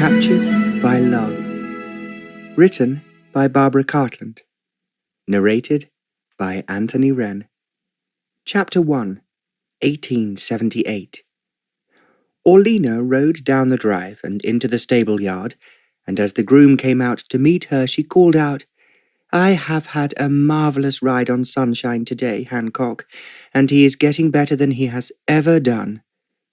Captured by Love. Written by Barbara Cartland. Narrated by Anthony Wren. Chapter 1, 1878. Orlena rode down the drive and into the stable yard, and as the groom came out to meet her, she called out, "I have had a marvellous ride on Sunshine today, Hancock, and he is getting better than he has ever done."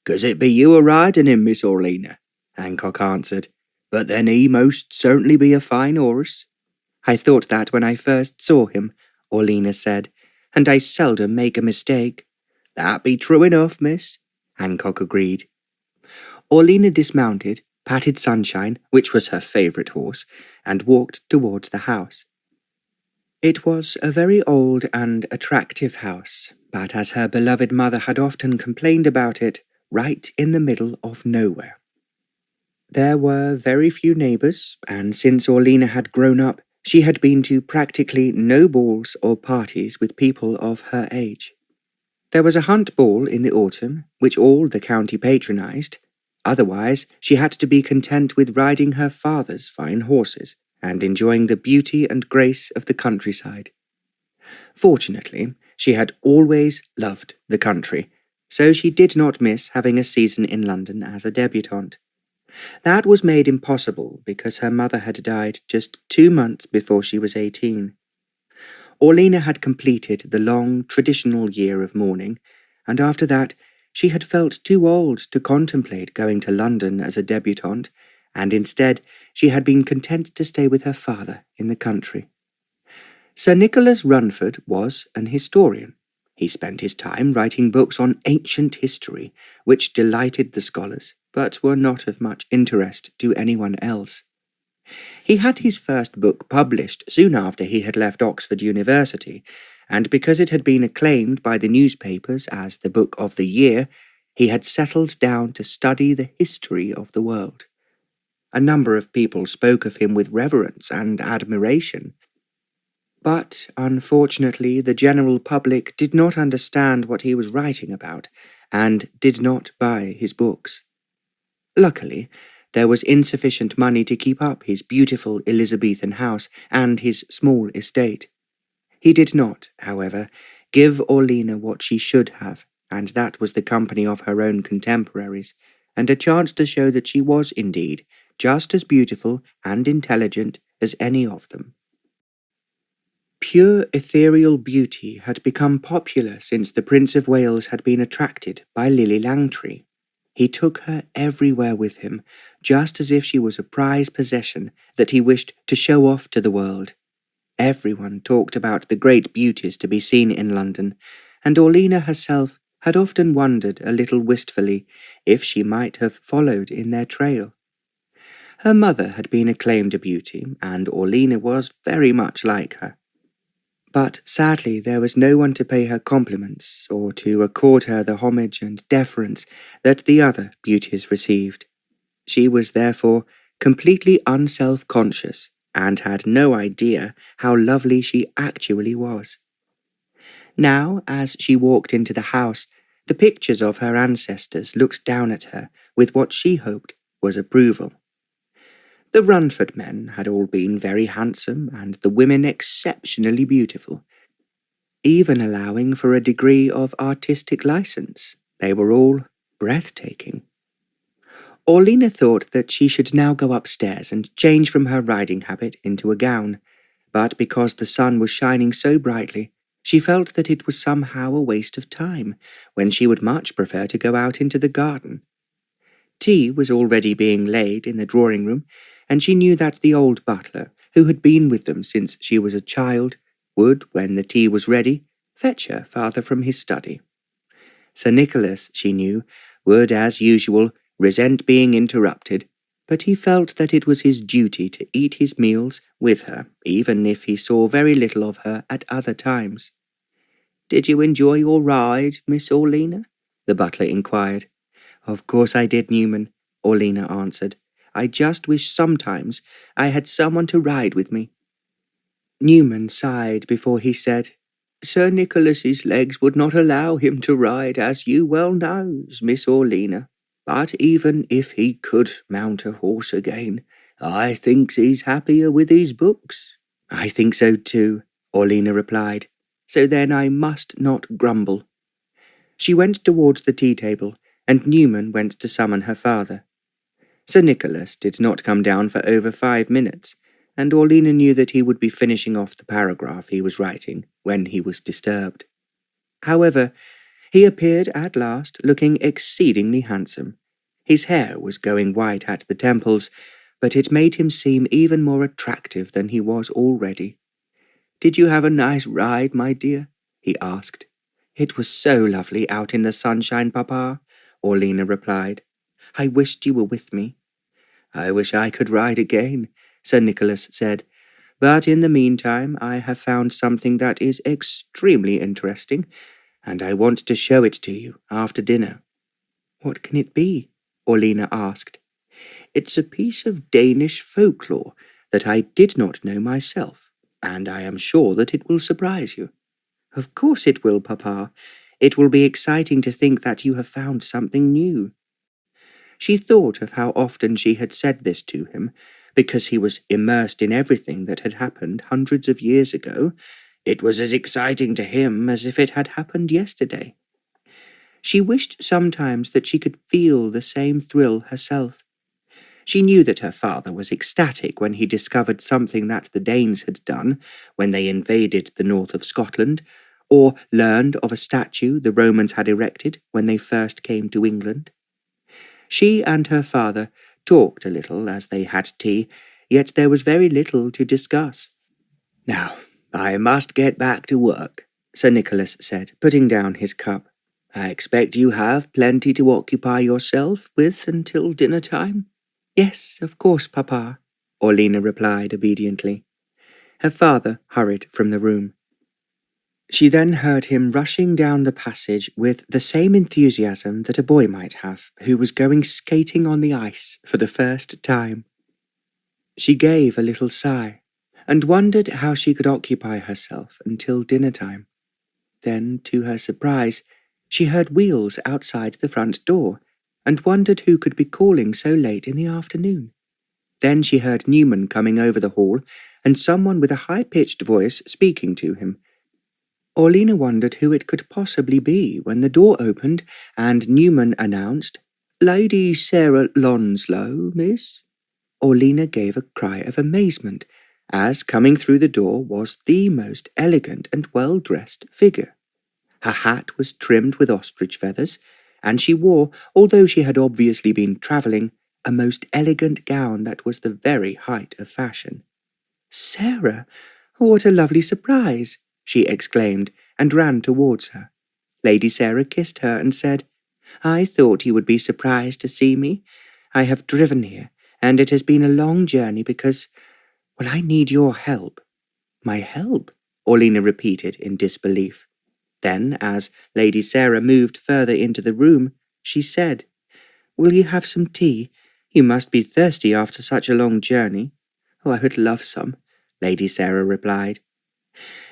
"'Cause it be you a-riding him, Miss Orlena," Hancock answered. "But then he most certainly be a fine horse." "I thought that when I first saw him," Orlena said, "and I seldom make a mistake." "That be true enough, miss," Hancock agreed. Orlena dismounted, patted Sunshine, which was her favourite horse, and walked towards the house. It was a very old and attractive house, but as her beloved mother had often complained about it, right in the middle of nowhere. There were very few neighbours, and since Orlena had grown up, she had been to practically no balls or parties with people of her age. There was a hunt ball in the autumn, which all the county patronised. Otherwise, she had to be content with riding her father's fine horses and enjoying the beauty and grace of the countryside. Fortunately, she had always loved the country, so she did not miss having a season in London as a debutante. That was made impossible because her mother had died just 2 months before she was 18. Orlena had completed the long, traditional year of mourning, and after that she had felt too old to contemplate going to London as a debutante, and instead she had been content to stay with her father in the country. Sir Nicholas Runford was an historian. He spent his time writing books on ancient history, which delighted the scholars, but were not of much interest to anyone else. He had his first book published soon after he had left Oxford University, and because it had been acclaimed by the newspapers as the book of the year, he had settled down to study the history of the world. A number of people spoke of him with reverence and admiration, but unfortunately the general public did not understand what he was writing about, and did not buy his books. Luckily, there was insufficient money to keep up his beautiful Elizabethan house and his small estate. He did not, however, give Orlena what she should have, and that was the company of her own contemporaries, and a chance to show that she was indeed just as beautiful and intelligent as any of them. Pure ethereal beauty had become popular since the Prince of Wales had been attracted by Lily Langtry. He took her everywhere with him, just as if she was a prized possession that he wished to show off to the world. Everyone talked about the great beauties to be seen in London, and Orlena herself had often wondered a little wistfully if she might have followed in their trail. Her mother had been acclaimed a beauty, and Orlena was very much like her. But sadly there was no one to pay her compliments, or to accord her the homage and deference that the other beauties received. She was therefore completely unself-conscious, and had no idea how lovely she actually was. Now, as she walked into the house, the pictures of her ancestors looked down at her with what she hoped was approval. The Runford men had all been very handsome, and the women exceptionally beautiful. Even allowing for a degree of artistic license, they were all breathtaking. Orlena thought that she should now go upstairs and change from her riding habit into a gown, but because the sun was shining so brightly, she felt that it was somehow a waste of time, when she would much prefer to go out into the garden. Tea was already being laid in the drawing-room, and she knew that the old butler, who had been with them since she was a child, would, when the tea was ready, fetch her father from his study. Sir Nicholas, she knew, would, as usual, resent being interrupted, but he felt that it was his duty to eat his meals with her, even if he saw very little of her at other times. "Did you enjoy your ride, Miss Orlena?" the butler inquired. "Of course I did, Newman," Orlena answered. "I just wish sometimes I had someone to ride with me." Newman sighed before he said, "Sir Nicholas's legs would not allow him to ride, as you well knows, Miss Orlena. But even if he could mount a horse again, I thinks he's happier with his books." "I think so too," Orlina replied. "So then I must not grumble." She went towards the tea-table, and Newman went to summon her father. Sir Nicholas did not come down for over 5 minutes, and Orlina knew that he would be finishing off the paragraph he was writing when he was disturbed. However, he appeared at last, looking exceedingly handsome. His hair was going white at the temples, but it made him seem even more attractive than he was already. "Did you have a nice ride, my dear?" he asked. "It was so lovely out in the sunshine, Papa," Orlina replied. "I wished you were with me." "I wish I could ride again," Sir Nicholas said, "but in the meantime I have found something that is extremely interesting, and I want to show it to you after dinner." "What can it be?" Orlina asked. "It's a piece of Danish folklore that I did not know myself, and I am sure that it will surprise you." "Of course it will, Papa. It will be exciting to think that you have found something new." She thought of how often she had said this to him, because he was immersed in everything that had happened hundreds of years ago. It was as exciting to him as if it had happened yesterday. She wished sometimes that she could feel the same thrill herself. She knew that her father was ecstatic when he discovered something that the Danes had done when they invaded the north of Scotland, or learned of a statue the Romans had erected when they first came to England. She and her father talked a little as they had tea, yet there was very little to discuss. "Now, I must get back to work," Sir Nicholas said, putting down his cup. "I expect you have plenty to occupy yourself with until dinner-time?" "Yes, of course, Papa," Orlina replied obediently. Her father hurried from the room. She then heard him rushing down the passage with the same enthusiasm that a boy might have who was going skating on the ice for the first time. She gave a little sigh, and wondered how she could occupy herself until dinner-time. Then, to her surprise, she heard wheels outside the front door, and wondered who could be calling so late in the afternoon. Then she heard Newman coming over the hall, and someone with a high-pitched voice speaking to him. Orlina wondered who it could possibly be when the door opened, and Newman announced, "Lady Sarah Lonslow, miss." Orlina gave a cry of amazement, as coming through the door was the most elegant and well-dressed figure. Her hat was trimmed with ostrich feathers, and she wore, although she had obviously been travelling, a most elegant gown that was the very height of fashion. "Sarah, what a lovely surprise!" she exclaimed, and ran towards her. Lady Sarah kissed her and said, "I thought you would be surprised to see me. I have driven here, and it has been a long journey because, well, I need your help." "My help?" Orlina repeated in disbelief. Then, as Lady Sarah moved further into the room, she said, "Will you have some tea? You must be thirsty after such a long journey." "Oh, I would love some," Lady Sarah replied.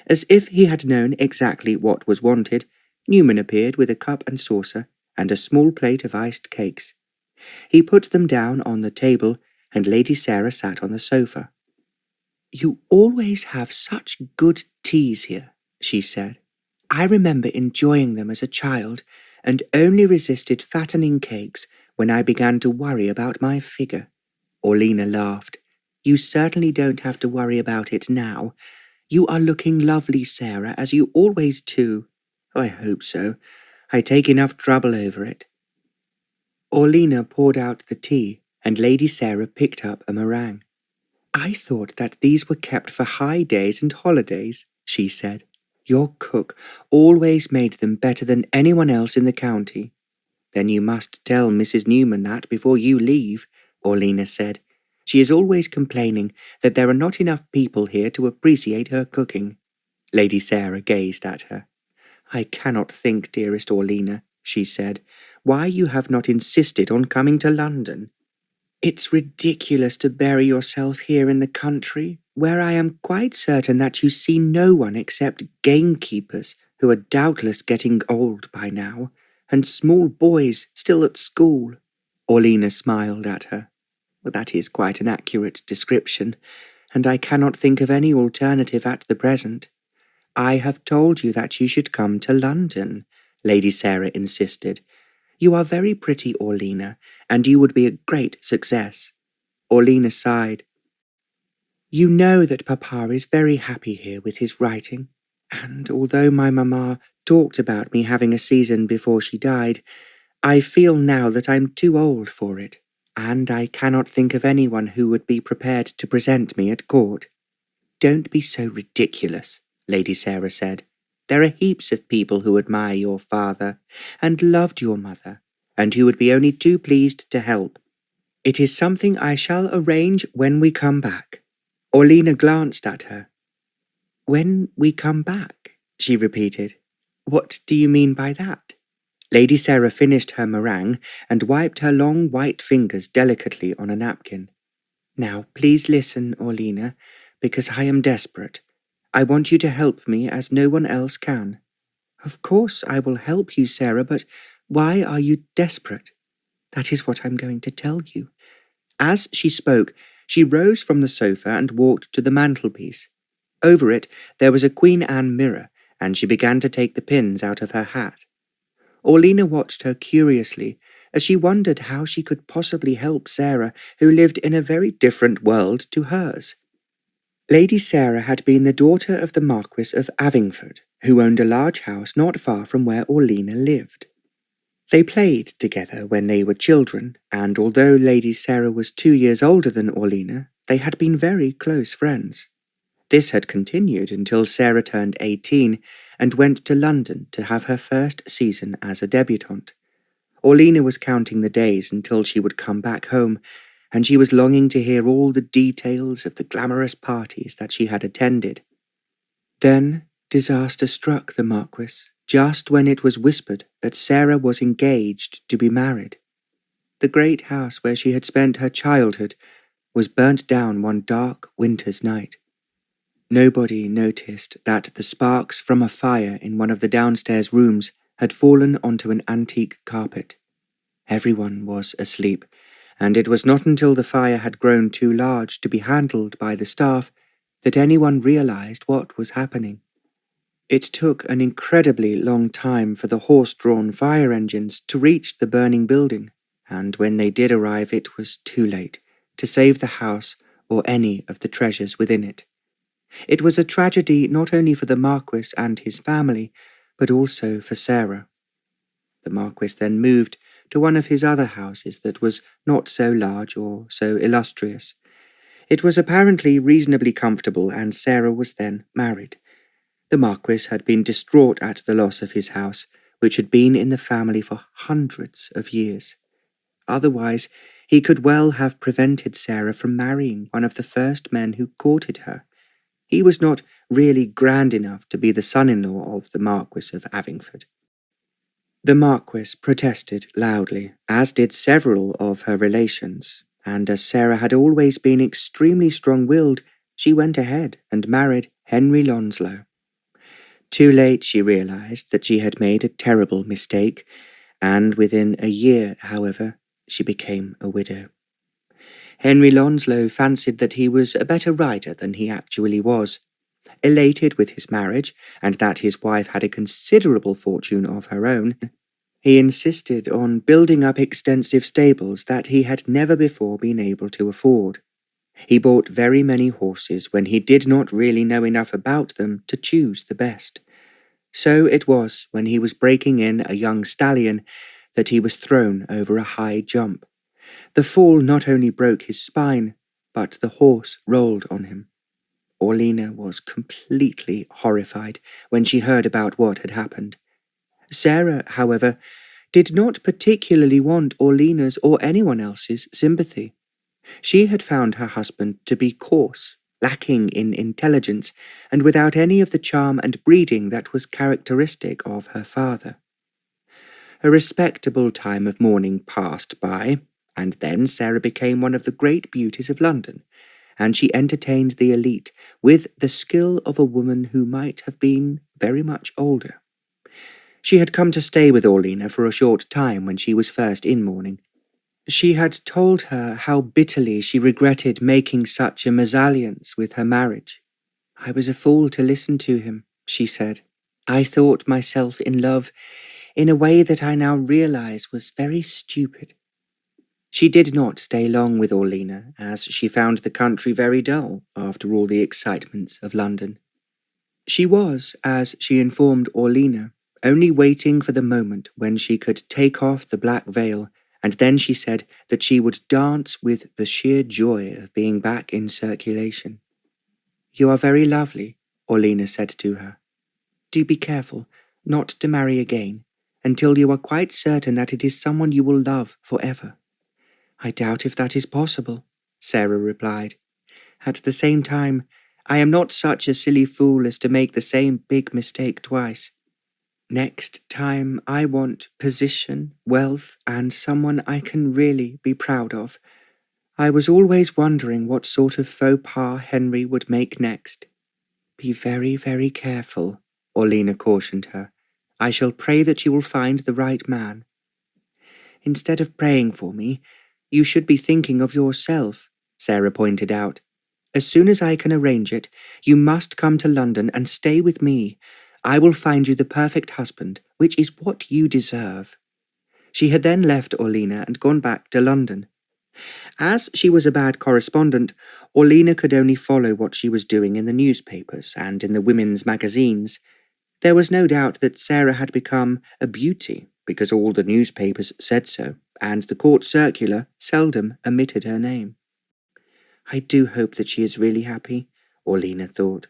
As if he had known exactly what was wanted, Newman appeared with a cup and saucer and a small plate of iced cakes. He put them down on the table, and Lady Sarah sat on the sofa. "You always have such good teas here," she said. "I remember enjoying them as a child, and only resisted fattening cakes when I began to worry about my figure." Orlina laughed. "You certainly don't have to worry about it now. You are looking lovely, Sarah, as you always do." "I hope so. I take enough trouble over it." Orlina poured out the tea, and Lady Sarah picked up a meringue. "I thought that these were kept for high days and holidays," she said. "Your cook always made them better than anyone else in the county." "Then you must tell Mrs. Newman that before you leave," Orlina said. "She is always complaining that there are not enough people here to appreciate her cooking." Lady Sarah gazed at her. "I cannot think, dearest Orlina," she said, "why you have not insisted on coming to London. It's ridiculous to bury yourself here in the country, where I am quite certain that you see no one except gamekeepers, who are doubtless getting old by now, and small boys still at school." Orlina smiled at her. "Well, that is quite an accurate description, and I cannot think of any alternative at the present. I have told you that you should come to London," Lady Sarah insisted. "You are very pretty, Orlina, and you would be a great success." Orlina sighed. "You know that Papa is very happy here with his writing, and although my mamma talked about me having a season before she died, I feel now that I'm too old for it, and I cannot think of anyone who would be prepared to present me at court." "Don't be so ridiculous," Lady Sarah said. "There are heaps of people who admire your father, and loved your mother, and who would be only too pleased to help. It is something I shall arrange when we come back." Orlina glanced at her. "When we come back," she repeated. "What do you mean by that?" Lady Sarah finished her meringue and wiped her long white fingers delicately on a napkin. "Now, please listen, Orlina, because I am desperate. I want you to help me as no one else can." "Of course I will help you, Sarah, but why are you desperate?" "That is what I'm going to tell you." As she spoke, she rose from the sofa and walked to the mantelpiece. Over it there was a Queen Anne mirror, and she began to take the pins out of her hat. Orlina watched her curiously, as she wondered how she could possibly help Sarah, who lived in a very different world to hers. Lady Sarah had been the daughter of the Marquis of Avingford, who owned a large house not far from where Orlina lived. They played together when they were children, and although Lady Sarah was 2 years older than Orlina, they had been very close friends. This had continued until Sarah turned 18 and went to London to have her first season as a debutante. Orlina was counting the days until she would come back home, and she was longing to hear all the details of the glamorous parties that she had attended. Then disaster struck the Marquis, just when it was whispered that Sarah was engaged to be married. The great house where she had spent her childhood was burnt down one dark winter's night. Nobody noticed that the sparks from a fire in one of the downstairs rooms had fallen onto an antique carpet. Everyone was asleep, and it was not until the fire had grown too large to be handled by the staff that anyone realized what was happening. It took an incredibly long time for the horse-drawn fire engines to reach the burning building, and when they did arrive it was too late to save the house or any of the treasures within it. It was a tragedy not only for the Marquis and his family, but also for Sarah. The Marquis then moved to one of his other houses that was not so large or so illustrious. It was apparently reasonably comfortable, and Sarah was then married. The Marquis had been distraught at the loss of his house, which had been in the family for hundreds of years. Otherwise, he could well have prevented Sarah from marrying one of the first men who courted her. He was not really grand enough to be the son-in-law of the Marquis of Avingford. The Marquis protested loudly, as did several of her relations, and as Sarah had always been extremely strong-willed, she went ahead and married Henry Lonslow. Too late she realized that she had made a terrible mistake, and within a year, however, she became a widow. Henry Lonslow fancied that he was a better writer than he actually was. Elated with his marriage, and that his wife had a considerable fortune of her own, he insisted on building up extensive stables that he had never before been able to afford. He bought very many horses when he did not really know enough about them to choose the best. So it was when he was breaking in a young stallion that he was thrown over a high jump. The fall not only broke his spine, but the horse rolled on him. Orlina was completely horrified when she heard about what had happened. Sarah, however, did not particularly want Orlina's or anyone else's sympathy. She had found her husband to be coarse, lacking in intelligence, and without any of the charm and breeding that was characteristic of her father. A respectable time of mourning passed by, and then Sarah became one of the great beauties of London, and she entertained the elite with the skill of a woman who might have been very much older. She had come to stay with Orlina for a short time when she was first in mourning. She had told her how bitterly she regretted making such a mésalliance with her marriage. "I was a fool to listen to him," she said. "I thought myself in love in a way that I now realize was very stupid." She did not stay long with Orlena, as she found the country very dull after all the excitements of London. She was, as she informed Orlena, only waiting for the moment when she could take off the black veil, and then she said that she would dance with the sheer joy of being back in circulation. "You are very lovely," Orlena said to her. "Do be careful not to marry again until you are quite certain that it is someone you will love forever." "I doubt if that is possible," Sarah replied. "At the same time, I am not such a silly fool as to make the same big mistake twice. Next time I want position, wealth, and someone I can really be proud of. I was always wondering what sort of faux pas Henry would make next." "Be very, very careful," Orlena cautioned her. "I shall pray that you will find the right man." "Instead of praying for me, you should be thinking of yourself," Sarah pointed out. "As soon as I can arrange it, you must come to London and stay with me. I will find you the perfect husband, which is what you deserve." She had then left Orlena and gone back to London. As she was a bad correspondent, Orlena could only follow what she was doing in the newspapers and in the women's magazines. There was no doubt that Sarah had become a beauty, because all the newspapers said so, and the court circular seldom omitted her name. "I do hope that she is really happy," Orlena thought.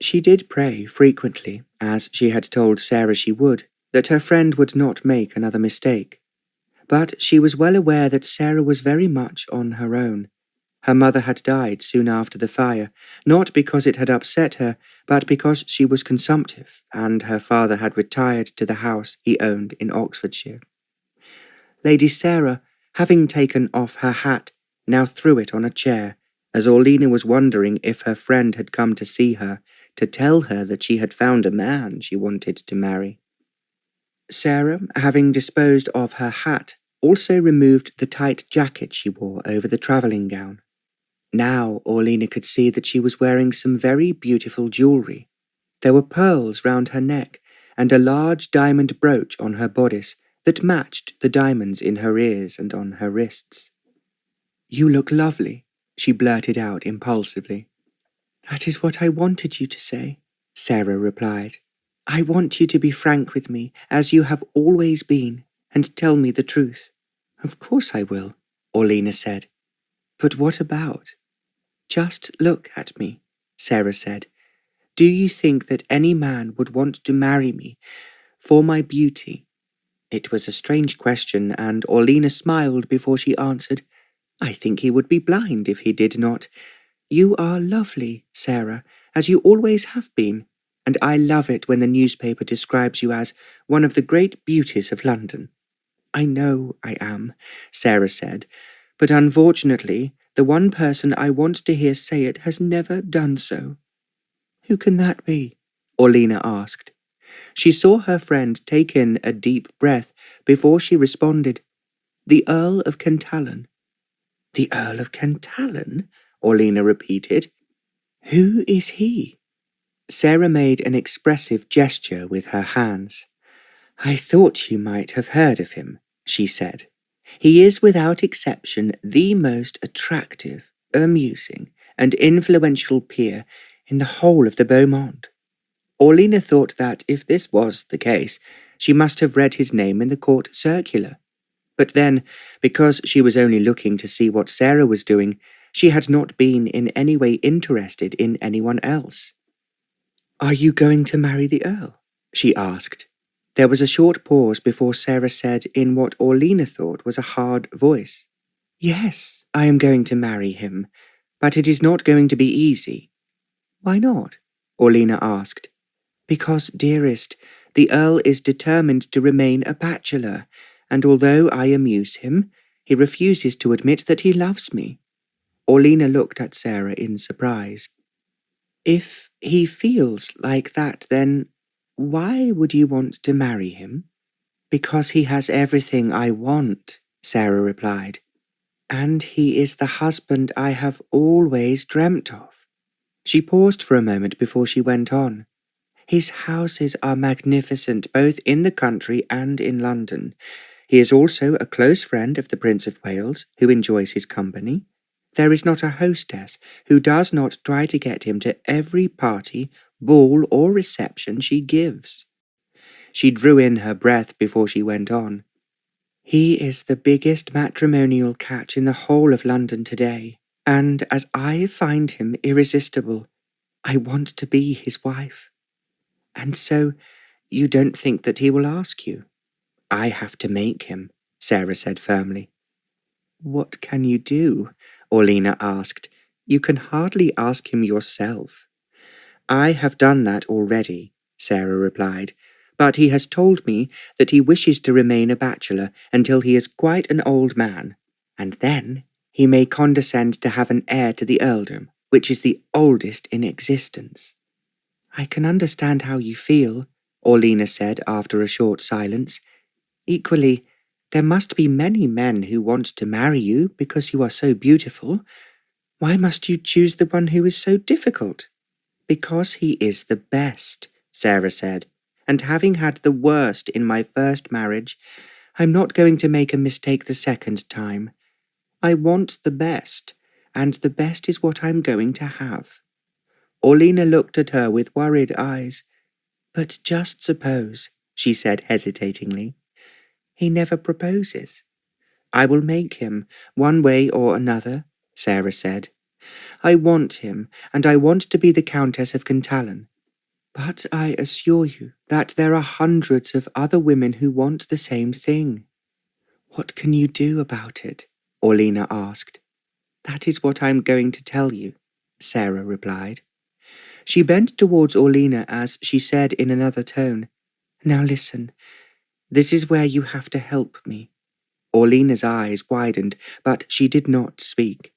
She did pray frequently, as she had told Sarah she would, that her friend would not make another mistake. But she was well aware that Sarah was very much on her own. Her mother had died soon after the fire, not because it had upset her, but because she was consumptive, and her father had retired to the house he owned in Oxfordshire. Lady Sarah, having taken off her hat, now threw it on a chair, as Orlena was wondering if her friend had come to see her, to tell her that she had found a man she wanted to marry. Sarah, having disposed of her hat, also removed the tight jacket she wore over the travelling gown. Now Orlena could see that she was wearing some very beautiful jewellery. There were pearls round her neck, and a large diamond brooch on her bodice that matched the diamonds in her ears and on her wrists. "You look lovely," she blurted out impulsively. "That is what I wanted you to say," Sarah replied. "I want you to be frank with me, as you have always been, and tell me the truth." "Of course I will," Orlena said. "But what about?" "Just look at me," Sarah said. "Do you think that any man would want to marry me for my beauty?" It was a strange question, and Orlena smiled before she answered. "I think he would be blind if he did not. You are lovely, Sarah, as you always have been, and I love it when the newspaper describes you as one of the great beauties of London." "I know I am," Sarah said, "but unfortunately, the one person I want to hear say it has never done so." "Who can that be?" Orlena asked. She saw her friend take in a deep breath before she responded. "The Earl of Cantalon." "The Earl of Cantalon?" Orlena repeated. "Who is he?" Sarah made an expressive gesture with her hands. "I thought you might have heard of him," she said. "He is without exception the most attractive, amusing, and influential peer in the whole of the beau monde." Orlena thought that if this was the case, she must have read his name in the court circular. But then, because she was only looking to see what Sarah was doing, she had not been in any way interested in anyone else. "Are you going to marry the Earl?" she asked. There was a short pause before Sarah said in what Orlena thought was a hard voice, "Yes, I am going to marry him, but it is not going to be easy." "Why not?" Orlena asked. "Because, dearest, the Earl is determined to remain a bachelor, and although I amuse him, he refuses to admit that he loves me." Orlena looked at Sarah in surprise. "If he feels like that, then why would you want to marry him?" "Because he has everything I want," Sarah replied, "and he is the husband I have always dreamt of." She paused for a moment before she went on. "His houses are magnificent both in the country and in London. He is also a close friend of the Prince of Wales, who enjoys his company. There is not a hostess who does not try to get him to every party, ball, or reception she gives." She drew in her breath before she went on. "He is the biggest matrimonial catch in the whole of London today, and as I find him irresistible, I want to be his wife. And so, you don't think that he will ask you?" "I have to make him," Sarah said firmly. "What can you do?" Orlena asked. "You can hardly ask him yourself." "I have done that already," Sarah replied, "but he has told me that he wishes to remain a bachelor until he is quite an old man, and then he may condescend to have an heir to the earldom, which is the oldest in existence." "I can understand how you feel," Orlena said after a short silence. "Equally, there must be many men who want to marry you because you are so beautiful. Why must you choose the one who is so difficult?" "Because he is the best," Sarah said, "and having had the worst in my first marriage, I'm not going to make a mistake the second time. I want the best, and the best is what I'm going to have." Orlena looked at her with worried eyes. "But just suppose," she said hesitatingly, "he never proposes." "I will make him, one way or another," Sarah said. "I want him, and I want to be the Countess of Cantalon. But I assure you that there are hundreds of other women who want the same thing." "What can you do about it?" Orlena asked. "That is what I'm going to tell you," Sarah replied. She bent towards Orlena as she said in another tone, "Now listen, this is where you have to help me." Orlena's eyes widened, but she did not speak.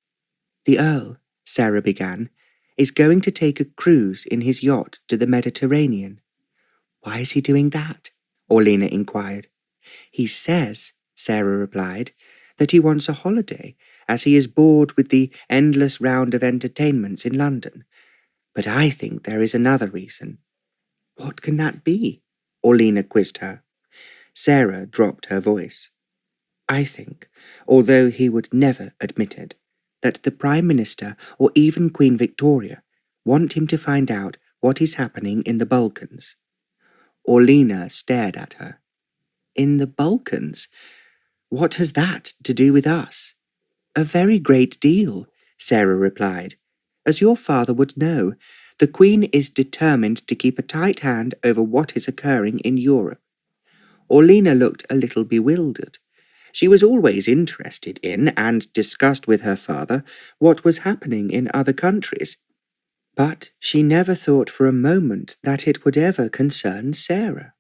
"The Earl," Sarah began, "is going to take a cruise in his yacht to the Mediterranean." "Why is he doing that?" Orlena inquired. "He says," Sarah replied, "that he wants a holiday, as he is bored with the endless round of entertainments in London. But I think there is another reason." "What can that be?" Orlena quizzed her. Sarah dropped her voice. "I think, although he would never admit it, that the Prime Minister or even Queen Victoria want him to find out what is happening in the Balkans." Orlena stared at her. "In the Balkans? What has that to do with us?" "A very great deal," Sarah replied. "As your father would know, the Queen is determined to keep a tight hand over what is occurring in Europe." Orlena looked a little bewildered. She was always interested in and discussed with her father what was happening in other countries, but she never thought for a moment that it would ever concern Sarah.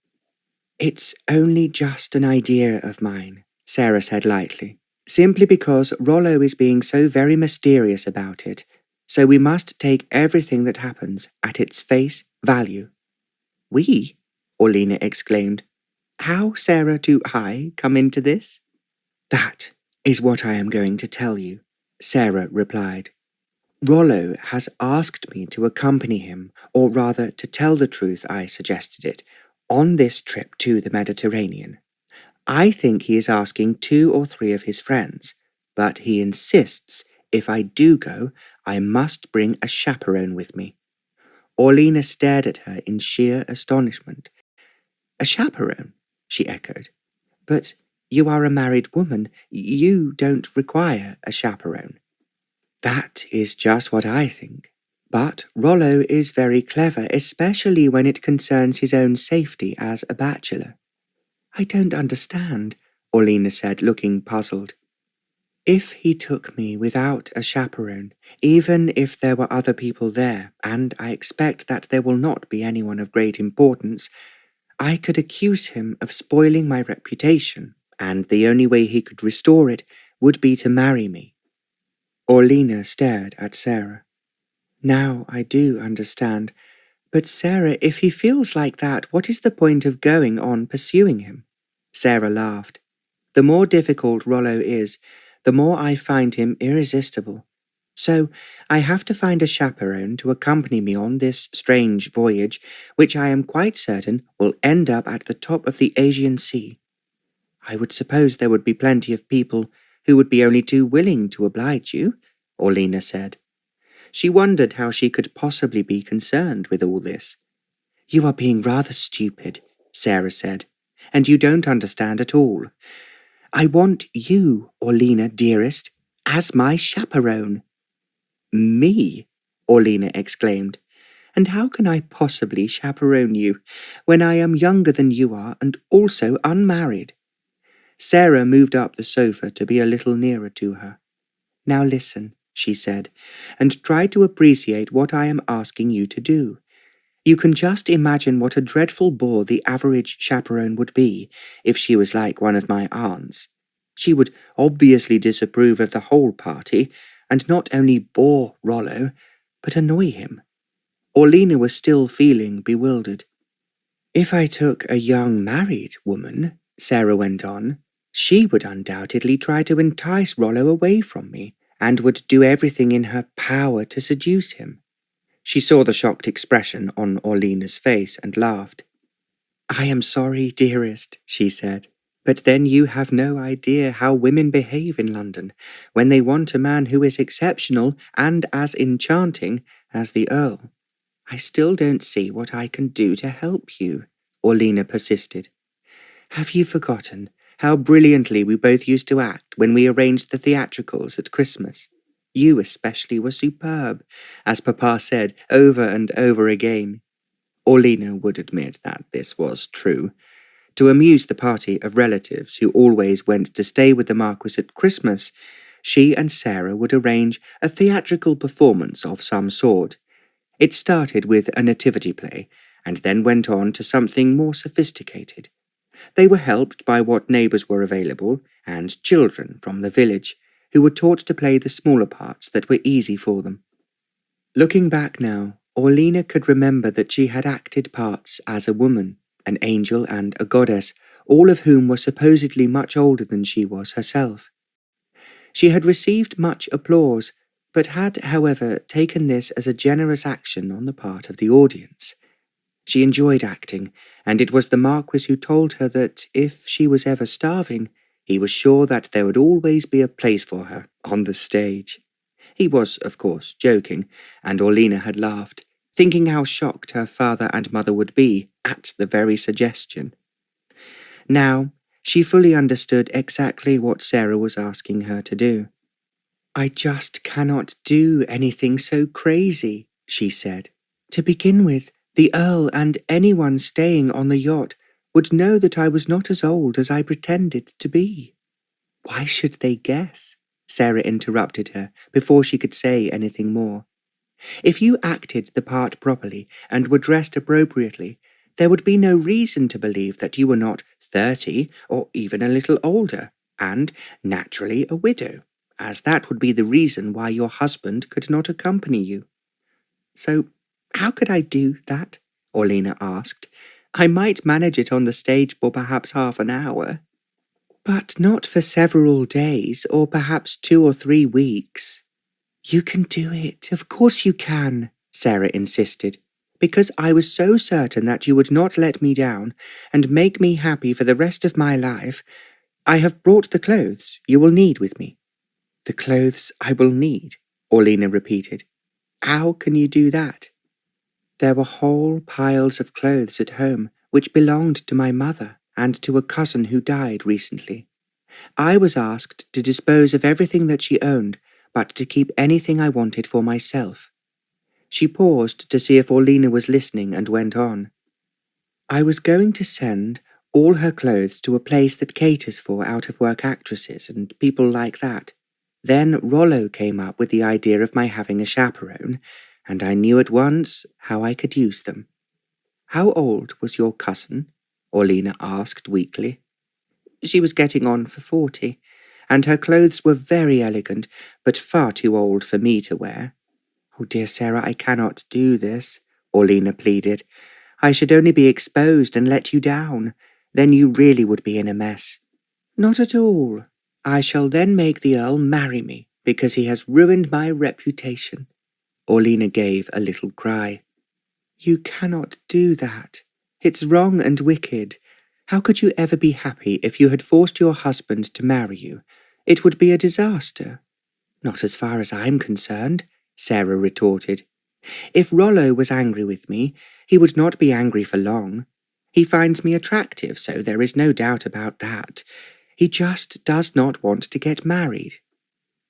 "It's only just an idea of mine," Sarah said lightly, "simply because Rollo is being so very mysterious about it, so we must take everything that happens at its face value." "We?" Orlena exclaimed. "How, Sarah, do I come into this?" "That is what I am going to tell you," Sarah replied. "Rollo has asked me to accompany him, or rather to tell the truth, I suggested it, on this trip to the Mediterranean. I think he is asking 2 or 3 of his friends, but he insists if I do go, I must bring a chaperone with me." Orlena stared at her in sheer astonishment. "A chaperone?" she echoed. "But you are a married woman. You don't require a chaperone." "That is just what I think. But Rollo is very clever, especially when it concerns his own safety as a bachelor." "I don't understand," Orlena said, looking puzzled. "If he took me without a chaperone, even if there were other people there, and I expect that there will not be anyone of great importance, I could accuse him of spoiling my reputation, and the only way he could restore it would be to marry me." Orlena stared at Sarah. "Now I do understand. But Sarah, if he feels like that, what is the point of going on pursuing him?" Sarah laughed. The more difficult Rollo is, the more I find him irresistible. So I have to find a chaperone to accompany me on this strange voyage, which I am quite certain will end up at the top of the Aegean Sea. I would suppose there would be plenty of people who would be only too willing to oblige you, Orlena said. She wondered how she could possibly be concerned with all this. You are being rather stupid, Sarah said, and you don't understand at all. I want you, Orlena dearest, as my chaperone. Me? Orlena exclaimed. And how can I possibly chaperone you when I am younger than you are and also unmarried? Sarah moved up the sofa to be a little nearer to her. Now listen, she said, and try to appreciate what I am asking you to do. You can just imagine what a dreadful bore the average chaperone would be if she was like one of my aunts. She would obviously disapprove of the whole party, and not only bore Rollo, but annoy him. Orlena was still feeling bewildered. If I took a young married woman, Sarah went on, she would undoubtedly try to entice Rollo away from me, and would do everything in her power to seduce him. She saw the shocked expression on Orlena's face and laughed. I am sorry, dearest, she said, but then you have no idea how women behave in London when they want a man who is exceptional and as enchanting as the Earl. I still don't see what I can do to help you, Orlena persisted. Have you forgotten how brilliantly we both used to act when we arranged the theatricals at Christmas? You especially were superb, as Papa said over and over again. Orlena would admit that this was true. To amuse the party of relatives who always went to stay with the Marquis at Christmas, she and Sarah would arrange a theatrical performance of some sort. It started with a nativity play, and then went on to something more sophisticated. They were helped by what neighbours were available, and children from the village, who were taught to play the smaller parts that were easy for them. Looking back now, Orlena could remember that she had acted parts as a woman, an angel and a goddess, all of whom were supposedly much older than she was herself. She had received much applause, but had, however, taken this as a generous action on the part of the audience. She enjoyed acting, and it was the Marquis who told her that if she was ever starving, he was sure that there would always be a place for her on the stage. He was, of course, joking, and Orlena had laughed, thinking how shocked her father and mother would be at the very suggestion. Now, she fully understood exactly what Sarah was asking her to do. I just cannot do anything so crazy, she said. To begin with, the Earl and anyone staying on the yacht would know that I was not as old as I pretended to be. Why should they guess? Sarah interrupted her before she could say anything more. If you acted the part properly and were dressed appropriately, there would be no reason to believe that you were not 30 or even a little older, and naturally a widow, as that would be the reason why your husband could not accompany you. So, how could I do that? Orlena asked. I might manage it on the stage for perhaps half an hour. But not for several days, or perhaps 2 or 3 weeks. You can do it, of course you can, Sarah insisted, because I was so certain that you would not let me down and make me happy for the rest of my life. I have brought the clothes you will need with me. The clothes I will need, Orlena repeated. How can you do that? There were whole piles of clothes at home which belonged to my mother and to a cousin who died recently. I was asked to dispose of everything that she owned, but to keep anything I wanted for myself. She paused to see if Orlena was listening and went on. I was going to send all her clothes to a place that caters for out-of-work actresses and people like that. Then Rollo came up with the idea of my having a chaperone, and I knew at once how I could use them. How old was your cousin? Orlena asked weakly. She was getting on for 40, and her clothes were very elegant, but far too old for me to wear. Oh, dear Sarah, I cannot do this, Orlena pleaded. I should only be exposed and let you down. Then you really would be in a mess. Not at all. I shall then make the Earl marry me, because he has ruined my reputation. Orlena gave a little cry. You cannot do that. It's wrong and wicked. How could you ever be happy if you had forced your husband to marry you? It would be a disaster. Not as far as I'm concerned, Sarah retorted. If Rollo was angry with me, he would not be angry for long. He finds me attractive, so there is no doubt about that. He just does not want to get married.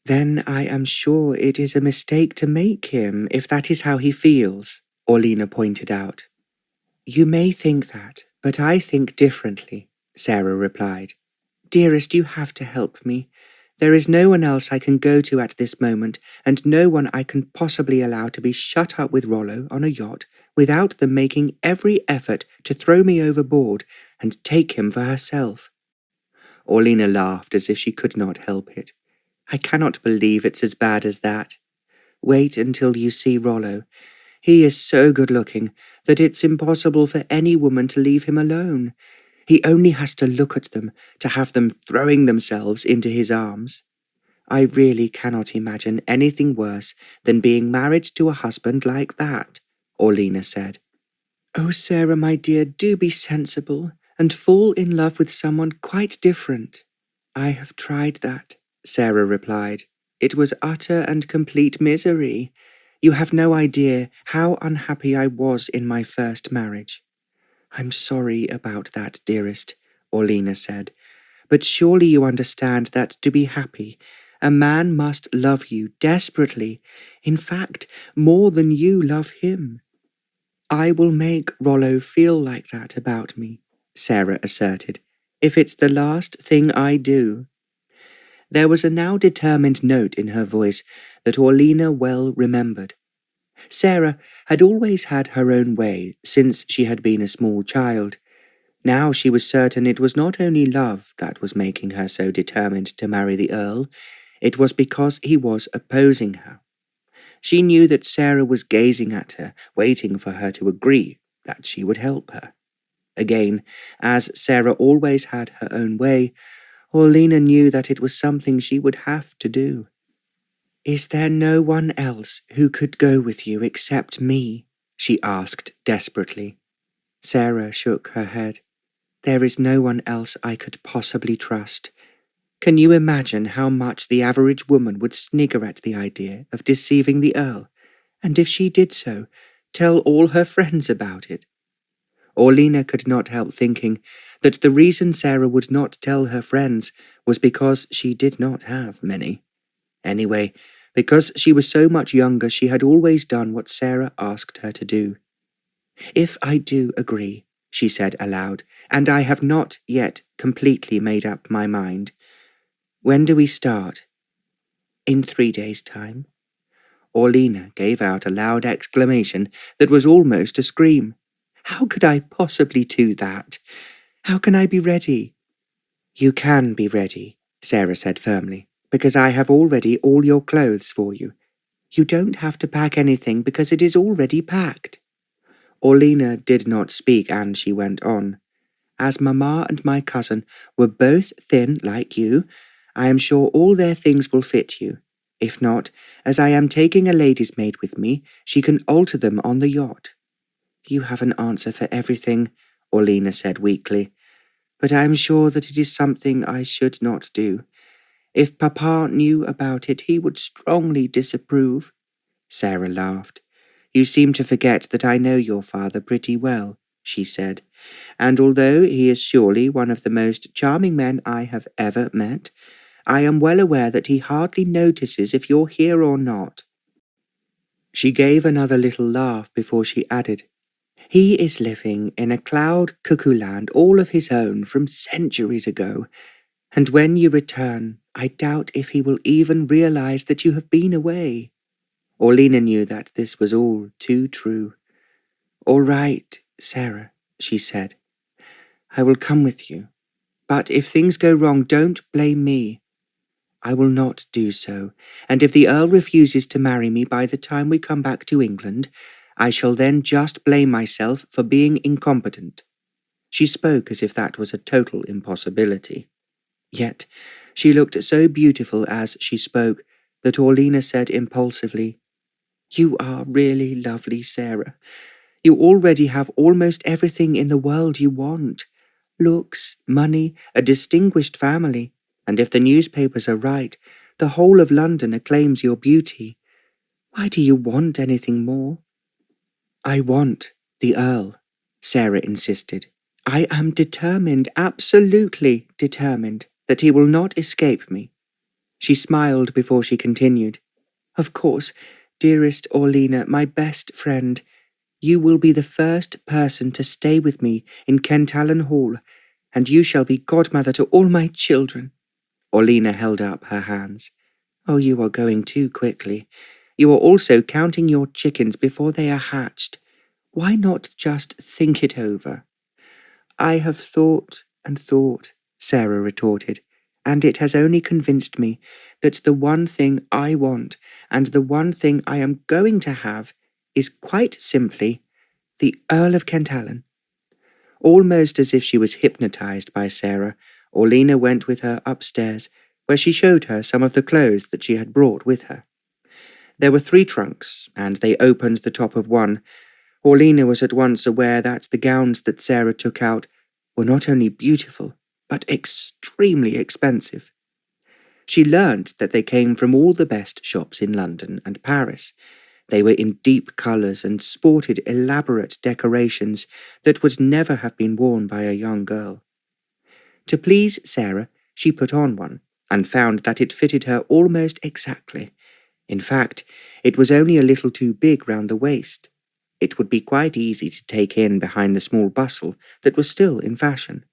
Then I am sure it is a mistake to make him, if that is how he feels, Orlena pointed out. You may think that, but I think differently, Sarah replied. Dearest, you have to help me. There is no one else I can go to at this moment, and no one I can possibly allow to be shut up with Rollo on a yacht without them making every effort to throw me overboard and take him for herself. Orlena laughed as if she could not help it. I cannot believe it's as bad as that. Wait until you see Rollo. He is so good-looking that it's impossible for any woman to leave him alone. He only has to look at them to have them throwing themselves into his arms. I really cannot imagine anything worse than being married to a husband like that, Orlena said. Oh, Sarah, my dear, do be sensible and fall in love with someone quite different. I have tried that, Sarah replied. It was utter and complete misery. You have no idea how unhappy I was in my first marriage. I'm sorry about that, dearest, Orlena said, but surely you understand that to be happy, a man must love you desperately, in fact, more than you love him. I will make Rollo feel like that about me, Sarah asserted, if it's the last thing I do. There was a now determined note in her voice that Orlena well remembered. Sarah had always had her own way since she had been a small child. Now she was certain it was not only love that was making her so determined to marry the Earl, it was because he was opposing her. She knew that Sarah was gazing at her, waiting for her to agree that she would help her. Again, as Sarah always had her own way, Orlena knew that it was something she would have to do. Is there no one else who could go with you except me? She asked desperately. Sarah shook her head. There is no one else I could possibly trust. Can you imagine how much the average woman would snigger at the idea of deceiving the Earl, and if she did so, tell all her friends about it? Orlena could not help thinking that the reason Sarah would not tell her friends was because she did not have many. Anyway, because she was so much younger, she had always done what Sarah asked her to do. If I do agree, she said aloud, and I have not yet completely made up my mind. When do we start? In 3 days' time. Orlena gave out a loud exclamation that was almost a scream. How could I possibly do that? How can I be ready? You can be ready, Sarah said firmly, because I have already all your clothes for you. You don't have to pack anything because it is already packed. Orlena did not speak, and she went on. As Mamma and my cousin were both thin like you, I am sure all their things will fit you. If not, as I am taking a lady's maid with me, she can alter them on the yacht. You have an answer for everything, Orlena said weakly, but I am sure that it is something I should not do. If Papa knew about it, he would strongly disapprove. Sarah laughed. You seem to forget that I know your father pretty well, she said, and although he is surely one of the most charming men I have ever met, I am well aware that he hardly notices if you're here or not. She gave another little laugh before she added, He is living in a cloud cuckoo land all of his own from centuries ago, and when you return, I doubt if he will even realize that you have been away. Orlena knew that this was all too true. All right, Sarah, she said. I will come with you. But if things go wrong, don't blame me. I will not do so, and if the Earl refuses to marry me by the time we come back to England, I shall then just blame myself for being incompetent. She spoke as if that was a total impossibility. Yet she looked so beautiful as she spoke that Orlena said impulsively, "You are really lovely, Sarah. You already have almost everything in the world you want. Looks, money, a distinguished family, and if the newspapers are right, the whole of London acclaims your beauty. Why do you want anything more?" "I want the Earl," Sarah insisted. "I am determined, absolutely determined, that he will not escape me." She smiled before she continued. "Of course, dearest Orlena, my best friend, you will be the first person to stay with me in Kentallen Hall, and you shall be godmother to all my children." Orlena held up her hands. "Oh, you are going too quickly. You are also counting your chickens before they are hatched. Why not just think it over?" "I have thought and thought," Sarah retorted, "and it has only convinced me that the one thing I want and the one thing I am going to have is quite simply the Earl of Kentallen." Almost as if she was hypnotized by Sarah, Orlena went with her upstairs, where she showed her some of the clothes that she had brought with her. There were 3 trunks, and they opened the top of one. Orlena was at once aware that the gowns that Sarah took out were not only beautiful, but extremely expensive. She learnt that they came from all the best shops in London and Paris. They were in deep colours and sported elaborate decorations that would never have been worn by a young girl. To please Sarah, she put on one, and found that it fitted her almost exactly. In fact, it was only a little too big round the waist. It would be quite easy to take in behind the small bustle that was still in fashion.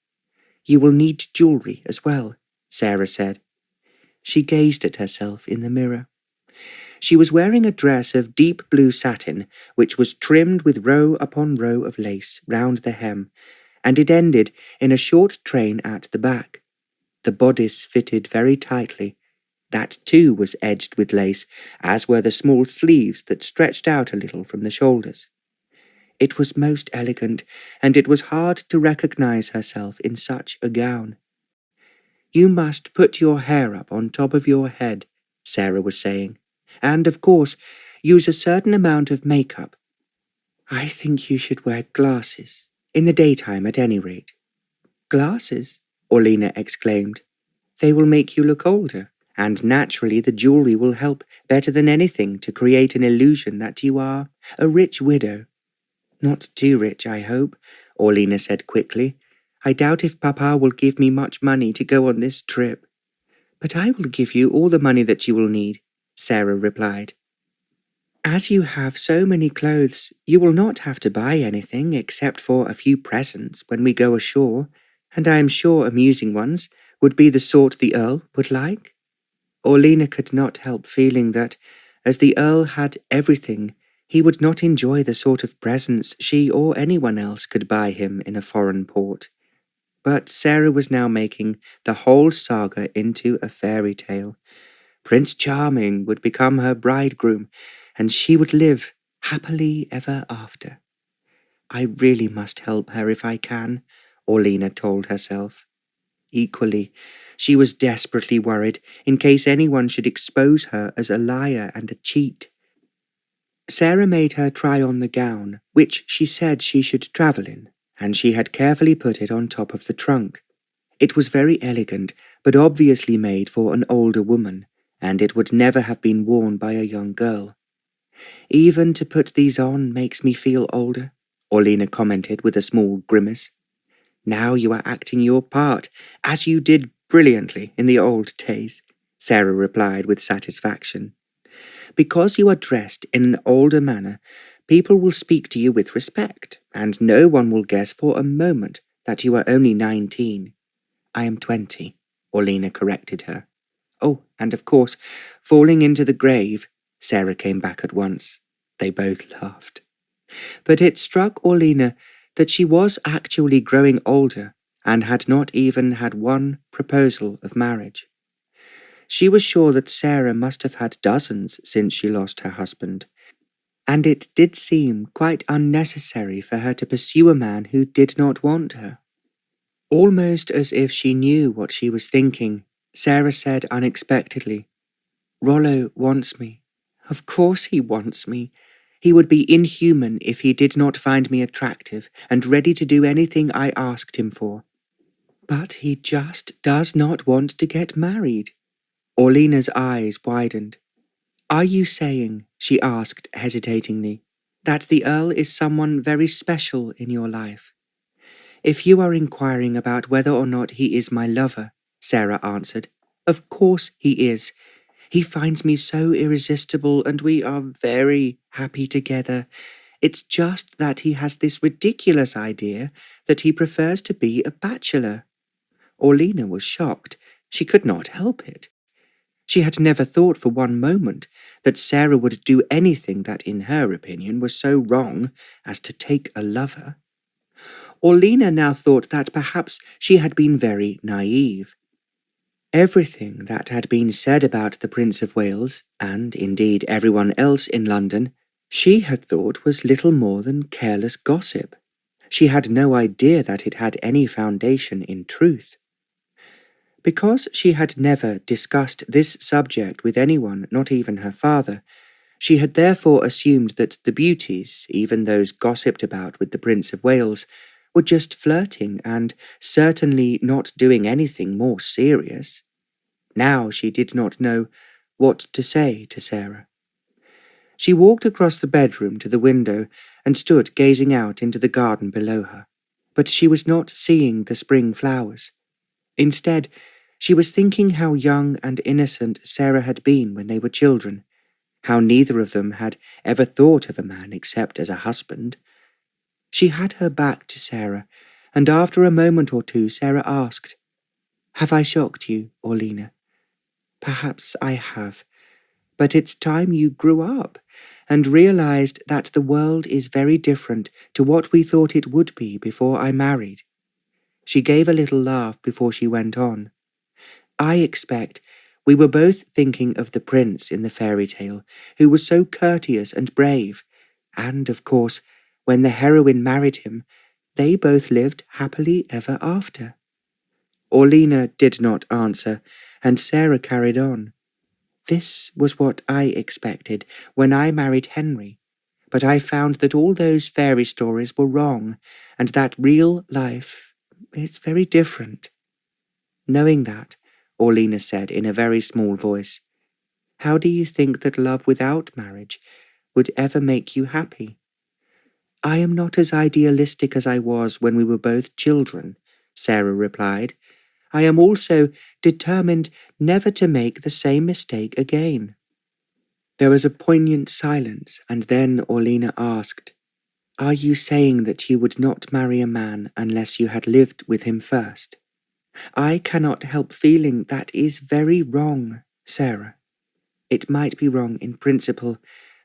"You will need jewellery as well," Sarah said. She gazed at herself in the mirror. She was wearing a dress of deep blue satin, which was trimmed with row upon row of lace round the hem, and it ended in a short train at the back. The bodice fitted very tightly. That too was edged with lace, as were the small sleeves that stretched out a little from the shoulders. It was most elegant, and it was hard to recognize herself in such a gown. "You must put your hair up on top of your head," Sarah was saying, "and, of course, use a certain amount of makeup. I think you should wear glasses, in the daytime at any rate." "Glasses?" Orlena exclaimed. "They will make you look older, and naturally the jewellery will help better than anything to create an illusion that you are a rich widow." "Not too rich, I hope," Orlena said quickly. "I doubt if Papa will give me much money to go on this trip." "But I will give you all the money that you will need," Sarah replied. "As you have so many clothes, you will not have to buy anything except for a few presents when we go ashore, and I am sure amusing ones would be the sort the Earl would like." Orlena could not help feeling that, as the Earl had everything, he would not enjoy the sort of presents she or anyone else could buy him in a foreign port. But Sarah was now making the whole saga into a fairy tale. Prince Charming would become her bridegroom, and she would live happily ever after. "I really must help her if I can," Orlena told herself. Equally, she was desperately worried in case anyone should expose her as a liar and a cheat. Sarah made her try on the gown, which she said she should travel in, and she had carefully put it on top of the trunk. It was very elegant, but obviously made for an older woman, and it would never have been worn by a young girl. "Even to put these on makes me feel older," Orlena commented with a small grimace. "Now you are acting your part, as you did brilliantly in the old days," Sarah replied with satisfaction. "Because you are dressed in an older manner, people will speak to you with respect, and no one will guess for a moment that you are only 19. "I am 20, Orlena corrected her. "Oh, and of course, falling into the grave," Sarah came back at once. They both laughed. But it struck Orlena that she was actually growing older and had not even had one proposal of marriage. She was sure that Sarah must have had dozens since she lost her husband, and it did seem quite unnecessary for her to pursue a man who did not want her. Almost as if she knew what she was thinking, Sarah said unexpectedly, "Rollo wants me. Of course he wants me. He would be inhuman if he did not find me attractive and ready to do anything I asked him for. But he just does not want to get married." Orlena's eyes widened. "Are you saying," she asked hesitatingly, "that the Earl is someone very special in your life?" "If you are inquiring about whether or not he is my lover," Sarah answered, "of course he is. He finds me so irresistible and we are very happy together. It's just that he has this ridiculous idea that he prefers to be a bachelor." Orlena was shocked. She could not help it. She had never thought for one moment that Sarah would do anything that in her opinion was so wrong as to take a lover. Orlena now thought that perhaps she had been very naive. Everything that had been said about the Prince of Wales, and indeed everyone else in London, she had thought was little more than careless gossip. She had no idea that it had any foundation in truth. Because she had never discussed this subject with anyone, not even her father, she had therefore assumed that the beauties, even those gossiped about with the Prince of Wales, were just flirting and certainly not doing anything more serious. Now she did not know what to say to Sarah. She walked across the bedroom to the window and stood gazing out into the garden below her, but she was not seeing the spring flowers. Instead, she was thinking how young and innocent Sarah had been when they were children, how neither of them had ever thought of a man except as a husband. She had her back to Sarah, and after a moment or two Sarah asked, "Have I shocked you, Orlena?" "Perhaps I have, but it's time you grew up and realized that the world is very different to what we thought it would be before I married." She gave a little laugh before she went on. "I expect we were both thinking of the prince in the fairy tale, who was so courteous and brave, and, of course, when the heroine married him, they both lived happily ever after." Orlena did not answer, and Sarah carried on. "This was what I expected when I married Henry, but I found that all those fairy stories were wrong, and that real life, it's very different." Knowing that, Orlena said in a very small voice, "How do you think that love without marriage would ever make you happy?" "I am not as idealistic as I was when we were both children," Sarah replied. "I am also determined never to make the same mistake again." There was a poignant silence, and then Orlena asked, "Are you saying that you would not marry a man unless you had lived with him first?" "I cannot help feeling that is very wrong, Sarah. It might be wrong in principle,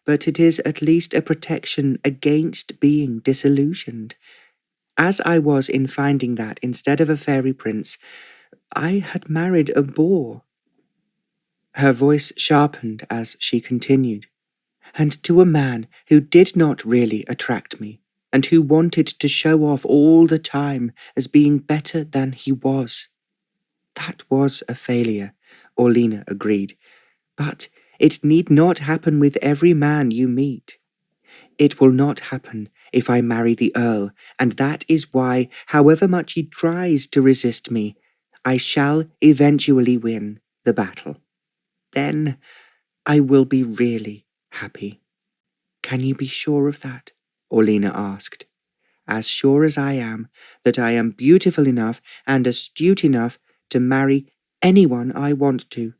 but it is at least a protection against being disillusioned. As I was in finding that instead of a fairy prince, I had married a boor." Her voice sharpened as she continued, "And to a man who did not really attract me, and who wanted to show off all the time as being better than he was." "That was a failure," Orlena agreed. "But it need not happen with every man you meet. It will not happen if I marry the Earl, and that is why, however much he tries to resist me, I shall eventually win the battle. Then I will be really happy." "Can you be sure of that?" Orlena asked. "As sure as I am that I am beautiful enough and astute enough to marry anyone I want to."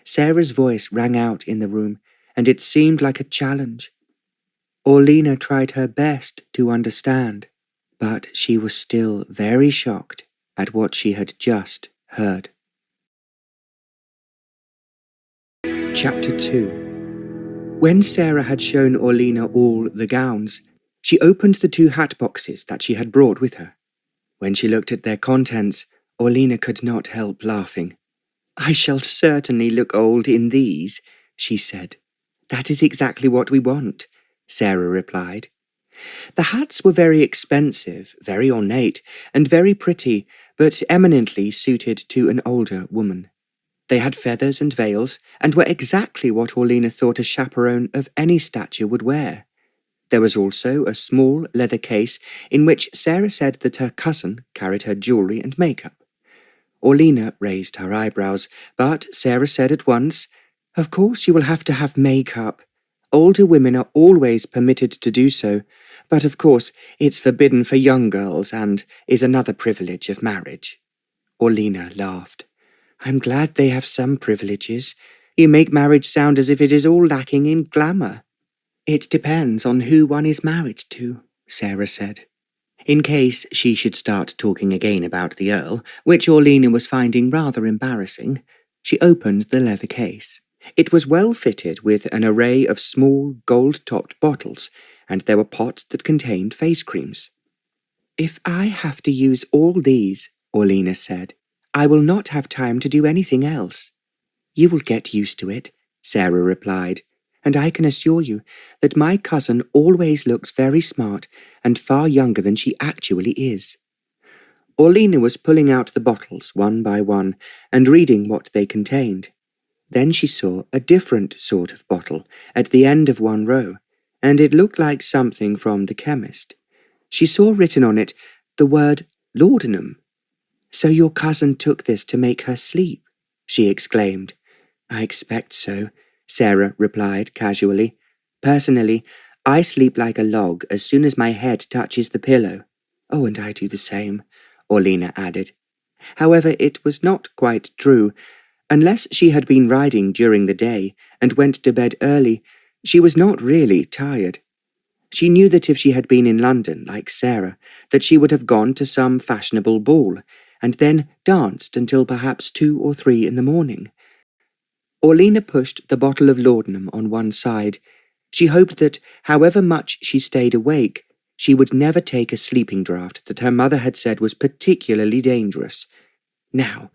Sarah's voice rang out in the room, and it seemed like a challenge. Orlena tried her best to understand, but she was still very shocked at what she had just heard. Chapter 2. When Sarah had shown Orlena all the gowns, she opened the 2 hat boxes that she had brought with her. When she looked at their contents, Orlena could not help laughing. "I shall certainly look old in these," she said. "That is exactly what we want," Sarah replied. The hats were very expensive, very ornate, and very pretty, but eminently suited to an older woman. They had feathers and veils, and were exactly what Orlena thought a chaperone of any stature would wear. There was also a small leather case in which Sarah said that her cousin carried her jewellery and makeup. Orlena raised her eyebrows, but Sarah said at once, "Of course you will have to have makeup. Older women are always permitted to do so, but of course it's forbidden for young girls and is another privilege of marriage." Orlena laughed. "I'm glad they have some privileges. You make marriage sound as if it is all lacking in glamour." "It depends on who one is married to," Sarah said. In case she should start talking again about the Earl, which Orlena was finding rather embarrassing, she opened the leather case. It was well fitted with an array of small, gold-topped bottles, and there were pots that contained face creams. "If I have to use all these," Orlena said, "I will not have time to do anything else." "You will get used to it," Sarah replied, "and I can assure you that my cousin always looks very smart and far younger than she actually is." Orlena was pulling out the bottles one by one and reading what they contained. Then she saw a different sort of bottle at the end of one row, and it looked like something from the chemist. She saw written on it the word laudanum. "So your cousin took this to make her sleep?" she exclaimed. "I expect so," Sarah replied casually. "Personally, I sleep like a log as soon as my head touches the pillow." "Oh, and I do the same," Orlena added. However, it was not quite true. Unless she had been riding during the day and went to bed early, she was not really tired. She knew that if she had been in London, like Sarah, that she would have gone to some fashionable ball, and then danced until perhaps 2 or 3 in the morning. Orlena pushed the bottle of laudanum on one side. She hoped that, however much she stayed awake, she would never take a sleeping draught that her mother had said was particularly dangerous. "Now,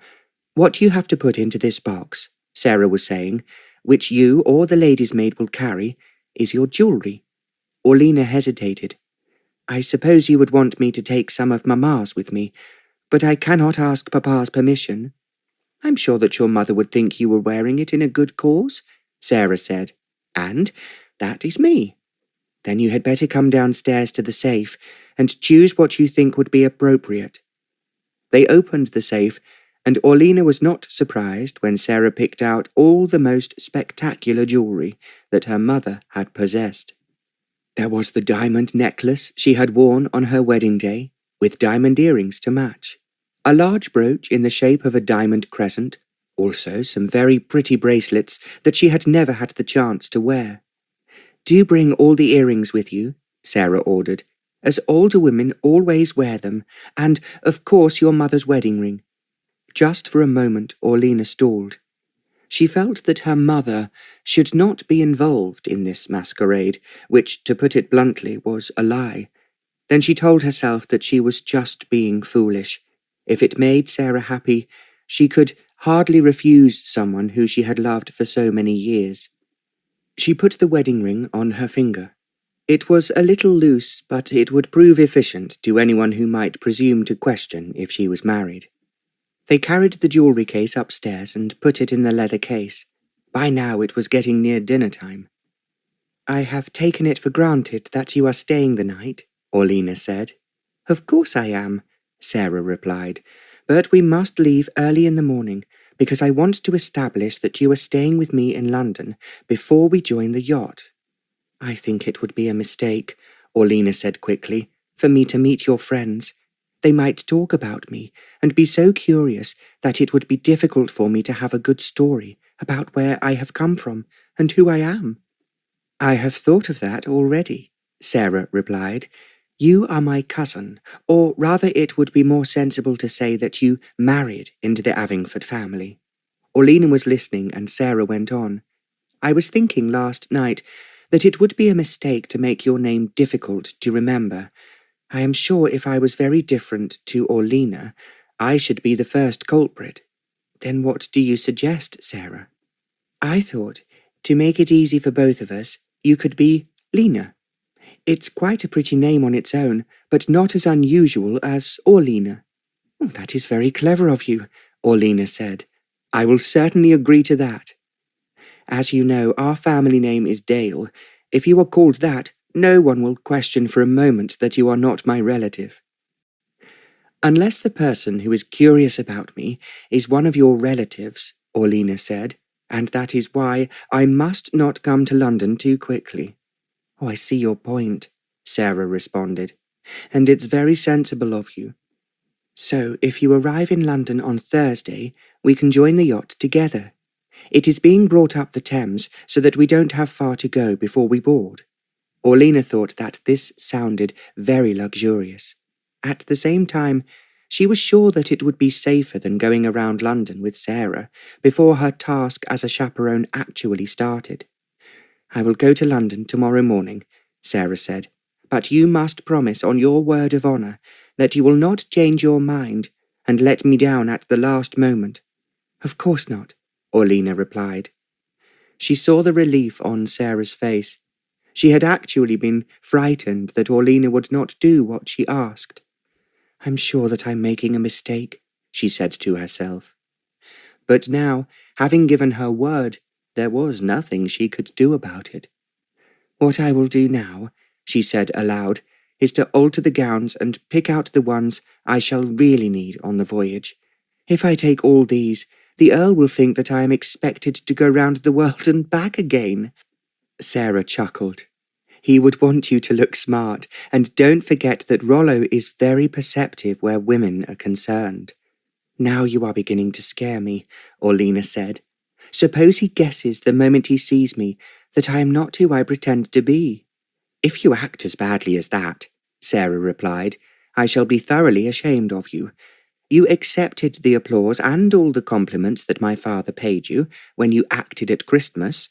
what you have to put into this box," Sarah was saying, "which you or the lady's maid will carry, is your jewellery." Orlena hesitated. "I suppose you would want me to take some of Mamma's with me, but I cannot ask Papa's permission." "I'm sure that your mother would think you were wearing it in a good cause," Sarah said. "And that is me." "Then you had better come downstairs to the safe and choose what you think would be appropriate." They opened the safe, and Orlena was not surprised when Sarah picked out all the most spectacular jewellery that her mother had possessed. There was the diamond necklace she had worn on her wedding day, with diamond earrings to match, a large brooch in the shape of a diamond crescent, also some very pretty bracelets that she had never had the chance to wear. "Do bring all the earrings with you," Sarah ordered, "as older women always wear them, and, of course, your mother's wedding ring." Just for a moment Orlena stalled. She felt that her mother should not be involved in this masquerade, which, to put it bluntly, was a lie. Then she told herself that she was just being foolish. If it made Sarah happy, she could hardly refuse someone who she had loved for so many years. She put the wedding ring on her finger. It was a little loose, but it would prove efficient to anyone who might presume to question if she was married. They carried the jewellery case upstairs and put it in the leather case. By now it was getting near dinner time. "I have taken it for granted that you are staying the night," Orlena said. "Of course I am," Sarah replied, "but we must leave early in the morning, because I want to establish that you are staying with me in London before we join the yacht." "I think it would be a mistake," Orlena said quickly, "for me to meet your friends. They might talk about me and be so curious that it would be difficult for me to have a good story about where I have come from and who I am." "I have thought of that already," Sarah replied. "You are my cousin, or rather it would be more sensible to say that you married into the Avingford family." Orlena was listening, and Sarah went on. "I was thinking last night that it would be a mistake to make your name difficult to remember. I am sure if I was very different to Orlena, I should be the first culprit." "Then what do you suggest, Sarah?" "I thought, to make it easy for both of us, you could be Lena." It's quite a pretty name on its own, but not as unusual as Orlina. Oh, that is very clever of you, Orlina said. I will certainly agree to that. As you know, our family name is Dale. If you are called that, no one will question for a moment that you are not my relative. Unless the person who is curious about me is one of your relatives, Orlina said, and that is why I must not come to London too quickly. Oh, I see your point, Sarah responded, and it's very sensible of you. So, if you arrive in London on Thursday, we can join the yacht together. It is being brought up the Thames so that we don't have far to go before we board. Orlina thought that this sounded very luxurious. At the same time, she was sure that it would be safer than going around London with Sarah before her task as a chaperone actually started. I will go to London tomorrow morning, Sarah said, but you must promise on your word of honour that you will not change your mind and let me down at the last moment. Of course not, Orlina replied. She saw the relief on Sarah's face. She had actually been frightened that Orlina would not do what she asked. I'm sure that I'm making a mistake, she said to herself. But now, having given her word, there was nothing she could do about it. What I will do now, she said aloud, is to alter the gowns and pick out the ones I shall really need on the voyage. If I take all these, the Earl will think that I am expected to go round the world and back again. Sarah chuckled. He would want you to look smart, and don't forget that Rollo is very perceptive where women are concerned. Now you are beginning to scare me, Orlina said. Suppose he guesses the moment he sees me that I am not who I pretend to be. If you act as badly as that, Sarah replied, I shall be thoroughly ashamed of you. You accepted the applause and all the compliments that my father paid you when you acted at Christmas,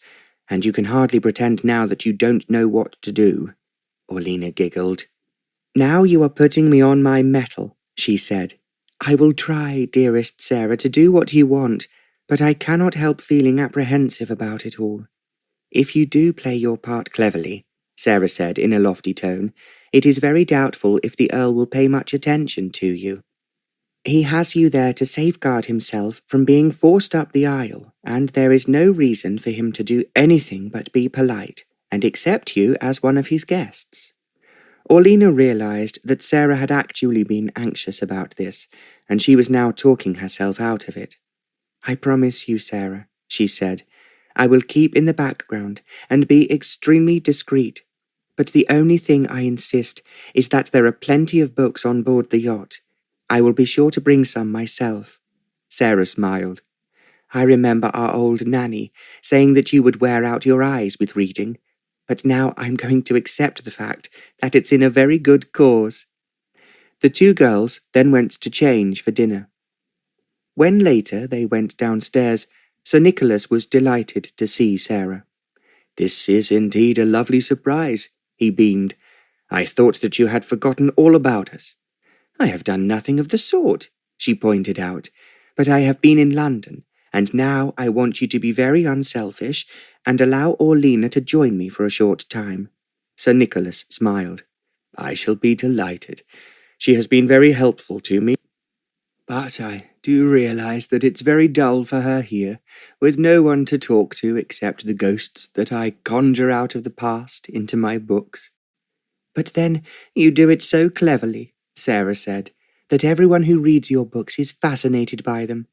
and you can hardly pretend now that you don't know what to do. Orlina giggled. Now you are putting me on my mettle, she said. I will try, dearest Sarah, to do what you want, but I cannot help feeling apprehensive about it all. If you do play your part cleverly, Sarah said in a lofty tone, it is very doubtful if the Earl will pay much attention to you. He has you there to safeguard himself from being forced up the aisle, and there is no reason for him to do anything but be polite and accept you as one of his guests. Orlina realized that Sarah had actually been anxious about this, and she was now talking herself out of it. I promise you, Sarah, she said, I will keep in the background and be extremely discreet, but the only thing I insist is that there are plenty of books on board the yacht. I will be sure to bring some myself. Sarah smiled. I remember our old nanny saying that you would wear out your eyes with reading, but now I'm going to accept the fact that it's in a very good cause. The two girls then went to change for dinner. When later they went downstairs, Sir Nicholas was delighted to see Sarah. This is indeed a lovely surprise, he beamed. I thought that you had forgotten all about us. I have done nothing of the sort, she pointed out, but I have been in London, and now I want you to be very unselfish and allow Orlina to join me for a short time. Sir Nicholas smiled. I shall be delighted. She has been very helpful to me, but I do realize that it's very dull for her here, with no one to talk to except the ghosts that I conjure out of the past into my books. But then you do it so cleverly, Sarah said, that everyone who reads your books is fascinated by them.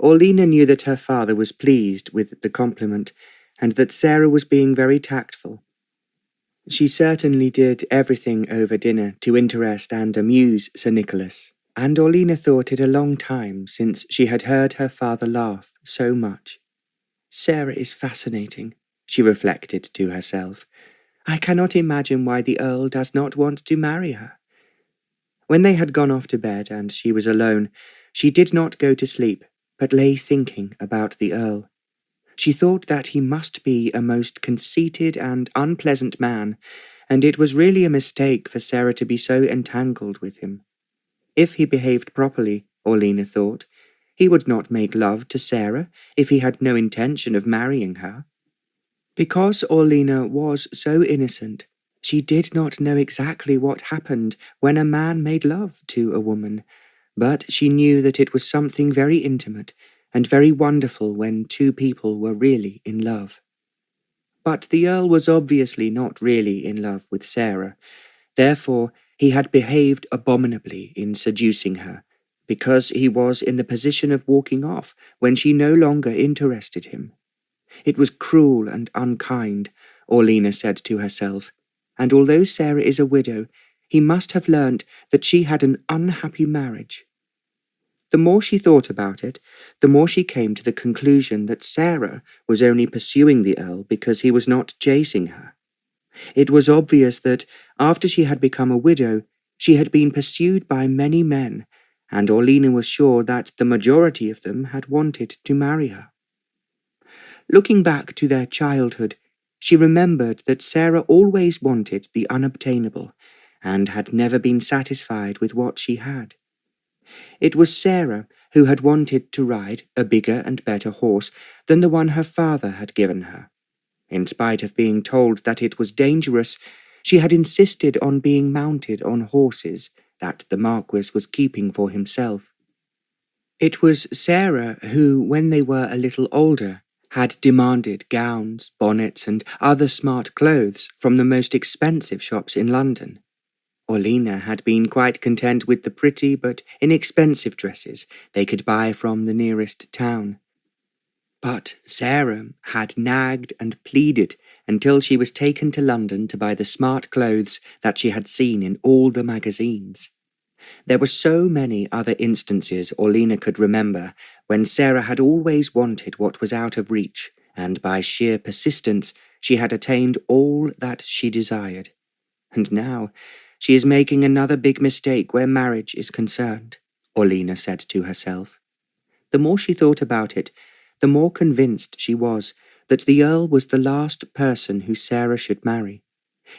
Orlina knew that her father was pleased with the compliment, and that Sarah was being very tactful. She certainly did everything over dinner to interest and amuse Sir Nicholas, and Orlina thought it a long time since she had heard her father laugh so much. Sarah is fascinating, she reflected to herself. I cannot imagine why the Earl does not want to marry her. When they had gone off to bed and she was alone, she did not go to sleep, but lay thinking about the Earl. She thought that he must be a most conceited and unpleasant man, and it was really a mistake for Sarah to be so entangled with him. If he behaved properly, Orlina thought, he would not make love to Sarah if he had no intention of marrying her. Because Orlina was so innocent, She did not know exactly what happened when a man made love to a woman, but she knew that it was something very intimate and very wonderful when two people were really in love. But the Earl was obviously not really in love with Sarah. Therefore, he had behaved abominably in seducing her, because he was in the position of walking off when she no longer interested him. It was cruel and unkind, Orlena said to herself, and although Sarah is a widow, he must have learnt that she had an unhappy marriage. The more she thought about it, the more she came to the conclusion that Sarah was only pursuing the Earl because he was not chasing her. It was obvious that, after she had become a widow, she had been pursued by many men, and Orlena was sure that the majority of them had wanted to marry her. Looking back to their childhood, she remembered that Sarah always wanted the unobtainable, and had never been satisfied with what she had. It was Sarah who had wanted to ride a bigger and better horse than the one her father had given her. In spite of being told that it was dangerous, she had insisted on being mounted on horses that the Marquis was keeping for himself. It was Sarah who, when they were a little older, had demanded gowns, bonnets, and other smart clothes from the most expensive shops in London. Orlena had been quite content with the pretty but inexpensive dresses they could buy from the nearest town. But Sarah had nagged and pleaded until she was taken to London to buy the smart clothes that she had seen in all the magazines. There were so many other instances Orlena could remember when Sarah had always wanted what was out of reach, and by sheer persistence she had attained all that she desired. And now she is making another big mistake where marriage is concerned, Orlena said to herself. The more she thought about it, the more convinced she was that the Earl was the last person who Sarah should marry.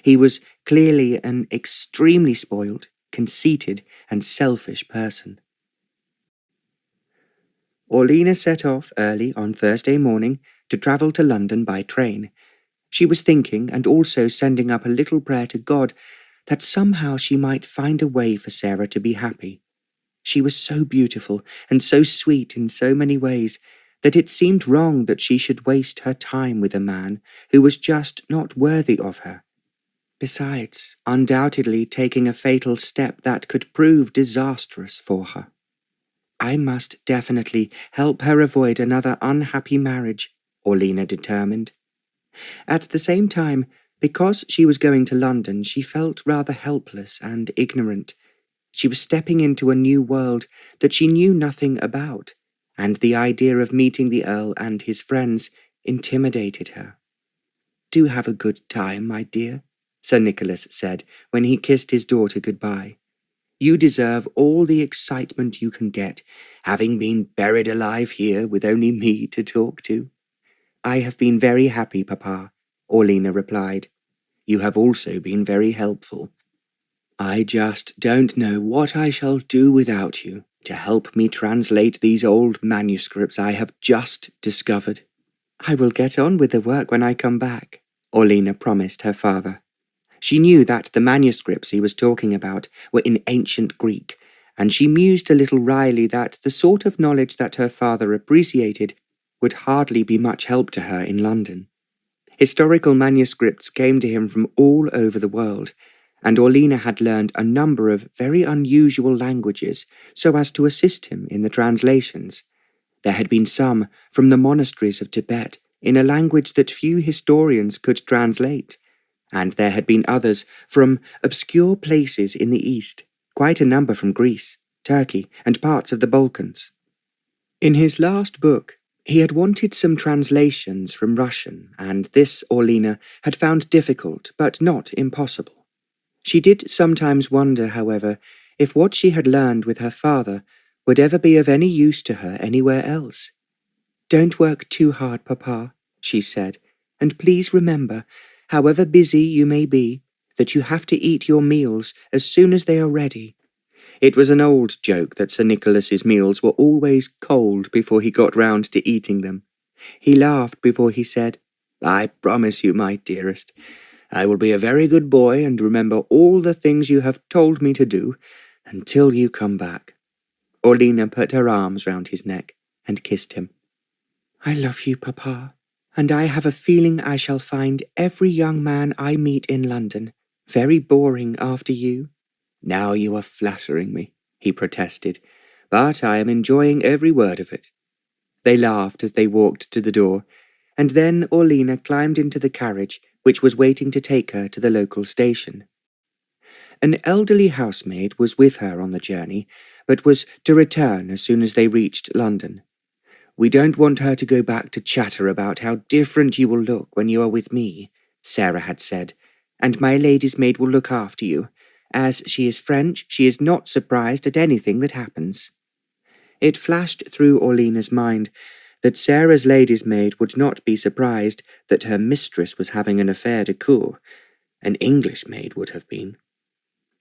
He was clearly an extremely spoiled, conceited, and selfish person. Orlena set off early on Thursday morning to travel to London by train. She was thinking, and also sending up a little prayer to God, that somehow she might find a way for Sarah to be happy. She was so beautiful and so sweet in so many ways that it seemed wrong that she should waste her time with a man who was just not worthy of her. Besides, undoubtedly taking a fatal step that could prove disastrous for her. I must definitely help her avoid another unhappy marriage, Orlena determined. At the same time, because she was going to London, she felt rather helpless and ignorant. She was stepping into a new world that she knew nothing about, and the idea of meeting the Earl and his friends intimidated her. "Do have a good time, my dear," Sir Nicholas said when he kissed his daughter goodbye. "You deserve all the excitement you can get, having been buried alive here with only me to talk to." "I have been very happy, Papa," Orlena replied. "You have also been very helpful. I just don't know what I shall do without you to help me translate these old manuscripts I have just discovered." "I will get on with the work when I come back," Orlena promised her father. She knew that the manuscripts he was talking about were in ancient Greek, and she mused a little wryly that the sort of knowledge that her father appreciated would hardly be much help to her in London. Historical manuscripts came to him from all over the world, and Orlena had learned a number of very unusual languages so as to assist him in the translations. There had been some from the monasteries of Tibet in a language that few historians could translate, and there had been others from obscure places in the East, quite a number from Greece, Turkey, and parts of the Balkans. In his last book, he had wanted some translations from Russian, and this Orlena had found difficult but not impossible. She did sometimes wonder, however, if what she had learned with her father would ever be of any use to her anywhere else. "Don't work too hard, Papa," she said, "and please remember, however busy you may be, that you have to eat your meals as soon as they are ready." It was an old joke that Sir Nicholas's meals were always cold before he got round to eating them. He laughed before he said, "I promise you, my dearest, I will be a very good boy and remember all the things you have told me to do until you come back." Orlina put her arms round his neck and kissed him. "I love you, Papa, and I have a feeling I shall find every young man I meet in London very boring after you." "Now you are flattering me," he protested, "but I am enjoying every word of it." They laughed as they walked to the door, and then Orlina climbed into the carriage which was waiting to take her to the local station. An elderly housemaid was with her on the journey, but was to return as soon as they reached London. "We don't want her to go back to chatter about how different you will look when you are with me," Sarah had said, "and my lady's maid will look after you. As she is French, she is not surprised at anything that happens." It flashed through Orlina's mind that Sarah's lady's maid would not be surprised that her mistress was having an affaire de cour. An English maid would have been.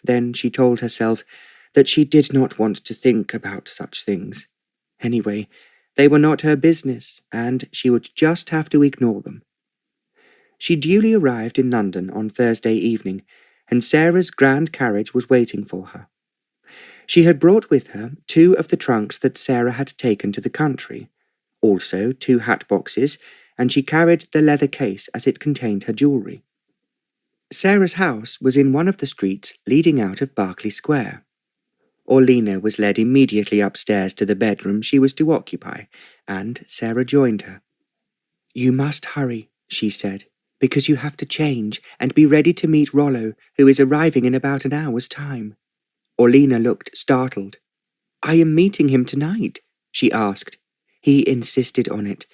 Then she told herself that she did not want to think about such things. Anyway, they were not her business, and she would just have to ignore them. She duly arrived in London on Thursday evening, and Sarah's grand carriage was waiting for her. She had brought with her 2 of the trunks that Sarah had taken to the country, also 2 hat boxes, and she carried the leather case as it contained her jewellery. Sarah's house was in one of the streets leading out of Berkeley Square. Orlina was led immediately upstairs to the bedroom she was to occupy, and Sarah joined her. "You must hurry," she said, "because you have to change and be ready to meet Rollo, who is arriving in about an hour's time." Orlina looked startled. "I am meeting him tonight," she asked. "He insisted on it.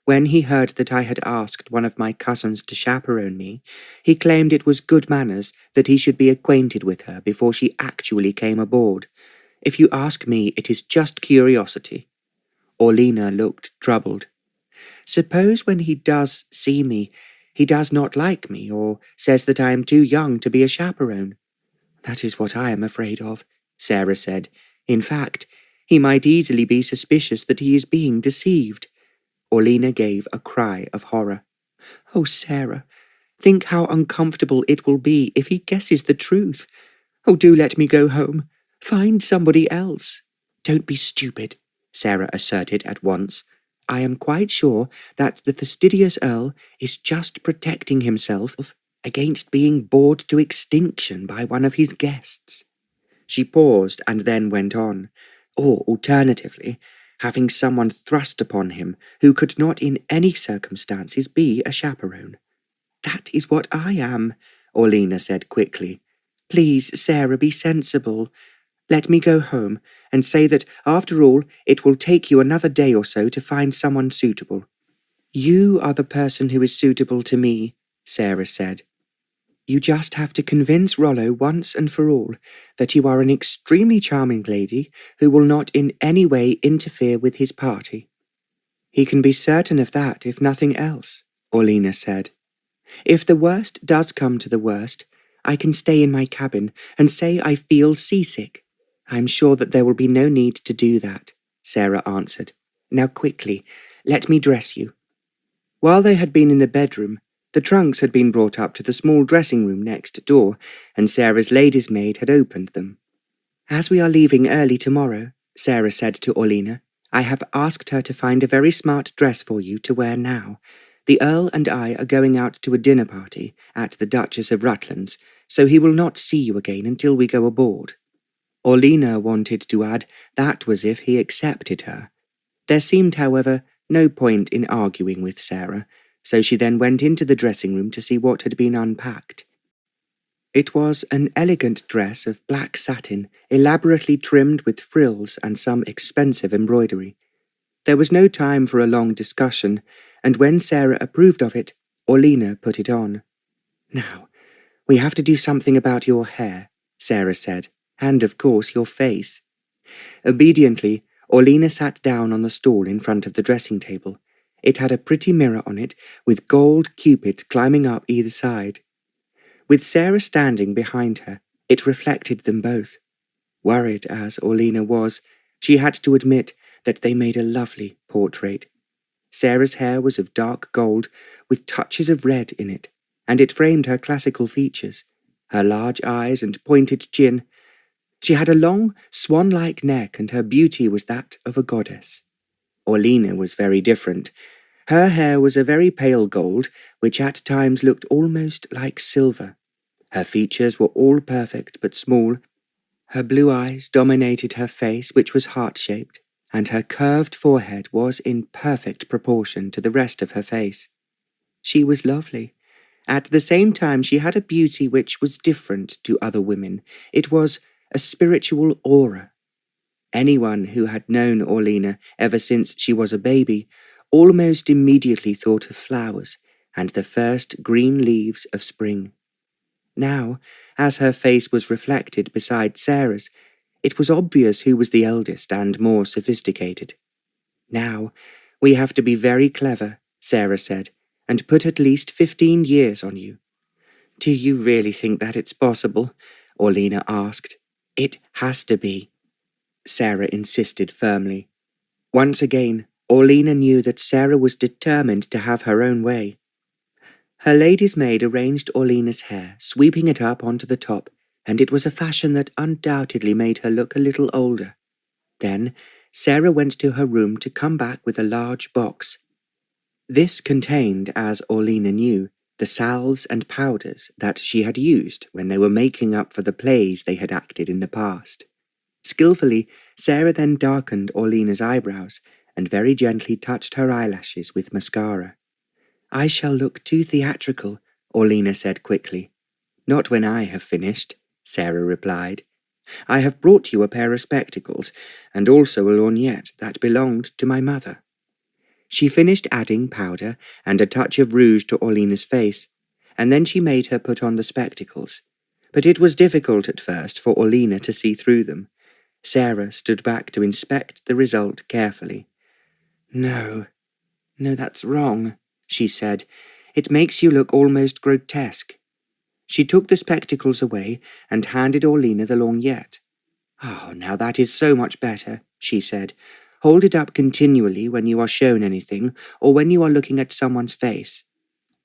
When he heard that I had asked one of my cousins to chaperone me, he claimed it was good manners that he should be acquainted with her before she actually came aboard. If you ask me, it is just curiosity." Orlina looked troubled. "Suppose when he does see me, he does not like me, or says that I am too young to be a chaperone?" "That is what I am afraid of," Sarah said. "In fact, he might easily be suspicious that he is being deceived." Orlina gave a cry of horror. "Oh, Sarah, think how uncomfortable it will be if he guesses the truth. Oh, do let me go home. Find somebody else." "Don't be stupid," Sarah asserted at once. "I am quite sure that the fastidious Earl is just protecting himself against being bored to extinction by one of his guests." She paused and then went on. "Or, alternatively, having someone thrust upon him who could not in any circumstances be a chaperone." "That is what I am," Orlina said quickly. "Please, Sarah, be sensible. Let me go home and say that, after all, it will take you another day or so to find someone suitable." "You are the person who is suitable to me," Sarah said. "You just have to convince Rollo once and for all that you are an extremely charming lady who will not in any way interfere with his party." "He can be certain of that, if nothing else," Orlina said. "If the worst does come to the worst, I can stay in my cabin and say I feel seasick." "I'm sure that there will be no need to do that," Sarah answered. "Now quickly, let me dress you." While they had been in the bedroom, the trunks had been brought up to the small dressing room next door, and Sarah's lady's maid had opened them. "As we are leaving early tomorrow," Sarah said to Orlina, "I have asked her to find a very smart dress for you to wear now. The Earl and I are going out to a dinner party at the Duchess of Rutland's, so he will not see you again until we go aboard." Orlina wanted to add that was if he accepted her. There seemed, however, no point in arguing with Sarah, so she then went into the dressing room to see what had been unpacked. It was an elegant dress of black satin, elaborately trimmed with frills and some expensive embroidery. There was no time for a long discussion, and when Sarah approved of it, Orlina put it on. "Now, we have to do something about your hair," Sarah said, "and of course your face." Obediently, Orlina sat down on the stool in front of the dressing table. It had a pretty mirror on it, with gold cupids climbing up either side. With Sarah standing behind her, it reflected them both. Worried as Orlina was, she had to admit that they made a lovely portrait. Sarah's hair was of dark gold, with touches of red in it, and it framed her classical features, her large eyes and pointed chin. She had a long, swan-like neck, and her beauty was that of a goddess. Orlena was very different. Her hair was a very pale gold, which at times looked almost like silver. Her features were all perfect but small. Her blue eyes dominated her face, which was heart-shaped, and her curved forehead was in perfect proportion to the rest of her face. She was lovely. At the same time, she had a beauty which was different to other women. It was a spiritual aura. Anyone who had known Orlena ever since she was a baby almost immediately thought of flowers and the first green leaves of spring. Now, as her face was reflected beside Sarah's, it was obvious who was the eldest and more sophisticated. "Now, we have to be very clever," Sarah said, "and put at least 15 years on you." "Do you really think that it's possible?" Orlena asked. "It has to be," Sarah insisted firmly. Once again, Orlena knew that Sarah was determined to have her own way. Her lady's maid arranged Orlena's hair, sweeping it up onto the top, and it was a fashion that undoubtedly made her look a little older. Then Sarah went to her room to come back with a large box. This contained, as Orlena knew, the salves and powders that she had used when they were making up for the plays they had acted in the past. Skillfully, Sarah then darkened Orlena's eyebrows and very gently touched her eyelashes with mascara. "I shall look too theatrical," Orlena said quickly. "Not when I have finished," Sarah replied. "I have brought you a pair of spectacles, and also a lorgnette that belonged to my mother." She finished adding powder and a touch of rouge to Orlena's face, and then she made her put on the spectacles. But it was difficult at first for Orlena to see through them. Sarah stood back to inspect the result carefully. No, that's wrong," she said. "It makes you look almost grotesque." She took the spectacles away and handed Orlena the lorgnette. "Oh, now that is so much better," she said. "Hold it up continually when you are shown anything, or when you are looking at someone's face."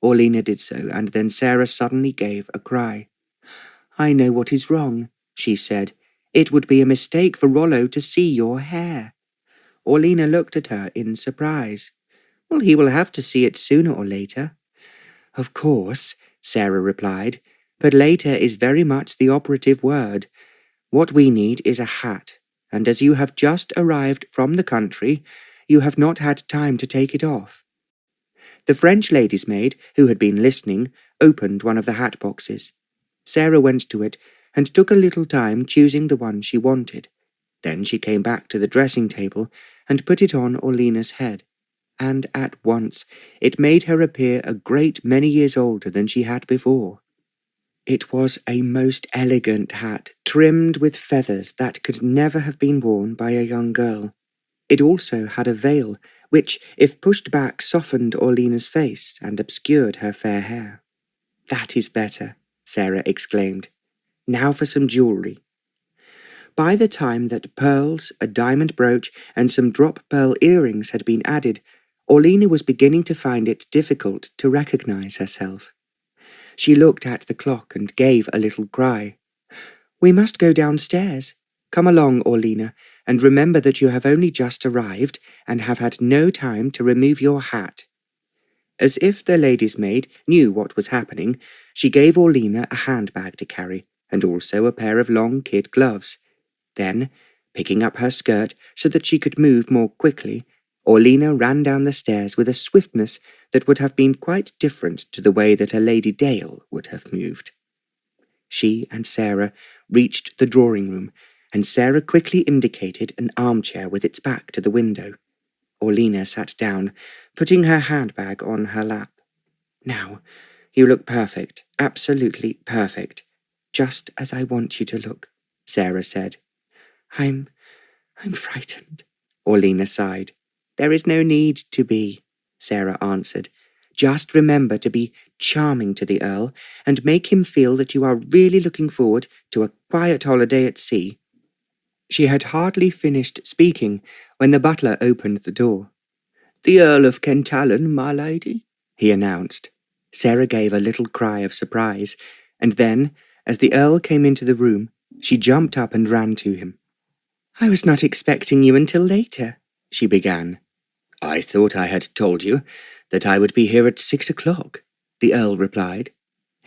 Orlena did so, and then Sarah suddenly gave a cry. "I know what is wrong," she said. "It would be a mistake for Rollo to see your hair." Orlena looked at her in surprise. "Well, he will have to see it sooner or later." "Of course," Sarah replied, "but later is very much the operative word. What we need is a hat, and as you have just arrived from the country, you have not had time to take it off." The French lady's maid, who had been listening, opened one of the hat boxes. Sarah went to it and took a little time choosing the one she wanted. Then she came back to the dressing table and put it on Orlena's head, and at once it made her appear a great many years older than she had before. It was a most elegant hat, trimmed with feathers that could never have been worn by a young girl. It also had a veil, which, if pushed back, softened Orlena's face and obscured her fair hair. "That is better," Sarah exclaimed. "Now for some jewellery." By the time that pearls, a diamond brooch, and some drop pearl earrings had been added, Orlena was beginning to find it difficult to recognize herself. She looked at the clock and gave a little cry. "We must go downstairs. Come along, Orlena, and remember that you have only just arrived and have had no time to remove your hat." As if the lady's maid knew what was happening, she gave Orlena a handbag to carry, and also a pair of long kid gloves. Then, picking up her skirt so that she could move more quickly, Orlena ran down the stairs with a swiftness that would have been quite different to the way that a Lady Dale would have moved. She and Sarah reached the drawing-room, and Sarah quickly indicated an armchair with its back to the window. Orlena sat down, putting her handbag on her lap. "Now, you look perfect, absolutely perfect, just as I want you to look," Sarah said. I'm frightened," Orlena sighed. "There is no need to be," Sarah answered. "Just remember to be charming to the Earl, and make him feel that you are really looking forward to a quiet holiday at sea." She had hardly finished speaking when the butler opened the door. "The Earl of Kentallon, my lady," he announced. Sarah gave a little cry of surprise, and then, as the Earl came into the room, she jumped up and ran to him. "I was not expecting you until later," she began. "I thought I had told you that I would be here at 6 o'clock, the Earl replied.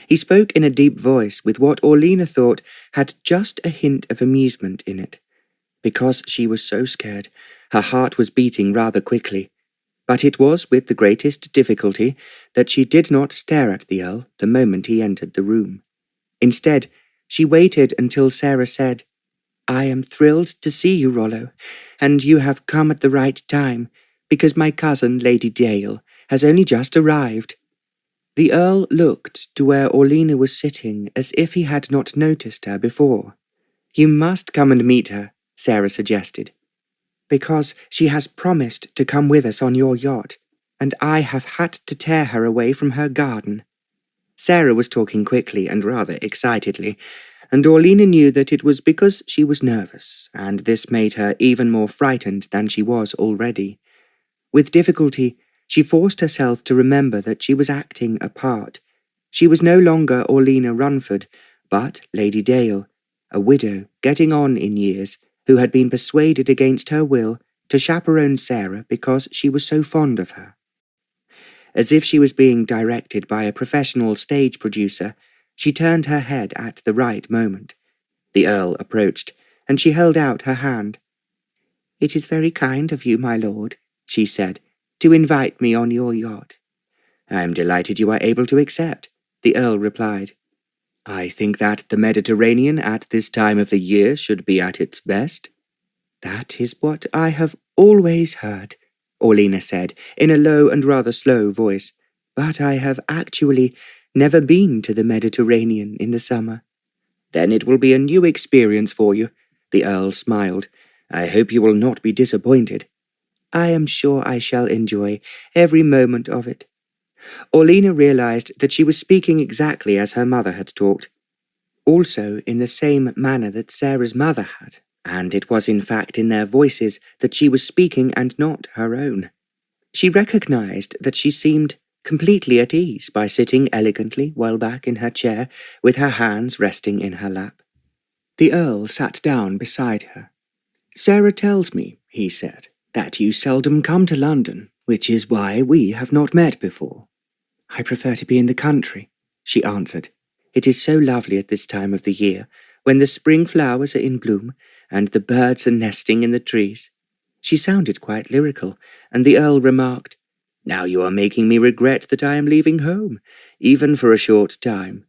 He spoke in a deep voice with what Orlena thought had just a hint of amusement in it. Because she was so scared, her heart was beating rather quickly, but it was with the greatest difficulty that she did not stare at the Earl the moment he entered the room. Instead, she waited until Sarah said, "I am thrilled to see you, Rollo, and you have come at the right time, because my cousin, Lady Dale, has only just arrived." The Earl looked to where Orlena was sitting as if he had not noticed her before. "You must come and meet her," Sarah suggested, "because she has promised to come with us on your yacht, and I have had to tear her away from her garden." Sarah was talking quickly and rather excitedly, and Orlena knew that it was because she was nervous, and this made her even more frightened than she was already. With difficulty, she forced herself to remember that she was acting a part. She was no longer Orlena Runford, but Lady Dale, a widow getting on in years, who had been persuaded against her will to chaperone Sarah because she was so fond of her. As if she was being directed by a professional stage producer, she turned her head at the right moment. The Earl approached, and she held out her hand. "It is very kind of you, my lord," she said, "to invite me on your yacht." "I am delighted you are able to accept," the Earl replied. "I think that the Mediterranean at this time of the year should be at its best." "That is what I have always heard," Orlena said in a low and rather slow voice, "but I have actually never been to the Mediterranean in the summer." "Then it will be a new experience for you," the Earl smiled. "I hope you will not be disappointed." "I am sure I shall enjoy every moment of it." Orlena realized that she was speaking exactly as her mother had talked, also in the same manner that Sarah's mother had, and it was in fact in their voices that she was speaking and not her own. She recognized that she seemed completely at ease by sitting elegantly well back in her chair with her hands resting in her lap. The Earl sat down beside her. "Sarah tells me," he said, "that you seldom come to London, which is why we have not met before." "I prefer to be in the country," she answered. "It is so lovely at this time of the year, when the spring flowers are in bloom, and the birds are nesting in the trees." She sounded quite lyrical, and the Earl remarked, "Now you are making me regret that I am leaving home, even for a short time."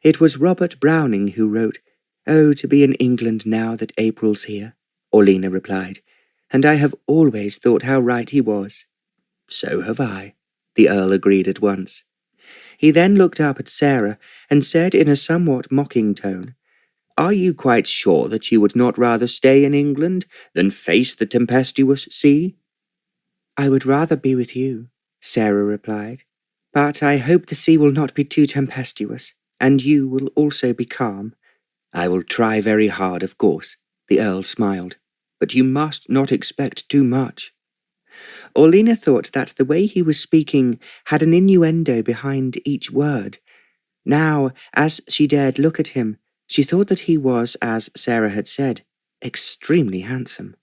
"It was Robert Browning who wrote, 'Oh, to be in England now that April's here,'" Orlena replied, "and I have always thought how right he was." "So have I," the Earl agreed at once. He then looked up at Sarah and said in a somewhat mocking tone, "Are you quite sure that you would not rather stay in England than face the tempestuous sea?" "I would rather be with you," Sarah replied, "but I hope the sea will not be too tempestuous, and you will also be calm." "I will try very hard, of course," the Earl smiled, "but you must not expect too much." Orlena thought that the way he was speaking had an innuendo behind each word. Now, as she dared look at him, she thought that he was, as Sarah had said, extremely handsome.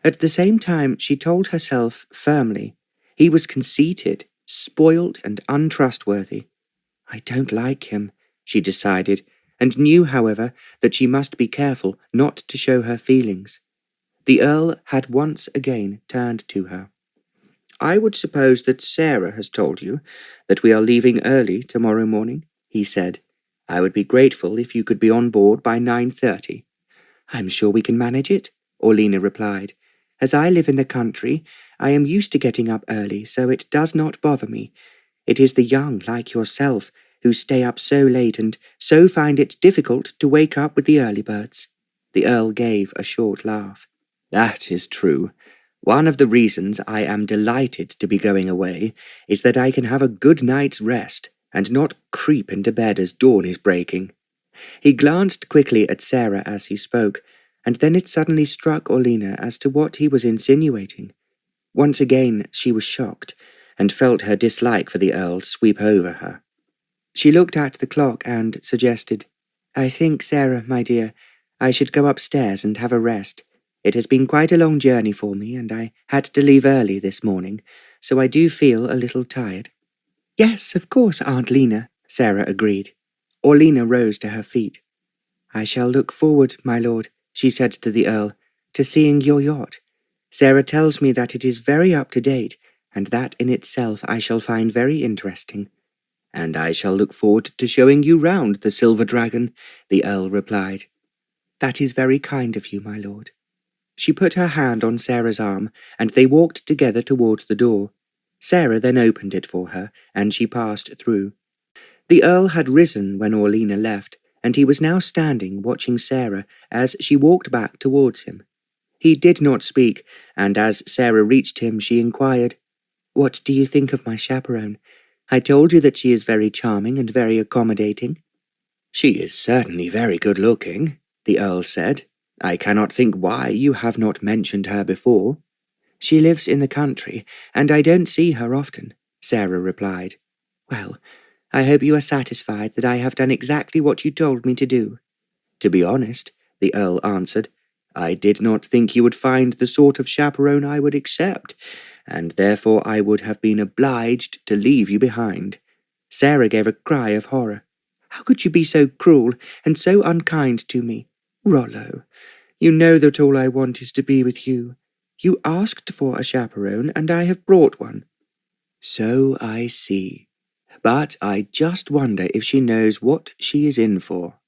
At the same time, she told herself firmly, he was conceited, spoilt, and untrustworthy. "I don't like him," she decided, and knew, however, that she must be careful not to show her feelings. The Earl had once again turned to her. "I would suppose that Sarah has told you that we are leaving early tomorrow morning," he said. "I would be grateful if you could be on board by 9:30. "I'm sure we can manage it," Orlena replied. "As I live in the country, I am used to getting up early, so it does not bother me. It is the young, like yourself, who stay up so late and so find it difficult to wake up with the early birds." The Earl gave a short laugh. "That is true. One of the reasons I am delighted to be going away is that I can have a good night's rest and not creep into bed as dawn is breaking." He glanced quickly at Sarah as he spoke, and then it suddenly struck Orlena as to what he was insinuating. Once again she was shocked, and felt her dislike for the Earl sweep over her. She looked at the clock and suggested, "I think, Sarah, my dear, I should go upstairs and have a rest. It has been quite a long journey for me, and I had to leave early this morning, so I do feel a little tired." "Yes, of course, Aunt Lena," Sarah agreed. Orlina rose to her feet. "I shall look forward, my lord," she said to the Earl, "to seeing your yacht. Sarah tells me that it is very up-to-date, and that in itself I shall find very interesting." "And I shall look forward to showing you round the Silver Dragon," the Earl replied. "That is very kind of you, my lord." She put her hand on Sarah's arm, and they walked together towards the door. Sarah then opened it for her, and she passed through. The Earl had risen when Orlina left, and he was now standing watching Sarah as she walked back towards him. He did not speak, and as Sarah reached him she inquired, "What do you think of my chaperone? I told you that she is very charming and very accommodating." "She is certainly very good-looking," the Earl said. "I cannot think why you have not mentioned her before." "She lives in the country, and I don't see her often," Sarah replied. "Well, I hope you are satisfied that I have done exactly what you told me to do." "To be honest," the Earl answered, "I did not think you would find the sort of chaperone I would accept, and therefore I would have been obliged to leave you behind." Sarah gave a cry of horror. "How could you be so cruel and so unkind to me? Rollo, you know that all I want is to be with you. You asked for a chaperone, and I have brought one." "So I see. But I just wonder if she knows what she is in for."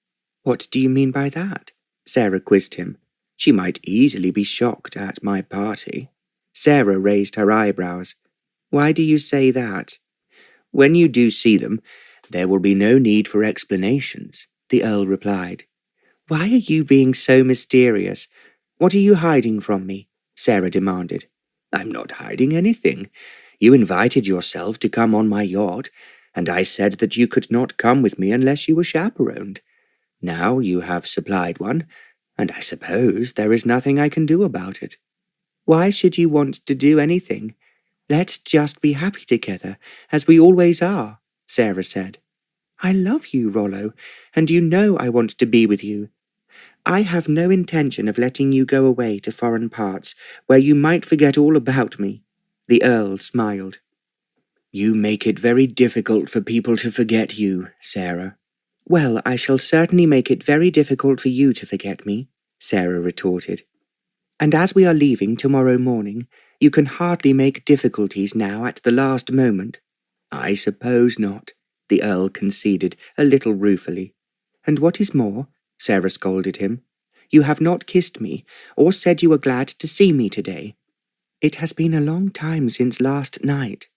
"What do you mean by that?" Sarah quizzed him. "She might easily be shocked at my party." Sarah raised her eyebrows. "Why do you say that?" "When you do see them, there will be no need for explanations," the Earl replied. "Why are you being so mysterious? What are you hiding from me?" Sarah demanded. "I'm not hiding anything. You invited yourself to come on my yacht, and I said that you could not come with me unless you were chaperoned. Now you have supplied one, and I suppose there is nothing I can do about it." "Why should you want to do anything? Let's just be happy together, as we always are," Sarah said. "I love you, Rollo, and you know I want to be with you. I have no intention of letting you go away to foreign parts, where you might forget all about me." The Earl smiled. "You make it very difficult for people to forget you, Sarah." "Well, I shall certainly make it very difficult for you to forget me," Sarah retorted. "And as we are leaving tomorrow morning, you can hardly make difficulties now at the last moment." "I suppose not," the Earl conceded a little ruefully. "And what is more," Sarah scolded him, "you have not kissed me, or said you were glad to see me today. It has been a long time since last night."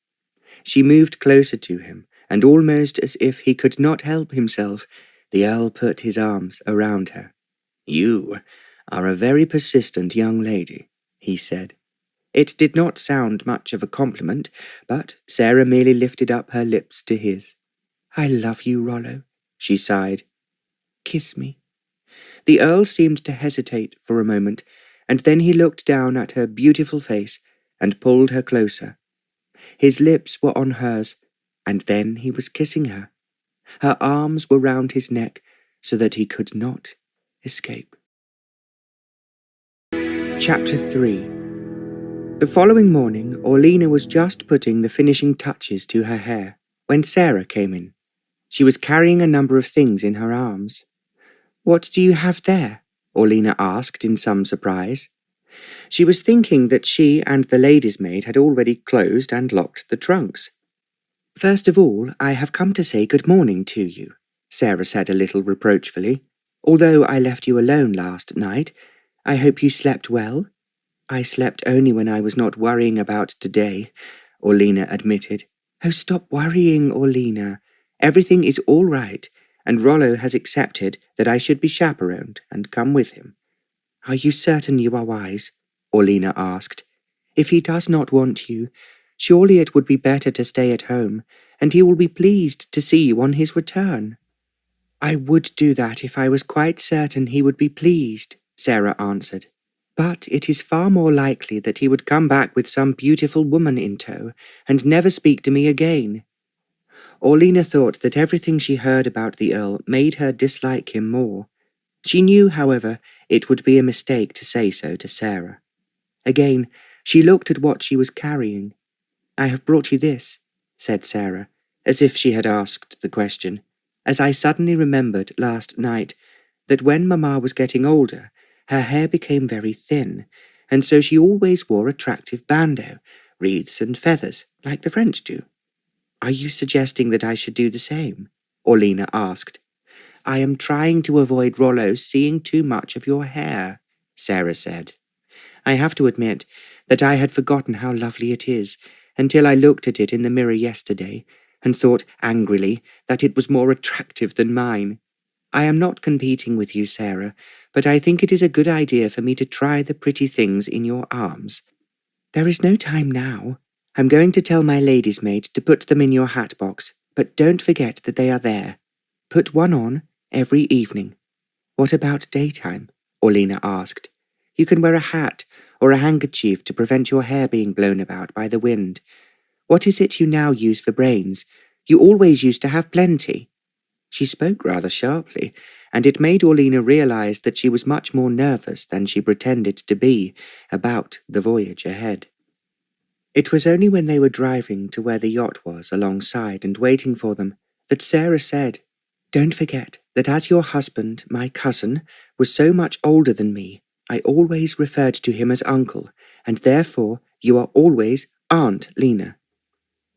She moved closer to him, and almost as if he could not help himself, the Earl put his arms around her. "You are a very persistent young lady," he said. It did not sound much of a compliment, but Sarah merely lifted up her lips to his. "I love you, Rollo," she sighed. "Kiss me." The Earl seemed to hesitate for a moment, and then he looked down at her beautiful face and pulled her closer. His lips were on hers, and then he was kissing her. Her arms were round his neck, so that he could not escape. Chapter 3. The following morning, Orlina was just putting the finishing touches to her hair when Sarah came in. She was carrying a number of things in her arms. "What do you have there?" Orlina asked in some surprise. She was thinking that she and the lady's maid had already closed and locked the trunks. "First of all, I have come to say good morning to you," Sarah said a little reproachfully. "Although I left you alone last night, I hope you slept well." "I slept only when I was not worrying about today," Orlina admitted. "Oh, stop worrying, Orlina. Everything is all right, and Rollo has accepted that I should be chaperoned and come with him." "Are you certain you are wise?" Orlina asked. "If he does not want you, surely it would be better to stay at home, and he will be pleased to see you on his return." "I would do that if I was quite certain he would be pleased," Sarah answered. But it is far more likely that he would come back with some beautiful woman in tow, and never speak to me again. Orlena thought that everything she heard about the Earl made her dislike him more. She knew, however, it would be a mistake to say so to Sarah. Again, she looked at what she was carrying. "I have brought you this," said Sarah, as if she had asked the question, as I suddenly remembered last night that when Mamma was getting older, her hair became very thin, and so she always wore attractive bandeaux, wreaths and feathers, like the French do. "Are you suggesting that I should do the same?" Orlena asked. "I am trying to avoid Rollo seeing too much of your hair," Sarah said. "I have to admit that I had forgotten how lovely it is, until I looked at it in the mirror yesterday, and thought angrily that it was more attractive than mine. I am not competing with you, Sarah, but I think it is a good idea for me to try the pretty things in your arms. There is no time now. I'm going to tell my lady's maid to put them in your hat box, but don't forget that they are there. Put one on every evening." "What about daytime?" Orlena asked. "You can wear a hat or a handkerchief to prevent your hair being blown about by the wind. What is it you now use for brains? You always used to have plenty." She spoke rather sharply, and it made Orlena realize that she was much more nervous than she pretended to be about the voyage ahead. It was only when they were driving to where the yacht was alongside and waiting for them that Sarah said, "Don't forget that as your husband, my cousin, was so much older than me, I always referred to him as uncle, and therefore you are always Aunt Lena."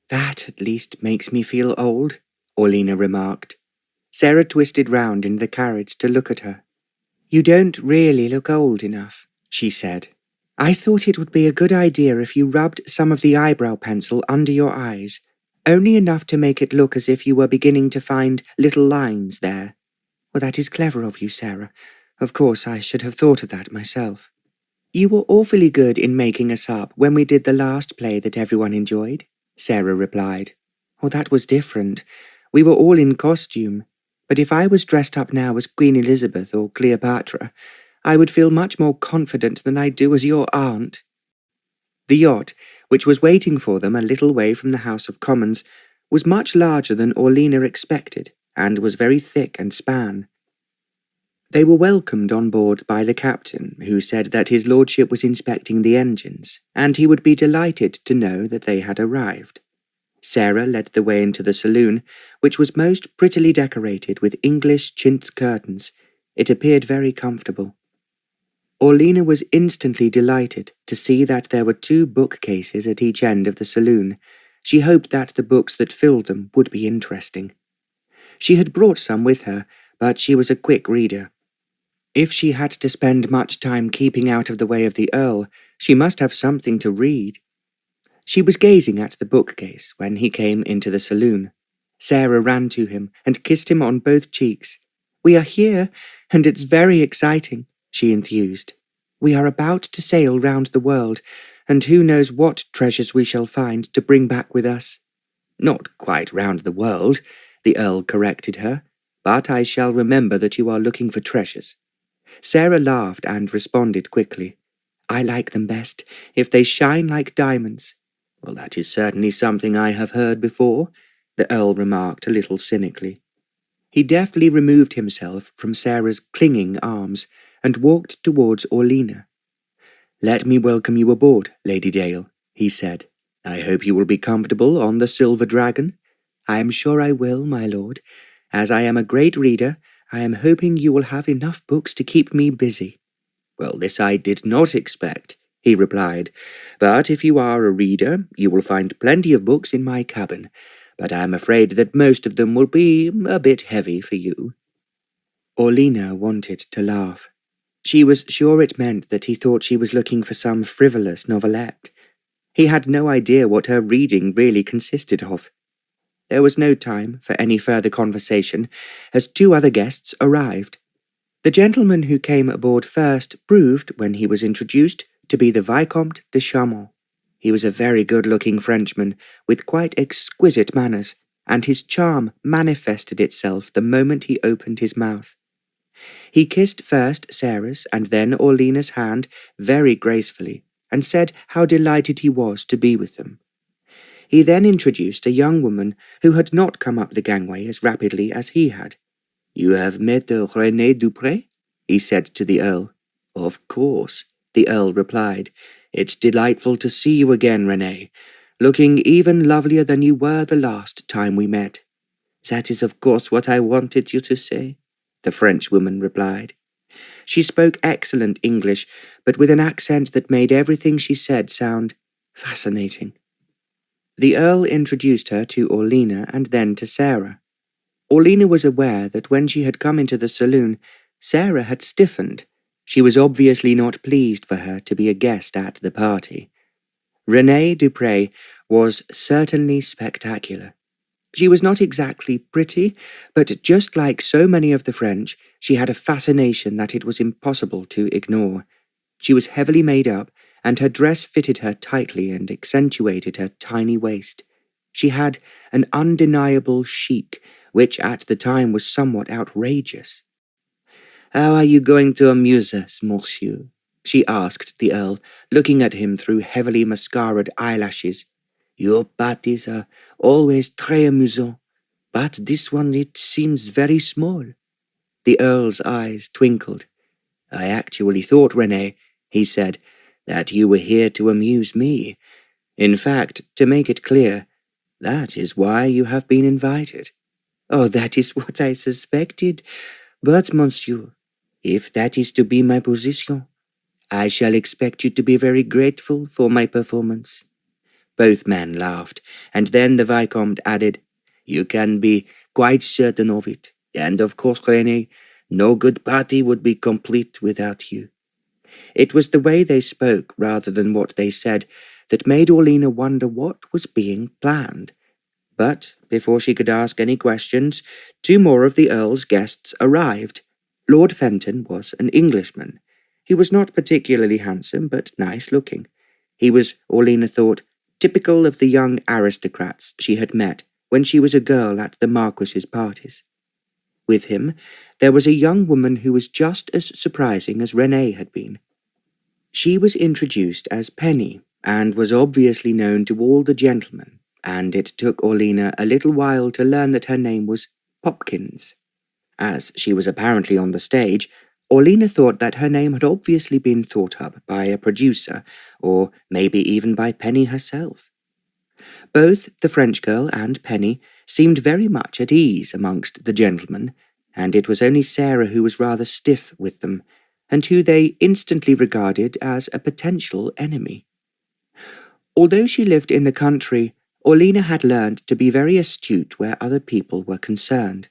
"That at least makes me feel old," Orlena remarked. Sarah twisted round in the carriage to look at her. "You don't really look old enough," she said. "I thought it would be a good idea if you rubbed some of the eyebrow pencil under your eyes, only enough to make it look as if you were beginning to find little lines there." "Well, that is clever of you, Sarah. Of course, I should have thought of that myself." "You were awfully good in making us up when we did the last play that everyone enjoyed," Sarah replied. "Oh, that was different. We were all in costume. But if I was dressed up now as Queen Elizabeth or Cleopatra, I would feel much more confident than I do as your aunt." The yacht, which was waiting for them a little way from the House of Commons, was much larger than Orlena expected, and was very thick and span. They were welcomed on board by the captain, who said that his lordship was inspecting the engines, and he would be delighted to know that they had arrived. Sarah led the way into the saloon, which was most prettily decorated with English chintz curtains. It appeared very comfortable. Orlena was instantly delighted to see that there were 2 bookcases at each end of the saloon. She hoped that the books that filled them would be interesting. She had brought some with her, but she was a quick reader. If she had to spend much time keeping out of the way of the Earl, she must have something to read. She was gazing at the bookcase when he came into the saloon. Sarah ran to him and kissed him on both cheeks. "We are here, and it's very exciting," she enthused. "We are about to sail round the world, and who knows what treasures we shall find to bring back with us." "Not quite round the world," the Earl corrected her, "but I shall remember that you are looking for treasures." Sarah laughed and responded quickly. "I like them best if they shine like diamonds." "Well, that is certainly something I have heard before," the Earl remarked a little cynically. He deftly removed himself from Sarah's clinging arms and walked towards Orlena. "Let me welcome you aboard, Lady Dale," he said. "I hope you will be comfortable on the Silver Dragon." "I am sure I will, my lord. As I am a great reader, I am hoping you will have enough books to keep me busy." "Well, this I did not expect," he replied. "But if you are a reader, you will find plenty of books in my cabin. But I am afraid that most of them will be a bit heavy for you." Orlena wanted to laugh. She was sure it meant that he thought she was looking for some frivolous novelette. He had no idea what her reading really consisted of. There was no time for any further conversation, as 2 other guests arrived. The gentleman who came aboard first proved, when he was introduced, to be the Vicomte de Chaumont. He was a very good-looking Frenchman, with quite exquisite manners, and his charm manifested itself the moment he opened his mouth. He kissed first Sarah's and then Orlena's hand very gracefully, and said how delighted he was to be with them. He then introduced a young woman who had not come up the gangway as rapidly as he had. "You have met René Dupré?" he said to the Earl. "Of course," the Earl replied. "It's delightful to see you again, René, looking even lovelier than you were the last time we met." "That is of course what I wanted you to say," the Frenchwoman replied. She spoke excellent English, but with an accent that made everything she said sound fascinating. The Earl introduced her to Orlena and then to Sarah. Orlena was aware that when she had come into the saloon, Sarah had stiffened. She was obviously not pleased for her to be a guest at the party. René Dupré was certainly spectacular. She was not exactly pretty, but just like so many of the French, she had a fascination that it was impossible to ignore. She was heavily made up, and her dress fitted her tightly and accentuated her tiny waist. She had an undeniable chic, which at the time was somewhat outrageous. "How are you going to amuse us, monsieur?" she asked the Earl, looking at him through heavily mascaraed eyelashes. "Your parties are always très amusant, but this one it seems very small." The Earl's eyes twinkled. "I actually thought, René," he said, "that you were here to amuse me. In fact, to make it clear, that is why you have been invited." "Oh, that is what I suspected. But, monsieur, if that is to be my position, I shall expect you to be very grateful for my performance." Both men laughed, and then the Vicomte added, "You can be quite certain of it, and of course, René, no good party would be complete without you." It was the way they spoke rather than what they said that made Orlena wonder what was being planned. But before she could ask any questions, two more of the Earl's guests arrived. Lord Fenton was an Englishman. He was not particularly handsome, but nice-looking. He was, Orlena thought, typical of the young aristocrats she had met when she was a girl at the Marquis's parties. With him, there was a young woman who was just as surprising as René had been. She was introduced as Penny, and was obviously known to all the gentlemen, and it took Orlena a little while to learn that her name was Popkins. As she was apparently on the stage, Orlena thought that her name had obviously been thought up by a producer, or maybe even by Penny herself. Both the French girl and Penny seemed very much at ease amongst the gentlemen, and it was only Sarah who was rather stiff with them, and who they instantly regarded as a potential enemy. Although she lived in the country, Orlena had learned to be very astute where other people were concerned.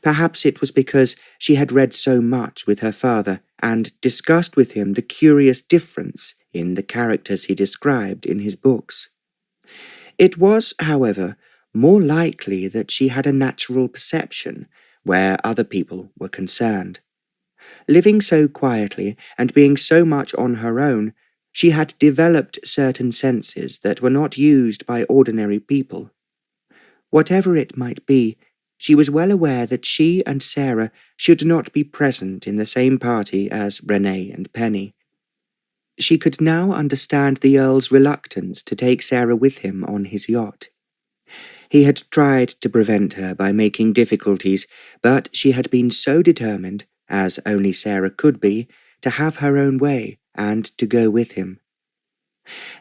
Perhaps it was because she had read so much with her father and discussed with him the curious difference in the characters he described in his books. It was, however, more likely that she had a natural perception where other people were concerned. Living so quietly and being so much on her own, she had developed certain senses that were not used by ordinary people. Whatever it might be, she was well aware that she and Sarah should not be present in the same party as René and Penny. She could now understand the Earl's reluctance to take Sarah with him on his yacht. He had tried to prevent her by making difficulties, but she had been so determined, as only Sarah could be, to have her own way and to go with him.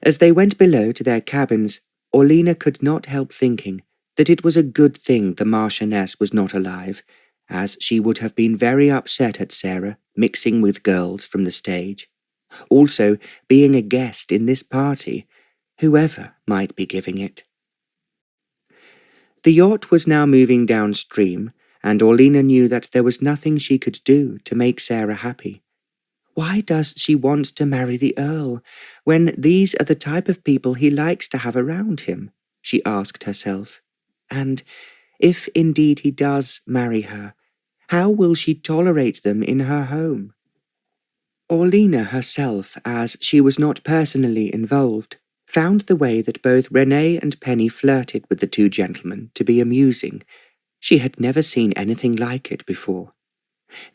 As they went below to their cabins, Orlena could not help thinking that it was a good thing the Marchioness was not alive, as she would have been very upset at Sarah mixing with girls from the stage. Also, being a guest in this party, whoever might be giving it. The yacht was now moving downstream, and Orlena knew that there was nothing she could do to make Sarah happy. Why does she want to marry the Earl, when these are the type of people he likes to have around him? She asked herself. And if indeed he does marry her, how will she tolerate them in her home? Orlena herself, as she was not personally involved, found the way that both René and Penny flirted with the two gentlemen to be amusing. She had never seen anything like it before.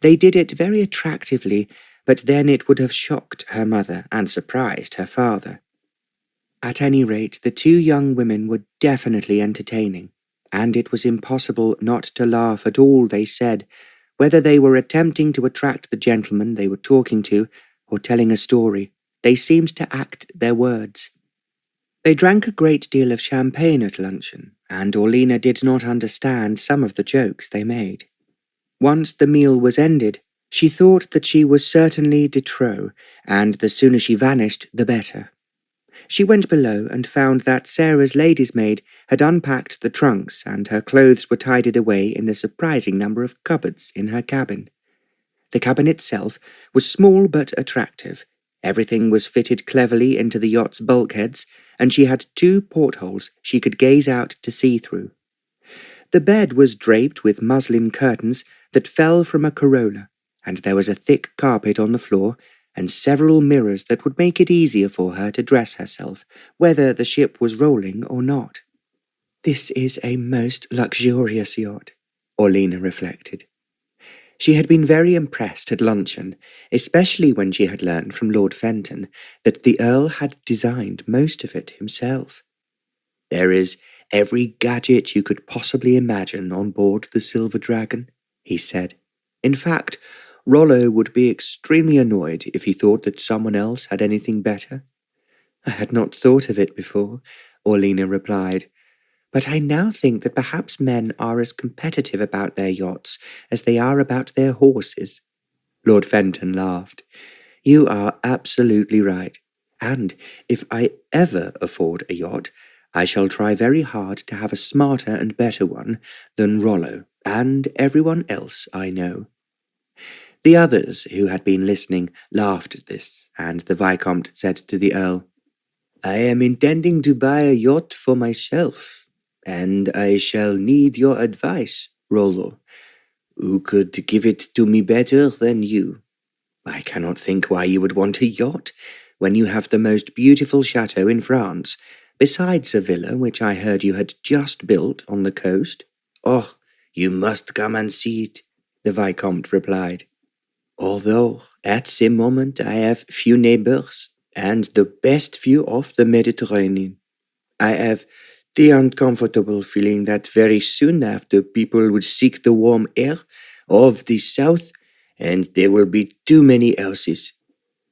They did it very attractively, but then it would have shocked her mother and surprised her father. At any rate, the two young women were definitely entertaining, and it was impossible not to laugh at all they said, whether they were attempting to attract the gentleman they were talking to or telling a story. They seemed to act their words. They drank a great deal of champagne at luncheon, and Orlena did not understand some of the jokes they made. Once the meal was ended, she thought that she was certainly de trop, and the sooner she vanished, the better. She went below and found that Sarah's lady's maid had unpacked the trunks, and her clothes were tidied away in the surprising number of cupboards in her cabin. The cabin itself was small but attractive. Everything was fitted cleverly into the yacht's bulkheads, and she had 2 portholes she could gaze out to sea through. The bed was draped with muslin curtains that fell from a corolla, and there was a thick carpet on the floor, and several mirrors that would make it easier for her to dress herself, whether the ship was rolling or not. "This is a most luxurious yacht," Orlena reflected. She had been very impressed at luncheon, especially when she had learned from Lord Fenton that the Earl had designed most of it himself. "There is every gadget you could possibly imagine on board the Silver Dragon," he said. "In fact, Rollo would be extremely annoyed if he thought that someone else had anything better." "I had not thought of it before," Orlena replied, "but I now think that perhaps men are as competitive about their yachts as they are about their horses." Lord Fenton laughed. "You are absolutely right, and if I ever afford a yacht, I shall try very hard to have a smarter and better one than Rollo and everyone else I know." The others, who had been listening, laughed at this, and the Viscount said to the Earl, "I am intending to buy a yacht for myself, and I shall need your advice, Rollo. Who could give it to me better than you? I cannot think why you would want a yacht when you have the most beautiful chateau in France, besides a villa which I heard you had just built on the coast." "Oh, you must come and see it," the Viscount replied. "Although at the moment I have few neighbors, and the best view of the Mediterranean, I have the uncomfortable feeling that very soon after people will seek the warm air of the south, and there will be too many houses."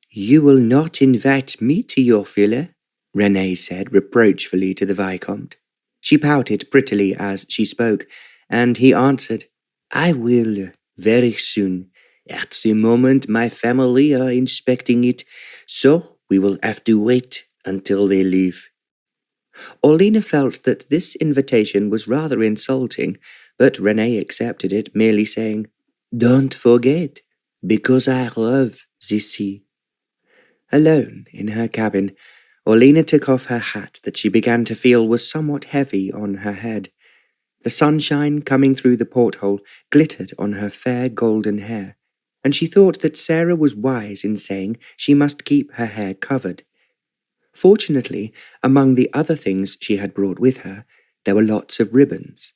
"You will not invite me to your villa?" Renee said reproachfully to the Viscount. She pouted prettily as she spoke, and he answered, "I will, very soon. At the moment my family are inspecting it, so we will have to wait until they leave." Orlena felt that this invitation was rather insulting, but Renee accepted it, merely saying, "Don't forget, because I love the sea." Alone in her cabin, Orlena took off her hat that she began to feel was somewhat heavy on her head. The sunshine coming through the porthole glittered on her fair golden hair, and she thought that Sarah was wise in saying she must keep her hair covered. Fortunately, among the other things she had brought with her, there were lots of ribbons.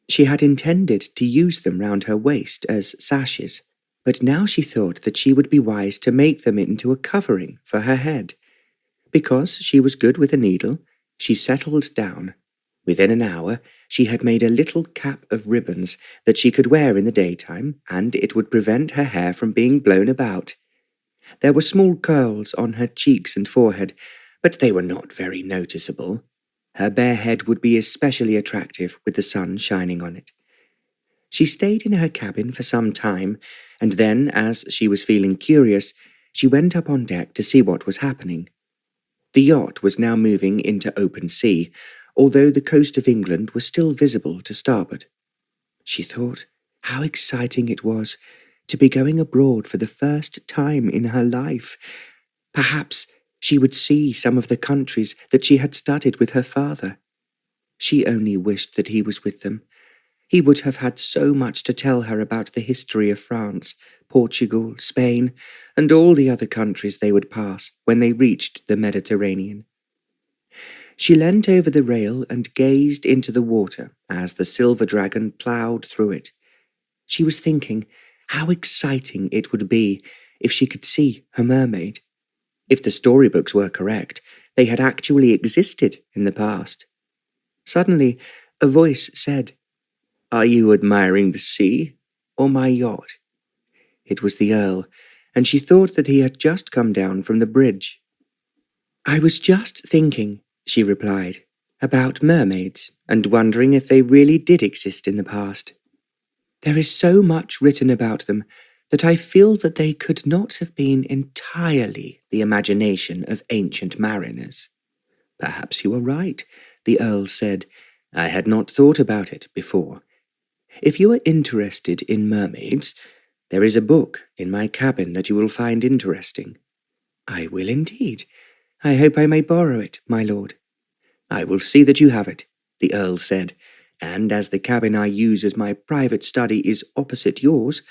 She had intended to use them round her waist as sashes, but now she thought that she would be wise to make them into a covering for her head. Because she was good with a needle, she settled down. Within an hour, she had made a little cap of ribbons that she could wear in the daytime, and it would prevent her hair from being blown about. There were small curls on her cheeks and forehead, but they were not very noticeable. Her bare head would be especially attractive with the sun shining on it. She stayed in her cabin for some time, and then, as she was feeling curious, she went up on deck to see what was happening. The yacht was now moving into open sea, although the coast of England was still visible to starboard. She thought how exciting it was to be going abroad for the first time in her life. Perhaps she would see some of the countries that she had studied with her father. She only wished that he was with them. He would have had so much to tell her about the history of France, Portugal, Spain, and all the other countries they would pass when they reached the Mediterranean. She leant over the rail and gazed into the water as the Silver Dragon ploughed through it. She was thinking How exciting it would be if she could see her mermaid. If the storybooks were correct, they had actually existed in the past. Suddenly, a voice said, "Are you admiring the sea or my yacht?" It was the Earl, and she thought that he had just come down from the bridge. "I was just thinking," she replied, "about mermaids and wondering if they really did exist in the past. There is so much written about them that I feel that they could not have been entirely the imagination of ancient mariners." "Perhaps you are right," the Earl said. "I had not thought about it before. If you are interested in mermaids, there is a book in my cabin that you will find interesting." "I will indeed. I hope I may borrow it, my lord." "I will see that you have it," the Earl said, "and as the cabin I use as my private study is opposite yours,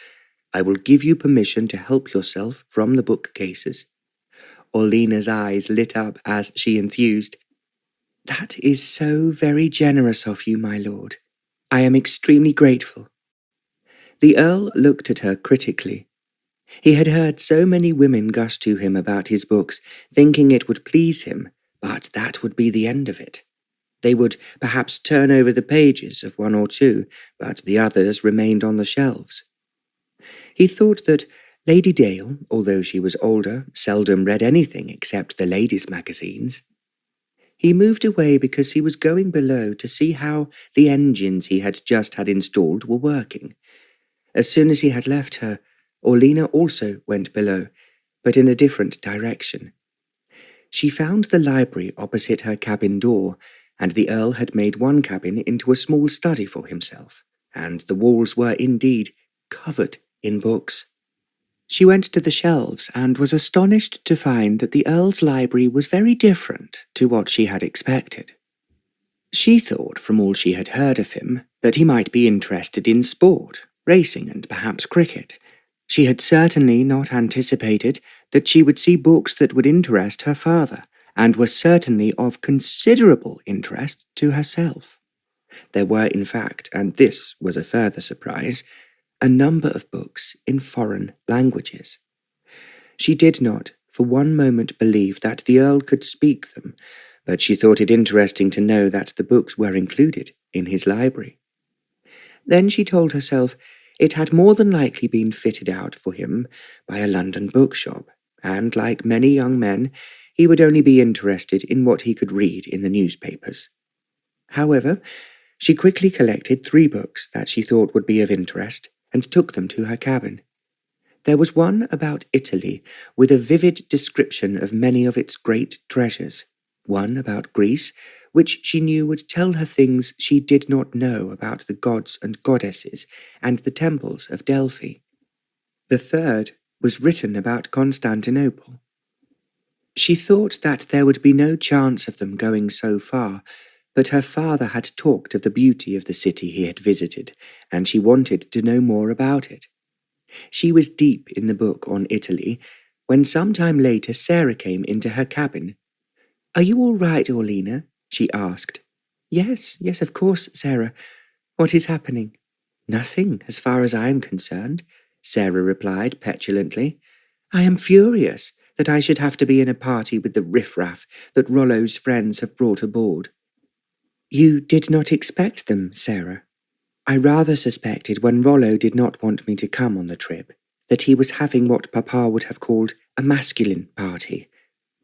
I will give you permission to help yourself from the bookcases." Orlena's eyes lit up as she enthused. "That is so very generous of you, my lord. I am extremely grateful." The Earl looked at her critically. He had heard so many women gush to him about his books, thinking it would please him, but that would be the end of it. They would perhaps turn over the pages of one or two, but the others remained on the shelves. He thought that Lady Dale, although she was older, seldom read anything except the ladies' magazines. He moved away because he was going below to see how the engines he had just had installed were working. As soon as he had left her, Orlena also went below, but in a different direction. She found the library opposite her cabin door, and the Earl had made one cabin into a small study for himself, and the walls were indeed covered in books. She went to the shelves and was astonished to find that the Earl's library was very different to what she had expected. She thought, from all she had heard of him, that he might be interested in sport, racing, and perhaps cricket. She had certainly not anticipated that she would see books that would interest her father, and were certainly of considerable interest to herself. There were, in fact, and this was a further surprise, a number of books in foreign languages. She did not for one moment believe that the Earl could speak them, but she thought it interesting to know that the books were included in his library. Then she told herself it had more than likely been fitted out for him by a London bookshop, and like many young men, he would only be interested in what he could read in the newspapers. However, she quickly collected 3 books that she thought would be of interest, and took them to her cabin. There was one about Italy, with a vivid description of many of its great treasures, one about Greece, which she knew would tell her things she did not know about the gods and goddesses and the temples of Delphi. The third was written about Constantinople. She thought that there would be no chance of them going so far, but her father had talked of the beauty of the city he had visited, and she wanted to know more about it. She was deep in the book on Italy, when some time later Sarah came into her cabin. "Are you all right, Orlena?" she asked. Yes, of course, Sarah. What is happening?" "Nothing, as far as I am concerned," Sarah replied petulantly. "I am furious that I should have to be in a party with the riffraff that Rollo's friends have brought aboard." "You did not expect them, Sarah?" "I rather suspected when Rollo did not want me to come on the trip that he was having what Papa would have called a masculine party,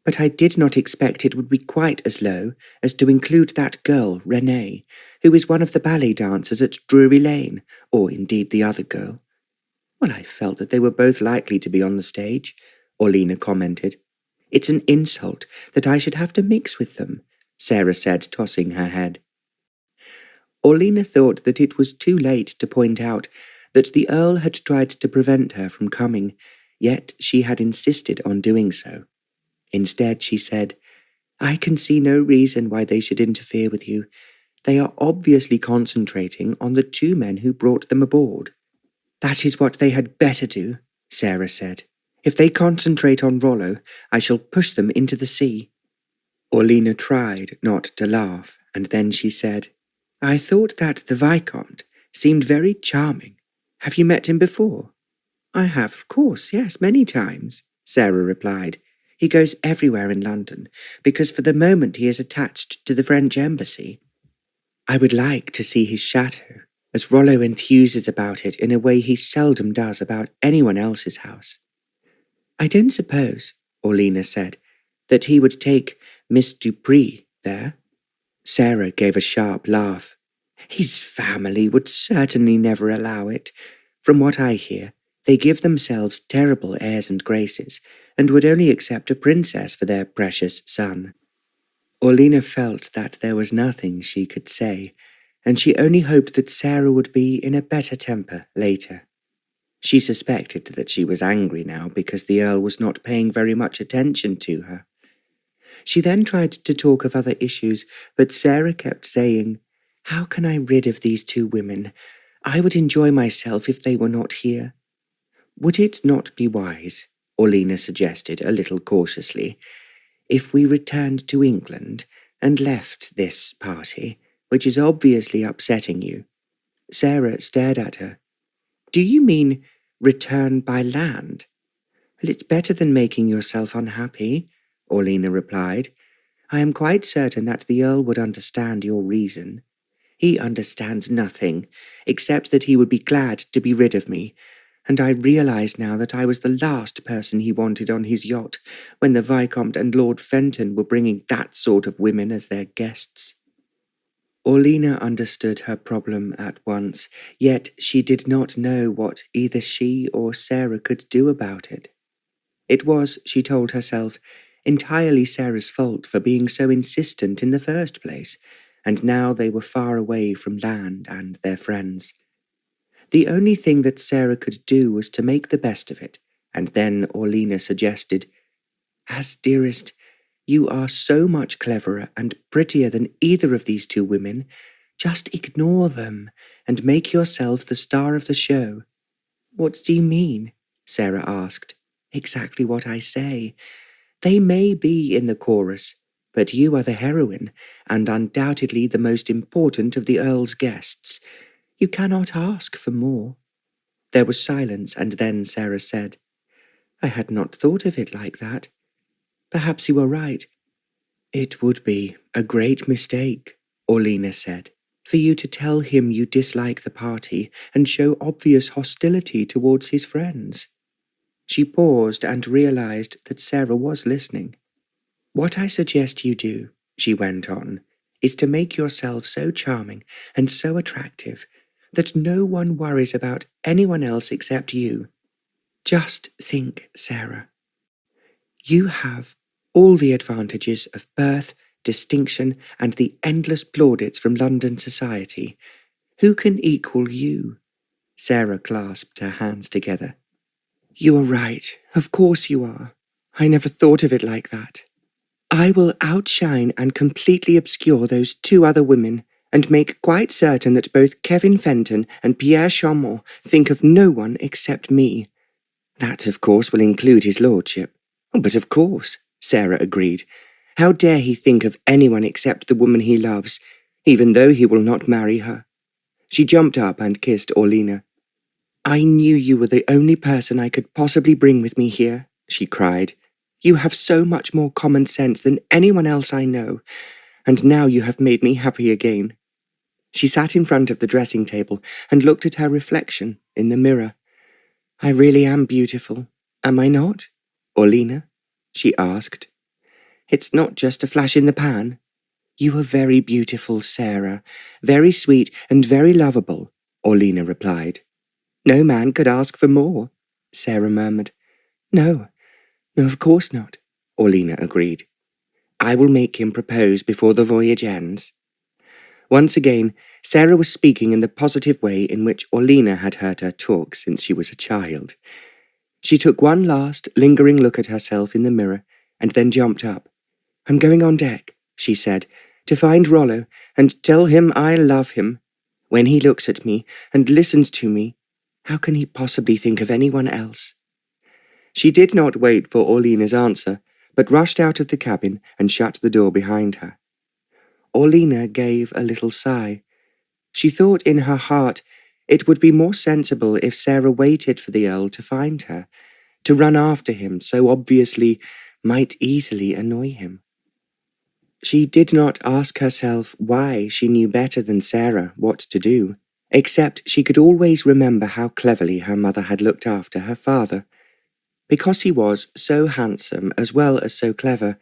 but I did not expect it would be quite as low as to include that girl, Renee, who is one of the ballet dancers at Drury Lane, or indeed the other girl." "Well, I felt that they were both likely to be on the stage," Orlena commented. "It's an insult that I should have to mix with them," Sarah said, tossing her head. Orlena thought that it was too late to point out that the Earl had tried to prevent her from coming, yet she had insisted on doing so. Instead, she said, "I can see no reason why they should interfere with you. They are obviously concentrating on the 2 men who brought them aboard." "That is what they had better do," Sarah said. "If they concentrate on Rollo, I shall push them into the sea." Orlena tried not to laugh, and then she said, "I thought that the Viscount seemed very charming. Have you met him before?" I have, of course, yes, many times, Sarah replied. He goes everywhere in London, because for the moment he is attached to the French embassy. I would like to see his chateau, as Rollo enthuses about it in a way he seldom does about anyone else's house. I don't suppose, Orlena said, that he would take Miss Dupree there. Sarah gave a sharp laugh. His family would certainly never allow it. From what I hear, they give themselves terrible airs and graces, and would only accept a princess for their precious son. Orlena felt that there was nothing she could say, and she only hoped that Sarah would be in a better temper later. She suspected that she was angry now because the Earl was not paying very much attention to her. She then tried to talk of other issues, but Sarah kept saying, "How can I rid of these two women? I would enjoy myself if they were not here." "Would it not be wise," Orlena suggested a little cautiously, "if we returned to England and left this party, which is obviously upsetting you?" Sarah stared at her. "Do you mean return by land?" "Well, it's better than making yourself unhappy," Orlena replied. "I am quite certain that the Earl would understand your reason." "He understands nothing, except that he would be glad to be rid of me, and I realize now that I was the last person he wanted on his yacht when the Viscount and Lord Fenton were bringing that sort of women as their guests." Orlena understood her problem at once, yet she did not know what either she or Sarah could do about it. It was, she told herself, entirely Sarah's fault for being so insistent in the first place, and now they were far away from land and their friends. The only thing that Sarah could do was to make the best of it, and then Orlena suggested, "As dearest, you are so much cleverer and prettier than either of these two women. Just ignore them and make yourself the star of the show." "What do you mean?" Sarah asked. "Exactly what I say. They may be in the chorus, but you are the heroine, and undoubtedly the most important of the Earl's guests. You cannot ask for more." There was silence, and then Sarah said, "I had not thought of it like that. Perhaps you are right. It would be a great mistake," Orlena said, "for you to tell him you dislike the party and show obvious hostility towards his friends." She paused and realized that Sarah was listening. "What I suggest you do," she went on, "is to make yourself so charming and so attractive that no one worries about anyone else except you. Just think, Sarah. You have all the advantages of birth, distinction, and the endless plaudits from London society. Who can equal you?" Sarah clasped her hands together. "You are right. Of course you are. I never thought of it like that. I will outshine and completely obscure those two other women, and make quite certain that both Kevin Fenton and Pierre Chaumont think of no one except me. That, of course, will include his lordship." "Oh, but of course," Sarah agreed. "How dare he think of anyone except the woman he loves, even though he will not marry her?" She jumped up and kissed Orlena. "I knew you were the only person I could possibly bring with me here," she cried. "You have so much more common sense than anyone else I know, and now you have made me happy again." She sat in front of the dressing table and looked at her reflection in the mirror. "I really am beautiful, am I not, Orlena?" she asked. "It's not just a flash in the pan." "You are very beautiful, Sarah, very sweet and very lovable," Orlena replied. "No man could ask for more," Sarah murmured. No, of course not," Orlena agreed. "I will make him propose before the voyage ends." Once again, Sarah was speaking in the positive way in which Orlena had heard her talk since she was a child. She took one last, lingering look at herself in the mirror, and then jumped up. "I'm going on deck," she said, "to find Rollo and tell him I love him. When he looks at me and listens to me, how can he possibly think of anyone else?" She did not wait for Orlena's answer, but rushed out of the cabin and shut the door behind her. Orlena gave a little sigh. She thought in her heart, It would be more sensible if Sarah waited for the Earl to find her. To run after him so obviously might easily annoy him. She did not ask herself why she knew better than Sarah what to do, except she could always remember how cleverly her mother had looked after her father. Because he was so handsome as well as so clever,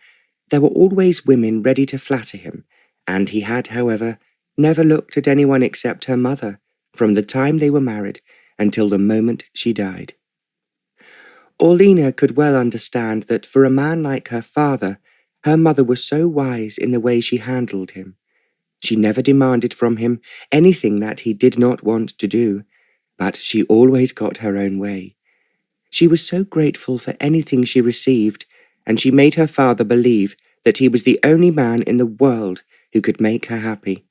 there were always women ready to flatter him, and he had, however, never looked at anyone except her mother, from the time they were married until the moment she died. Orlena could well understand that for a man like her father, her mother was so wise in the way she handled him. She never demanded from him anything that he did not want to do, but she always got her own way. She was so grateful for anything she received, and she made her father believe that he was the only man in the world who could make her happy.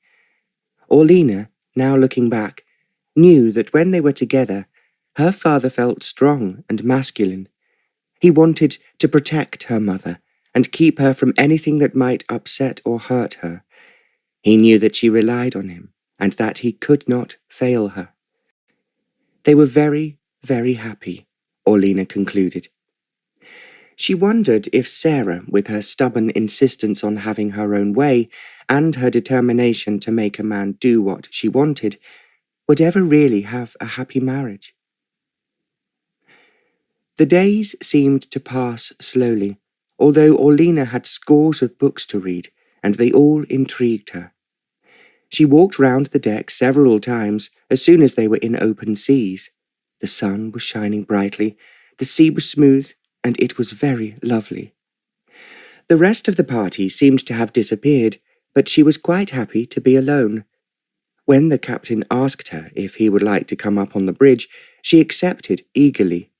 Orlena, now looking back, knew that when they were together, her father felt strong and masculine. He wanted to protect her mother and keep her from anything that might upset or hurt her. He knew that she relied on him and that he could not fail her. They were very, very happy, Orlena concluded. She wondered if Sarah, with her stubborn insistence on having her own way and her determination to make a man do what she wanted, would ever really have a happy marriage. The days seemed to pass slowly, although Orlena had scores of books to read, and they all intrigued her. She walked round the deck several times as soon as they were in open seas. The sun was shining brightly, the sea was smooth, and it was very lovely. The rest of the party seemed to have disappeared, but she was quite happy to be alone. When the captain asked her if he would like to come up on the bridge, she accepted eagerly.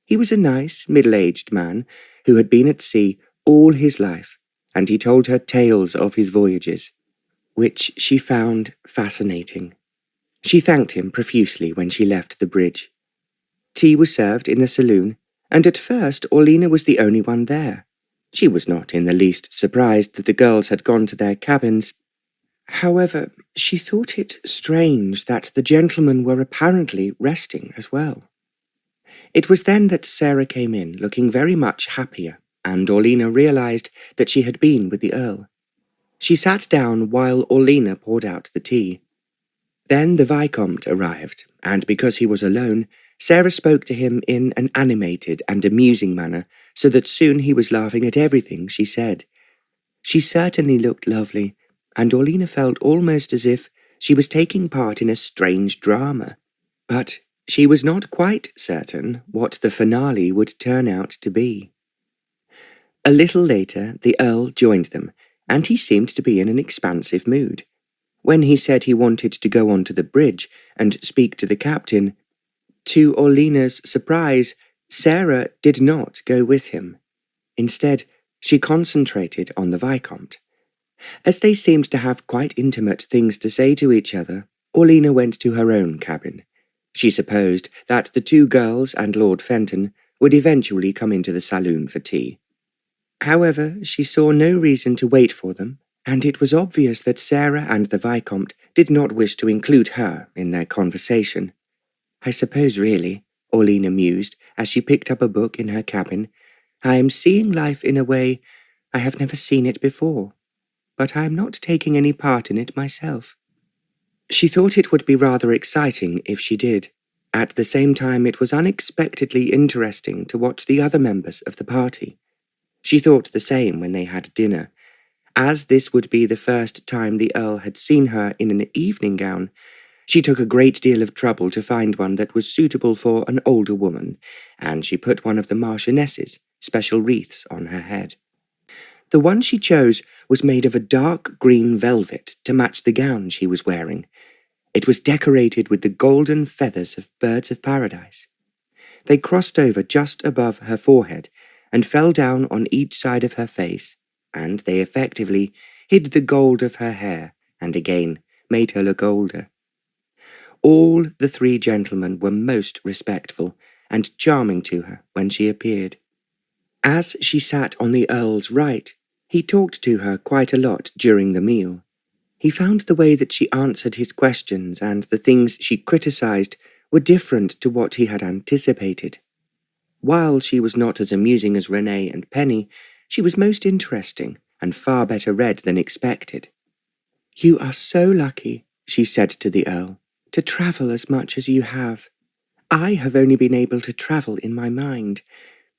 He was a nice, middle-aged man who had been at sea all his life, and he told her tales of his voyages, which she found fascinating. She thanked him profusely when she left the bridge. Tea was served in the saloon, and at first Orlena was the only one there. She was not in the least surprised that the girls had gone to their cabins. However, she thought it strange that the gentlemen were apparently resting as well. It was then that Sarah came in, looking very much happier, and Orlena realized that she had been with the Earl. She sat down while Orlena poured out the tea. Then the Viscount arrived, and because he was alone, Sarah spoke to him in an animated and amusing manner, so that soon he was laughing at everything she said. She certainly looked lovely, and Orlena felt almost as if she was taking part in a strange drama. But she was not quite certain what the finale would turn out to be. A little later, the Earl joined them, and he seemed to be in an expansive mood. When he said he wanted to go onto the bridge and speak to the captain, to Orlena's surprise, Sarah did not go with him. Instead, she concentrated on the Viscount. As they seemed to have quite intimate things to say to each other, Orlena went to her own cabin. She supposed that the two girls and Lord Fenton would eventually come into the saloon for tea. However, she saw no reason to wait for them, and it was obvious that Sarah and the Viscount did not wish to include her in their conversation. I suppose really, Orlena mused as she picked up a book in her cabin, I am seeing life in a way I have never seen it before, but I am not taking any part in it myself. She thought it would be rather exciting if she did. At the same time, it was unexpectedly interesting to watch the other members of the party. She thought the same when they had dinner. As this would be the first time the Earl had seen her in an evening gown, she took a great deal of trouble to find one that was suitable for an older woman, and she put one of the Marchioness's special wreaths on her head. The one she chose was made of a dark green velvet to match the gown she was wearing. It was decorated with the golden feathers of birds of paradise. They crossed over just above her forehead and fell down on each side of her face, and they effectively hid the gold of her hair and again made her look older. All the three gentlemen were most respectful and charming to her when she appeared. As she sat on the Earl's right, he talked to her quite a lot during the meal. He found the way that she answered his questions and the things she criticized were different to what he had anticipated. While she was not as amusing as Renee and Penny, she was most interesting and far better read than expected. "You are so lucky," she said to the Earl, "to travel as much as you have. I have only been able to travel in my mind.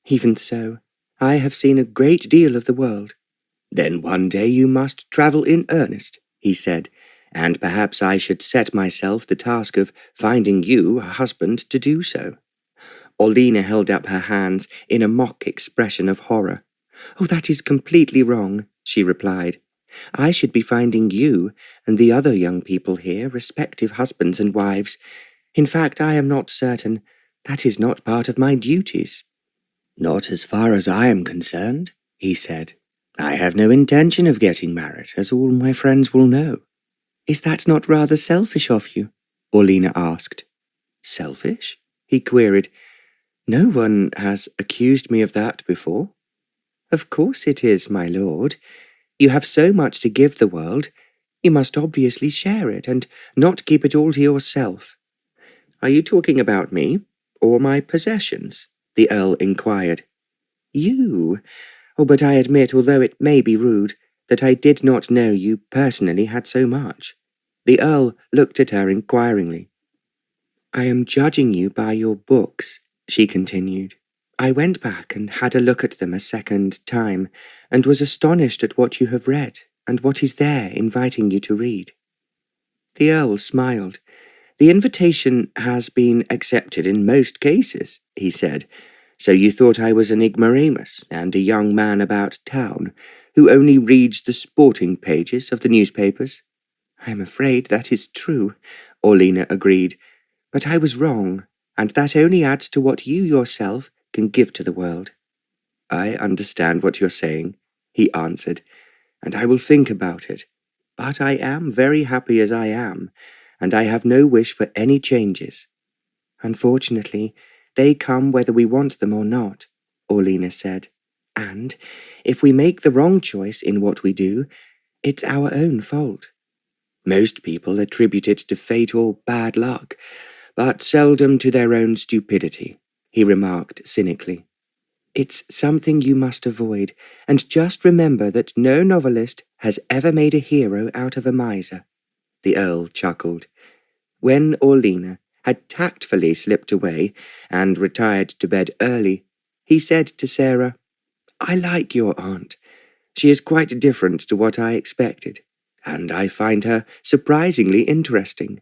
Even so, I have seen a great deal of the world." "Then one day you must travel in earnest," he said, "and perhaps I should set myself the task of finding you a husband to do so." Orlena held up her hands in a mock expression of horror. "Oh, that is completely wrong," she replied. "I should be finding you and the other young people here respective husbands and wives. In fact, I am not certain. That is not part of my duties." "Not as far as I am concerned," he said. "I have no intention of getting married, as all my friends will know." "Is that not rather selfish of you?" Orlena asked. "Selfish?" he queried. "No one has accused me of that before." "Of course it is, my lord. You have so much to give the world. You must obviously share it, and not keep it all to yourself." "Are you talking about me, or my possessions?" the Earl inquired. "You? Oh, but I admit, although it may be rude, that I did not know you personally had so much." The Earl looked at her inquiringly. "I am judging you by your books," she continued. "I went back and had a look at them a second time, and was astonished at what you have read, and what is there inviting you to read." The Earl smiled. "The invitation has been accepted in most cases," he said. "So you thought I was an ignoramus and a young man about town, who only reads the sporting pages of the newspapers?" "I am afraid that is true," Orlena agreed. "But I was wrong, and that only adds to what you yourself can give to the world." "I understand what you're saying," he answered, "and I will think about it. But I am very happy as I am, and I have no wish for any changes." "Unfortunately, they come whether we want them or not," Orlena said. "And if we make the wrong choice in what we do, it's our own fault." "Most people attribute it to fate or bad luck, but seldom to their own stupidity," he remarked cynically. "It's something you must avoid, and just remember that no novelist has ever made a hero out of a miser." The Earl chuckled. When Orlena had tactfully slipped away and retired to bed early, he said to Sarah, "I like your aunt. She is quite different to what I expected, and I find her surprisingly interesting."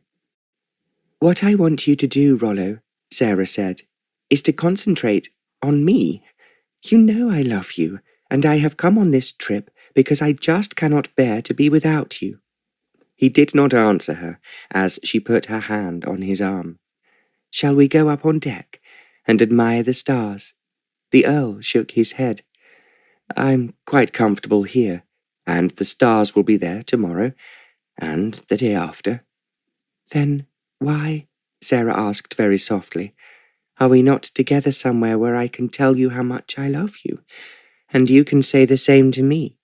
"What I want you to do, Rollo," Sarah said, "is to concentrate on me. You know I love you, and I have come on this trip because I just cannot bear to be without you." He did not answer her as she put her hand on his arm. "Shall we go up on deck and admire the stars?" The Earl shook his head. "I'm quite comfortable here, and the stars will be there tomorrow, and the day after." "Then why," Sarah asked very softly, "are we not together somewhere where I can tell you how much I love you, and you can say the same to me?"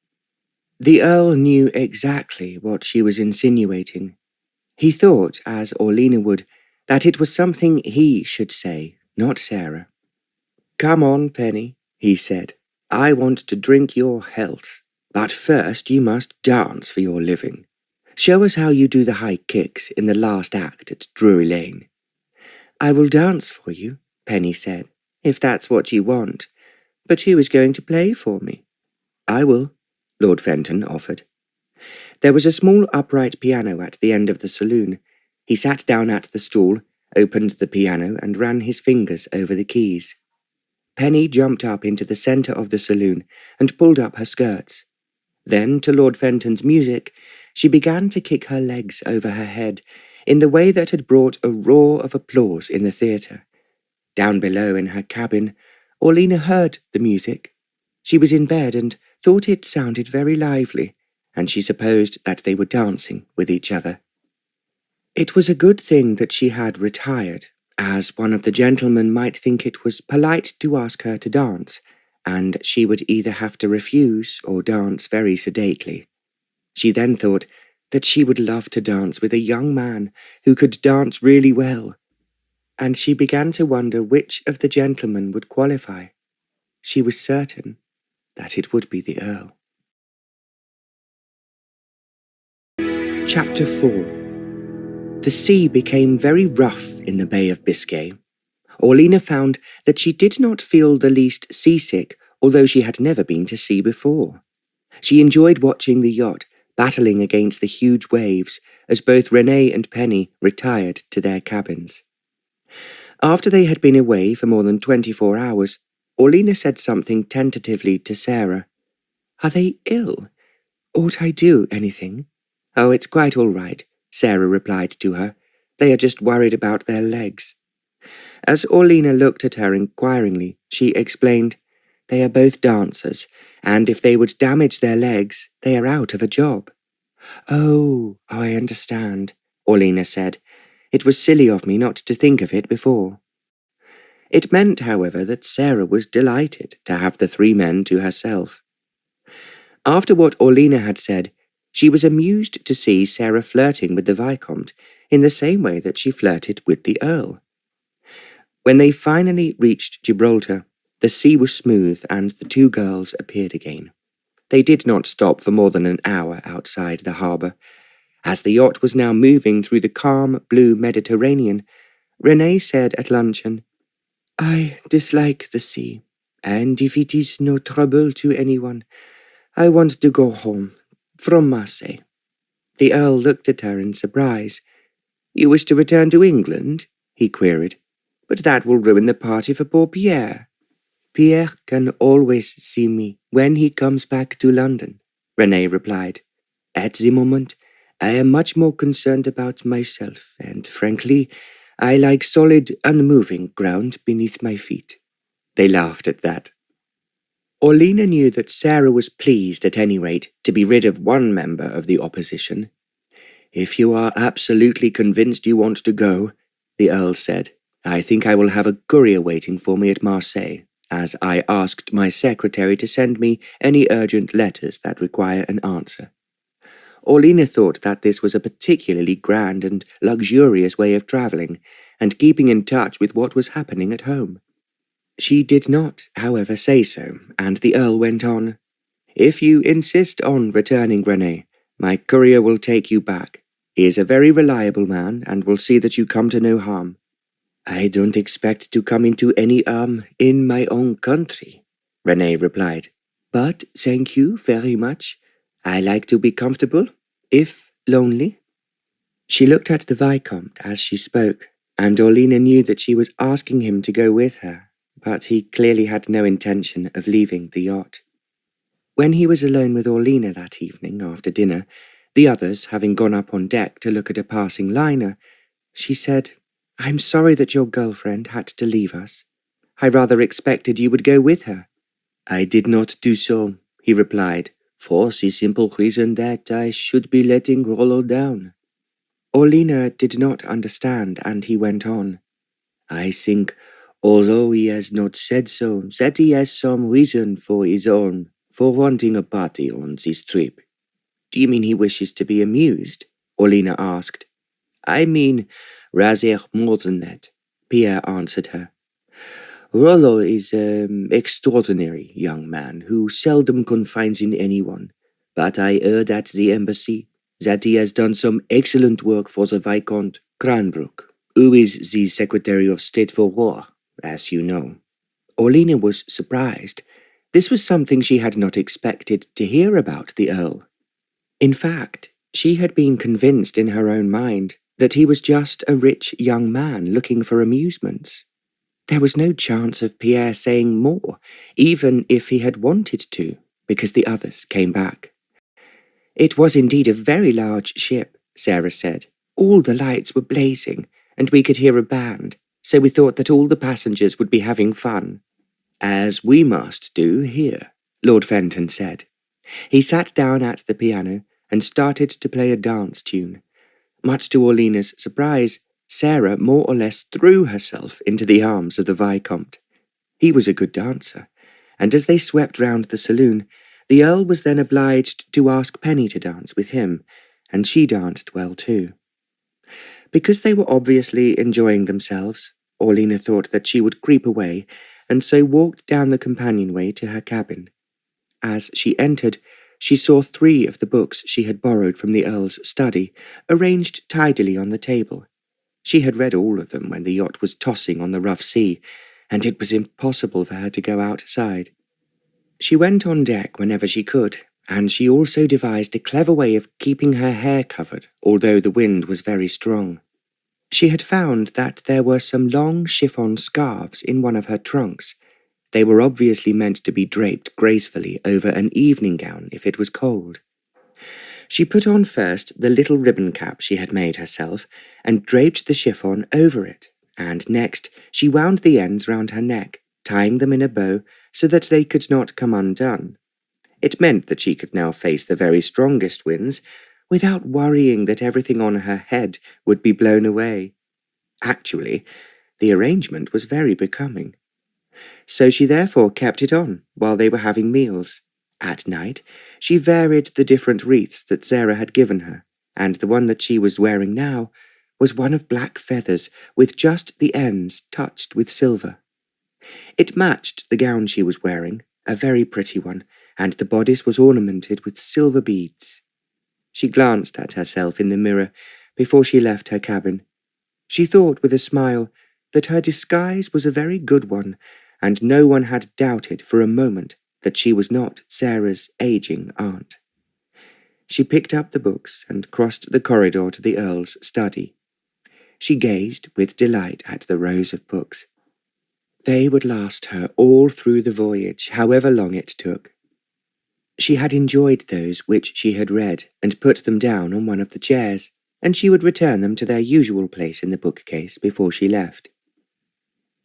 The Earl knew exactly what she was insinuating. He thought, as Orlena would, that it was something he should say, not Sarah. "Come on, Penny," he said. "I want to drink your health, but first you must dance for your living. Show us how you do the high kicks in the last act at Drury Lane." "I will dance for you," Penny said, "if that's what you want. But who is going to play for me?" "I will," Lord Fenton offered. There was a small upright piano at the end of the saloon. He sat down at the stool, opened the piano, and ran his fingers over the keys. Penny jumped up into the centre of the saloon and pulled up her skirts. Then, to Lord Fenton's music, she began to kick her legs over her head in the way that had brought a roar of applause in the theatre. Down below in her cabin, Orlena heard the music. She was in bed and thought it sounded very lively, and she supposed that they were dancing with each other. It was a good thing that she had retired, as one of the gentlemen might think it was polite to ask her to dance, and she would either have to refuse or dance very sedately. She then thought, that she would love to dance with a young man who could dance really well, and she began to wonder which of the gentlemen would qualify. She was certain that it would be the Earl. Chapter 4. The sea became very rough in the Bay of Biscay. Orlena found that she did not feel the least seasick, although she had never been to sea before. She enjoyed watching the yacht battling against the huge waves as both Renee and Penny retired to their cabins. After they had been away for more than 24 hours, Orlena said something tentatively to Sarah. "Are they ill? Ought I do anything?" "Oh, it's quite all right," Sarah replied to her. "They are just worried about their legs." As Orlena looked at her inquiringly, she explained, "They are both dancers, and if they would damage their legs, they are out of a job." Oh, I understand," Orlena said. "It was silly of me not to think of it before." It meant, however, that Sarah was delighted to have the three men to herself. After what Orlena had said, she was amused to see Sarah flirting with the Vicomte in the same way that she flirted with the Earl. When they finally reached Gibraltar, the sea was smooth and the two girls appeared again. They did not stop for more than an hour outside the harbour. As the yacht was now moving through the calm blue Mediterranean, Renee said at luncheon, "I dislike the sea, and if it is no trouble to anyone, I want to go home, from Marseille." The Earl looked at her in surprise. "You wish to return to England?" he queried. "But that will ruin the party for poor Pierre." "Pierre can always see me when he comes back to London," Renee replied. "At the moment, I am much more concerned about myself, and frankly, I like solid, unmoving ground beneath my feet." They laughed at that. Orlena knew that Sarah was pleased, at any rate, to be rid of one member of the opposition. "If you are absolutely convinced you want to go," the Earl said, "I think I will have a courier waiting for me at Marseille, as I asked my secretary to send me any urgent letters that require an answer." Orlena thought that this was a particularly grand and luxurious way of travelling, and keeping in touch with what was happening at home. She did not, however, say so, and the Earl went on, "If you insist on returning, Renee, my courier will take you back. He is a very reliable man, and will see that you come to no harm." "I don't expect to come into any harm in my own country," Renee replied. "But thank you very much. I like to be comfortable, if lonely." She looked at the Vicomte as she spoke, and Orlena knew that she was asking him to go with her, but he clearly had no intention of leaving the yacht. When he was alone with Orlena that evening after dinner, the others having gone up on deck to look at a passing liner, she said, "I'm sorry that your girlfriend had to leave us. I rather expected you would go with her." "I did not do so," he replied, "for the simple reason that I should be letting Rollo down." Orlena did not understand, and he went on, "I think, although he has not said so, that he has some reason for his own for wanting a party on this trip." "Do you mean he wishes to be amused?" Orlena asked. "I mean rather more than that," Pierre answered her. "Rollo is an extraordinary young man who seldom confides in anyone, but I heard at the embassy that he has done some excellent work for the Viscount Cranbrook, who is the Secretary of State for War, as you know." Orlena was surprised. This was something she had not expected to hear about the Earl. In fact, she had been convinced in her own mind that he was just a rich young man looking for amusements. There was no chance of Pierre saying more, even if he had wanted to, because the others came back. "It was indeed a very large ship," Sarah said. "All the lights were blazing, and we could hear a band, so we thought that all the passengers would be having fun." "As we must do here," Lord Fenton said. He sat down at the piano and started to play a dance tune. Much to Orlena's surprise, Sarah more or less threw herself into the arms of the Vicomte. He was a good dancer, and as they swept round the saloon, the Earl was then obliged to ask Penny to dance with him, and she danced well too. Because they were obviously enjoying themselves, Orlena thought that she would creep away, and so walked down the companionway to her cabin. As she entered, she saw 3 of the books she had borrowed from the Earl's study, arranged tidily on the table. She had read all of them when the yacht was tossing on the rough sea, and it was impossible for her to go outside. She went on deck whenever she could, and she also devised a clever way of keeping her hair covered, although the wind was very strong. She had found that there were some long chiffon scarves in one of her trunks. They were obviously meant to be draped gracefully over an evening gown if it was cold. She put on first the little ribbon cap she had made herself, and draped the chiffon over it, and next she wound the ends round her neck, tying them in a bow so that they could not come undone. It meant that she could now face the very strongest winds without worrying that everything on her head would be blown away. Actually, the arrangement was very becoming. So she therefore kept it on while they were having meals. At night, she varied the different wreaths that Sarah had given her, and the one that she was wearing now was one of black feathers with just the ends touched with silver. It matched the gown she was wearing, a very pretty one, and the bodice was ornamented with silver beads. She glanced at herself in the mirror before she left her cabin. She thought with a smile that her disguise was a very good one, and no one had doubted for a moment that she was not Sarah's aging aunt. She picked up the books and crossed the corridor to the Earl's study. She gazed with delight at the rows of books. They would last her all through the voyage, however long it took. She had enjoyed those which she had read and put them down on one of the chairs, and she would return them to their usual place in the bookcase before she left.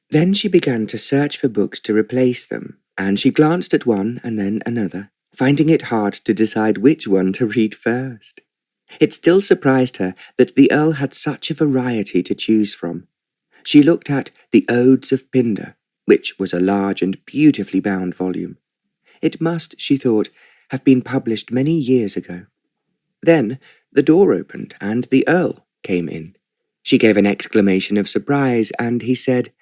Then she began to search for books to replace them, and she glanced at one and then another, finding it hard to decide which one to read first. It still surprised her that the Earl had such a variety to choose from. She looked at the Odes of Pindar, which was a large and beautifully bound volume. It must, she thought, have been published many years ago. Then the door opened and the Earl came in. She gave an exclamation of surprise, and he said,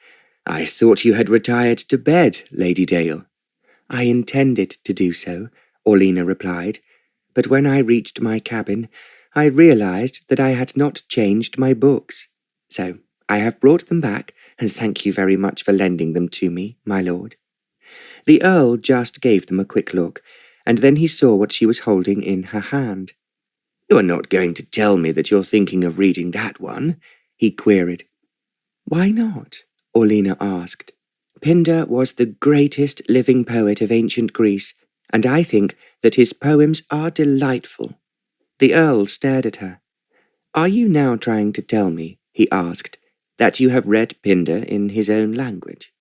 "I thought you had retired to bed, Lady Dale." "I intended to do so," Orlena replied, "but when I reached my cabin, I realized that I had not changed my books. So I have brought them back, and thank you very much for lending them to me, my lord." The Earl just gave them a quick look, and then he saw what she was holding in her hand. "You are not going to tell me that you're thinking of reading that one?" he queried. "Why not?" Orlena asked. "Pindar was the greatest living poet of ancient Greece, and I think that his poems are delightful." The Earl stared at her. "Are you now trying to tell me," he asked, "that you have read Pindar in his own language?"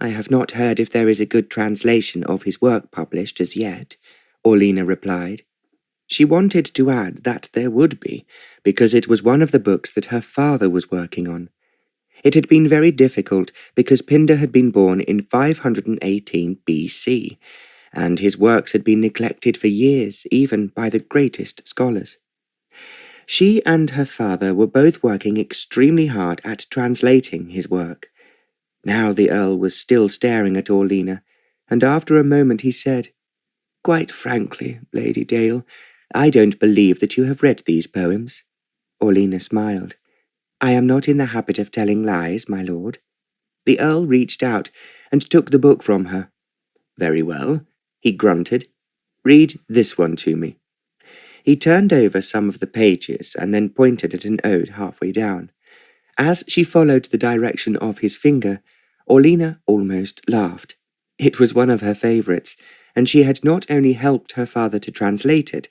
"I have not heard if there is a good translation of his work published as yet," Orlena replied. She wanted to add that there would be, because it was one of the books that her father was working on. It had been very difficult because Pindar had been born in 518 BC, and his works had been neglected for years, even by the greatest scholars. She and her father were both working extremely hard at translating his work. Now the Earl was still staring at Orlena, and after a moment he said, "Quite frankly, Lady Dale, I don't believe that you have read these poems." Orlena smiled. "I am not in the habit of telling lies, my lord." The Earl reached out and took the book from her. "Very well," he grunted. "Read this one to me." He turned over some of the pages and then pointed at an ode halfway down. As she followed the direction of his finger, Orlena almost laughed. It was one of her favourites, and she had not only helped her father to translate it,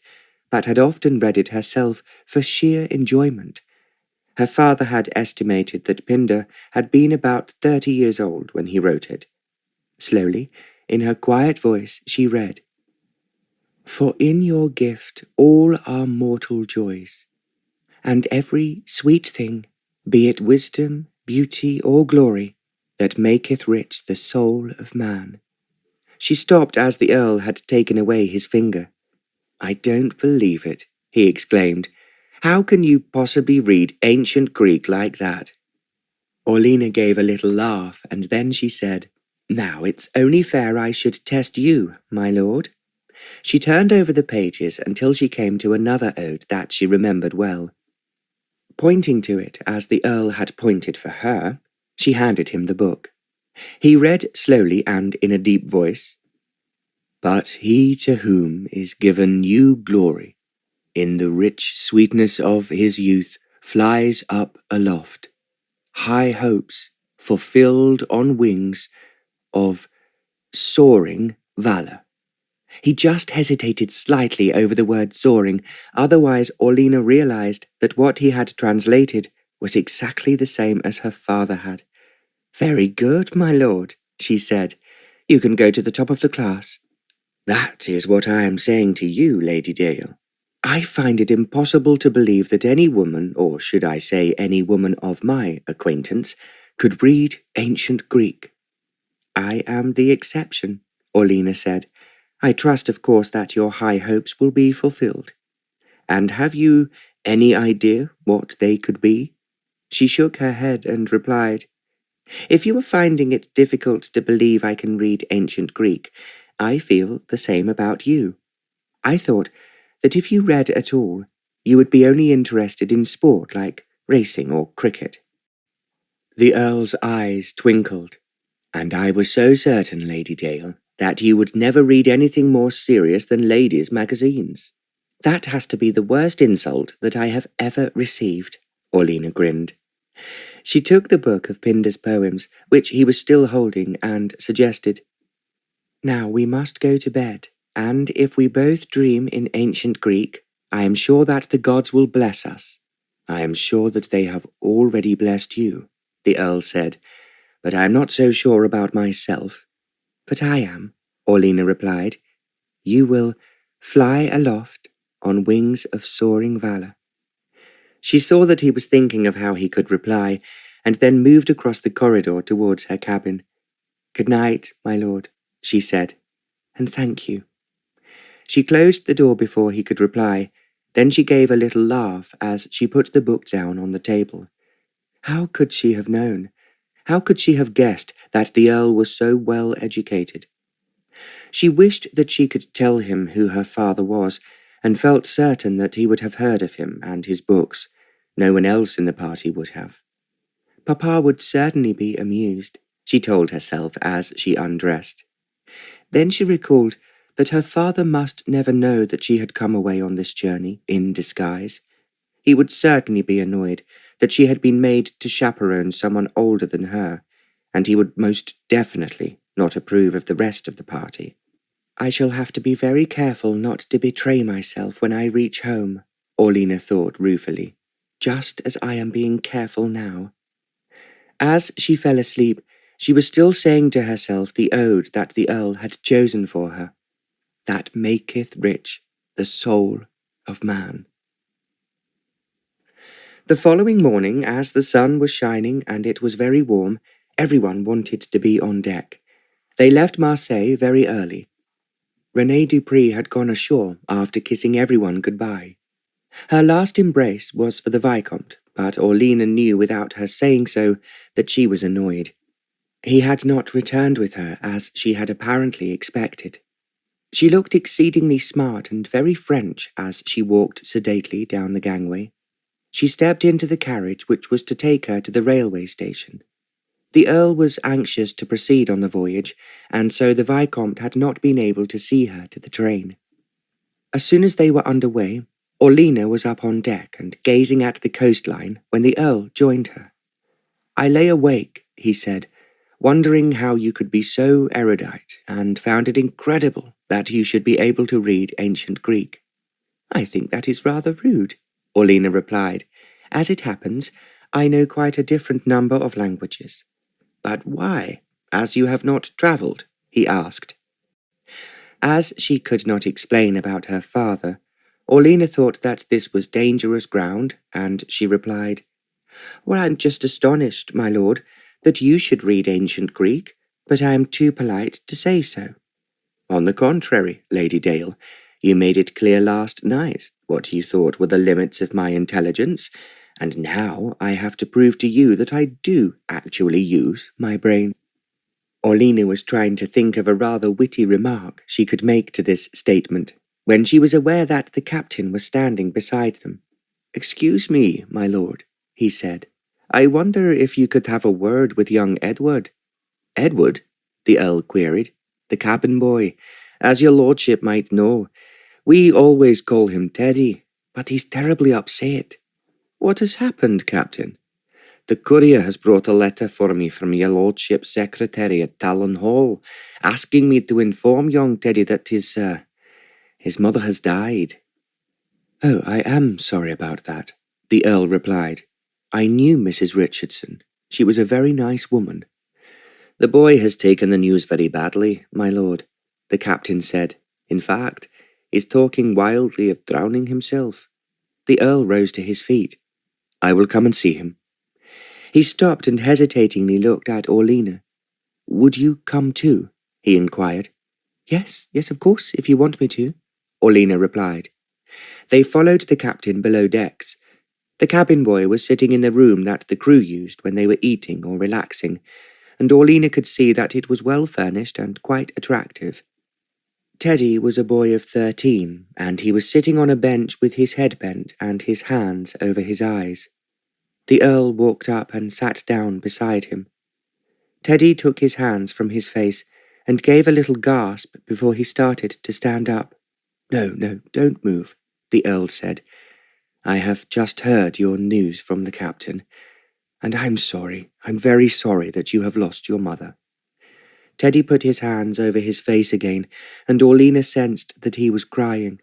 but had often read it herself for sheer enjoyment. Her father had estimated that Pindar had been about 30 years old when he wrote it. Slowly, in her quiet voice, she read, "For in your gift all are mortal joys, and every sweet thing, be it wisdom, beauty, or glory, that maketh rich the soul of man." She stopped as the Earl had taken away his finger. "I don't believe it," he exclaimed. "How can you possibly read ancient Greek like that?" Orlena gave a little laugh, and then she said, "Now it's only fair I should test you, my lord." She turned over the pages until she came to another ode that she remembered well. Pointing to it as the Earl had pointed for her, she handed him the book. He read slowly and in a deep voice, "But he to whom is given new glory, in the rich sweetness of his youth, flies up aloft, high hopes fulfilled on wings of soaring valor." He just hesitated slightly over the word soaring, otherwise Orlena realized that what he had translated was exactly the same as her father had. "Very good, my lord," she said. "You can go to the top of the class." "That is what I am saying to you, Lady Dale. I find it impossible to believe that any woman, or should I say any woman of my acquaintance, could read ancient Greek." "I am the exception," Orlena said. "I trust, of course, that your high hopes will be fulfilled. And have you any idea what they could be?" She shook her head and replied, "If you are finding it difficult to believe I can read ancient Greek, I feel the same about you. I thought that if you read at all, you would be only interested in sport like racing or cricket." The Earl's eyes twinkled. "And I was so certain, Lady Dale, that you would never read anything more serious than ladies' magazines." "That has to be the worst insult that I have ever received," Orlena grinned. She took the book of Pindar's poems, which he was still holding, and suggested, "Now we must go to bed, and if we both dream in ancient Greek, I am sure that the gods will bless us." "I am sure that they have already blessed you," the Earl said, "but I am not so sure about myself." "But I am," Orlena replied. "You will fly aloft on wings of soaring valor." She saw that he was thinking of how he could reply, and then moved across the corridor towards her cabin. "Good night, my lord," she said, "and thank you." She closed the door before he could reply. Then she gave a little laugh as she put the book down on the table. How could she have known? How could she have guessed that the Earl was so well educated? She wished that she could tell him who her father was, and felt certain that he would have heard of him and his books. No one else in the party would have. Papa would certainly be amused, she told herself as she undressed. Then she recalled that her father must never know that she had come away on this journey in disguise. He would certainly be annoyed that she had been made to chaperone someone older than her, and he would most definitely not approve of the rest of the party. "I shall have to be very careful not to betray myself when I reach home," Orlena thought ruefully, "just as I am being careful now." As she fell asleep, she was still saying to herself the ode that the Earl had chosen for her, "That maketh rich the soul of man." The following morning, as the sun was shining and it was very warm, everyone wanted to be on deck. They left Marseille very early. René Dupree had gone ashore after kissing everyone goodbye. Her last embrace was for the Vicomte, but Orlena knew without her saying so that she was annoyed. He had not returned with her as she had apparently expected. She looked exceedingly smart and very French as she walked sedately down the gangway. She stepped into the carriage which was to take her to the railway station. The Earl was anxious to proceed on the voyage, and so the Vicomte had not been able to see her to the train. As soon as they were under way, Orlena was up on deck and gazing at the coastline when the Earl joined her. "I lay awake," he said, "wondering how you could be so erudite, and found it incredible that you should be able to read ancient Greek." "I think that is rather rude," Orlena replied. "As it happens, I know quite a different number of languages." "But why, as you have not travelled?" he asked. As she could not explain about her father, Orlena thought that this was dangerous ground, and she replied, "Well, I'm just astonished, my lord, that you should read ancient Greek, but I am too polite to say so." "On the contrary, Lady Dale, You made it clear last night what you thought were the limits of my intelligence, and now I have to prove to you that I do actually use my brain." Orlina was trying to think of a rather witty remark she could make to this statement, when she was aware that the captain was standing beside them. "Excuse me, my lord," he said. "I wonder if you could have a word with young Edward." "Edward?" the Earl queried. "The cabin boy. As your lordship might know, we always call him Teddy, but he's terribly upset." "What has happened, Captain?" "The courier has brought a letter for me from your lordship's secretary at Talon Hall, asking me to inform young Teddy that his mother has died." "Oh, I am sorry about that," the Earl replied. "I knew Mrs. Richardson. She was a very nice woman." "The boy has taken the news very badly, my lord," the captain said. "In fact, he's talking wildly of drowning himself." The Earl rose to his feet. "I will come and see him." He stopped and hesitatingly looked at Orlina. "Would you come too?" he inquired. Yes, of course, if you want me to," Orlina replied. They followed the captain below decks. The cabin boy was sitting in the room that the crew used when they were eating or relaxing, and Orlina could see that it was well furnished and quite attractive. Teddy was a boy of 13, and he was sitting on a bench with his head bent and his hands over his eyes. The Earl walked up and sat down beside him. Teddy took his hands from his face and gave a little gasp before he started to stand up. No, don't move," the Earl said. "I have just heard your news from the captain, and I'm very sorry that you have lost your mother." Teddy put his hands over his face again, and Orlina sensed that he was crying.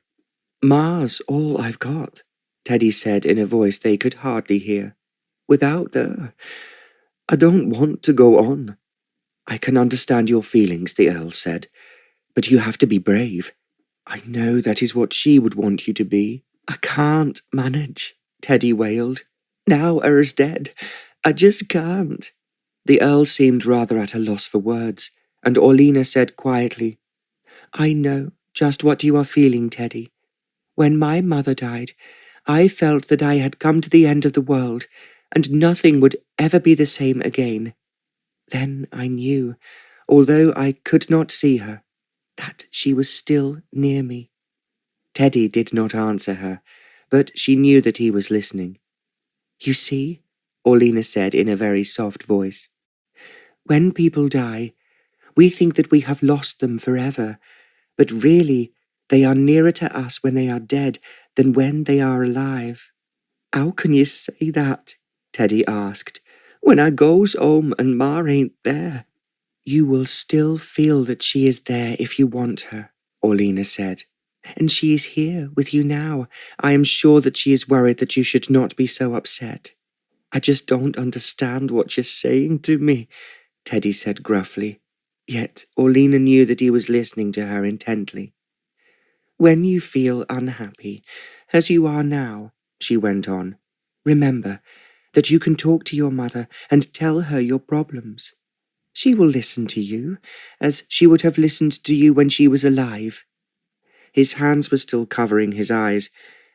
"Ma's all I've got," Teddy said in a voice they could hardly hear. "Without her, I don't want to go on." "I can understand your feelings," the Earl said, "but you have to be brave. I know that is what she would want you to be." "I can't manage," Teddy wailed. "Now Er's dead. I just can't." The Earl seemed rather at a loss for words, and Orlina said quietly, "I know just what you are feeling, Teddy. When my mother died, I felt that I had come to the end of the world, and nothing would ever be the same again. Then I knew, although I could not see her, that she was still near me." Teddy did not answer her, but she knew that he was listening. "You see," Orlina said in a very soft voice, "when people die, we think that we have lost them forever, but really they are nearer to us when they are dead than when they are alive." "How can you say that?" Teddy asked. "When I goes home and Ma ain't there." "You will still feel that she is there if you want her," Orlina said. "And she is here with you now. I am sure that she is worried that you should not be so upset." "I just don't understand what you're saying to me," Teddy said gruffly. Yet Orlina knew that he was listening to her intently. "When you feel unhappy, as you are now," she went on, "remember that you can talk to your mother and tell her your problems. She will listen to you, as she would have listened to you when she was alive." His hands were still covering his eyes,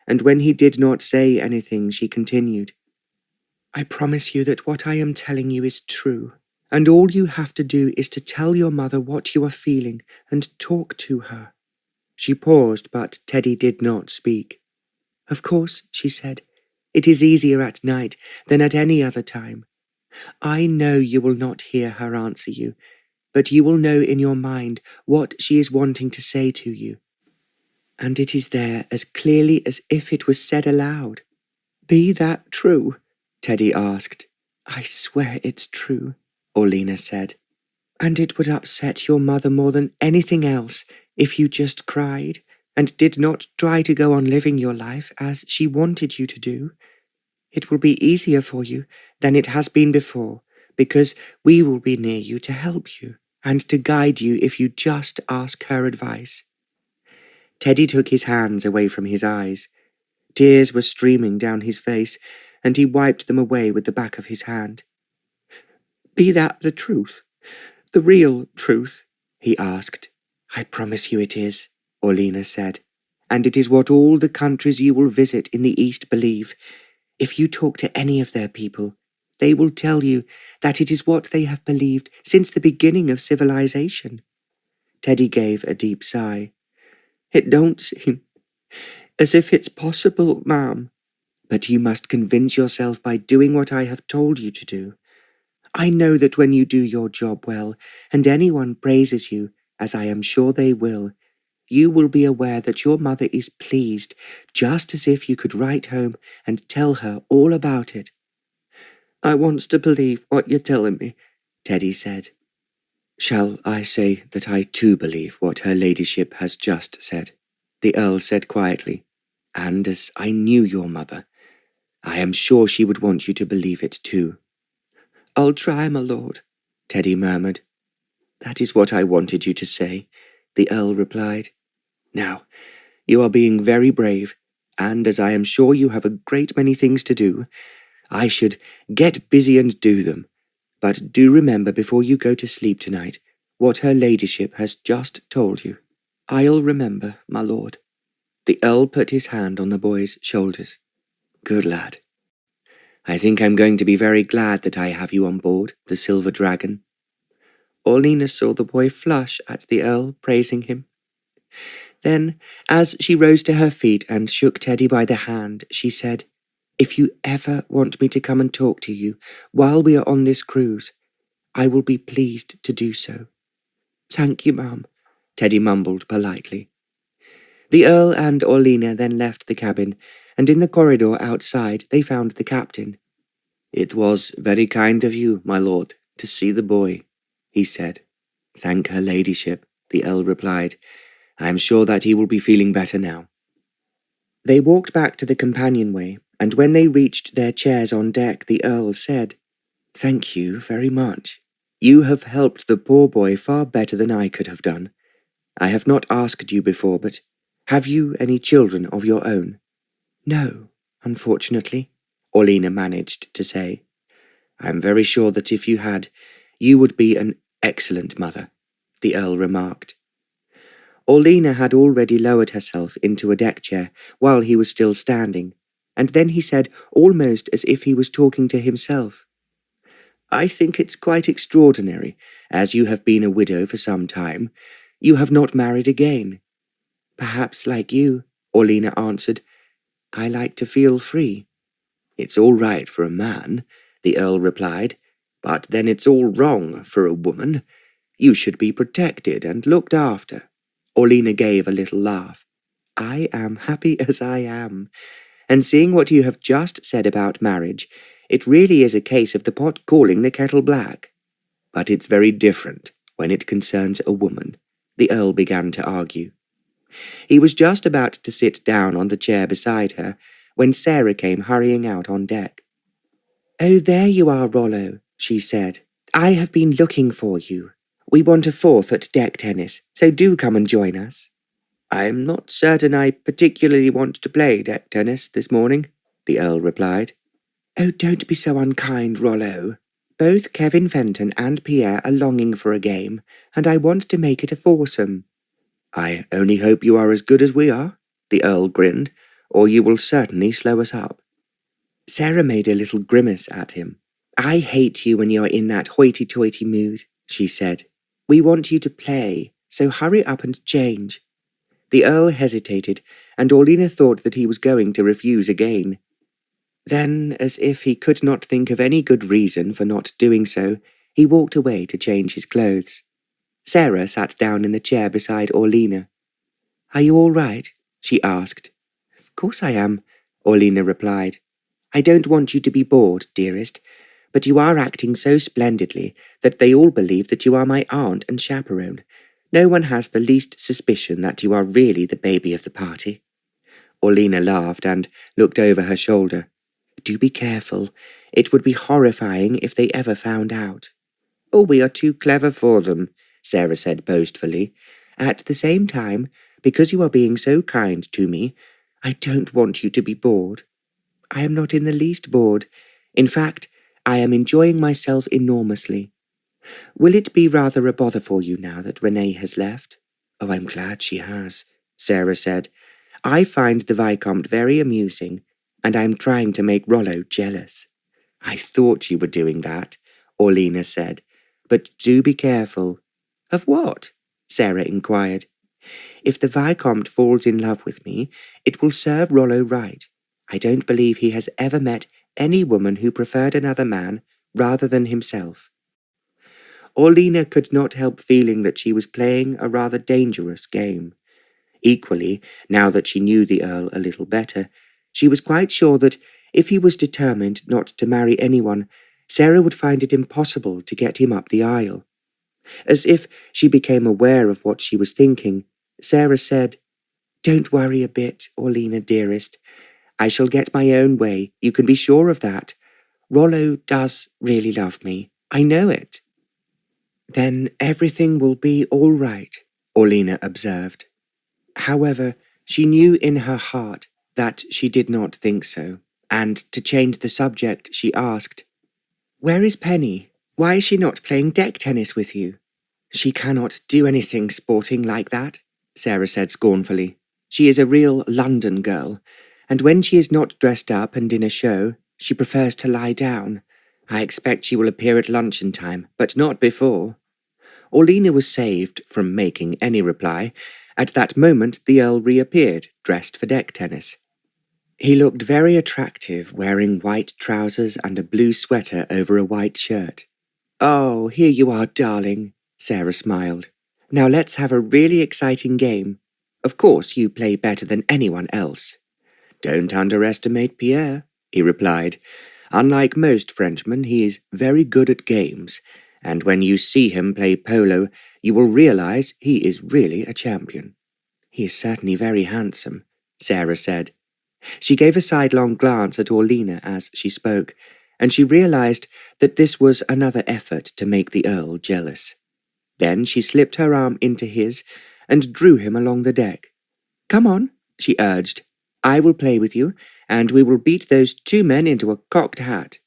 and when he did not say anything, she continued, "I promise you that what I am telling you is true, and all you have to do is to tell your mother what you are feeling and talk to her." She paused, but Teddy did not speak. "Of course," she said, "it is easier at night than at any other time. I know you will not hear her answer you, but you will know in your mind what she is wanting to say to you. And it is there as clearly as if it was said aloud." "Be that true?" Teddy asked. "I swear it's true," Orlina said. "And it would upset your mother more than anything else if you just cried and did not try to go on living your life as she wanted you to do. It will be easier for you than it has been before, because we will be near you to help you and to guide you if you just ask her advice." Teddy took his hands away from his eyes. Tears were streaming down his face, and he wiped them away with the back of his hand. "Be that the truth? The real truth?" he asked. "I promise you it is," Orlina said. and it is what all the countries you will visit in the East believe. If you talk to any of their people, they will tell you that it is what they have believed since the beginning of civilization." Teddy gave a deep sigh. "It don't seem as if it's possible, ma'am. But you must convince yourself by doing what I have told you to do. I know that when you do your job well, and anyone praises you, as I am sure they will be aware that your mother is pleased, just as if you could write home and tell her all about it." "I wants to believe what you're telling me," Teddy said. "Shall I say that I too believe what her ladyship has just said?" the Earl said quietly. "And as I knew your mother, I am sure she would want you to believe it too." "I'll try, my lord," Teddy murmured. "That is what I wanted you to say," the Earl replied. "Now, you are being very brave, and as I am sure you have a great many things to do, I should get busy and do them. But do remember before you go to sleep tonight what her ladyship has just told you." "I'll remember, my lord." The Earl put his hand on the boy's shoulders. "Good lad. I think I'm going to be very glad that I have you on board the Silver Dragon." Orlina saw the boy flush at the Earl praising him. Then, as she rose to her feet and shook Teddy by the hand, she said, "If you ever want me to come and talk to you while we are on this cruise, I will be pleased to do so." "Thank you, ma'am," Teddy mumbled politely. The Earl and Orlina then left the cabin, and in the corridor outside they found the captain. "It was very kind of you, my lord, to see the boy," he said. "Thank her ladyship," the Earl replied. "I am sure that he will be feeling better now." They walked back to the companionway, and when they reached their chairs on deck, the Earl said, "Thank you very much. You have helped the poor boy far better than I could have done. I have not asked you before, but have you any children of your own?" "No, unfortunately," Orlina managed to say. "I am very sure that if you had, you would be an excellent mother," the Earl remarked. Orlina had already lowered herself into a deck chair while he was still standing, and then he said, almost as if he was talking to himself, "I think it's quite extraordinary, as you have been a widow for some time. You have not married again." "Perhaps like you," Orlina answered. "I like to feel free." "It's all right for a man," the Earl replied, "but then it's all wrong for a woman. You should be protected and looked after." Orlina gave a little laugh. "I am happy as I am, and seeing what you have just said about marriage, it really is a case of the pot calling the kettle black. But it's very different when it concerns a woman," the Earl began to argue. He was just about to sit down on the chair beside her when Sarah came hurrying out on deck. "Oh, there you are, Rollo," she said. "I have been looking for you. We want a fourth at deck tennis, so do come and join us." "I'm not certain I particularly want to play deck tennis this morning," the Earl replied. "Oh, don't be so unkind, Rollo. Both Kevin Fenton and Pierre are longing for a game, and I want to make it a foursome." "I only hope you are as good as we are," the Earl grinned, "or you will certainly slow us up." Sarah made a little grimace at him. "I hate you when you're in that hoity-toity mood," she said. "We want you to play, so hurry up and change." The Earl hesitated, and Orlina thought that he was going to refuse again. Then, as if he could not think of any good reason for not doing so, he walked away to change his clothes. Sarah sat down in the chair beside Orlina. "Are you all right?" she asked. "Of course I am," Orlina replied. "I don't want you to be bored, dearest, but you are acting so splendidly that they all believe that you are my aunt and chaperone. No one has the least suspicion that you are really the baby of the party." Orlina laughed and looked over her shoulder. "Do be careful. It would be horrifying if they ever found out." "Oh, we are too clever for them," Sarah said boastfully. "At the same time, because you are being so kind to me, I don't want you to be bored." "I am not in the least bored. In fact, I am enjoying myself enormously. Will it be rather a bother for you now that Renee has left?" "Oh, I'm glad she has," Sarah said. I find the Viscount very amusing, and I am trying to make Rollo jealous." "I thought you were doing that," Orlena said, "but do be careful." "Of what?" Sarah inquired. "If the Viscount falls in love with me, it will serve Rollo right. I don't believe he has ever met any woman who preferred another man rather than himself." Orlena could not help feeling that she was playing a rather dangerous game. Equally, now that she knew the Earl a little better, she was quite sure that if he was determined not to marry anyone, Sarah would find it impossible to get him up the aisle. As if she became aware of what she was thinking, Sarah said, "Don't worry a bit, Orlena dearest. I shall get my own way, you can be sure of that. Rollo does really love me. I know it." "Then everything will be all right," Orlena observed. However, she knew in her heart that she did not think so, and to change the subject she asked, "Where is Penny? Why is she not playing deck tennis with you?" "She cannot do anything sporting like that," Sarah said scornfully. "She is a real London girl, and when she is not dressed up and in a show, she prefers to lie down. I expect she will appear at luncheon time, but not before." Orlena was saved from making any reply. At that moment the Earl reappeared, dressed for deck tennis. He looked very attractive, wearing white trousers and a blue sweater over a white shirt. "Oh, here you are, darling," Sarah smiled. "Now let's have a really exciting game. Of course you play better than anyone else." "Don't underestimate Pierre," he replied. "Unlike most Frenchmen, he is very good at games, and when you see him play polo, you will realize he is really a champion." "He is certainly very handsome," Sarah said. She gave a sidelong glance at Orlena as she spoke, and she realized that this was another effort to make the Earl jealous. Then she slipped her arm into his and drew him along the deck. "Come on," she urged. "I will play with you, and we will beat those two men into a cocked hat."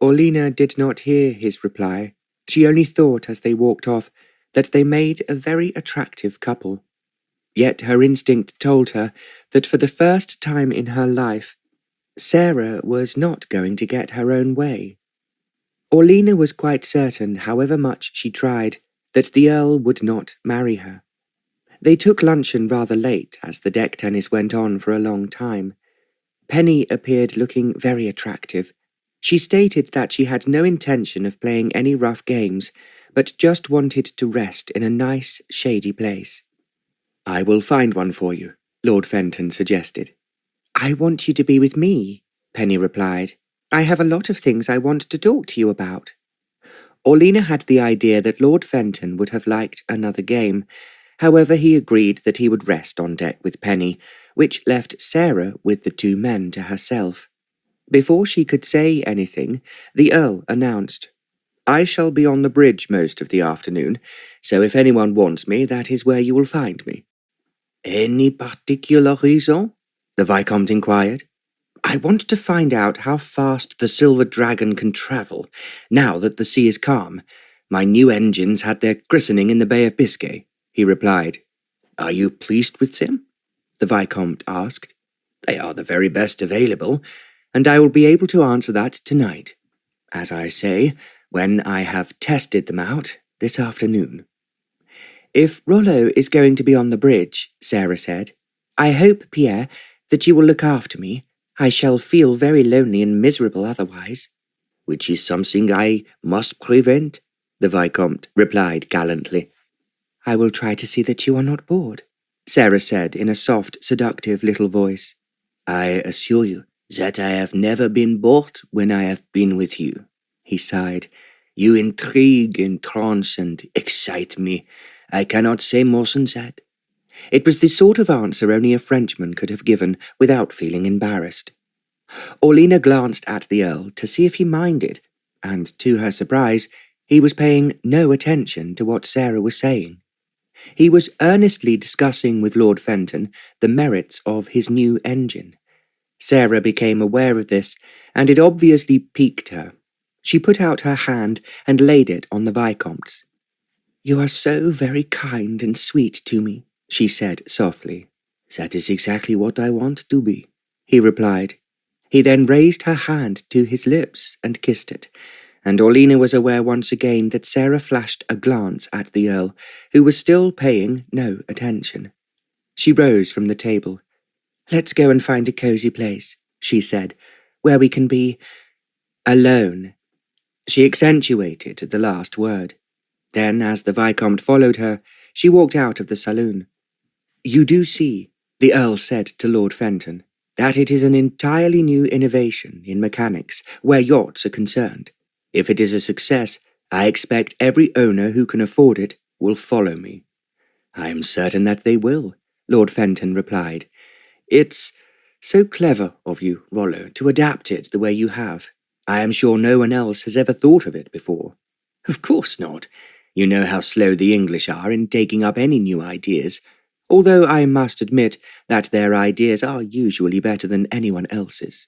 Orlena did not hear his reply. She only thought as they walked off that they made a very attractive couple. Yet her instinct told her that for the first time in her life, Sarah was not going to get her own way. Orlena was quite certain, however much she tried, that the Earl would not marry her. They took luncheon rather late, as the deck tennis went on for a long time. Penny appeared looking very attractive. She stated that she had no intention of playing any rough games, but just wanted to rest in a nice, shady place. "I will find one for you," Lord Fenton suggested. "I want you to be with me," Penny replied. "I have a lot of things I want to talk to you about." Orlena had the idea that Lord Fenton would have liked another game. However, he agreed that he would rest on deck with Penny, which left Sarah with the two men to herself. Before she could say anything, the Earl announced, "I shall be on the bridge most of the afternoon, so if anyone wants me, that is where you will find me." "Any particular reason?" the Viscount inquired. "I want to find out how fast the Silver Dragon can travel, now that the sea is calm. My new engines had their christening in the Bay of Biscay," he replied. "Are you pleased with them?" the Viscount asked. "They are the very best available, and I will be able to answer that tonight. As I say, when I have tested them out this afternoon." "If Rollo is going to be on the bridge," Sarah said, "I hope, Pierre, that you will look after me. I shall feel very lonely and miserable otherwise." "Which is something I must prevent," the Viscount replied gallantly. "I will try to see that you are not bored," Sarah said in a soft, seductive little voice. "I assure you that I have never been bored when I have been with you," he sighed. "You intrigue, entrance, and excite me. I cannot say more than that." It was the sort of answer only a Frenchman could have given without feeling embarrassed. Orlena glanced at the Earl to see if he minded, and to her surprise, he was paying no attention to what Sarah was saying. He was earnestly discussing with Lord Fenton the merits of his new engine. Sarah became aware of this, and it obviously piqued her. She put out her hand and laid it on the Viscount's. "You are so very kind and sweet to me," she said softly. That is exactly what I want to be, he replied. He then raised her hand to his lips and kissed it, and Orlena was aware once again that Sarah flashed a glance at the Earl, who was still paying no attention. She rose from the table. Let's go and find a cosy place, she said, where we can be alone. She accentuated the last word. Then, as the Viscount followed her, she walked out of the saloon. You do see, the Earl said to Lord Fenton, that it is an entirely new innovation in mechanics where yachts are concerned. If it is a success, I expect every owner who can afford it will follow me. I am certain that they will, Lord Fenton replied. It's so clever of you, Rollo, to adapt it the way you have. I am sure no one else has ever thought of it before. Of course not. You know how slow the English are in taking up any new ideas, although I must admit that their ideas are usually better than anyone else's.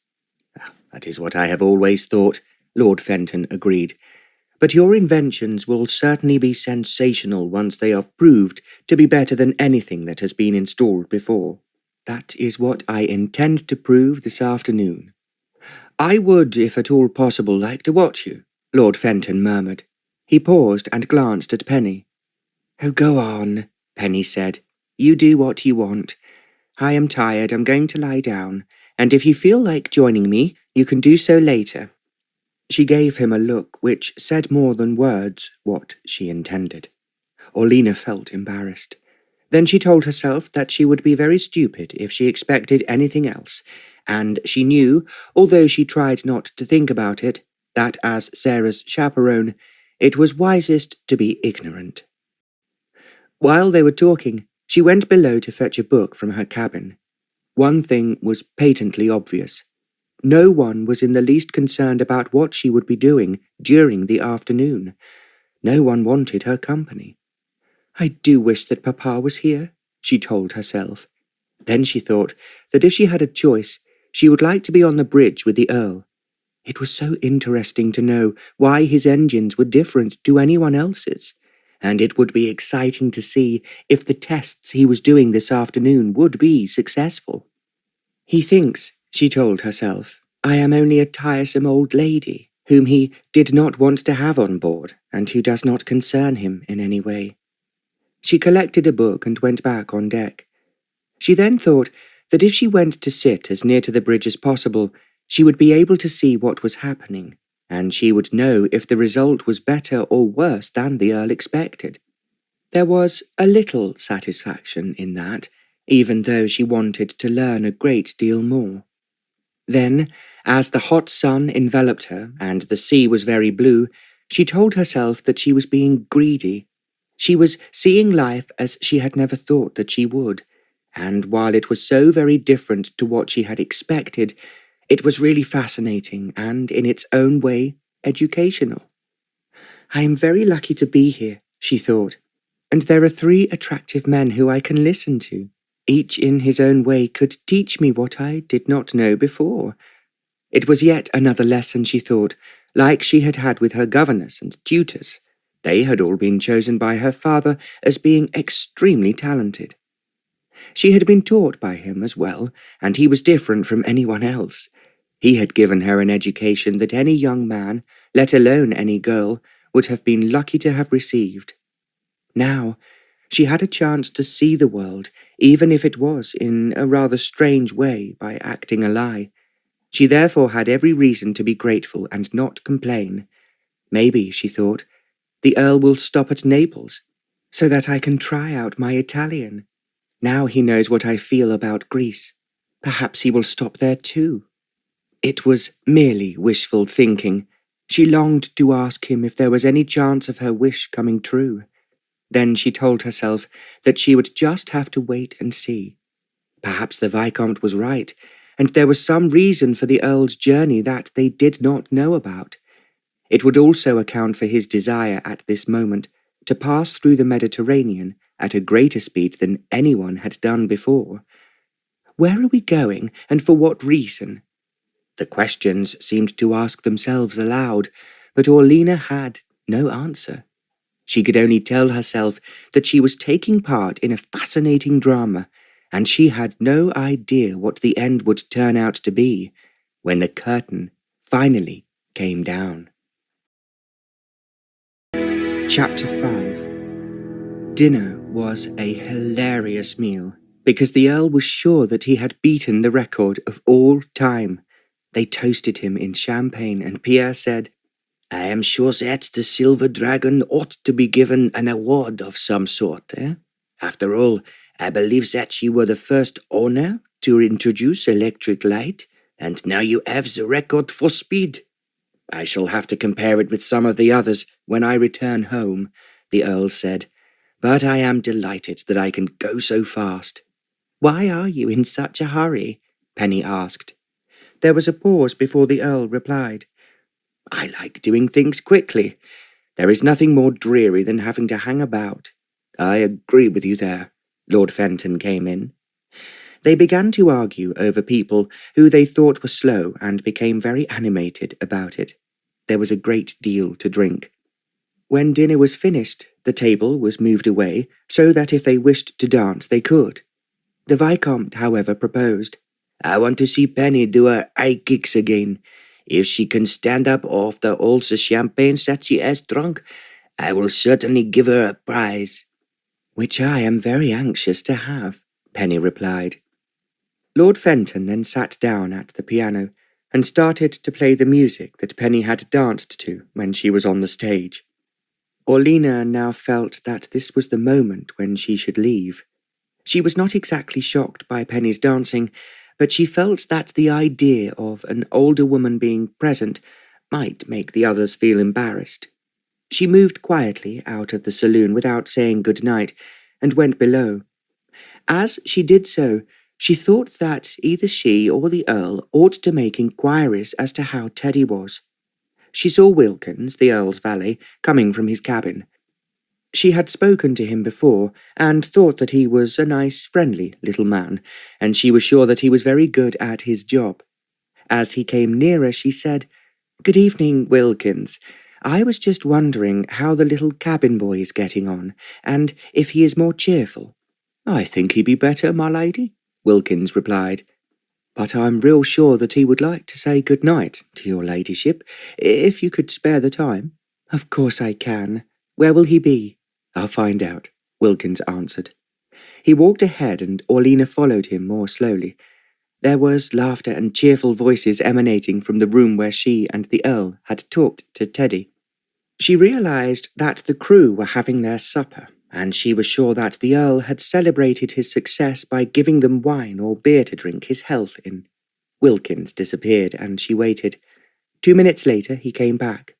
That is what I have always thought, Lord Fenton agreed. But your inventions will certainly be sensational once they are proved to be better than anything that has been installed before. That is what I intend to prove this afternoon. I would, if at all possible, like to watch you, Lord Fenton murmured. He paused and glanced at Penny. Oh, go on, Penny said. You do what you want. I am tired, I'm going to lie down, and if you feel like joining me, you can do so later. She gave him a look which said more than words what she intended. Orlena felt embarrassed. Then she told herself that she would be very stupid if she expected anything else, and she knew, although she tried not to think about it, that as Sarah's chaperone, it was wisest to be ignorant. While they were talking, she went below to fetch a book from her cabin. One thing was patently obvious. No one was in the least concerned about what she would be doing during the afternoon. No one wanted her company. I do wish that Papa was here, she told herself. Then she thought that if she had a choice, she would like to be on the bridge with the Earl. It was so interesting to know why his engines were different to anyone else's, and it would be exciting to see if the tests he was doing this afternoon would be successful. He thinks, she told herself, I am only a tiresome old lady, whom he did not want to have on board, and who does not concern him in any way. She collected a book and went back on deck. She then thought that if she went to sit as near to the bridge as possible, she would be able to see what was happening, and she would know if the result was better or worse than the Earl expected. There was a little satisfaction in that, even though she wanted to learn a great deal more. Then, as the hot sun enveloped her and the sea was very blue, she told herself that she was being greedy. She was seeing life as she had never thought that she would, and while it was so very different to what she had expected, it was really fascinating and, in its own way, educational. I am very lucky to be here, she thought, and there are 3 attractive men who I can listen to. Each in his own way could teach me what I did not know before. It was yet another lesson, she thought, like she had had with her governess and tutors. They had all been chosen by her father as being extremely talented. She had been taught by him as well, and he was different from anyone else. He had given her an education that any young man, let alone any girl, would have been lucky to have received. Now, she had a chance to see the world, even if it was in a rather strange way by acting a lie. She therefore had every reason to be grateful and not complain. Maybe, she thought, the Earl will stop at Naples, so that I can try out my Italian. Now he knows what I feel about Greece. Perhaps he will stop there too. It was merely wishful thinking. She longed to ask him if there was any chance of her wish coming true. Then she told herself that she would just have to wait and see. Perhaps the Viscount was right, and there was some reason for the Earl's journey that they did not know about. It would also account for his desire at this moment to pass through the Mediterranean at a greater speed than anyone had done before. Where are we going, and for what reason? The questions seemed to ask themselves aloud, but Orlena had no answer. She could only tell herself that she was taking part in a fascinating drama, and she had no idea what the end would turn out to be when the curtain finally came down. Chapter 5. Dinner was a hilarious meal, because the Earl was sure that he had beaten the record of all time. They toasted him in champagne, and Pierre said, "I am sure that the Silver Dragon ought to be given an award of some sort, eh? After all, I believe that you were the first owner to introduce electric light, and now you have the record for speed." "I shall have to compare it with some of the others when I return home," the Earl said, "but I am delighted that I can go so fast." "Why are you in such a hurry?" Penny asked. There was a pause before the Earl replied. "I like doing things quickly. There is nothing more dreary than having to hang about." "I agree with you there." Lord Fenton came in. They began to argue over people who they thought were slow and became very animated about it. There was a great deal to drink. When dinner was finished, the table was moved away so that if they wished to dance they could. The Viscount, however, proposed, "I want to see Penny do her high kicks again. If she can stand up after all the champagne that she has drunk, I will certainly give her a prize." "Which I am very anxious to have," Penny replied. Lord Fenton then sat down at the piano and started to play the music that Penny had danced to when she was on the stage. Orlena now felt that this was the moment when she should leave. She was not exactly shocked by Penny's dancing, but she felt that the idea of an older woman being present might make the others feel embarrassed. She moved quietly out of the saloon without saying good night and went below. As she did so, she thought that either she or the Earl ought to make inquiries as to how Teddy was. She saw Wilkins, the Earl's valet, coming from his cabin. She had spoken to him before, and thought that he was a nice, friendly little man, and she was sure that he was very good at his job. As he came nearer, she said, "Good evening, Wilkins. I was just wondering how the little cabin boy is getting on, and if he is more cheerful." "I think he'd be better, my lady," Wilkins replied. "But I'm real sure that he would like to say good night to your ladyship, if you could spare the time." "Of course I can. Where will he be?" "I'll find out," Wilkins answered. He walked ahead and Orlena followed him more slowly. There was laughter and cheerful voices emanating from the room where she and the Earl had talked to Teddy. She realized that the crew were having their supper, and she was sure that the Earl had celebrated his success by giving them wine or beer to drink his health in. Wilkins disappeared, and she waited. 2 minutes later he came back.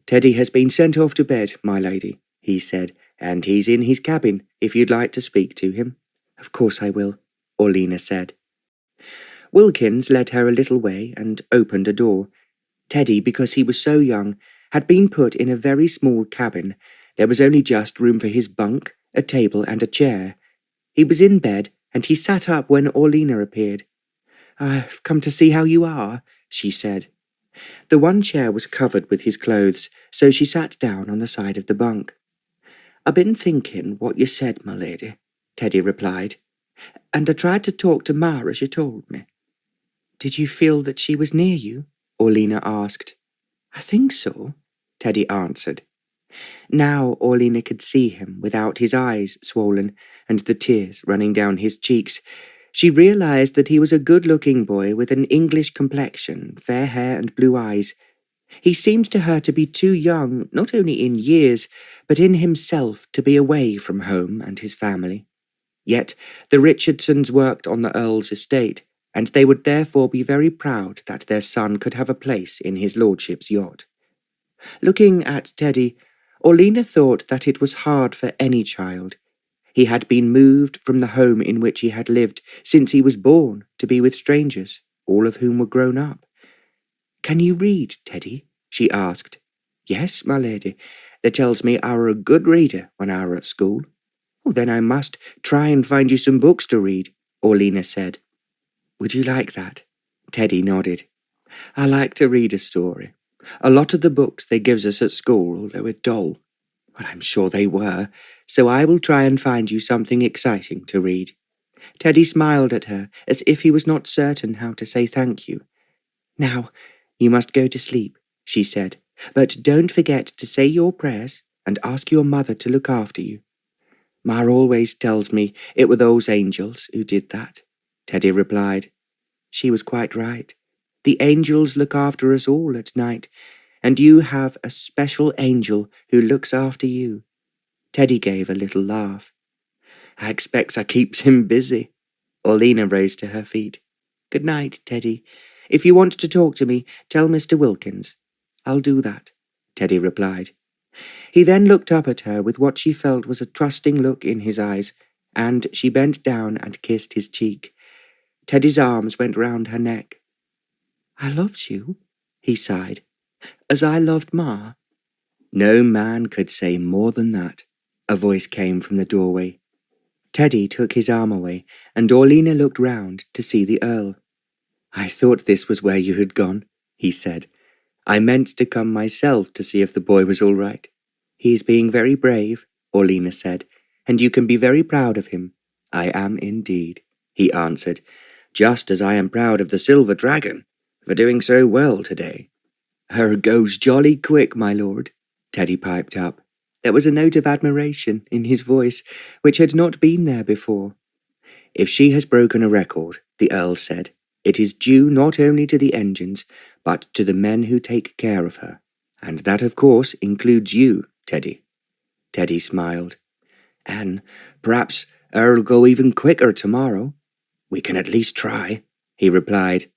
"Teddy has been sent off to bed, my lady," he said, "and he's in his cabin, if you'd like to speak to him." "Of course I will," Orlena said. Wilkins led her a little way and opened a door. Teddy, because he was so young, had been put in a very small cabin. There was only just room for his bunk, a table, and a chair. He was in bed, and he sat up when Orlena appeared. "I've come to see how you are," she said. The one chair was covered with his clothes, so she sat down on the side of the bunk. "I've been thinking what you said, my lady," Teddy replied, "and I tried to talk to Ma as you told me." "Did you feel that she was near you?" Orlena asked. "I think so," Teddy answered. Now Orlena could see him without his eyes swollen and the tears running down his cheeks. She realized that he was a good-looking boy with an English complexion, fair hair and blue eyes. He seemed to her to be too young, not only in years, but in himself, to be away from home and his family. Yet the Richardsons worked on the Earl's estate, and they would therefore be very proud that their son could have a place in his lordship's yacht. Looking at Teddy, Orlena thought that it was hard for any child. He had been moved from the home in which he had lived since he was born to be with strangers, all of whom were grown up. "Can you read, Teddy?" she asked. "Yes, my lady. They tells me I were a good reader when I were at school." "Oh, then I must try and find you some books to read," Orlena said. "Would you like that?" Teddy nodded. "I like to read a story. A lot of the books they gives us at school, they were dull. But I'm sure they were, so I will try and find you something exciting to read." Teddy smiled at her as if he was not certain how to say thank you. "Now, you must go to sleep," she said, "but don't forget to say your prayers and ask your mother to look after you." "Ma always tells me it were those angels who did that," Teddy replied. She was quite right. The angels look after us all at night, and you have a special angel who looks after you. Teddy gave a little laugh. "I expects I keeps him busy." Orlina rose to her feet. "Good night, Teddy. If you want to talk to me, tell Mr. Wilkins." "I'll do that," Teddy replied. He then looked up at her with what she felt was a trusting look in his eyes, and she bent down and kissed his cheek. Teddy's arms went round her neck. "I loves you," he sighed, "as I loved Ma." "No man could say more than that," a voice came from the doorway. Teddy took his arm away, and Orlina looked round to see the Earl. "I thought this was where you had gone," he said. "I meant to come myself to see if the boy was all right." "He is being very brave," Orlina said, "and you can be very proud of him." "I am indeed," he answered, "just as I am proud of the silver dragon for doing so well today." "Her goes jolly quick, my lord," Teddy piped up. There was a note of admiration in his voice which had not been there before. "If she has broken a record," the Earl said, "it is due not only to the engines, but to the men who take care of her. And that, of course, includes you, Teddy." Teddy smiled. "And perhaps her'll go even quicker tomorrow." "We can at least try," he replied.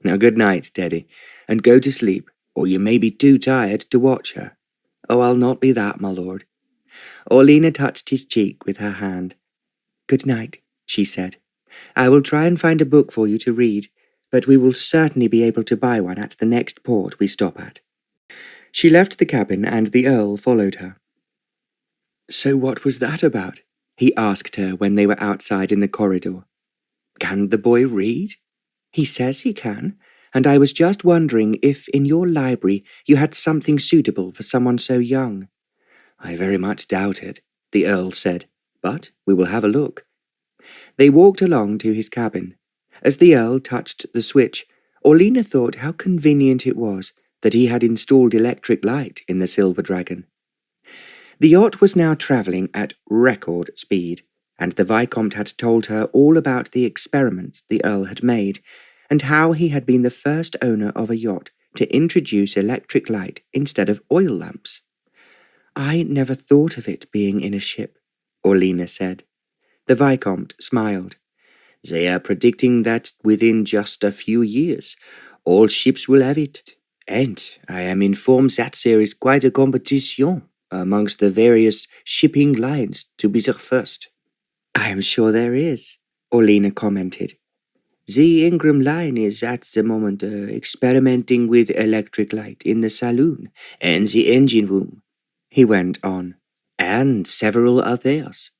"Now good night, Teddy, and go to sleep, or you may be too tired to watch her." "Oh, I'll not be that, my lord." Orlina touched his cheek with her hand. "Good night," she said. "I will try and find a book for you to read, but we will certainly be able to buy one at the next port we stop at." She left the cabin, and the Earl followed her. "So what was that about?" he asked her when they were outside in the corridor. "Can the boy read?" "He says he can, and I was just wondering if in your library you had something suitable for someone so young." "I very much doubt it," the Earl said, "but we will have a look." They walked along to his cabin. As the Earl touched the switch, Orlina thought how convenient it was that he had installed electric light in the Silver Dragon. The yacht was now travelling at record speed, and the Viscount had told her all about the experiments the Earl had made, and how he had been the first owner of a yacht to introduce electric light instead of oil lamps. "I never thought of it being in a ship," Orlina said. The Viscount smiled. "They are predicting that within just a few years, all ships will have it, and I am informed that there is quite a competition amongst the various shipping lines to be the first." "I am sure there is," Orlina commented. "The Ingram line is at the moment experimenting with electric light in the saloon and the engine room," he went on, "and several others."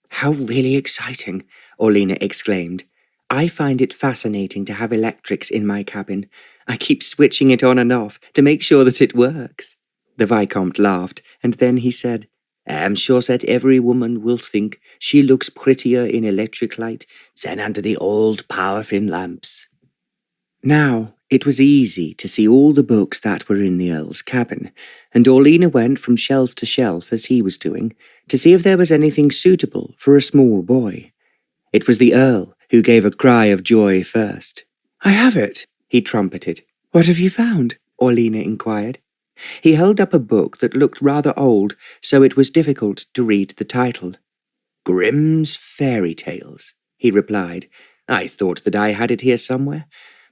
"How really exciting!" Orlina exclaimed. "I find it fascinating to have electrics in my cabin. I keep switching it on and off to make sure that it works." The Viscount laughed, and then he said, "I'm sure that every woman will think she looks prettier in electric light than under the old paraffin lamps." Now, it was easy to see all the books that were in the Earl's cabin, and Orlina went from shelf to shelf as he was doing, to see if there was anything suitable for a small boy. It was the Earl who gave a cry of joy first. "I have it," he trumpeted. "What have you found?" Orlina inquired. He held up a book that looked rather old, so it was difficult to read the title. "Grimm's Fairy Tales," he replied. "I thought that I had it here somewhere,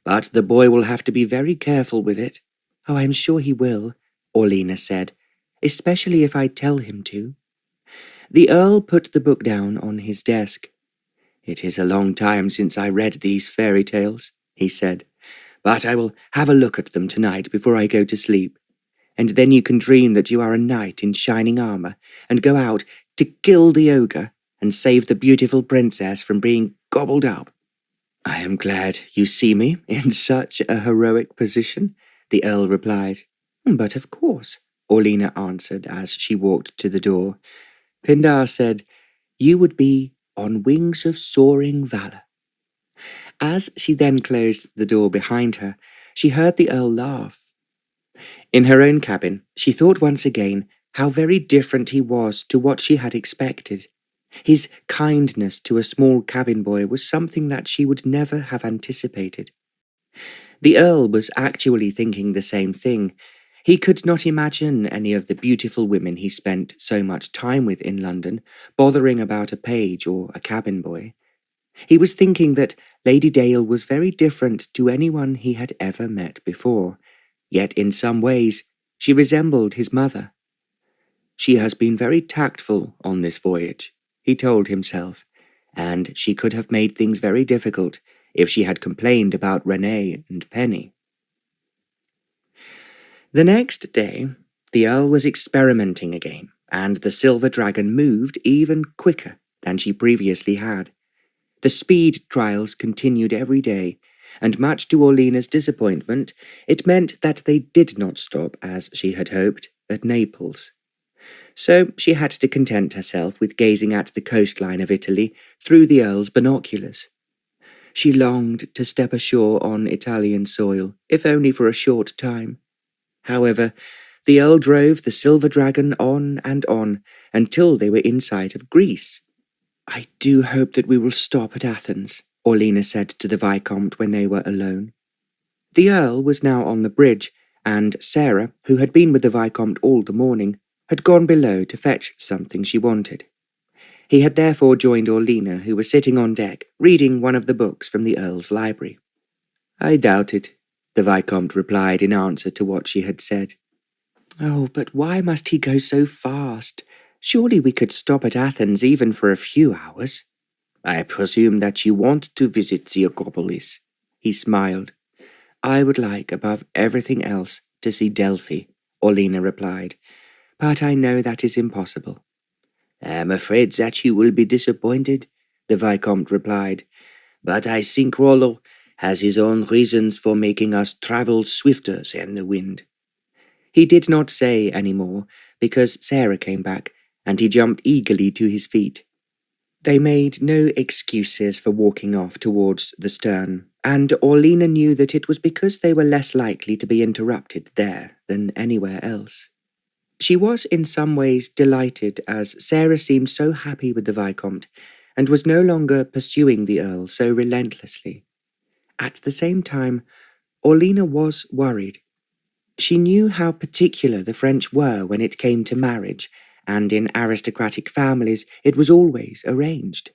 but the boy will have to be very careful with it." "Oh, I'm sure he will," Orlina said, "especially if I tell him to." The Earl put the book down on his desk. "It is a long time since I read these fairy tales," he said, "but I will have a look at them tonight before I go to sleep. And then you can dream that you are a knight in shining armour, and go out to kill the ogre and save the beautiful princess from being gobbled up." "I am glad you see me in such a heroic position," the Earl replied. "But of course," Orlina answered as she walked to the door. "Pindar said, you would be on wings of soaring valour As she then closed the door behind her, she heard the Earl laugh. In her own cabin, she thought once again how very different he was to what she had expected. His kindness to a small cabin boy was something that she would never have anticipated. The Earl was actually thinking the same thing. He could not imagine any of the beautiful women he spent so much time with in London bothering about a page or a cabin boy. He was thinking that Lady Dale was very different to anyone he had ever met before, yet in some ways she resembled his mother. She has been very tactful on this voyage, he told himself, and she could have made things very difficult if she had complained about Renee and Penny. The next day, the Earl was experimenting again, and the silver dragon moved even quicker than she previously had. The speed trials continued every day, and much to Orlena's disappointment, it meant that they did not stop, as she had hoped, at Naples. So she had to content herself with gazing at the coastline of Italy through the Earl's binoculars. She longed to step ashore on Italian soil, if only for a short time. However, the Earl drove the silver dragon on and on until they were in sight of Greece. "I do hope that we will stop at Athens," Orlena said to the Viscount when they were alone. The Earl was now on the bridge, and Sarah, who had been with the Viscount all the morning, had gone below to fetch something she wanted. He had therefore joined Orlena, who was sitting on deck, reading one of the books from the Earl's library. "I doubt it," the Viscount replied in answer to what she had said. "Oh, but why must he go so fast? Surely we could stop at Athens even for a few hours." "I presume that you want to visit the Acropolis," he smiled. "I would like, above everything else, to see Delphi," Orlena replied, "but I know that is impossible." "I am afraid that you will be disappointed," the Viscount replied, "but I think Rollo has his own reasons for making us travel swifter than the wind." He did not say any more, because Sarah came back, and he jumped eagerly to his feet. They made no excuses for walking off towards the stern, and Orlena knew that it was because they were less likely to be interrupted there than anywhere else. She was in some ways delighted, as Sarah seemed so happy with the Viscount, and was no longer pursuing the Earl so relentlessly. At the same time, Orlena was worried. She knew how particular the French were when it came to marriage, and in aristocratic families it was always arranged.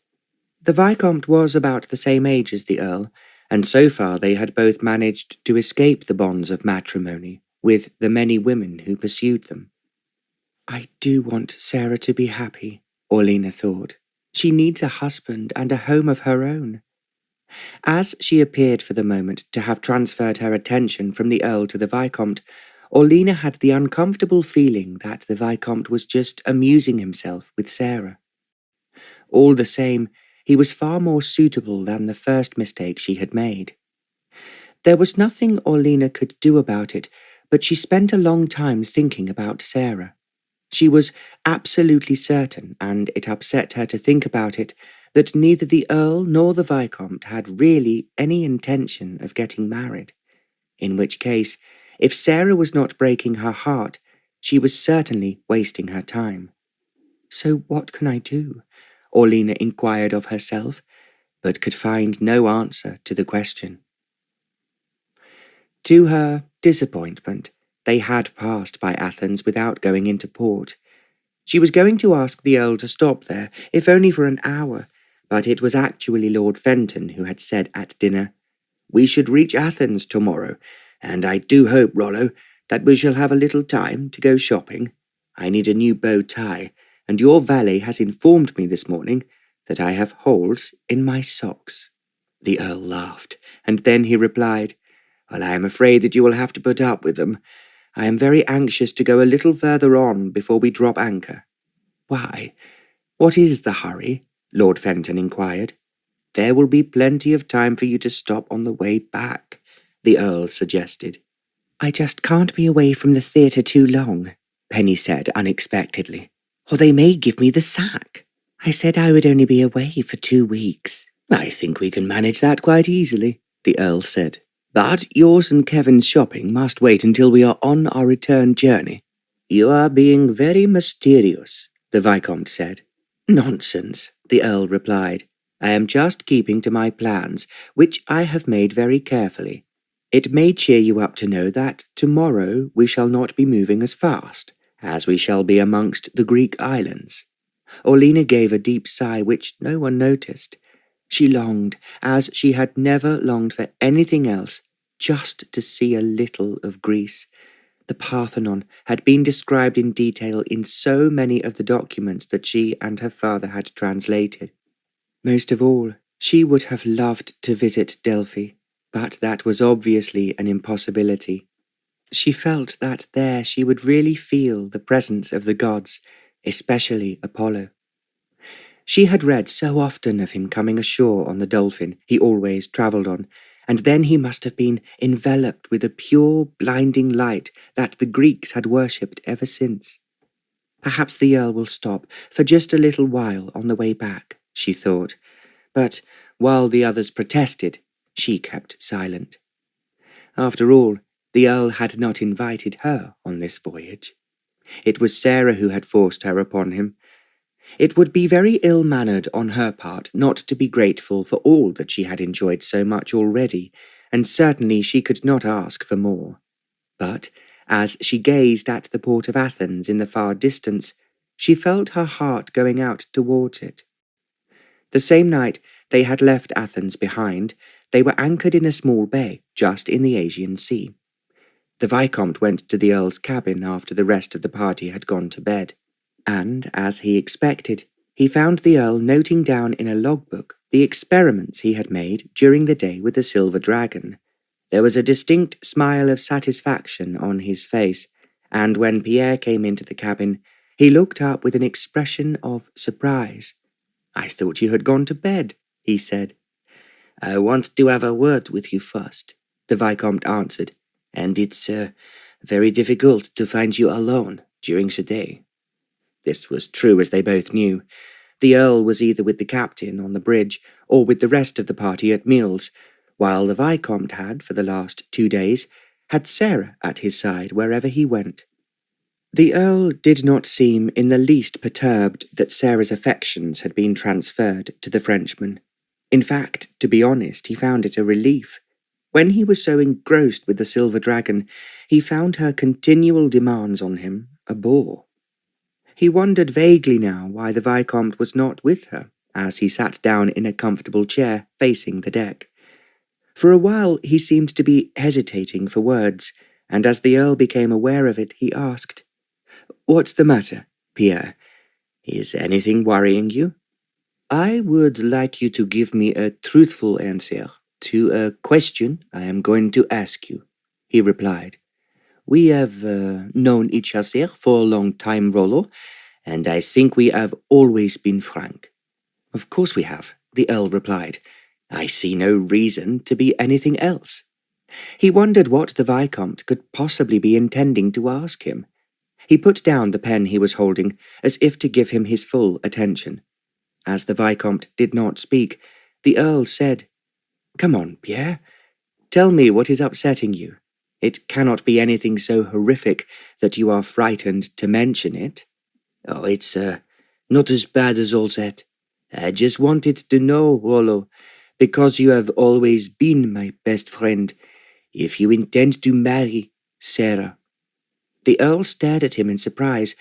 The Viscount was about the same age as the Earl, and so far they had both managed to escape the bonds of matrimony with the many women who pursued them. "I do want Sarah to be happy," Orlena thought. "She needs a husband and a home of her own." As she appeared for the moment to have transferred her attention from the Earl to the Viscount, Orlena had the uncomfortable feeling that the Viscount was just amusing himself with Sarah. All the same, he was far more suitable than the first mistake she had made. There was nothing Orlena could do about it, but she spent a long time thinking about Sarah. She was absolutely certain, and it upset her to think about it, that neither the Earl nor the Viscount had really any intention of getting married. In which case, if Sarah was not breaking her heart, she was certainly wasting her time. "So what can I do?" Orlena inquired of herself, but could find no answer to the question. To her disappointment, they had passed by Athens without going into port. She was going to ask the Earl to stop there, if only for an hour, but it was actually Lord Fenton who had said at dinner, "We should reach Athens tomorrow, and I do hope, Rollo, that we shall have a little time to go shopping. I need a new bow tie, and your valet has informed me this morning that I have holes in my socks." The Earl laughed, and then he replied, "Well, I am afraid that you will have to put up with them. I am very anxious to go a little further on before we drop anchor." "Why? What is the hurry?" Lord Fenton inquired. "There will be plenty of time for you to stop on the way back," the Earl suggested. "I just can't be away from the theatre too long," Penny said unexpectedly, "or they may give me the sack. I said I would only be away for 2 weeks." I think we can manage that quite easily, the Earl said. But yours and Kevin's shopping must wait until we are on our return journey. You are being very mysterious, the Viscount said. Nonsense, the Earl replied. I am just keeping to my plans, which I have made very carefully. It may cheer you up to know that tomorrow we shall not be moving as fast, as we shall be amongst the Greek islands. Orlina gave a deep sigh which no one noticed. She longed, as she had never longed for anything else, just to see a little of Greece. The Parthenon had been described in detail in so many of the documents that she and her father had translated. Most of all, she would have loved to visit Delphi, but that was obviously an impossibility. She felt that there she would really feel the presence of the gods, especially Apollo. She had read so often of him coming ashore on the dolphin he always travelled on, and then he must have been enveloped with a pure, blinding light that the Greeks had worshipped ever since. Perhaps the Earl will stop for just a little while on the way back, she thought, but while the others protested, she kept silent. After all, the Earl had not invited her on this voyage. It was Sarah who had forced her upon him. It would be very ill-mannered on her part not to be grateful for all that she had enjoyed so much already, and certainly she could not ask for more. But, as she gazed at the port of Athens in the far distance, she felt her heart going out towards it. The same night they had left Athens behind, they were anchored in a small bay just in the Aegean Sea. The Viscount went to the Earl's cabin after the rest of the party had gone to bed, and, as he expected, he found the Earl noting down in a logbook the experiments he had made during the day with the silver dragon. There was a distinct smile of satisfaction on his face, and when Pierre came into the cabin, he looked up with an expression of surprise. I thought you had gone to bed, he said. I want to have a word with you first, the Viscount answered, and it's very difficult to find you alone during the day. This was true, as they both knew. The Earl was either with the captain on the bridge or with the rest of the party at meals, while the Viscount had, for the last 2 days, had Sarah at his side wherever he went. The Earl did not seem in the least perturbed that Sarah's affections had been transferred to the Frenchman. In fact, to be honest, he found it a relief. When he was so engrossed with the silver dragon, he found her continual demands on him a bore. He wondered vaguely now why the Viscount was not with her, as he sat down in a comfortable chair facing the deck. For a while he seemed to be hesitating for words, and as the Earl became aware of it, he asked, What's the matter, Pierre? Is anything worrying you? I would like you to give me a truthful answer to a question I am going to ask you, he replied. We have known each other for a long time, Rollo, and I think we have always been frank. Of course we have, the Earl replied. I see no reason to be anything else. He wondered what the Viscount could possibly be intending to ask him. He put down the pen he was holding, as if to give him his full attention. As the Viscount did not speak, the Earl said, Come on, Pierre. Tell me what is upsetting you. It cannot be anything so horrific that you are frightened to mention it. Oh, it's not as bad as all that. I just wanted to know, Rollo, because you have always been my best friend, if you intend to marry Sarah. The Earl stared at him in surprise,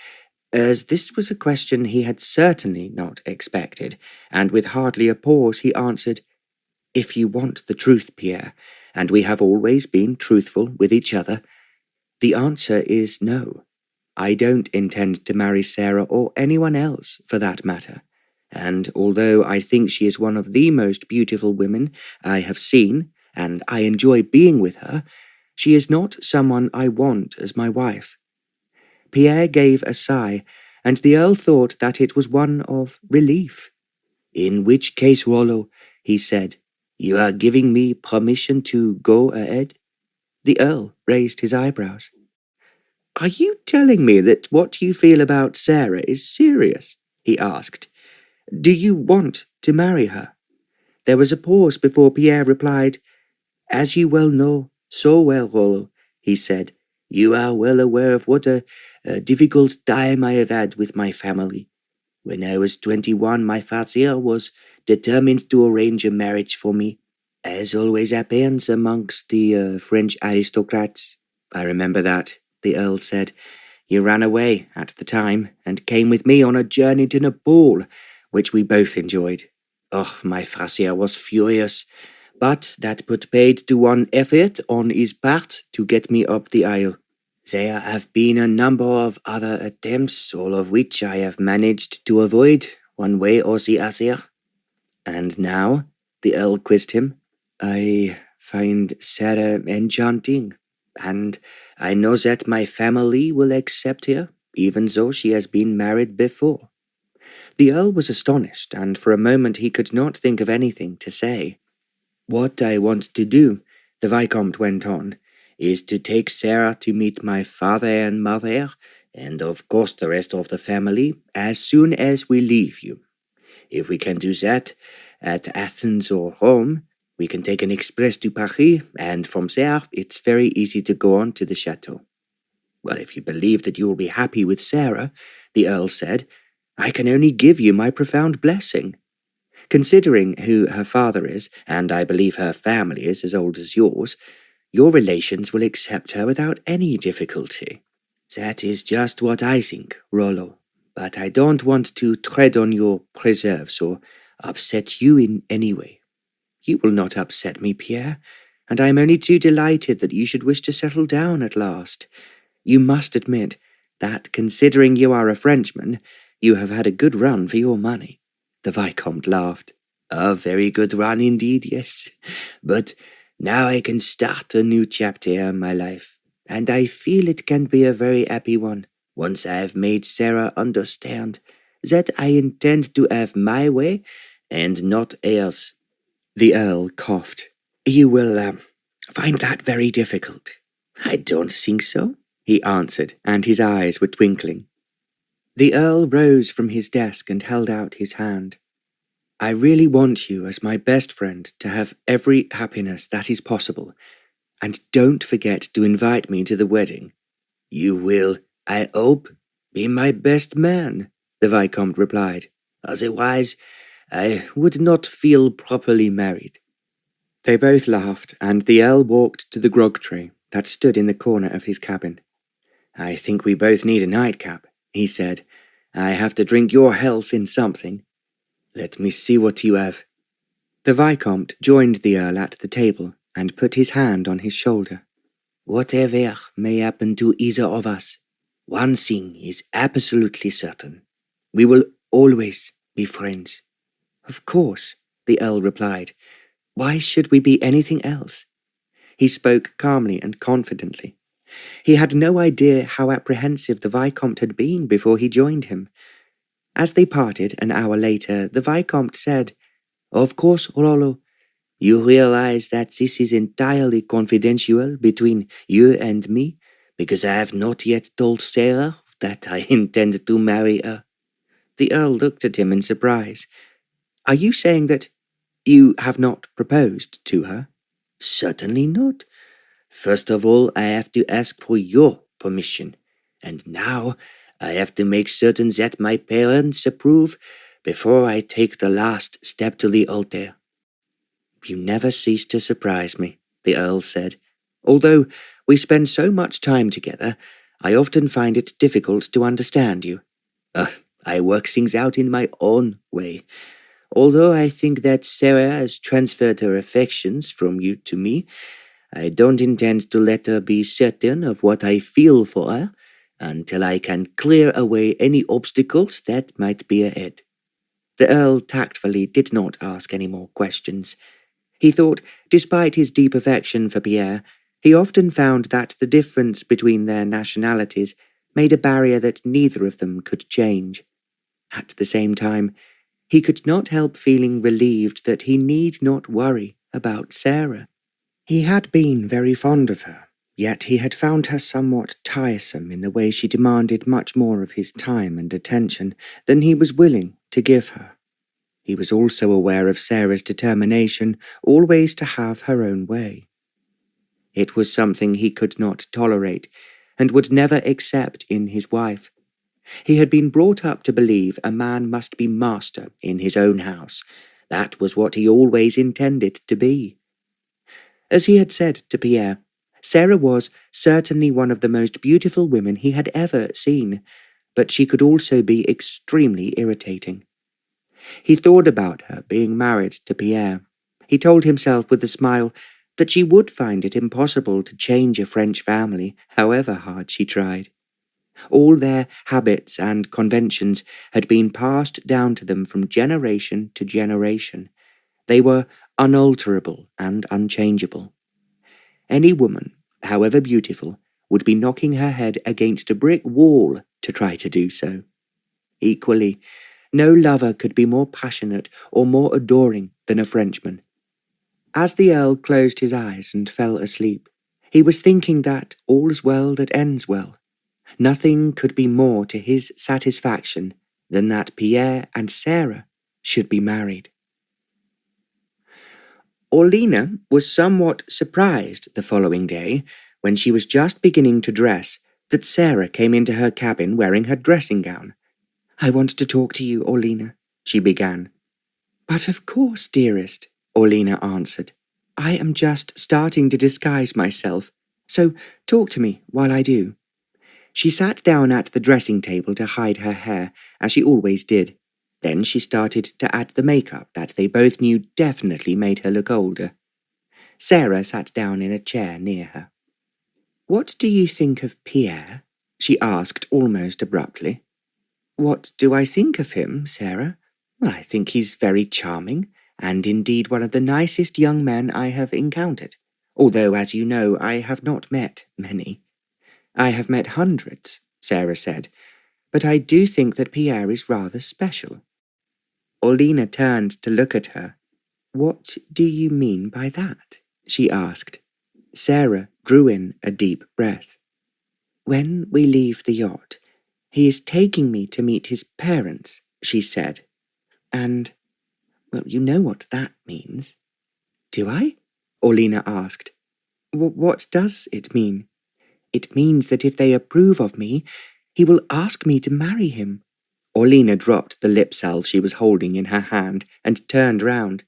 as this was a question he had certainly not expected, and with hardly a pause he answered, If you want the truth, Pierre, and we have always been truthful with each other, the answer is no. I don't intend to marry Sarah or anyone else, for that matter, and although I think she is one of the most beautiful women I have seen, and I enjoy being with her, she is not someone I want as my wife. Pierre gave a sigh, and the Earl thought that it was one of relief. In which case, Rollo, he said, you are giving me permission to go ahead? The Earl raised his eyebrows. Are you telling me that what you feel about Sarah is serious? He asked. Do you want to marry her? There was a pause before Pierre replied. "As you well know, so well, Rollo," he said, "you are well aware of what a difficult time I have had with my family. When I was 21, my father was determined to arrange a marriage for me, as always happens amongst the French aristocrats." "I remember that," the Earl said. "You ran away at the time and came with me on a journey to Nepal, which we both enjoyed. Oh, my father was furious, but that put paid to one effort on his part to get me up the aisle. There have been a number of other attempts, all of which I have managed to avoid, one way or the other." "And now?" the Earl quizzed him. "I find Sarah enchanting, and I know that my family will accept her, even though she has been married before." The Earl was astonished, and for a moment he could not think of anything to say. "What I want to do," the Vicomte went on, "is to take Sarah to meet my father and mother, and of course the rest of the family, as soon as we leave you. If we can do that at Athens or Rome, we can take an express to Paris, and from there it's very easy to go on to the chateau." "Well, if you believe that you will be happy with Sarah," the Earl said, "I can only give you my profound blessing. Considering who her father is, and I believe her family is as old as yours, your relations will accept her without any difficulty." "That is just what I think, Rollo, but I don't want to tread on your preserves or upset you in any way." "You will not upset me, Pierre, and I am only too delighted that you should wish to settle down at last. You must admit that, considering you are a Frenchman, you have had a good run for your money." The Vicomte laughed. "A very good run indeed, yes. But now I can start a new chapter in my life, and I feel it can be a very happy one, once I have made Sarah understand that I intend to have my way and not hers." The Earl coughed. "You will find that very difficult." "I don't think so," he answered, and his eyes were twinkling. The Earl rose from his desk and held out his hand. "I really want you, as my best friend, to have every happiness that is possible, and don't forget to invite me to the wedding." "You will, I hope, be my best man," the Vicomte replied. "Otherwise, I would not feel properly married." They both laughed, and the Earl walked to the grog tray that stood in the corner of his cabin. "I think we both need a nightcap," he said. "I have to drink your health in something. Let me see what you have." The Vicomte joined the Earl at the table and put his hand on his shoulder. "Whatever may happen to either of us, one thing is absolutely certain. We will always be friends." "Of course," the Earl replied. "Why should we be anything else?" He spoke calmly and confidently. He had no idea how apprehensive the Vicomte had been before he joined him. As they parted an hour later, the Vicomte said, "Of course, Rollo, you realize that this is entirely confidential between you and me, because I have not yet told Sarah that I intend to marry her." The Earl looked at him in surprise. "Are you saying that you have not proposed to her?" "Certainly not. First of all, I have to ask for your permission, and now I have to make certain that my parents approve before I take the last step to the altar." "You never cease to surprise me," the Earl said. "Although we spend so much time together, I often find it difficult to understand you." I work things out in my own way. Although I think that Sarah has transferred her affections from you to me, I don't intend to let her be certain of what I feel for her until I can clear away any obstacles that might be ahead." The Earl tactfully did not ask any more questions. He thought, despite his deep affection for Pierre, he often found that the difference between their nationalities made a barrier that neither of them could change. At the same time, he could not help feeling relieved that he need not worry about Sarah. He had been very fond of her, yet he had found her somewhat tiresome in the way she demanded much more of his time and attention than he was willing to give her. He was also aware of Sarah's determination always to have her own way. It was something he could not tolerate, and would never accept in his wife. He had been brought up to believe a man must be master in his own house. That was what he always intended to be. As he had said to Pierre, Sarah was certainly one of the most beautiful women he had ever seen, but she could also be extremely irritating. He thought about her being married to Pierre. He told himself with a smile that she would find it impossible to change a French family, however hard she tried. All their habits and conventions had been passed down to them from generation to generation. They were unalterable and unchangeable. Any woman, however beautiful, would be knocking her head against a brick wall to try to do so. Equally, no lover could be more passionate or more adoring than a Frenchman. As the Earl closed his eyes and fell asleep, he was thinking that all's well that ends well. Nothing could be more to his satisfaction than that Pierre and Sarah should be married. Orlina was somewhat surprised the following day, when she was just beginning to dress, that Sarah came into her cabin wearing her dressing gown. "I want to talk to you, Orlina," she began. "But of course, dearest," Orlina answered. "I am just starting to disguise myself, so talk to me while I do." She sat down at the dressing table to hide her hair, as she always did. Then she started to add the makeup that they both knew definitely made her look older. Sarah sat down in a chair near her. "What do you think of Pierre?" she asked almost abruptly. "What do I think of him, Sarah? Well, I think he's very charming, and indeed one of the nicest young men I have encountered, although, as you know, I have not met many." "I have met hundreds," Sarah said, "but I do think that Pierre is rather special." Orlina turned to look at her. "What do you mean by that?" she asked. Sarah drew in a deep breath. "When we leave the yacht, he is taking me to meet his parents," she said. "And, well, you know what that means." "Do I?" Orlina asked. "What does it mean?" "It means that if they approve of me, he will ask me to marry him." Orlina dropped the lip salve she was holding in her hand and turned round.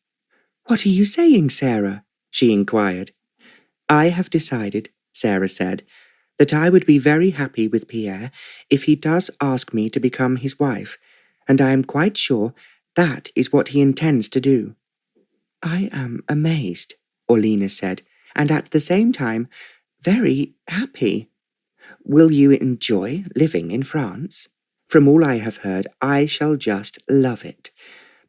"What are you saying, Sarah?" she inquired. "I have decided," Sarah said, "that I would be very happy with Pierre if he does ask me to become his wife, and I am quite sure that is what he intends to do." "I am amazed," Orlina said, "and at the same time very happy. Will you enjoy living in France? From all I have heard, I shall just love it.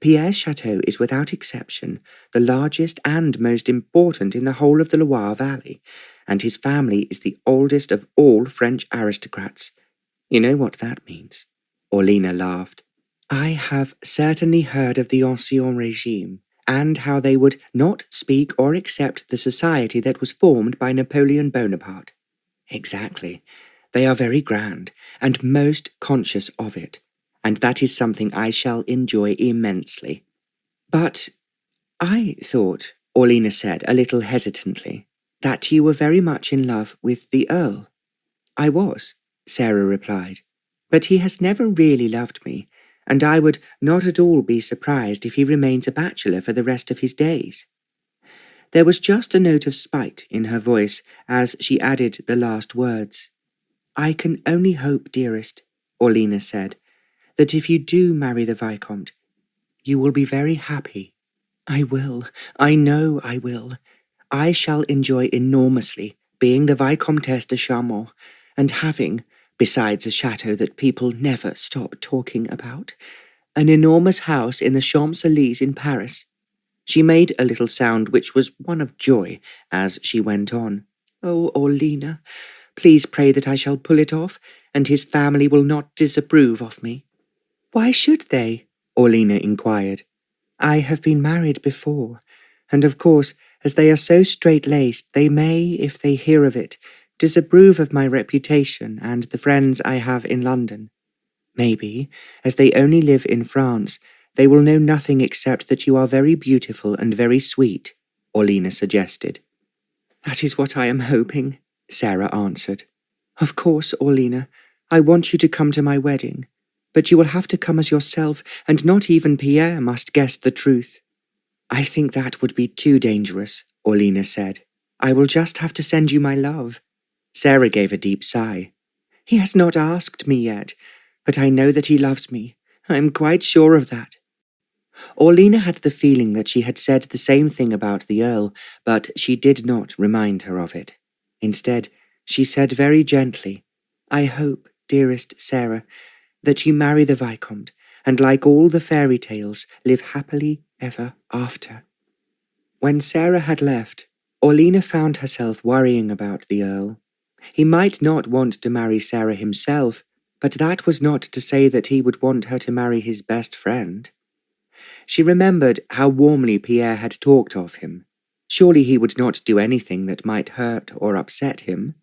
Pierre's chateau is without exception the largest and most important in the whole of the Loire Valley, and his family is the oldest of all French aristocrats. You know what that means." Orlina laughed. "I have certainly heard of the Ancien Regime, and how they would not speak or accept the society that was formed by Napoleon Bonaparte." "Exactly. They are very grand, and most conscious of it, and that is something I shall enjoy immensely." "But I thought," Orlina said a little hesitantly, "that you were very much in love with the Earl." "I was," Sarah replied, "but he has never really loved me, and I would not at all be surprised if he remains a bachelor for the rest of his days." There was just a note of spite in her voice as she added the last words. "I can only hope, dearest," Orlina said, "that if you do marry the Vicomte, you will be very happy." "I will. I know I will. I shall enjoy enormously being the Vicomtesse de Charmant, and having, besides a chateau that people never stop talking about, an enormous house in the Champs-Élysées in Paris." She made a little sound which was one of joy as she went on. "Oh, Orlina, please pray that I shall pull it off, and his family will not disapprove of me." "Why should they?" Orlina inquired. "I have been married before, and of course, as they are so straight-laced, they may, if they hear of it, disapprove of my reputation and the friends I have in London. Maybe, as they only live in France, They will know nothing except that you are very beautiful and very sweet, Orlena suggested. That is what I am hoping, Sarah answered. Of course, Orlena, I want you to come to my wedding, but you will have to come as yourself, and not even Pierre must guess the truth. I think that would be too dangerous, Orlena said. I will just have to send you my love. Sarah gave a deep sigh. He has not asked me yet, but I know that he loves me. I am quite sure of that. Orlena had the feeling that she had said the same thing about the Earl, but she did not remind her of it. Instead, she said very gently, I hope, dearest Sarah, that you marry the Viscount, and like all the fairy tales, live happily ever after. When Sarah had left, Orlena found herself worrying about the Earl. He might not want to marry Sarah himself, but that was not to say that he would want her to marry his best friend. She remembered how warmly Pierre had talked of him. Surely he would not do anything that might hurt or upset him.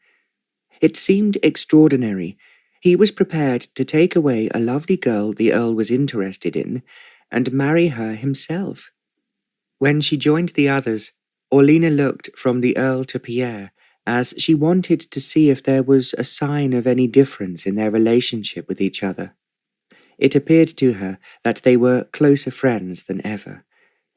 It seemed extraordinary. He was prepared to take away a lovely girl the Earl was interested in and marry her himself. When she joined the others, Orlena looked from the Earl to Pierre, as she wanted to see if there was a sign of any difference in their relationship with each other. It appeared to her that they were closer friends than ever.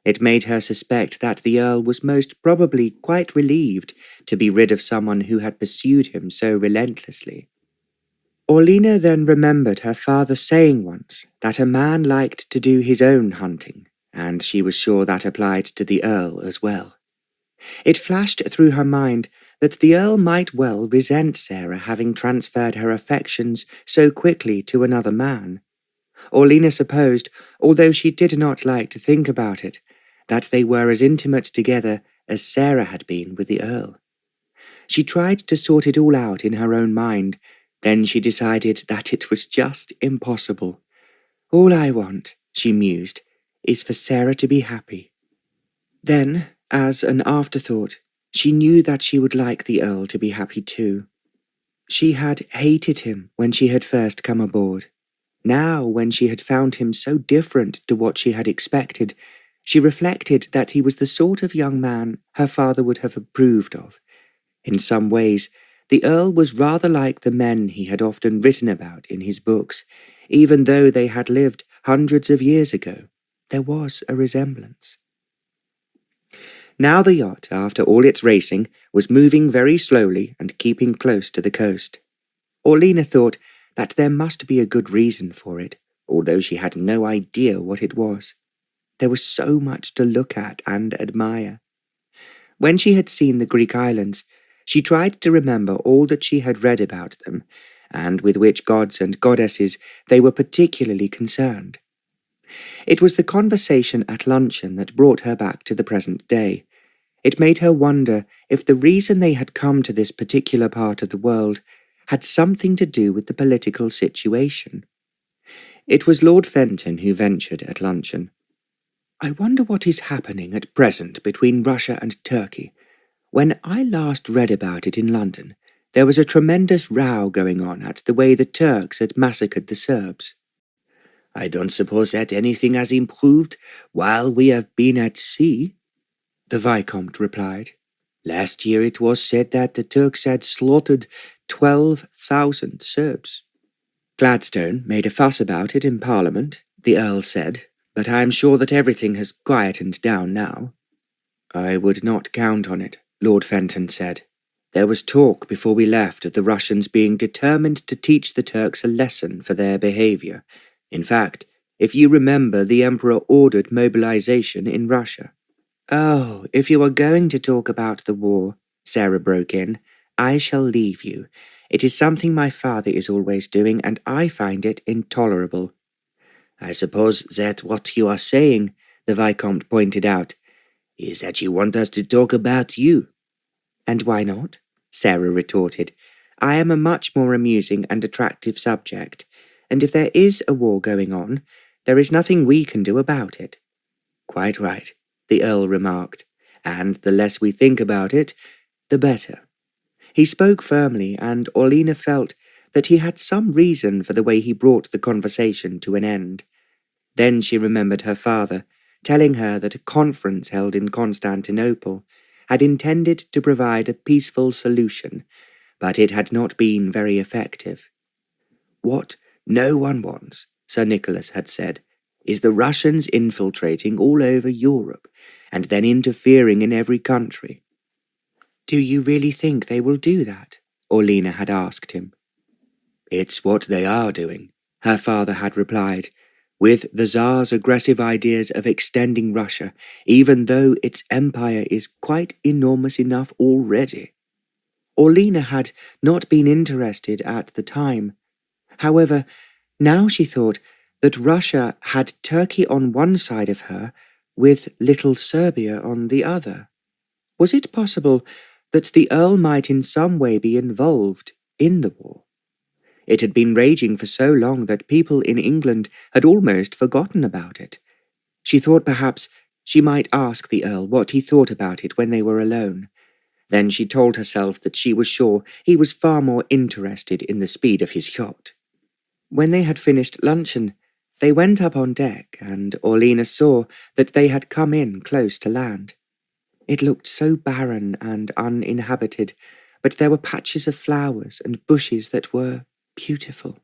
It made her suspect that the Earl was most probably quite relieved to be rid of someone who had pursued him so relentlessly. Orlena then remembered her father saying once that a man liked to do his own hunting, and she was sure that applied to the Earl as well. It flashed through her mind that the Earl might well resent Sarah having transferred her affections so quickly to another man. Orlena supposed, although she did not like to think about it, that they were as intimate together as Sarah had been with the Earl. She tried to sort it all out in her own mind, then she decided that it was just impossible. All I want, she mused, is for Sarah to be happy. Then, as an afterthought, she knew that she would like the Earl to be happy too. She had hated him when she had first come aboard. Now, when she had found him so different to what she had expected, she reflected that he was the sort of young man her father would have approved of. In some ways, the Earl was rather like the men he had often written about in his books, even though they had lived hundreds of years ago. There was a resemblance. Now the yacht, after all its racing, was moving very slowly and keeping close to the coast. Orlena thought that there must be a good reason for it, although she had no idea what it was. There was so much to look at and admire. When she had seen the Greek islands, she tried to remember all that she had read about them, and with which gods and goddesses they were particularly concerned. It was the conversation at luncheon that brought her back to the present day. It made her wonder if the reason they had come to this particular part of the world had something to do with the political situation. It was Lord Fenton who ventured at luncheon. I wonder what is happening at present between Russia and Turkey. When I last read about it in London, there was a tremendous row going on at the way the Turks had massacred the Serbs. I don't suppose that anything has improved while we have been at sea, the Viscount replied. Last year it was said that the Turks had slaughtered 12,000 Serbs. Gladstone made a fuss about it in Parliament, the Earl said, but I am sure that everything has quietened down now. I would not count on it, Lord Fenton said. There was talk before we left of the Russians being determined to teach the Turks a lesson for their behaviour. In fact, if you remember, the Emperor ordered mobilization in Russia. Oh, if you are going to talk about the war, Sarah broke in, I shall leave you. It is something my father is always doing, and I find it intolerable. I suppose that what you are saying, the Viscount pointed out, is that you want us to talk about you. And why not? Sarah retorted. I am a much more amusing and attractive subject, and if there is a war going on, there is nothing we can do about it. Quite right, the Earl remarked, and the less we think about it, the better. He spoke firmly, and Orlena felt that he had some reason for the way he brought the conversation to an end. Then she remembered her father, telling her that a conference held in Constantinople had intended to provide a peaceful solution, but it had not been very effective. What no one wants, Sir Nicholas had said, is the Russians infiltrating all over Europe and then interfering in every country. "Do you really think they will do that?" Orlena had asked him. "It's what they are doing," her father had replied, "with the Tsar's aggressive ideas of extending Russia, even though its empire is quite enormous enough already." Orlena had not been interested at the time. However, now she thought that Russia had Turkey on one side of her, with little Serbia on the other. Was it possible that the Earl might in some way be involved in the war? It had been raging for so long that people in England had almost forgotten about it. She thought perhaps she might ask the Earl what he thought about it when they were alone. Then she told herself that she was sure he was far more interested in the speed of his yacht. When they had finished luncheon, they went up on deck, and Orlena saw that they had come in close to land. It looked so barren and uninhabited, but there were patches of flowers and bushes that were beautiful.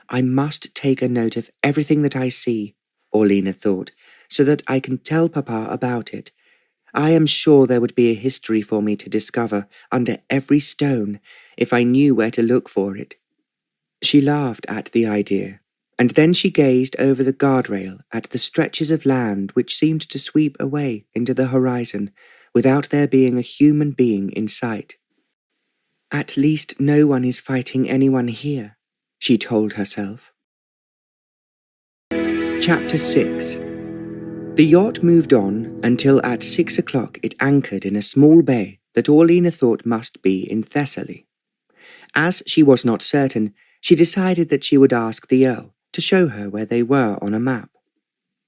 "I must take a note of everything that I see," Orlena thought, "so that I can tell Papa about it. I am sure there would be a history for me to discover under every stone if I knew where to look for it." She laughed at the idea, and then she gazed over the guardrail at the stretches of land which seemed to sweep away into the horizon without there being a human being in sight. "At least no one is fighting anyone here," she told herself. Chapter 6. The yacht moved on until at 6 o'clock it anchored in a small bay that Orlena thought must be in Thessaly. As she was not certain, she decided that she would ask the Earl to show her where they were on a map.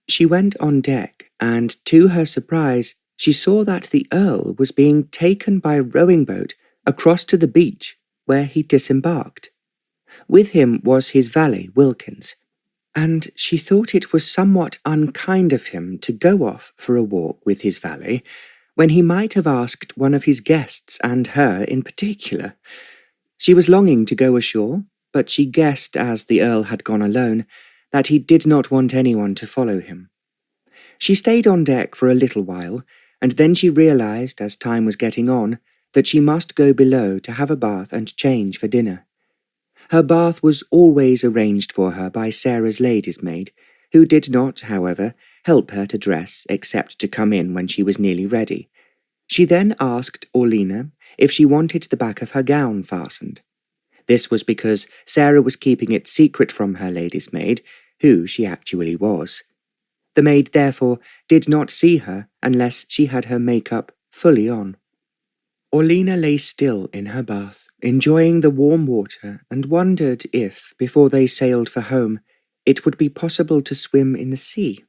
She went on deck, and to her surprise, she saw that the Earl was being taken by a rowing boat across to the beach, where he disembarked. With him was his valet, Wilkins, and she thought it was somewhat unkind of him to go off for a walk with his valet, when he might have asked one of his guests, and her in particular. She was longing to go ashore, but she guessed, as the Earl had gone alone, that he did not want anyone to follow him. She stayed on deck for a little while, and then she realized, as time was getting on, that she must go below to have a bath and change for dinner. Her bath was always arranged for her by Sarah's lady's maid, who did not, however, help her to dress except to come in when she was nearly ready. She then asked Orlena if she wanted the back of her gown fastened. This was because Sarah was keeping it secret from her lady's maid, who she actually was. The maid therefore did not see her unless she had her makeup fully on. Orlena lay still in her bath, enjoying the warm water, and wondered if, before they sailed for home, it would be possible to swim in the sea.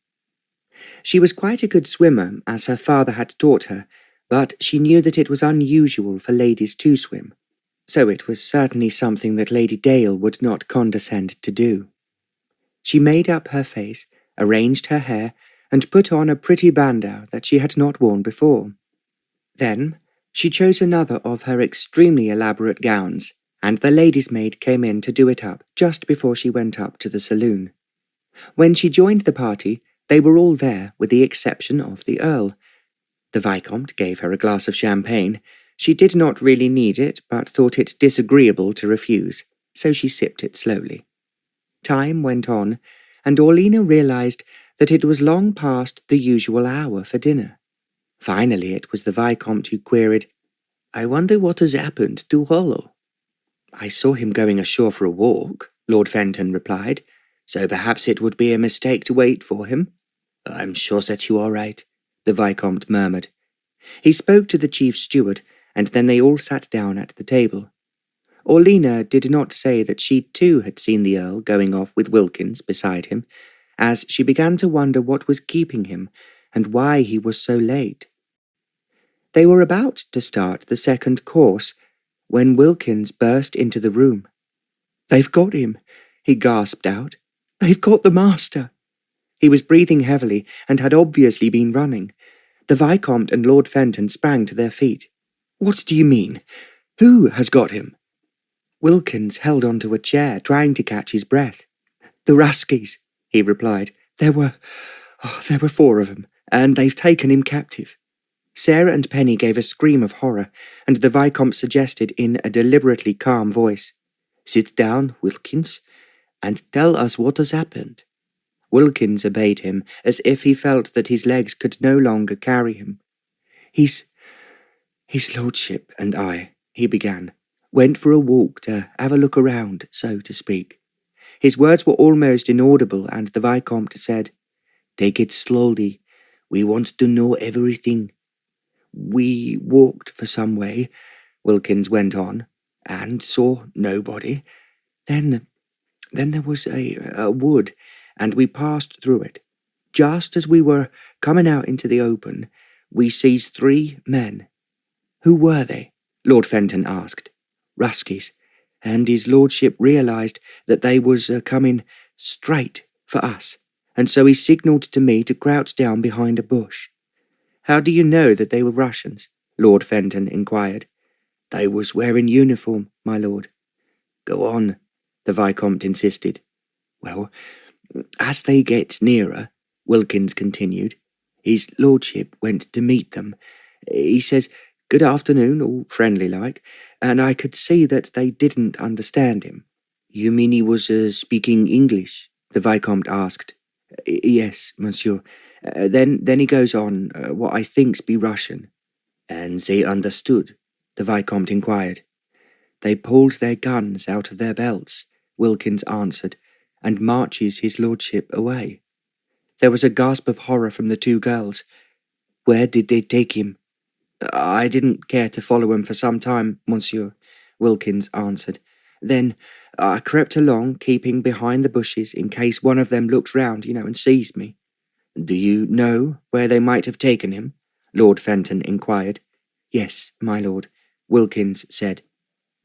She was quite a good swimmer, as her father had taught her, but she knew that it was unusual for ladies to swim, so it was certainly something that Lady Dale would not condescend to do. She made up her face, arranged her hair, and put on a pretty bandeau that she had not worn before. Then she chose another of her extremely elaborate gowns, and the lady's maid came in to do it up just before she went up to the saloon. When she joined the party, they were all there with the exception of the Earl. The Viscount gave her a glass of champagne. She did not really need it, but thought it disagreeable to refuse, so she sipped it slowly. Time went on, and Orlena realized that it was long past the usual hour for dinner. Finally it was the Viscount who queried, "I wonder what has happened to Rollo?" "I saw him going ashore for a walk," Lord Fenton replied, "so perhaps it would be a mistake to wait for him." "I'm sure that you are right," the Viscount murmured. He spoke to the chief steward, and then they all sat down at the table. Orlena did not say that she too had seen the Earl going off with Wilkins beside him, as she began to wonder what was keeping him and why he was so late. They were about to start the second course when Wilkins burst into the room. "They've got him," he gasped out. "They've got the master." He was breathing heavily and had obviously been running. The Vicomte and Lord Fenton sprang to their feet. "What do you mean? Who has got him?" Wilkins held onto a chair, trying to catch his breath. "The Ruskies," he replied. There were 4 of them, and they've taken him captive." Sarah and Penny gave a scream of horror, and the Vicomte suggested in a deliberately calm voice, "Sit down, Wilkins, and tell us what has happened." Wilkins obeyed him, as if he felt that his legs could no longer carry him. His lordship and I," he began, "went for a walk to have a look around, so to speak." His words were almost inaudible, and the Vicomte said, "Take it slowly. We want to know everything." "We walked for some way," Wilkins went on, "and saw nobody. Then there was a wood, and we passed through it. Just as we were coming out into the open, we sees 3 men. "Who were they?" Lord Fenton asked. "Ruskies, and his lordship realised that they was coming straight for us, and so he signalled to me to crouch down behind a bush." "How do you know that they were Russians?" Lord Fenton inquired. "They was wearing uniform, my lord." "Go on," the Vicomte insisted. "Well, as they get nearer," Wilkins continued, "his lordship went to meet them. He says, 'Good afternoon,' all friendly-like, and I could see that they didn't understand him." "You mean he was speaking English?" the Vicomte asked. "Yes, monsieur. Then he goes on, what I thinks be Russian." "And they understood?" the Vicomte inquired. "They pulled their guns out of their belts," Wilkins answered, "and marches his lordship away." There was a gasp of horror from the 2 girls. "Where did they take him?" "I didn't care to follow him for some time, monsieur," Wilkins answered. "Then I crept along, keeping behind the bushes in case one of them looked round, and sees me." "Do you know where they might have taken him?" Lord Fenton inquired. "Yes, my lord," Wilkins said.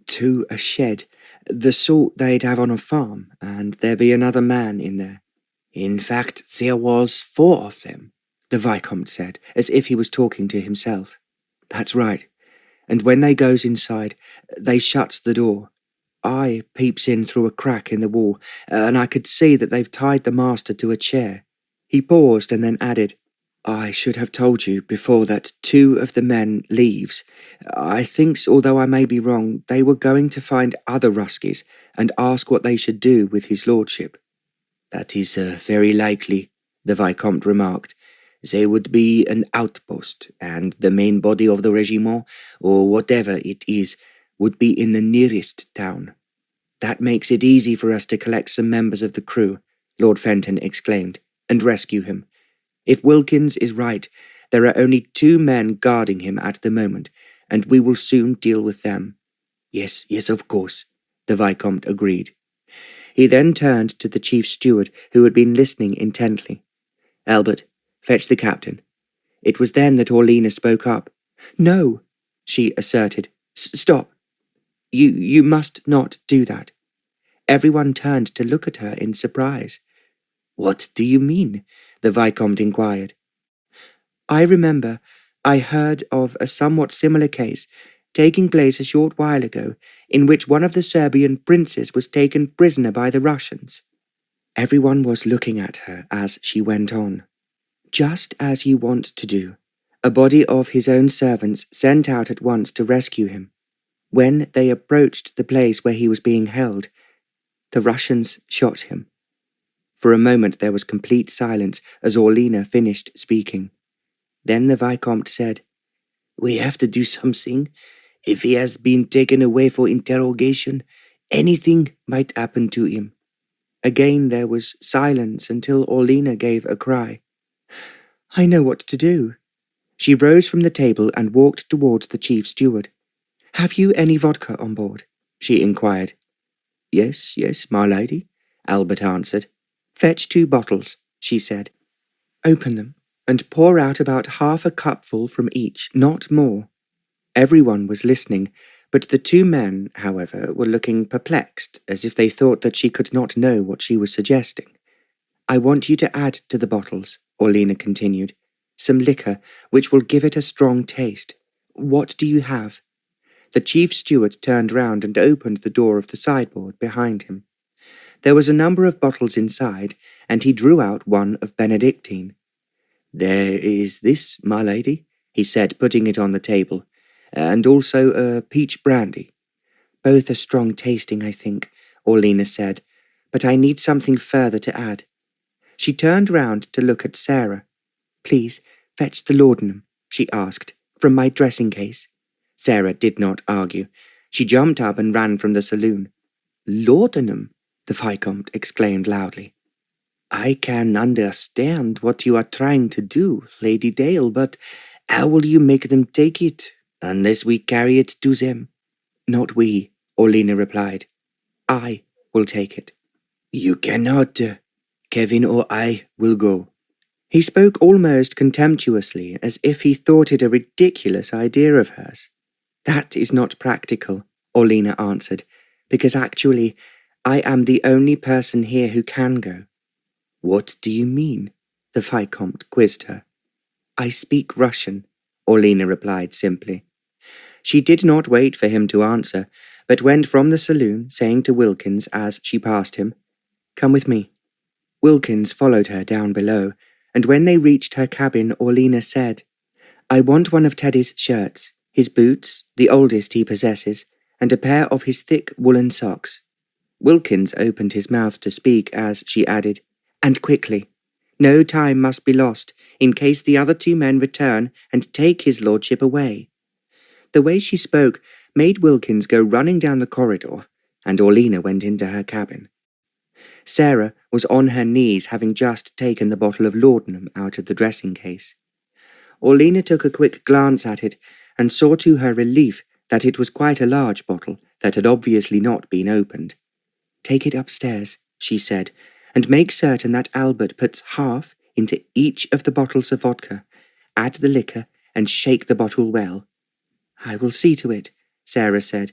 "To a shed, the sort they'd have on a farm, and there be another man in there." "In fact, there was 4 of them," the Vicomte said, as if he was talking to himself. "That's right. And when they goes inside, they shuts the door. I peeps in through a crack in the wall, and I could see that they've tied the master to a chair." He paused and then added, "I should have told you before that 2 of the men leaves. I thinks, although I may be wrong, they were going to find other Ruskies and ask what they should do with his lordship." "That is very likely," the Vicomte remarked. "They would be an outpost, and the main body of the regiment, or whatever it is, would be in the nearest town." "That makes it easy for us to collect some members of the crew," Lord Fenton exclaimed, "and rescue him. If Wilkins is right, there are only 2 men guarding him at the moment, and we will soon deal with them." Yes, of course," the Vicomte agreed. He then turned to the chief steward, who had been listening intently. "Albert, fetch the captain." It was then that Orlena spoke up. "No," she asserted. "Stop. You must not do that." Everyone turned to look at her in surprise. "What do you mean?" the Vicomte inquired. "I remember I heard of a somewhat similar case taking place a short while ago, in which one of the Serbian princes was taken prisoner by the Russians." Everyone was looking at her as she went on. "Just as you want to do, a body of his own servants sent out at once to rescue him. When they approached the place where he was being held, the Russians shot him." For a moment there was complete silence as Orlena finished speaking. Then the Vicomte said, "We have to do something. If he has been taken away for interrogation, anything might happen to him." Again there was silence until Orlena gave a cry. "I know what to do." She rose from the table and walked towards the chief steward. "Have you any vodka on board?" she inquired. Yes, my lady," Albert answered. "Fetch 2 bottles," she said. "Open them, and pour out about half a cupful from each, not more." Everyone was listening, but the 2 men, however, were looking perplexed, as if they thought that she could not know what she was suggesting. I want you to add to the bottles, Orlena continued, some liquor which will give it a strong taste. What do you have? The chief steward turned round and opened the door of the sideboard behind him. There was a number of bottles inside, and he drew out one of Benedictine. There is this, my lady, he said, putting it on the table, and also a peach brandy. Both are strong tasting, I think, Orlena said, but I need something further to add. She turned round to look at Sarah. Please, fetch the laudanum, she asked, from my dressing case. Sarah did not argue. She jumped up and ran from the saloon. Laudanum, the Vicomte exclaimed loudly. I can understand what you are trying to do, Lady Dale, but how will you make them take it, unless we carry it to them? Not we, Orlena replied. I will take it. You cannot. Kevin or I will go. He spoke almost contemptuously, as if he thought it a ridiculous idea of hers. That is not practical, Orlena answered, because actually I am the only person here who can go. What do you mean? The Vicomte quizzed her. I speak Russian, Orlena replied simply. She did not wait for him to answer, but went from the saloon, saying to Wilkins as she passed him, Come with me. Wilkins followed her down below, and when they reached her cabin, Orlena said, I want one of Teddy's shirts, his boots, the oldest he possesses, and a pair of his thick woolen socks. Wilkins opened his mouth to speak as she added, And quickly. No time must be lost, in case the other two men return and take his lordship away. The way she spoke made Wilkins go running down the corridor, and Orlena went into her cabin. Sarah was on her knees, having just taken the bottle of laudanum out of the dressing case. Orlena took a quick glance at it, and saw to her relief that it was quite a large bottle that had obviously not been opened. Take it upstairs, she said, and make certain that Albert puts half into each of the bottles of vodka. Add the liquor and shake the bottle well. I will see to it, Sarah said.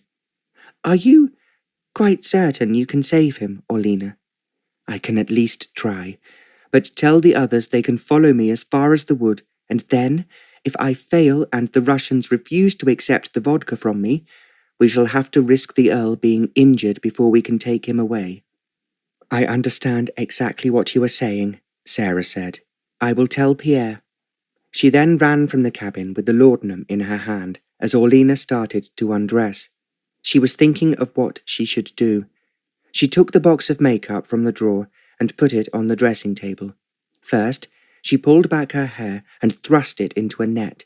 Are you quite certain you can save him, Orlena? I can at least try, but tell the others they can follow me as far as the wood, and then, if I fail and the Russians refuse to accept the vodka from me, we shall have to risk the Earl being injured before we can take him away. I understand exactly what you are saying, Sarah said. I will tell Pierre. She then ran from the cabin with the laudanum in her hand as Orlena started to undress. She was thinking of what she should do. She took the box of makeup from the drawer and put it on the dressing table. First, she pulled back her hair and thrust it into a net.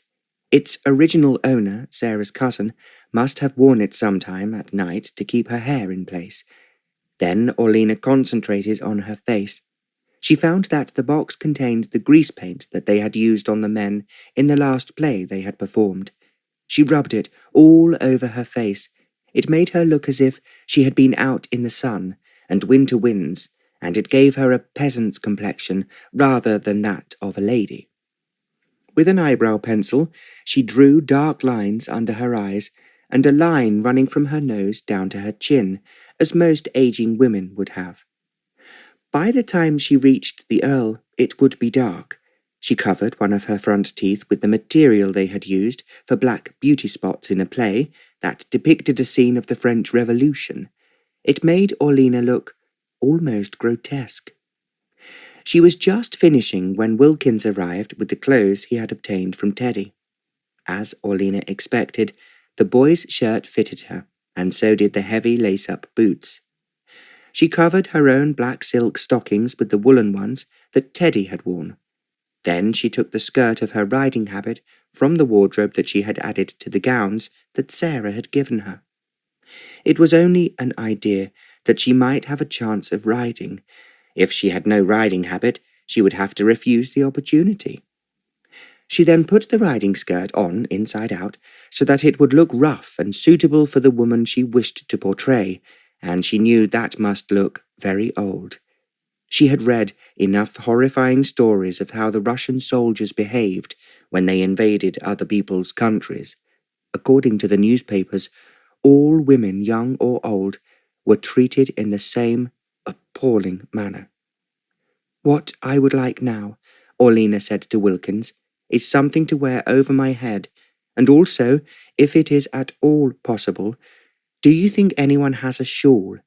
Its original owner, Sarah's cousin, must have worn it sometime at night to keep her hair in place. Then Orlena concentrated on her face. She found that the box contained the grease paint that they had used on the men in the last play they had performed. She rubbed it all over her face. It made her look as if she had been out in the sun and winter winds, and it gave her a peasant's complexion rather than that of a lady. With an eyebrow pencil, she drew dark lines under her eyes and a line running from her nose down to her chin, as most aging women would have. By the time she reached the Earl, it would be dark. She covered one of her front teeth with the material they had used for black beauty spots in a play that depicted a scene of the French Revolution. It made Orlena look almost grotesque. She was just finishing when Wilkins arrived with the clothes he had obtained from Teddy. As Orlena expected, the boy's shirt fitted her, and so did the heavy lace-up boots. She covered her own black silk stockings with the woolen ones that Teddy had worn. Then she took the skirt of her riding habit from the wardrobe that she had added to the gowns that Sarah had given her. It was only an idea that she might have a chance of riding. If she had no riding habit, she would have to refuse the opportunity. She then put the riding skirt on inside out so that it would look rough and suitable for the woman she wished to portray, and she knew that must look very old. She had read enough horrifying stories of how the Russian soldiers behaved when they invaded other people's countries. According to the newspapers, all women, young or old, were treated in the same appalling manner. What I would like now, Orlena said to Wilkins, is something to wear over my head, and also, if it is at all possible, do you think anyone has a shawl?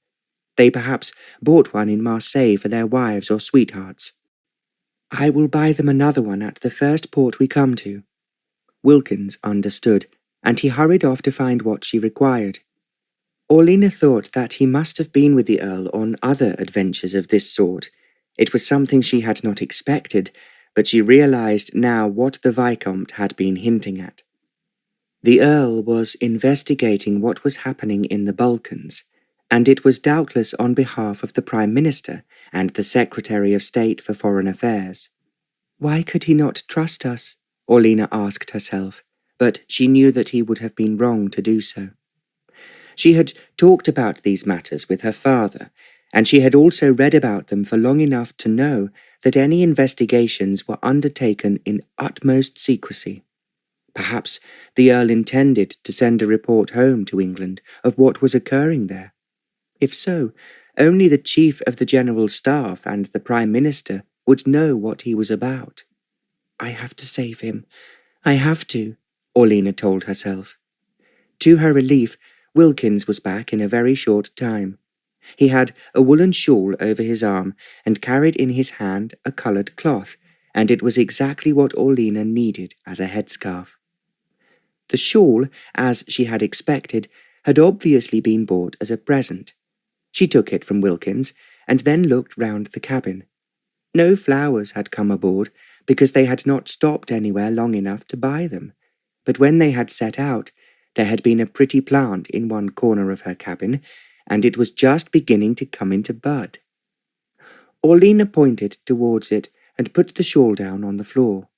They perhaps bought one in Marseille for their wives or sweethearts. I will buy them another one at the first port we come to. Wilkins understood, and he hurried off to find what she required. Orlena thought that he must have been with the Earl on other adventures of this sort. It was something she had not expected, but she realized now what the Viscount had been hinting at. The Earl was investigating what was happening in the Balkans, and it was doubtless on behalf of the Prime Minister and the Secretary of State for Foreign Affairs. Why could he not trust us? Orlena asked herself, but she knew that he would have been wrong to do so. She had talked about these matters with her father, and she had also read about them for long enough to know that any investigations were undertaken in utmost secrecy. Perhaps the Earl intended to send a report home to England of what was occurring there. If so, only the Chief of the General Staff and the Prime Minister would know what he was about. I have to save him. I have to, Orlena told herself. To her relief, Wilkins was back in a very short time. He had a woolen shawl over his arm and carried in his hand a coloured cloth, and it was exactly what Orlena needed as a headscarf. The shawl, as she had expected, had obviously been bought as a present. She took it from Wilkins and then looked round the cabin. No flowers had come aboard because they had not stopped anywhere long enough to buy them, but when they had set out, there had been a pretty plant in one corner of her cabin, and it was just beginning to come into bud. Orlena pointed towards it and put the shawl down on the floor.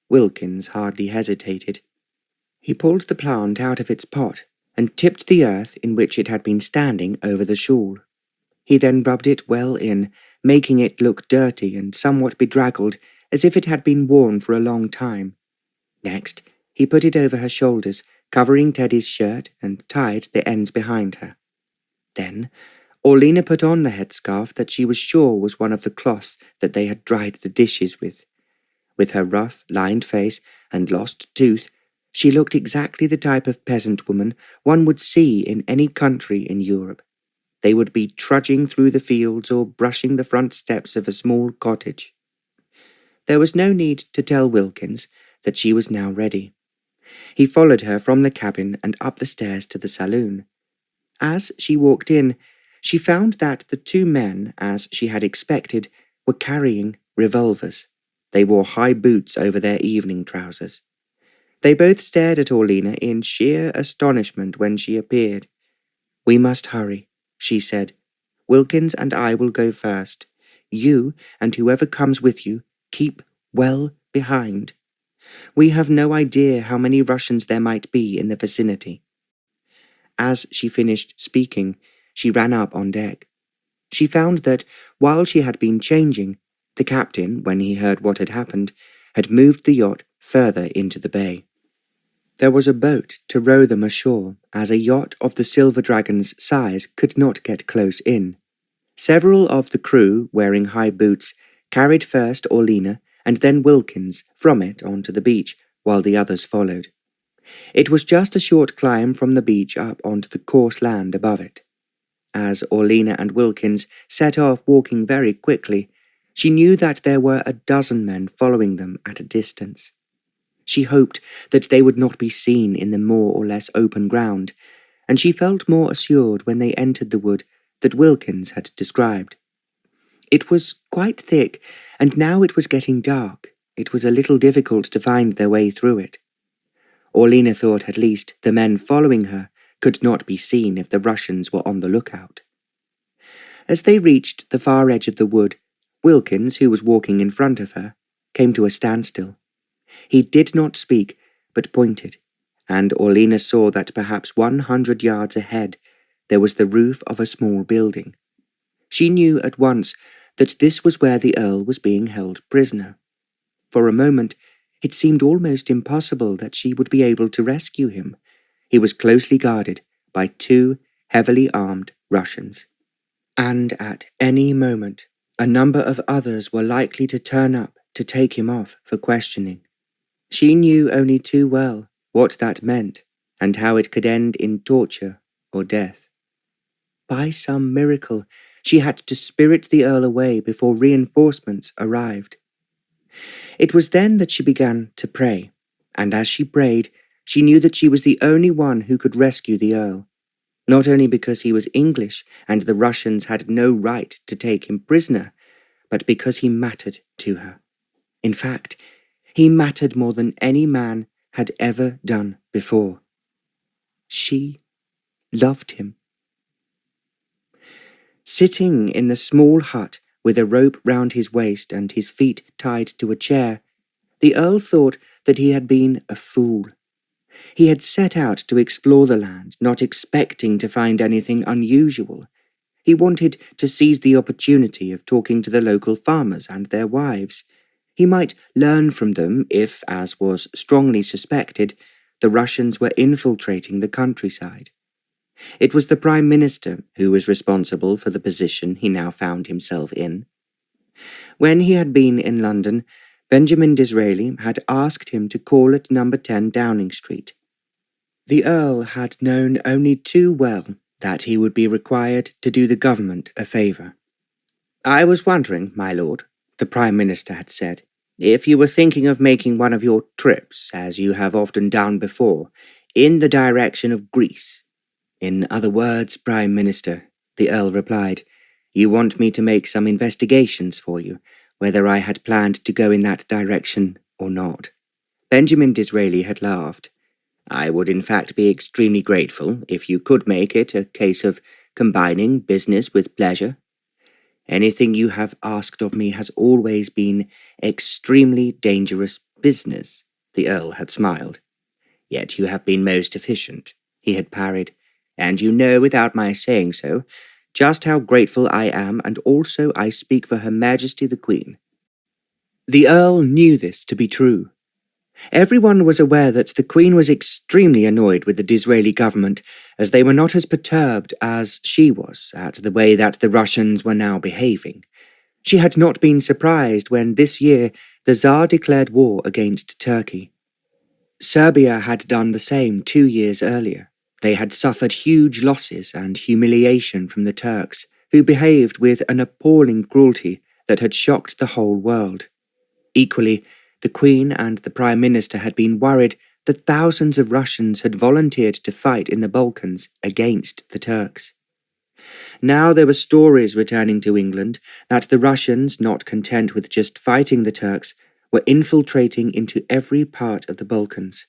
Wilkins hardly hesitated. He pulled the plant out of its pot and tipped the earth in which it had been standing over the shawl. He then rubbed it well in, making it look dirty and somewhat bedraggled, as if it had been worn for a long time. Next, he put it over her shoulders, covering Teddy's shirt, and tied the ends behind her. Then, Orlena put on the headscarf that she was sure was one of the cloths that they had dried the dishes with. With her rough, lined face and lost tooth, she looked exactly the type of peasant woman one would see in any country in Europe. They would be trudging through the fields or brushing the front steps of a small cottage. There was no need to tell Wilkins that she was now ready. He followed her from the cabin and up the stairs to the saloon. As she walked in, she found that the two men, as she had expected, were carrying revolvers. They wore high boots over their evening trousers. They both stared at Orlena in sheer astonishment when she appeared. We must hurry, she said. Wilkins and I will go first. You, and whoever comes with you, keep well behind. We have no idea how many Russians there might be in the vicinity. As she finished speaking, she ran up on deck. She found that, while she had been changing, the captain, when he heard what had happened, had moved the yacht further into the bay. There was a boat to row them ashore, as a yacht of the Silver Dragon's size could not get close in. Several of the crew, wearing high boots, carried first Orlena and then Wilkins from it onto the beach, while the others followed. It was just a short climb from the beach up onto the coarse land above it. As Orlena and Wilkins set off walking very quickly, she knew that there were a dozen men following them at a distance. She hoped that they would not be seen in the more or less open ground, and she felt more assured when they entered the wood that Wilkins had described. It was quite thick, and now it was getting dark. It was a little difficult to find their way through it. Orlena thought at least the men following her could not be seen if the Russians were on the lookout. As they reached the far edge of the wood, Wilkins, who was walking in front of her, came to a standstill. He did not speak, but pointed, and Orlena saw that perhaps 100 yards ahead there was the roof of a small building. She knew at once that this was where the Earl was being held prisoner. For a moment, it seemed almost impossible that she would be able to rescue him. He was closely guarded by 2 heavily armed Russians. And at any moment, a number of others were likely to turn up to take him off for questioning. She knew only too well what that meant and how it could end in torture or death. By some miracle, she had to spirit the Earl away before reinforcements arrived. It was then that she began to pray, and as she prayed, she knew that she was the only one who could rescue the Earl, not only because he was English and the Russians had no right to take him prisoner, but because he mattered to her. In fact, he mattered more than any man had ever done before. She loved him. Sitting in the small hut with a rope round his waist and his feet tied to a chair, the Earl thought that he had been a fool. He had set out to explore the land, not expecting to find anything unusual. He wanted to seize the opportunity of talking to the local farmers and their wives. He might learn from them if, as was strongly suspected, the Russians were infiltrating the countryside. It was the Prime Minister who was responsible for the position he now found himself in. When he had been in London, Benjamin Disraeli had asked him to call at number 10 Downing Street. The Earl had known only too well that he would be required to do the government a favour. "I was wondering, my lord," the Prime Minister had said, "if you were thinking of making one of your trips, as you have often done before, in the direction of Greece." "In other words, Prime Minister," the Earl replied, "you want me to make some investigations for you, whether I had planned to go in that direction or not." Benjamin Disraeli had laughed. "I would in fact be extremely grateful if you could make it a case of combining business with pleasure. Anything you have asked of me has always been extremely dangerous business," the Earl had smiled. "Yet you have been most efficient," he had parried, "and you know, without my saying so, just how grateful I am, and also I speak for Her Majesty the Queen." The Earl knew this to be true. Everyone was aware that the Queen was extremely annoyed with the Disraeli government, as they were not as perturbed as she was at the way that the Russians were now behaving. She had not been surprised when this year the Tsar declared war against Turkey. Serbia had done the same 2 years earlier. They had suffered huge losses and humiliation from the Turks, who behaved with an appalling cruelty that had shocked the whole world. Equally, the Queen and the Prime Minister had been worried that thousands of Russians had volunteered to fight in the Balkans against the Turks. Now there were stories returning to England that the Russians, not content with just fighting the Turks, were infiltrating into every part of the Balkans.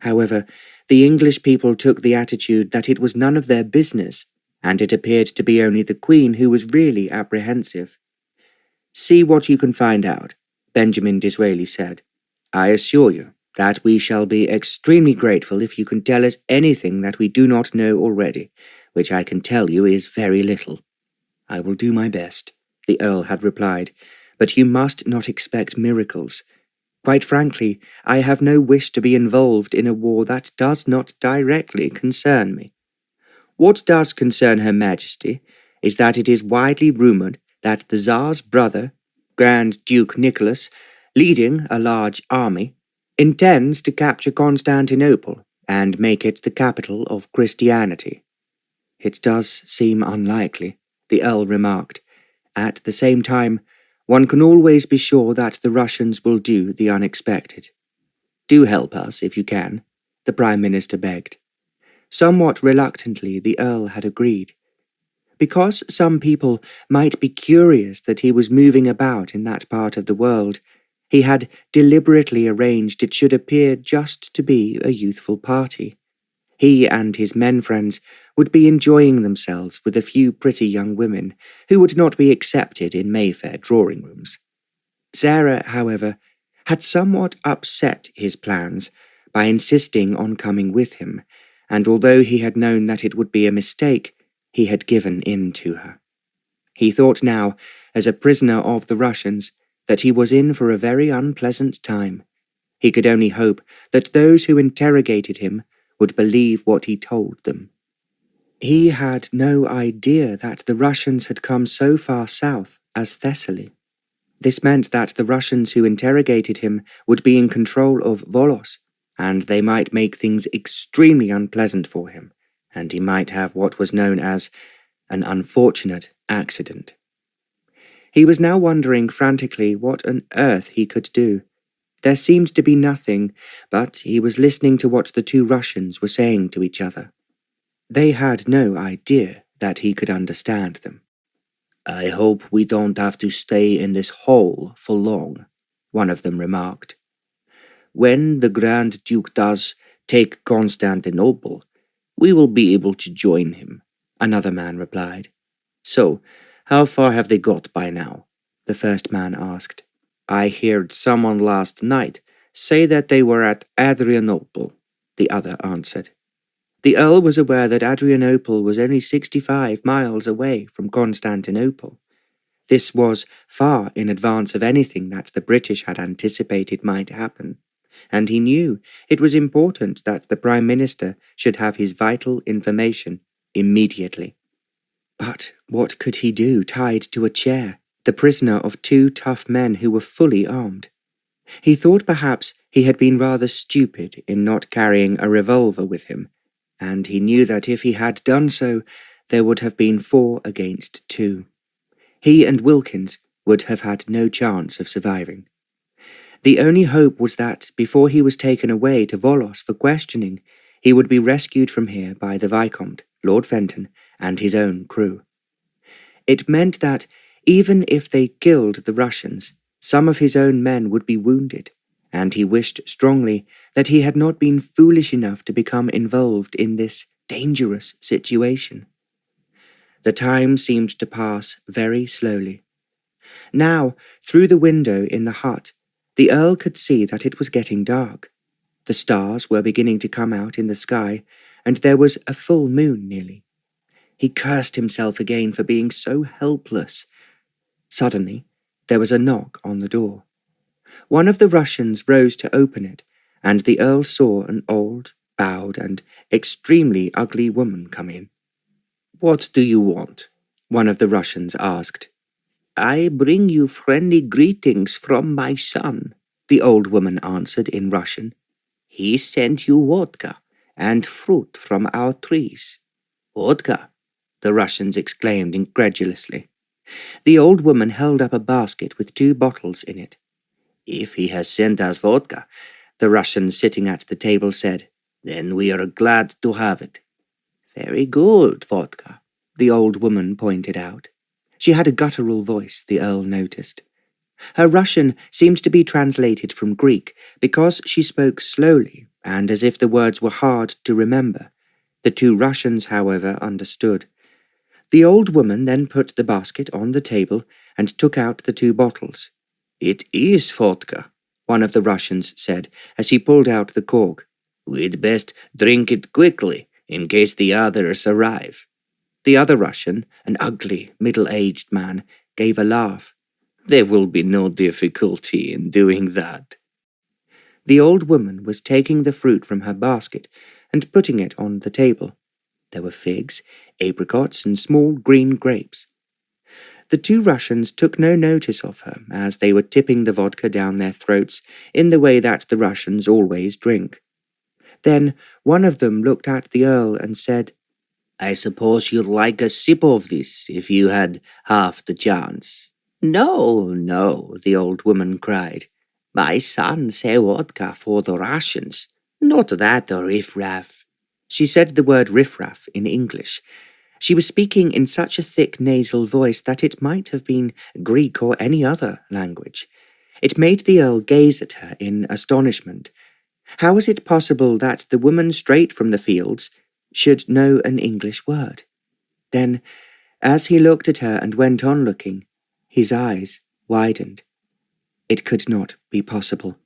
However, the English people took the attitude that it was none of their business, and it appeared to be only the Queen who was really apprehensive. "See what you can find out," Benjamin Disraeli said. "I assure you that we shall be extremely grateful if you can tell us anything that we do not know already, which I can tell you is very little." "I will do my best," the Earl had replied, "but you must not expect miracles. Quite frankly, I have no wish to be involved in a war that does not directly concern me. What does concern Her Majesty is that it is widely rumoured that the Tsar's brother, Grand Duke Nicholas, leading a large army, intends to capture Constantinople and make it the capital of Christianity." "It does seem unlikely," the Earl remarked. "At the same time, one can always be sure that the Russians will do the unexpected." "Do help us if you can," the Prime Minister begged. Somewhat reluctantly, the Earl had agreed. Because some people might be curious that he was moving about in that part of the world, he had deliberately arranged it should appear just to be a youthful party. He and his men friends would be enjoying themselves with a few pretty young women who would not be accepted in Mayfair drawing rooms. Sarah, however, had somewhat upset his plans by insisting on coming with him, and although he had known that it would be a mistake, he had given in to her. He thought now, as a prisoner of the Russians, that he was in for a very unpleasant time. He could only hope that those who interrogated him would believe what he told them. He had no idea that the Russians had come so far south as Thessaly. This meant that the Russians who interrogated him would be in control of Volos, and they might make things extremely unpleasant for him, and he might have what was known as an unfortunate accident. He was now wondering frantically what on earth he could do. There seemed to be nothing, but he was listening to what the two Russians were saying to each other. They had no idea that he could understand them. "I hope we don't have to stay in this hole for long," one of them remarked. "When the Grand Duke does take Constantinople, we will be able to join him," another man replied. "So, how far have they got by now?" the first man asked. "I heard someone last night say that they were at Adrianople," the other answered. The Earl was aware that Adrianople was only 65 miles away from Constantinople. This was far in advance of anything that the British had anticipated might happen, and he knew it was important that the Prime Minister should have his vital information immediately. But what could he do tied to a chair, the prisoner of two tough men who were fully armed? He thought perhaps he had been rather stupid in not carrying a revolver with him, and he knew that if he had done so, there would have been 4 against 2. He and Wilkins would have had no chance of surviving. The only hope was that, before he was taken away to Volos for questioning, he would be rescued from here by the Vicomte, Lord Fenton, and his own crew. It meant that, even if they killed the Russians, some of his own men would be wounded, and he wished strongly that he had not been foolish enough to become involved in this dangerous situation. The time seemed to pass very slowly. Now, through the window in the hut, the Earl could see that it was getting dark. The stars were beginning to come out in the sky, and there was a full moon nearly. He cursed himself again for being so helpless. Suddenly, there was a knock on the door. One of the Russians rose to open it, and the Earl saw an old, bowed, and extremely ugly woman come in. "What do you want?" one of the Russians asked. "I bring you friendly greetings from my son," the old woman answered in Russian. "He sent you vodka and fruit from our trees." "Vodka?" the Russians exclaimed incredulously. The old woman held up a basket with 2 bottles in it. "If he has sent us vodka," the Russian sitting at the table said, "then we are glad to have it." "Very good vodka," the old woman pointed out. She had a guttural voice, the Earl noticed. Her Russian seemed to be translated from Greek because she spoke slowly and as if the words were hard to remember. The 2 Russians, however, understood. The old woman then put the basket on the table and took out the 2 bottles. "It is vodka," one of the Russians said as he pulled out the cork. "We'd best drink it quickly in case the others arrive." The other Russian, an ugly, middle-aged man, gave a laugh. "There will be no difficulty in doing that." The old woman was taking the fruit from her basket and putting it on the table. There were figs, apricots, and small green grapes. The 2 Russians took no notice of her as they were tipping the vodka down their throats in the way that the Russians always drink. Then one of them looked at the Earl and said, "I suppose you'd like a sip of this if you had half the chance." "No, no," the old woman cried. "My son say vodka for the Russians, not that riff-raff." She said the word riff-raff in English. She was speaking in such a thick nasal voice that it might have been Greek or any other language. It made the Earl gaze at her in astonishment. How was it possible that the woman straight from the fields should know an English word? Then, as he looked at her and went on looking, his eyes widened. It could not be possible.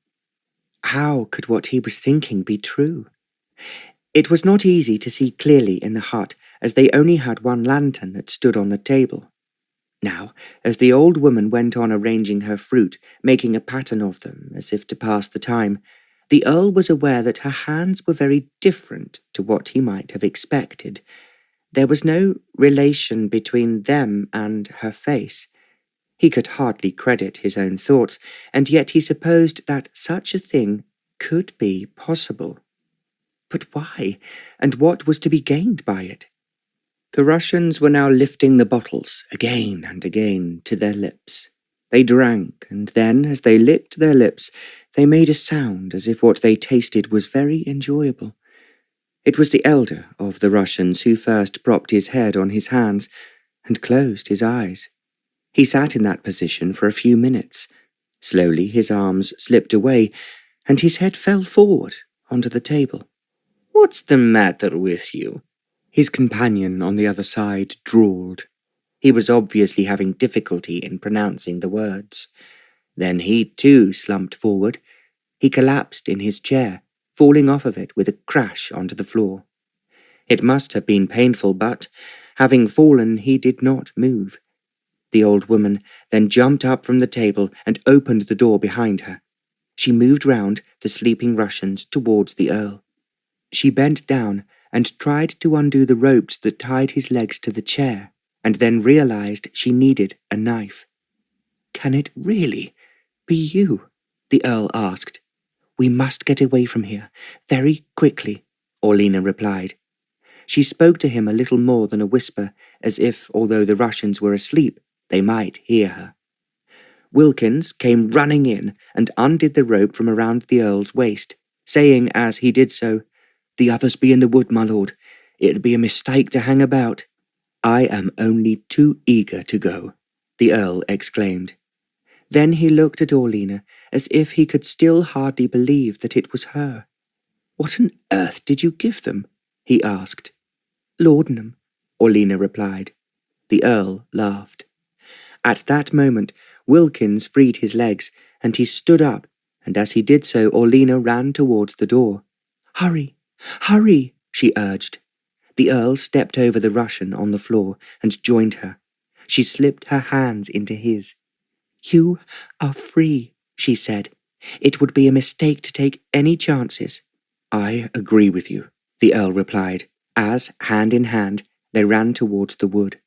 How could what he was thinking be true? It was not easy to see clearly in the hut, as they only had 1 lantern that stood on the table. Now, as the old woman went on arranging her fruit, making a pattern of them as if to pass the time, the Earl was aware that her hands were very different to what he might have expected. There was no relation between them and her face. He could hardly credit his own thoughts, and yet he supposed that such a thing could be possible. But why, and what was to be gained by it? The Russians were now lifting the bottles again and again to their lips. They drank, and then, as they licked their lips, they made a sound as if what they tasted was very enjoyable. It was the elder of the Russians who first propped his head on his hands and closed his eyes. He sat in that position for a few minutes. Slowly his arms slipped away, and his head fell forward onto the table. "What's the matter with you?" his companion on the other side drawled. He was obviously having difficulty in pronouncing the words. Then he too slumped forward. He collapsed in his chair, falling off of it with a crash onto the floor. It must have been painful, but, having fallen, he did not move. The old woman then jumped up from the table and opened the door behind her. She moved round the sleeping Russians towards the Earl. She bent down and tried to undo the ropes that tied his legs to the chair, and then realized she needed a knife. "Can it really be you?" the Earl asked. "We must get away from here, very quickly," Orlina replied. She spoke to him a little more than a whisper, as if, although the Russians were asleep, they might hear her. Wilkins came running in and undid the rope from around the Earl's waist, saying as he did so, "The others be in the wood, my lord. It'd be a mistake to hang about." "I am only too eager to go," the Earl exclaimed. Then he looked at Orlina as if he could still hardly believe that it was her. "What on earth did you give them?" he asked. "Laudanum," Orlina replied. The Earl laughed. At that moment, Wilkins freed his legs, and he stood up, and as he did so, Orlina ran towards the door. "Hurry, hurry," she urged. The Earl stepped over the Russian on the floor and joined her. She slipped her hands into his. "You are free," she said. "It would be a mistake to take any chances." "I agree with you," the Earl replied, as, hand in hand, they ran towards the wood.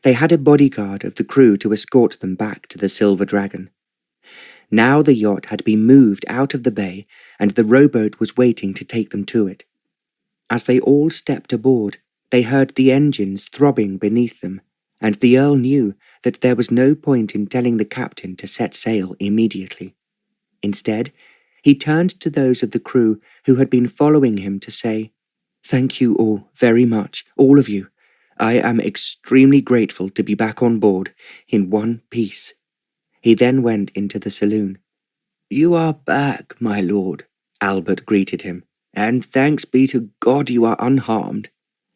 They had a bodyguard of the crew to escort them back to the Silver Dragon. Now the yacht had been moved out of the bay, and the rowboat was waiting to take them to it. As they all stepped aboard, they heard the engines throbbing beneath them, and the Earl knew that there was no point in telling the captain to set sail immediately. Instead, he turned to those of the crew who had been following him to say, "Thank you all very much, all of you. I am extremely grateful to be back on board in one piece." He then went into the saloon. "You are back, my lord," Albert greeted him, "and thanks be to God you are unharmed."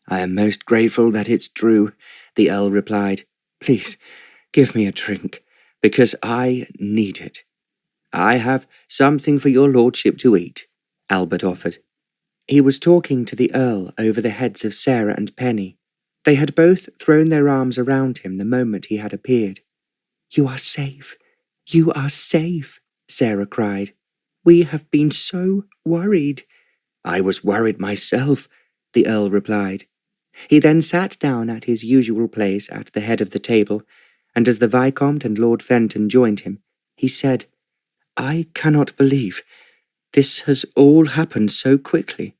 "I am most grateful that it's true," the Earl replied. "Please, give me a drink, because I need it." "I have something for your lordship to eat," Albert offered. He was talking to the Earl over the heads of Sarah and Penny. They had both thrown their arms around him the moment he had appeared. "You are safe. You are safe," Sarah cried. "We have been so worried." "I was worried myself," the Earl replied. He then sat down at his usual place at the head of the table, and as the Viscount and Lord Fenton joined him, he said, "I cannot believe this has all happened so quickly."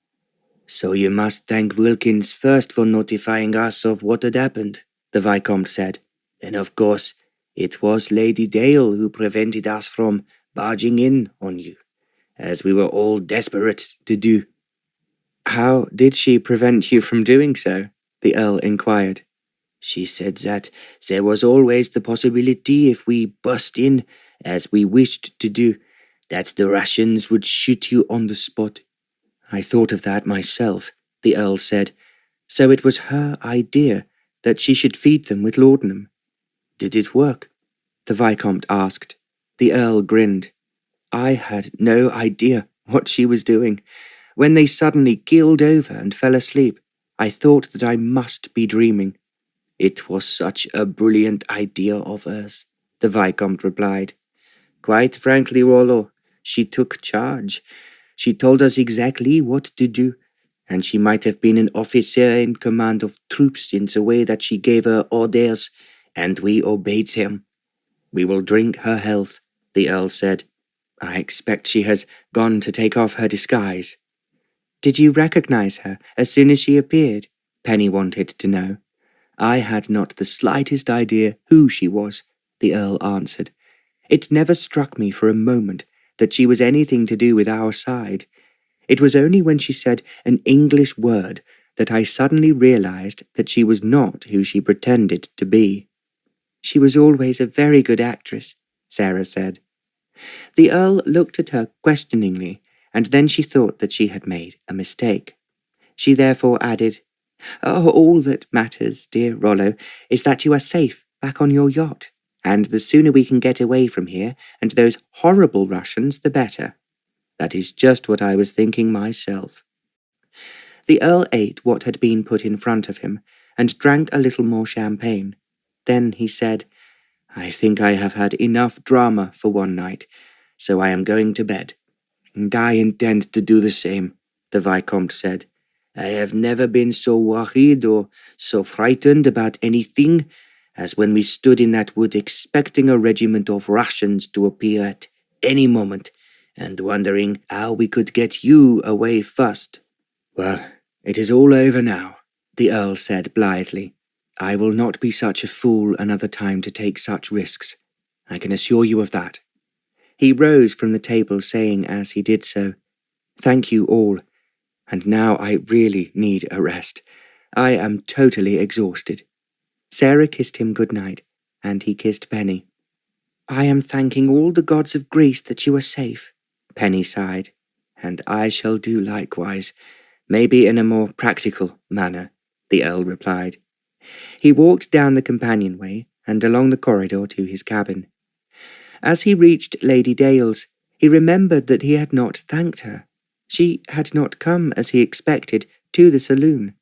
"So you must thank Wilkins first for notifying us of what had happened," the Viscount said. "Then, of course, it was Lady Dale who prevented us from barging in on you, as we were all desperate to do." "How did she prevent you from doing so?" the Earl inquired. "She said that there was always the possibility if we burst in, as we wished to do, that the Russians would shoot you on the spot." "I thought of that myself," the Earl said. "So it was her idea that she should feed them with laudanum." "Did it work?" the Viscount asked. The Earl grinned. "I had no idea what she was doing. When they suddenly keeled over and fell asleep, I thought that I must be dreaming." "It was such a brilliant idea of hers," the Viscount replied. "Quite frankly, Rollo, she took charge. She told us exactly what to do. and she might have been an officer in command of troops in the way that she gave her orders, and we obeyed him. We will drink her health, the Earl said. I expect she has gone to take off her disguise. Did you recognize her as soon as she appeared? Penny wanted to know. I had not the slightest idea who she was, the Earl answered. It never struck me for a moment that she was anything to do with our side. It was only when she said an English word that I suddenly realized that she was not who she pretended to be. She was always a very good actress, Sarah said. The Earl looked at her questioningly, and then she thought that she had made a mistake. She therefore added, "Oh, all that matters, dear Rollo, is that you are safe back on your yacht, and the sooner we can get away from here and those horrible Russians, the better." That is just what I was thinking myself. The Earl ate what had been put in front of him, and drank a little more champagne. Then he said, "I think I have had enough drama for one night, so I am going to bed." "And I intend to do the same," the Vicomte said. "I have never been so worried or so frightened about anything as when we stood in that wood expecting a regiment of Russians to appear at any moment, and wondering how we could get you away first." "Well, it is all over now," the Earl said blithely. "I will not be such a fool another time to take such risks. I can assure you of that." He rose from the table, saying as he did so, "Thank you all, and now I really need a rest. I am totally exhausted." Sarah kissed him good night, and he kissed Penny. "I am thanking all the gods of Greece that you are safe," Penny sighed. "And I shall do likewise, maybe in a more practical manner," the Earl replied. He walked down the companionway and along the corridor to his cabin. As he reached Lady Dale's, he remembered that he had not thanked her. She had not come, as he expected, to the saloon.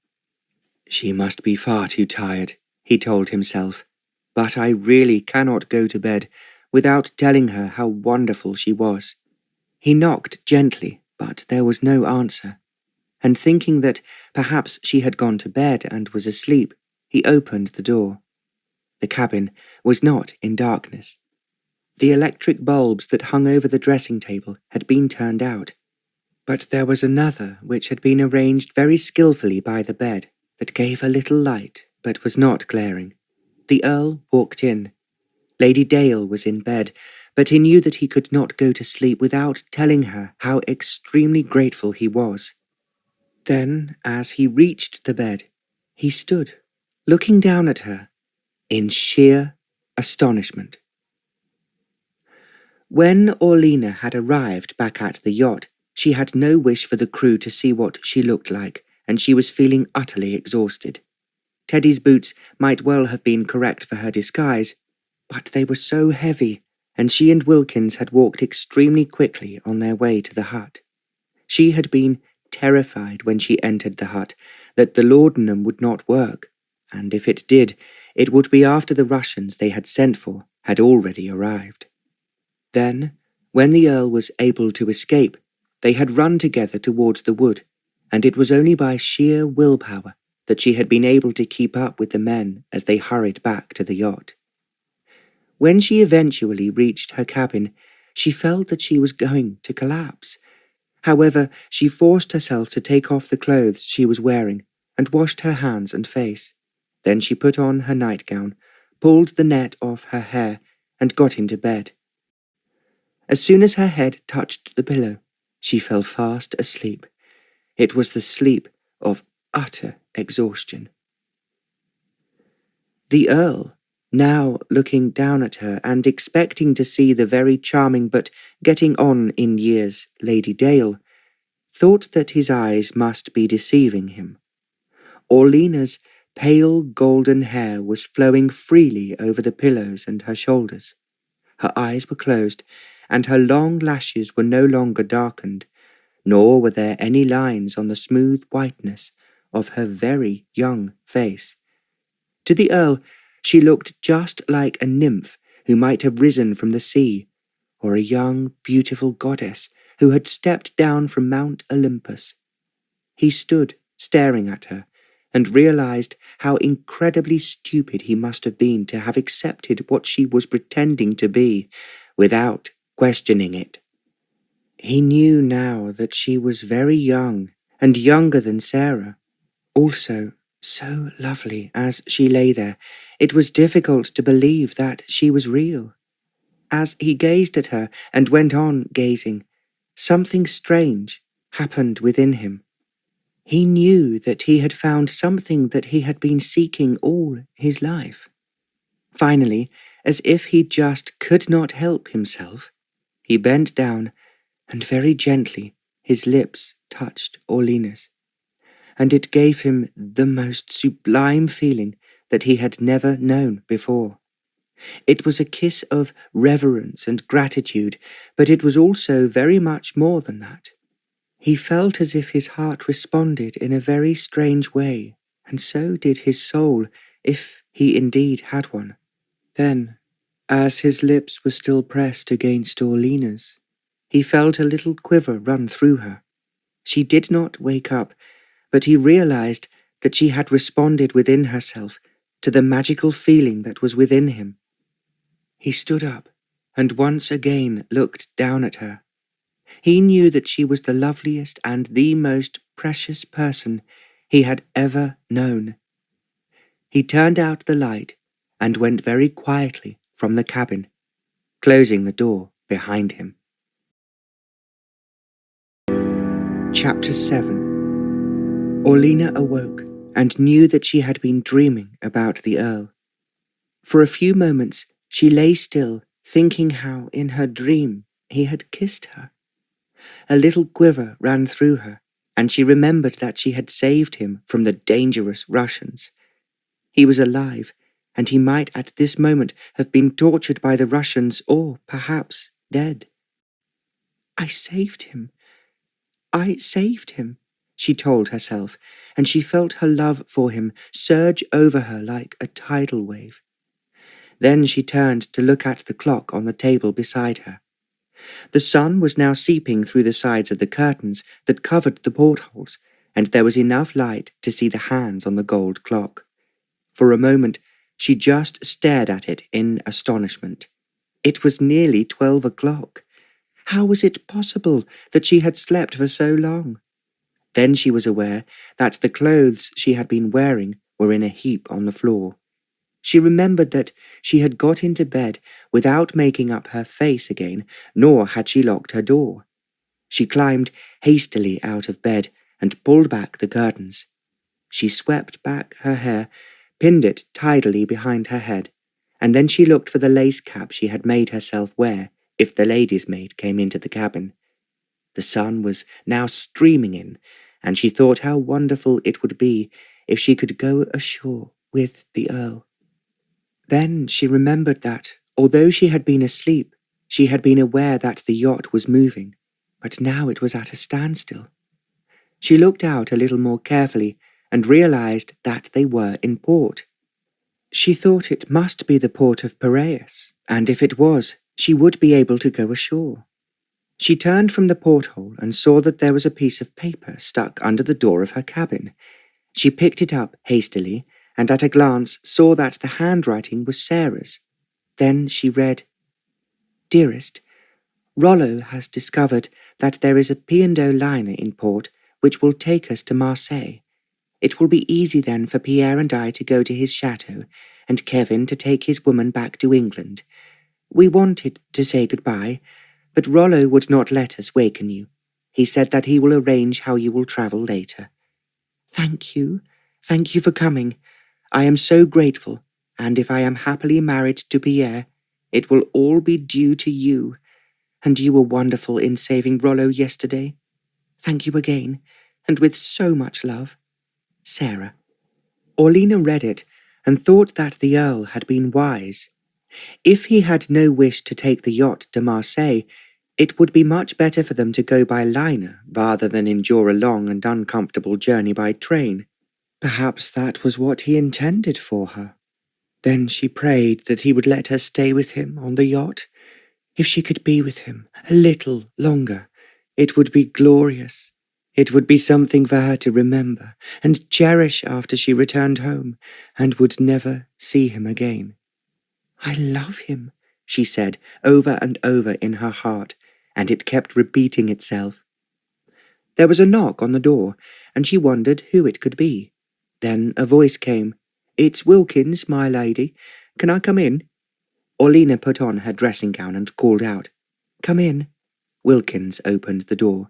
"She must be far too tired," he told himself. "But I really cannot go to bed without telling her how wonderful she was." He knocked gently, but there was no answer, and thinking that perhaps she had gone to bed and was asleep, he opened the door. The cabin was not in darkness. The electric bulbs that hung over the dressing table had been turned out, but there was another which had been arranged very skillfully by the bed that gave a little light but was not glaring. The Earl walked in. Lady Dale was in bed, but he knew that he could not go to sleep without telling her how extremely grateful he was. Then, as he reached the bed, he stood, looking down at her, in sheer astonishment. When Orlina had arrived back at the yacht, she had no wish for the crew to see what she looked like, and she was feeling utterly exhausted. Teddy's boots might well have been correct for her disguise, but they were so heavy, and she and Wilkins had walked extremely quickly on their way to the hut. She had been terrified when she entered the hut that the laudanum would not work, and if it did, it would be after the Russians they had sent for had already arrived. Then, when the Earl was able to escape, they had run together towards the wood, and it was only by sheer willpower that she had been able to keep up with the men as they hurried back to the yacht. When she eventually reached her cabin, she felt that she was going to collapse. However, she forced herself to take off the clothes she was wearing and washed her hands and face. Then she put on her nightgown, pulled the net off her hair, and got into bed. As soon as her head touched the pillow, she fell fast asleep. It was the sleep of utter exhaustion. The Earl, now looking down at her and expecting to see the very charming but getting on in years Lady Dale, thought that his eyes must be deceiving him. Orlina's pale golden hair was flowing freely over the pillows and her shoulders. Her eyes were closed, and her long lashes were no longer darkened, nor were there any lines on the smooth whiteness of her very young face. To the Earl, she looked just like a nymph who might have risen from the sea, or a young, beautiful goddess who had stepped down from Mount Olympus. He stood staring at her, and realized how incredibly stupid he must have been to have accepted what she was pretending to be, without questioning it. He knew now that she was very young, and younger than Sarah. Also, so lovely as she lay there, it was difficult to believe that she was real. As he gazed at her and went on gazing, something strange happened within him. He knew that he had found something that he had been seeking all his life. Finally, as if he just could not help himself, he bent down, and very gently his lips touched Orlina's, and it gave him the most sublime feeling that he had never known before. It was a kiss of reverence and gratitude, but it was also very much more than that. He felt as if his heart responded in a very strange way, and so did his soul, if he indeed had one. Then, as his lips were still pressed against Orlina's, he felt a little quiver run through her. She did not wake up, but he realized that she had responded within herself to the magical feeling that was within him. He stood up, and once again looked down at her. He knew that she was the loveliest and the most precious person he had ever known. He turned out the light and went very quietly from the cabin, closing the door behind him. Chapter 7. Orlina awoke and knew that she had been dreaming about the Earl. For a few moments she lay still, thinking how in her dream he had kissed her. A little quiver ran through her, and she remembered that she had saved him from the dangerous Russians. He was alive, and he might at this moment have been tortured by the Russians or perhaps dead. I saved him, she told herself, and she felt her love for him surge over her like a tidal wave. Then she turned to look at the clock on the table beside her. The sun was now seeping through the sides of the curtains that covered the portholes, and there was enough light to see the hands on the gold clock. For a moment, she just stared at it in astonishment. It was nearly 12 o'clock. How was it possible that she had slept for so long? Then she was aware that the clothes she had been wearing were in a heap on the floor. She remembered that she had got into bed without making up her face again, nor had she locked her door. She climbed hastily out of bed and pulled back the curtains. She swept back her hair, pinned it tidily behind her head, and then she looked for the lace cap she had made herself wear if the lady's maid came into the cabin. The sun was now streaming in, and she thought how wonderful it would be if she could go ashore with the Earl. Then she remembered that, although she had been asleep, she had been aware that the yacht was moving, but now it was at a standstill. She looked out a little more carefully and realized that they were in port. She thought it must be the port of Piraeus, and if it was, she would be able to go ashore. She turned from the porthole and saw that there was a piece of paper stuck under the door of her cabin. She picked it up hastily, and at a glance saw that the handwriting was Sarah's. Then she read, "Dearest, Rollo has discovered that there is a P&O liner in port which will take us to Marseille. It will be easy then for Pierre and I to go to his chateau, and Kevin to take his woman back to England. We wanted to say goodbye, but Rollo would not let us waken you. He said that he will arrange how you will travel later. Thank you for coming. I am so grateful, and if I am happily married to Pierre, it will all be due to you, and you were wonderful in saving Rollo yesterday. Thank you again, and with so much love. Sarah." Orlina read it, and thought that the Earl had been wise. If he had no wish to take the yacht to Marseille, it would be much better for them to go by liner rather than endure a long and uncomfortable journey by train. Perhaps that was what he intended for her. Then she prayed that he would let her stay with him on the yacht. If she could be with him a little longer, it would be glorious. It would be something for her to remember and cherish after she returned home and would never see him again. "I love him," she said over and over in her heart, and it kept repeating itself. There was a knock on the door, and she wondered who it could be. Then a voice came. "It's Wilkins, my lady. Can I come in?" Orlena put on her dressing gown and called out, "Come in." Wilkins opened the door.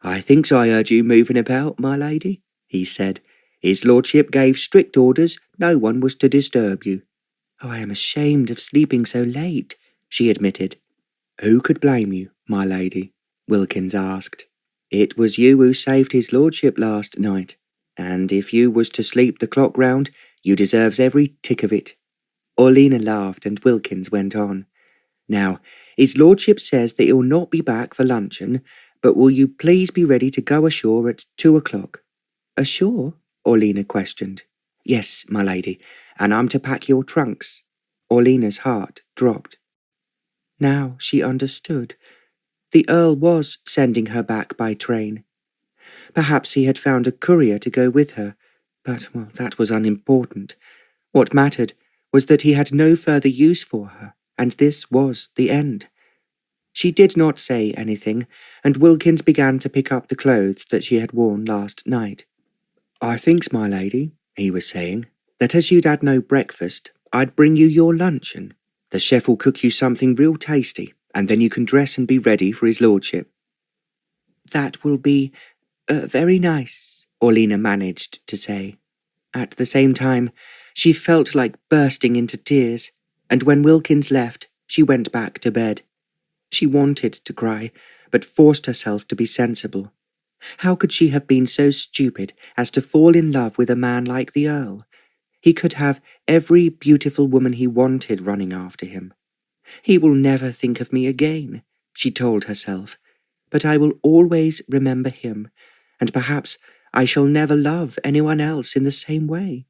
"I thinks I heard you moving about, my lady," he said. "His lordship gave strict orders no one was to disturb you." "Oh, I am ashamed of sleeping so late," she admitted. "Who could blame you, my lady?" Wilkins asked. "It was you who saved his lordship last night, and if you was to sleep the clock round, you deserves every tick of it." Orlena laughed and Wilkins went on. "Now, his lordship says that he'll not be back for luncheon, but will you please be ready to go ashore at 2 o'clock? "Ashore?" Orlena questioned. "Yes, my lady, and I'm to pack your trunks." Orlena's heart dropped. Now she understood. The Earl was sending her back by train. Perhaps he had found a courier to go with her, but, well, that was unimportant. What mattered was that he had no further use for her, and this was the end. She did not say anything, and Wilkins began to pick up the clothes that she had worn last night. "I thinks, my lady," he was saying, "that as you'd had no breakfast, I'd bring you your luncheon. The chef will cook you something real tasty, and then you can dress and be ready for his lordship." "That will be very nice," Orlena managed to say. At the same time, she felt like bursting into tears, and when Wilkins left, she went back to bed. She wanted to cry, but forced herself to be sensible. How could she have been so stupid as to fall in love with a man like the Earl? He could have every beautiful woman he wanted running after him. "He will never think of me again," she told herself, "but I will always remember him, and perhaps I shall never love anyone else in the same way."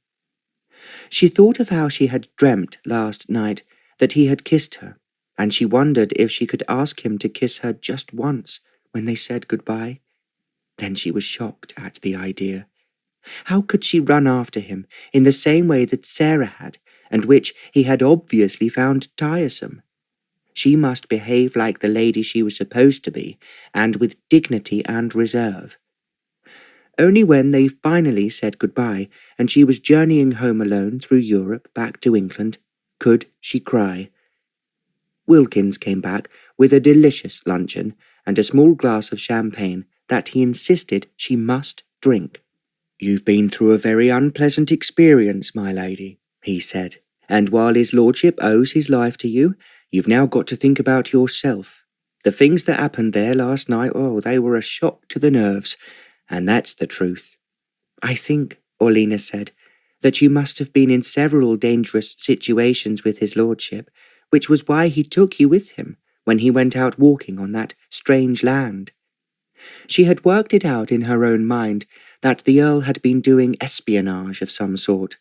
She thought of how she had dreamt last night that he had kissed her, and she wondered if she could ask him to kiss her just once when they said goodbye. Then she was shocked at the idea. How could she run after him in the same way that Sarah had, and which he had obviously found tiresome? She must behave like the lady she was supposed to be, and with dignity and reserve. Only when they finally said goodbye, and she was journeying home alone through Europe back to England, could she cry. Wilkins came back with a delicious luncheon and a small glass of champagne that he insisted she must drink. "You've been through a very unpleasant experience, my lady," he said, "and while his lordship owes his life to you, you've now got to think about yourself. The things that happened there last night, oh, they were a shock to the nerves, and that's the truth." "I think," Orlena said, "that you must have been in several dangerous situations with his lordship, which was why he took you with him when he went out walking on that strange land." She had worked it out in her own mind that the Earl had been doing espionage of some sort.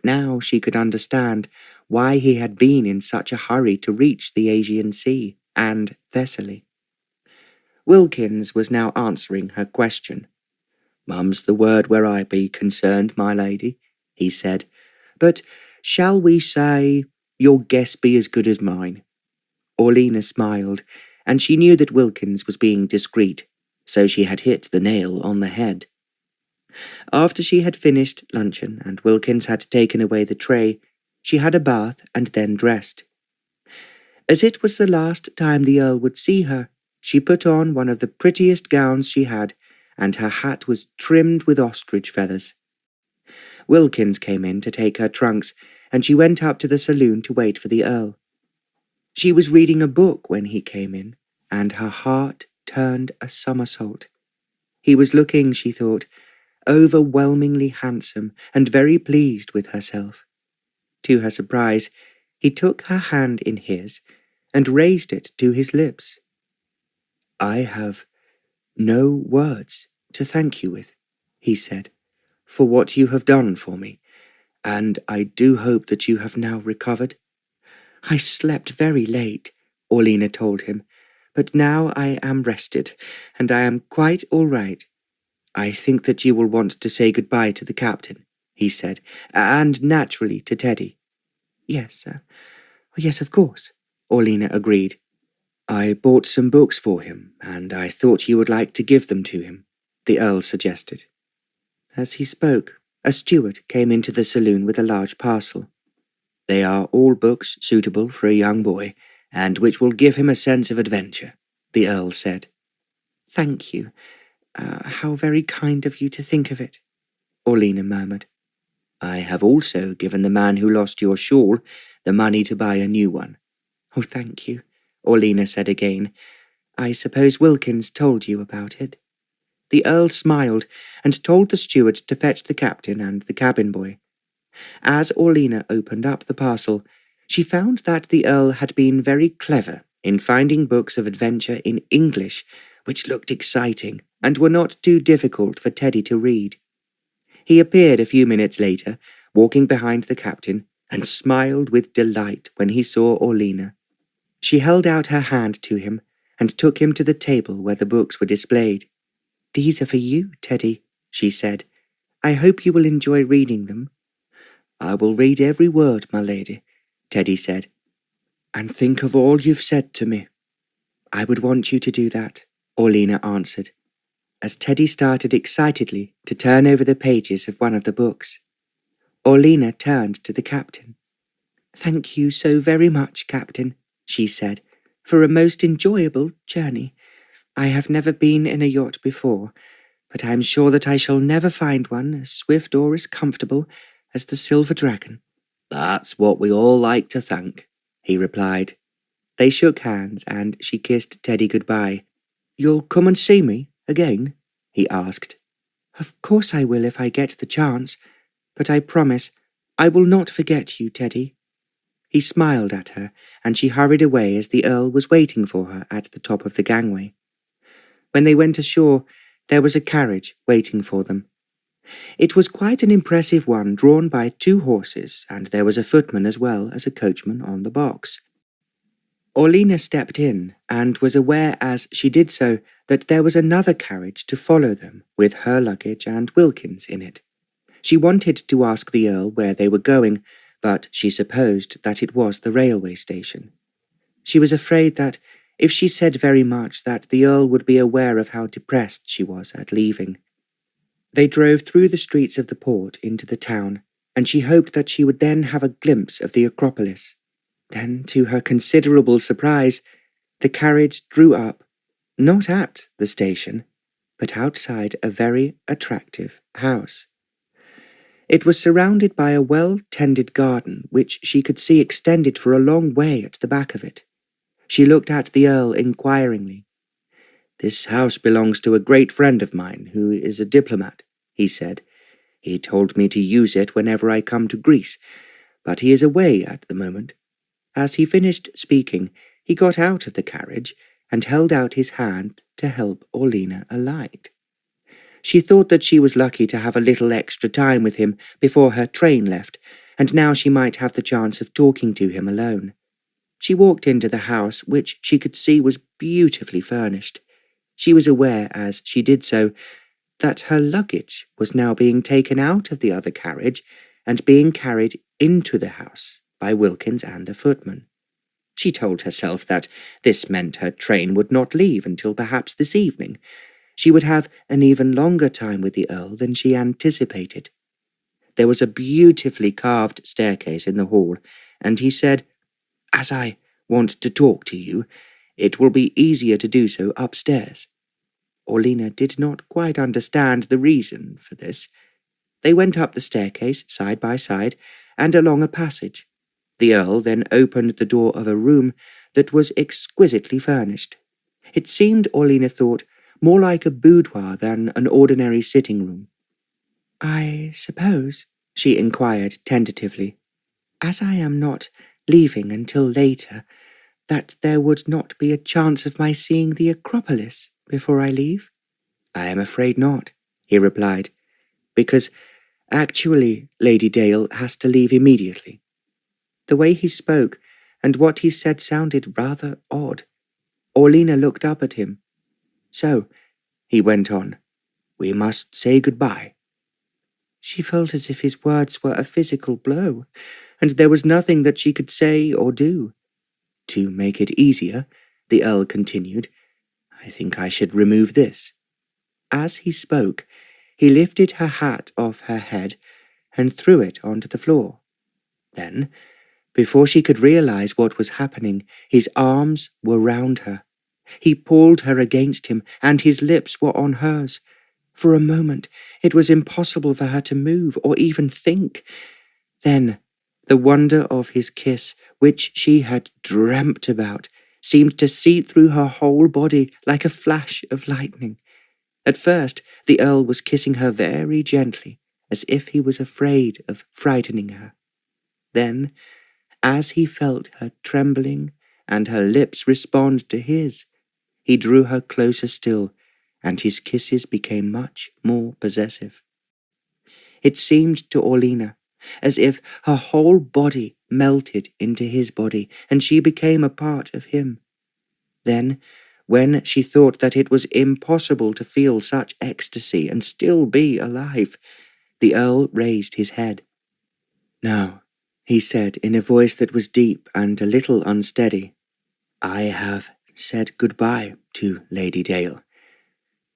Now she could understand why he had been in such a hurry to reach the Aegean Sea and Thessaly. Wilkins was now answering her question. "Mum's the word where I be concerned, my lady," he said, "but shall we say your guess be as good as mine?" Orlena smiled, and she knew that Wilkins was being discreet, so she had hit the nail on the head. After she had finished luncheon and Wilkins had taken away the tray, she had a bath and then dressed. As it was the last time the Earl would see her, she put on one of the prettiest gowns she had, and her hat was trimmed with ostrich feathers. Wilkins came in to take her trunks, and she went up to the saloon to wait for the Earl. She was reading a book when he came in, and her heart turned a somersault. He was looking, she thought, overwhelmingly handsome and very pleased with herself. To her surprise, he took her hand in his and raised it to his lips. "I have no words to thank you with," he said, "for what you have done for me, and I do hope that you have now recovered." "I slept very late," Orlena told him, "but now I am rested, and I am quite all right." "I think that you will want to say goodbye to the captain," he said, "and naturally to Teddy." Yes, of course," Orlena agreed. "I bought some books for him, and I thought you would like to give them to him," the Earl suggested. As he spoke, a steward came into the saloon with a large parcel. "They are all books suitable for a young boy, and which will give him a sense of adventure," the Earl said. "Thank you. How very kind of you to think of it," Orlena murmured. "I have also given the man who lost your shawl the money to buy a new one." "Oh, thank you," Orlena said again. "I suppose Wilkins told you about it?" The Earl smiled and told the steward to fetch the captain and the cabin boy. As Orlena opened up the parcel, she found that the Earl had been very clever in finding books of adventure in English, which looked exciting and were not too difficult for Teddy to read. He appeared a few minutes later, walking behind the captain, and smiled with delight when he saw Orlena. She held out her hand to him and took him to the table where the books were displayed. "These are for you, Teddy," she said. "I hope you will enjoy reading them." "I will read every word, my lady," Teddy said, "and think of all you've said to me." "I would want you to do that," Orlena answered, as Teddy started excitedly to turn over the pages of one of the books. Orlena turned to the captain. "Thank you so very much, Captain," she said, "for a most enjoyable journey. I have never been in a yacht before, but I am sure that I shall never find one as swift or as comfortable as the Silver Dragon." "That's what we all like to think," he replied. They shook hands and she kissed Teddy goodbye. "You'll come and see me again?" he asked. "Of course I will if I get the chance, but I promise I will not forget you, Teddy." He smiled at her, and she hurried away as the Earl was waiting for her at the top of the gangway. When they went ashore, there was a carriage waiting for them. It was quite an impressive one, drawn by 2 horses, and there was a footman as well as a coachman on the box. Orlena stepped in, and was aware as she did so that there was another carriage to follow them, with her luggage and Wilkins in it. She wanted to ask the Earl where they were going, but she supposed that it was the railway station. She was afraid that if she said very much that the Earl would be aware of how depressed she was at leaving. They drove through the streets of the port into the town, and she hoped that she would then have a glimpse of the Acropolis. Then, to her considerable surprise, the carriage drew up, not at the station, but outside a very attractive house. It was surrounded by a well-tended garden, which she could see extended for a long way at the back of it. She looked at the Earl inquiringly. "This house belongs to a great friend of mine, who is a diplomat," he said. "He told me to use it whenever I come to Greece, but he is away at the moment." As he finished speaking, he got out of the carriage and held out his hand to help Orlena alight. She thought that she was lucky to have a little extra time with him before her train left, and now she might have the chance of talking to him alone. She walked into the house, which she could see was beautifully furnished. She was aware, as she did so, that her luggage was now being taken out of the other carriage and being carried into the house by Wilkins and a footman. She told herself that this meant her train would not leave until perhaps this evening. She would have an even longer time with the Earl than she anticipated. There was a beautifully carved staircase in the hall, and he said, "As I want to talk to you, it will be easier to do so upstairs." Orlena did not quite understand the reason for this. They went up the staircase side by side and along a passage. The Earl then opened the door of a room that was exquisitely furnished. It seemed, Orlena thought, more like a boudoir than an ordinary sitting room. "I suppose," she inquired tentatively, "as I am not leaving until later, that there would not be a chance of my seeing the Acropolis before I leave?" "I am afraid not," he replied, "because actually Lady Dale has to leave immediately." The way he spoke and what he said sounded rather odd. Orlena looked up at him. "So," he went on, We must say goodbye." She felt as if his words were a physical blow, and there was nothing that she could say or do. "To make it easier," the Earl continued, "I think I should remove this." As he spoke, he lifted her hat off her head and threw it onto the floor. Then, before she could realize what was happening, his arms were round her. He pulled her against him, and his lips were on hers. For a moment, it was impossible for her to move or even think. Then, the wonder of his kiss, which she had dreamt about, seemed to seep through her whole body like a flash of lightning. At first, the Earl was kissing her very gently, as if he was afraid of frightening her. Then, as he felt her trembling and her lips respond to his, he drew her closer still, and his kisses became much more possessive. It seemed to Orlena as if her whole body melted into his body, and she became a part of him. Then, when she thought that it was impossible to feel such ecstasy and still be alive, the Earl raised his head. "Now," he said in a voice that was deep and a little unsteady, "I have said goodbye to Lady Dale.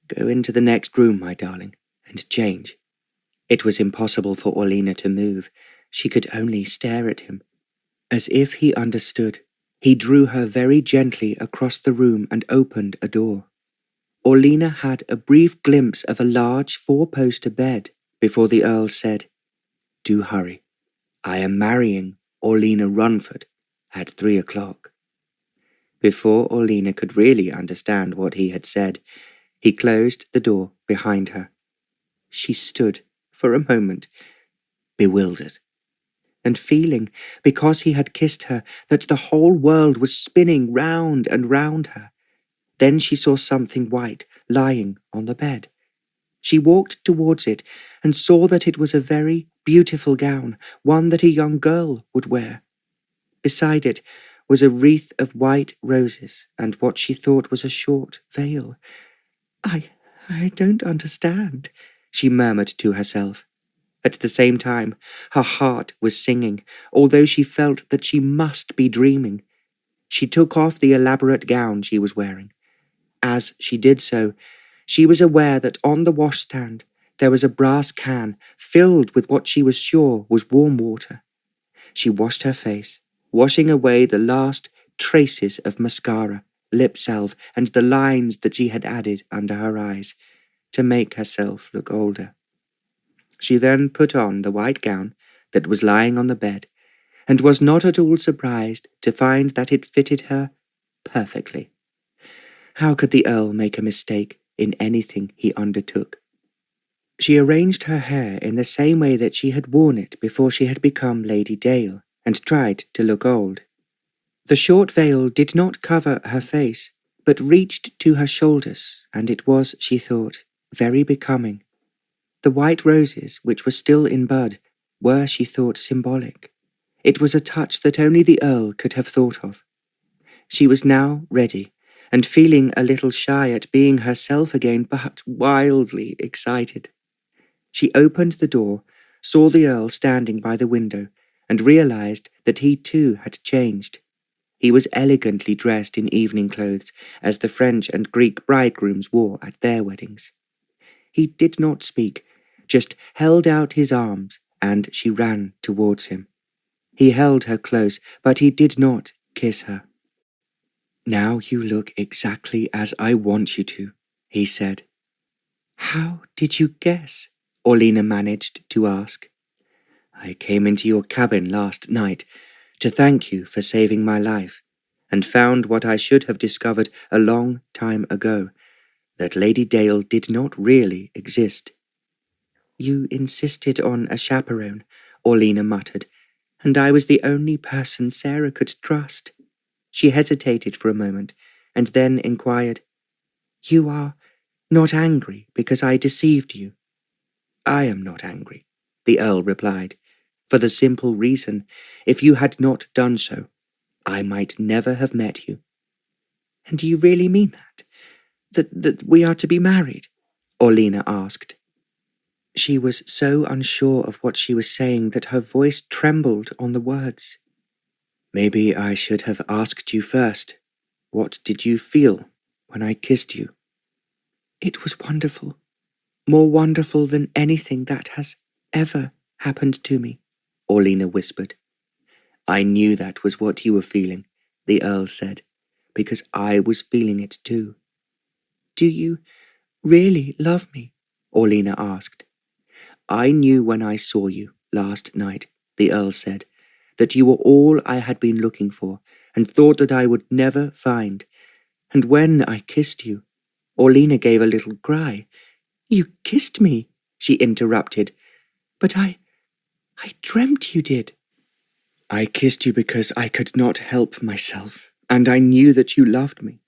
Go into the next room, my darling, and change." It was impossible for Orlena to move. She could only stare at him. As if he understood, he drew her very gently across the room and opened a door. Orlena had a brief glimpse of a large four-poster bed before the Earl said, "Do hurry. I am marrying Orlena Runford at 3 o'clock." Before Orlena could really understand what he had said, he closed the door behind her. She stood for a moment, bewildered, and feeling, because he had kissed her, that the whole world was spinning round and round her. Then she saw something white lying on the bed. She walked towards it and saw that it was a very beautiful gown, one that a young girl would wear. Beside it was a wreath of white roses and what she thought was a short veil. I don't understand," she murmured to herself. At the same time, her heart was singing, although she felt that she must be dreaming. She took off the elaborate gown she was wearing. As she did so, she was aware that on the washstand there was a brass can filled with what she was sure was warm water. She washed her face, washing away the last traces of mascara, lip salve, and the lines that she had added under her eyes to make herself look older. She then put on the white gown that was lying on the bed, and was not at all surprised to find that it fitted her perfectly. How could the Earl make a mistake in anything he undertook? She arranged her hair in the same way that she had worn it before she had become Lady Dale, and tried to look old. The short veil did not cover her face, but reached to her shoulders, and it was, she thought, very becoming. The white roses, which were still in bud, were, she thought, symbolic. It was a touch that only the Earl could have thought of. She was now ready, and feeling a little shy at being herself again, but wildly excited. She opened the door, saw the Earl standing by the window, and realized that he too had changed. He was elegantly dressed in evening clothes, as the French and Greek bridegrooms wore at their weddings. He did not speak, just held out his arms, and she ran towards him. He held her close, but he did not kiss her. "Now you look exactly as I want you to," he said. "How did you guess?" Orlena managed to ask. "I came into your cabin last night to thank you for saving my life, and found what I should have discovered a long time ago, that Lady Dale did not really exist." "You insisted on a chaperone," Orlena muttered, "and I was the only person Sarah could trust." She hesitated for a moment, and then inquired, "You are not angry because I deceived you?" "I am not angry," the Earl replied, "for the simple reason, if you had not done so, I might never have met you." "And do you really mean that? That we are to be married?" Orlina asked. She was so unsure of what she was saying that her voice trembled on the words. Maybe I should have asked you first. What did you feel when I kissed you? It was wonderful. More wonderful than anything that has ever happened to me, Orlina whispered. I knew that was what you were feeling, the Earl said, because I was feeling it too. Do you really love me? Orlina asked. I knew when I saw you last night, the Earl said, that you were all I had been looking for and thought that I would never find. And when I kissed you, Orlina gave a little cry. You kissed me, she interrupted. But I dreamt you did. I kissed you because I could not help myself, and I knew that you loved me.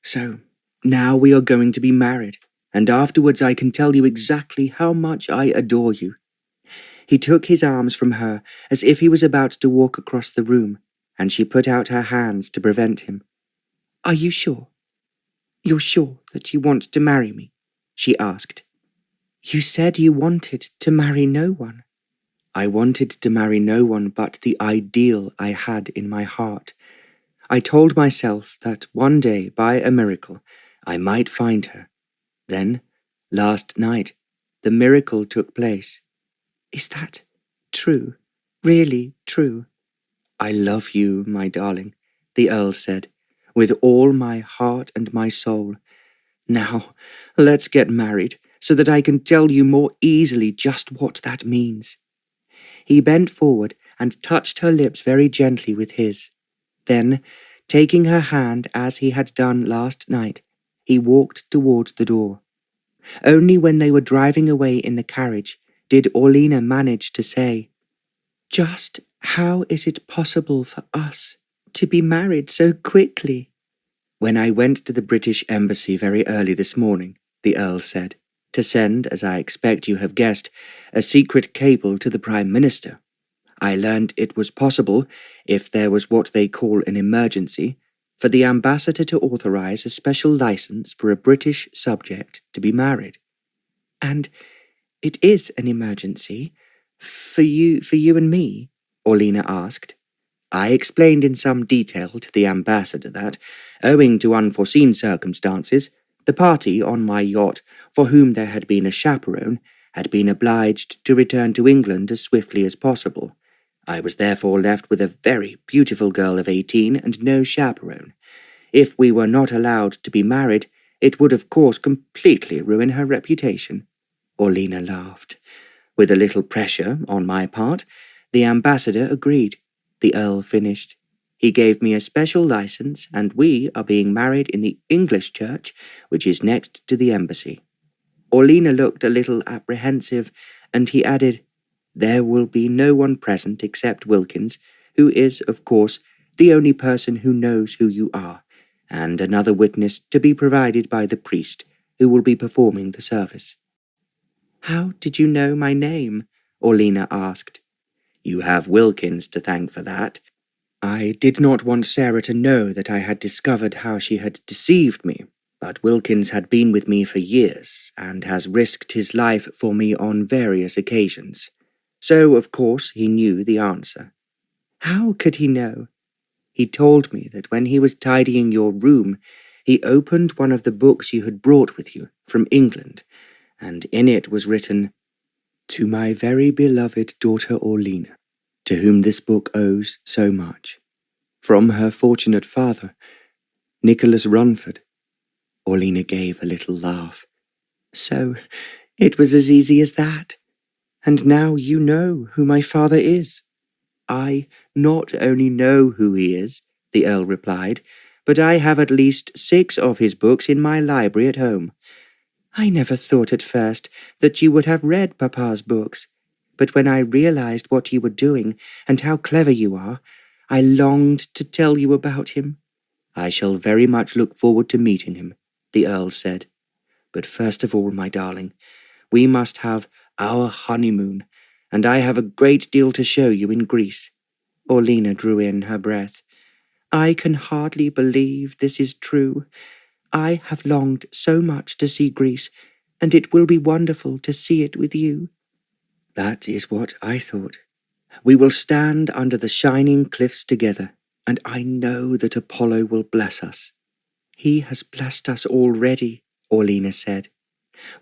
So, now we are going to be married, and afterwards I can tell you exactly how much I adore you. He took his arms from her as if he was about to walk across the room, and she put out her hands to prevent him. Are you sure? You're sure that you want to marry me? She asked. You said you wanted to marry no one. I wanted to marry no one but the ideal I had in my heart. I told myself that one day, by a miracle, I might find her. Then, last night, the miracle took place. Is that true? Really true? I love you, my darling, the Earl said, with all my heart and my soul. Now, let's get married, so that I can tell you more easily just what that means. He bent forward and touched her lips very gently with his. Then, taking her hand as he had done last night, he walked towards the door. Only when they were driving away in the carriage did Orlina manage to say, Just how is it possible for us to be married so quickly? When I went to the British Embassy very early this morning, the Earl said, to send, as I expect you have guessed, a secret cable to the Prime Minister, I learned it was possible, if there was what they call an emergency, for the ambassador to authorize a special license for a British subject to be married. And it is an emergency for you and me? Orlina asked. I explained in some detail to the ambassador that, owing to unforeseen circumstances, the party on my yacht, for whom there had been a chaperone, had been obliged to return to England as swiftly as possible. I was therefore left with a very beautiful girl of 18 and no chaperone. If we were not allowed to be married, it would of course completely ruin her reputation. Orlina laughed. With a little pressure on my part, the ambassador agreed. The Earl finished. He gave me a special license, and we are being married in the English church, which is next to the embassy. Orlina looked a little apprehensive, and he added, There will be no one present except Wilkins, who is, of course, the only person who knows who you are, and another witness to be provided by the priest, who will be performing the service. How did you know my name? Orlina asked. You have Wilkins to thank for that. I did not want Sarah to know that I had discovered how she had deceived me, but Wilkins had been with me for years, and has risked his life for me on various occasions. So, of course, he knew the answer. How could he know? He told me that when he was tidying your room, he opened one of the books you had brought with you from England, and in it was written, To my very beloved daughter Orlina, to whom this book owes so much. From her fortunate father, Nicholas Runford. Orlina gave a little laugh. So, it was as easy as that. And now you know who my father is. I not only know who he is, the Earl replied, but I have at least 6 of his books in my library at home. I never thought at first that you would have read Papa's books, but when I realized what you were doing and how clever you are, I longed to tell you about him. I shall very much look forward to meeting him, the Earl said. But first of all, my darling, we must have our honeymoon, and I have a great deal to show you in Greece. Orlina drew in her breath. I can hardly believe this is true. I have longed so much to see Greece, and it will be wonderful to see it with you." "That is what I thought. We will stand under the shining cliffs together, and I know that Apollo will bless us." "He has blessed us already," Orlina said.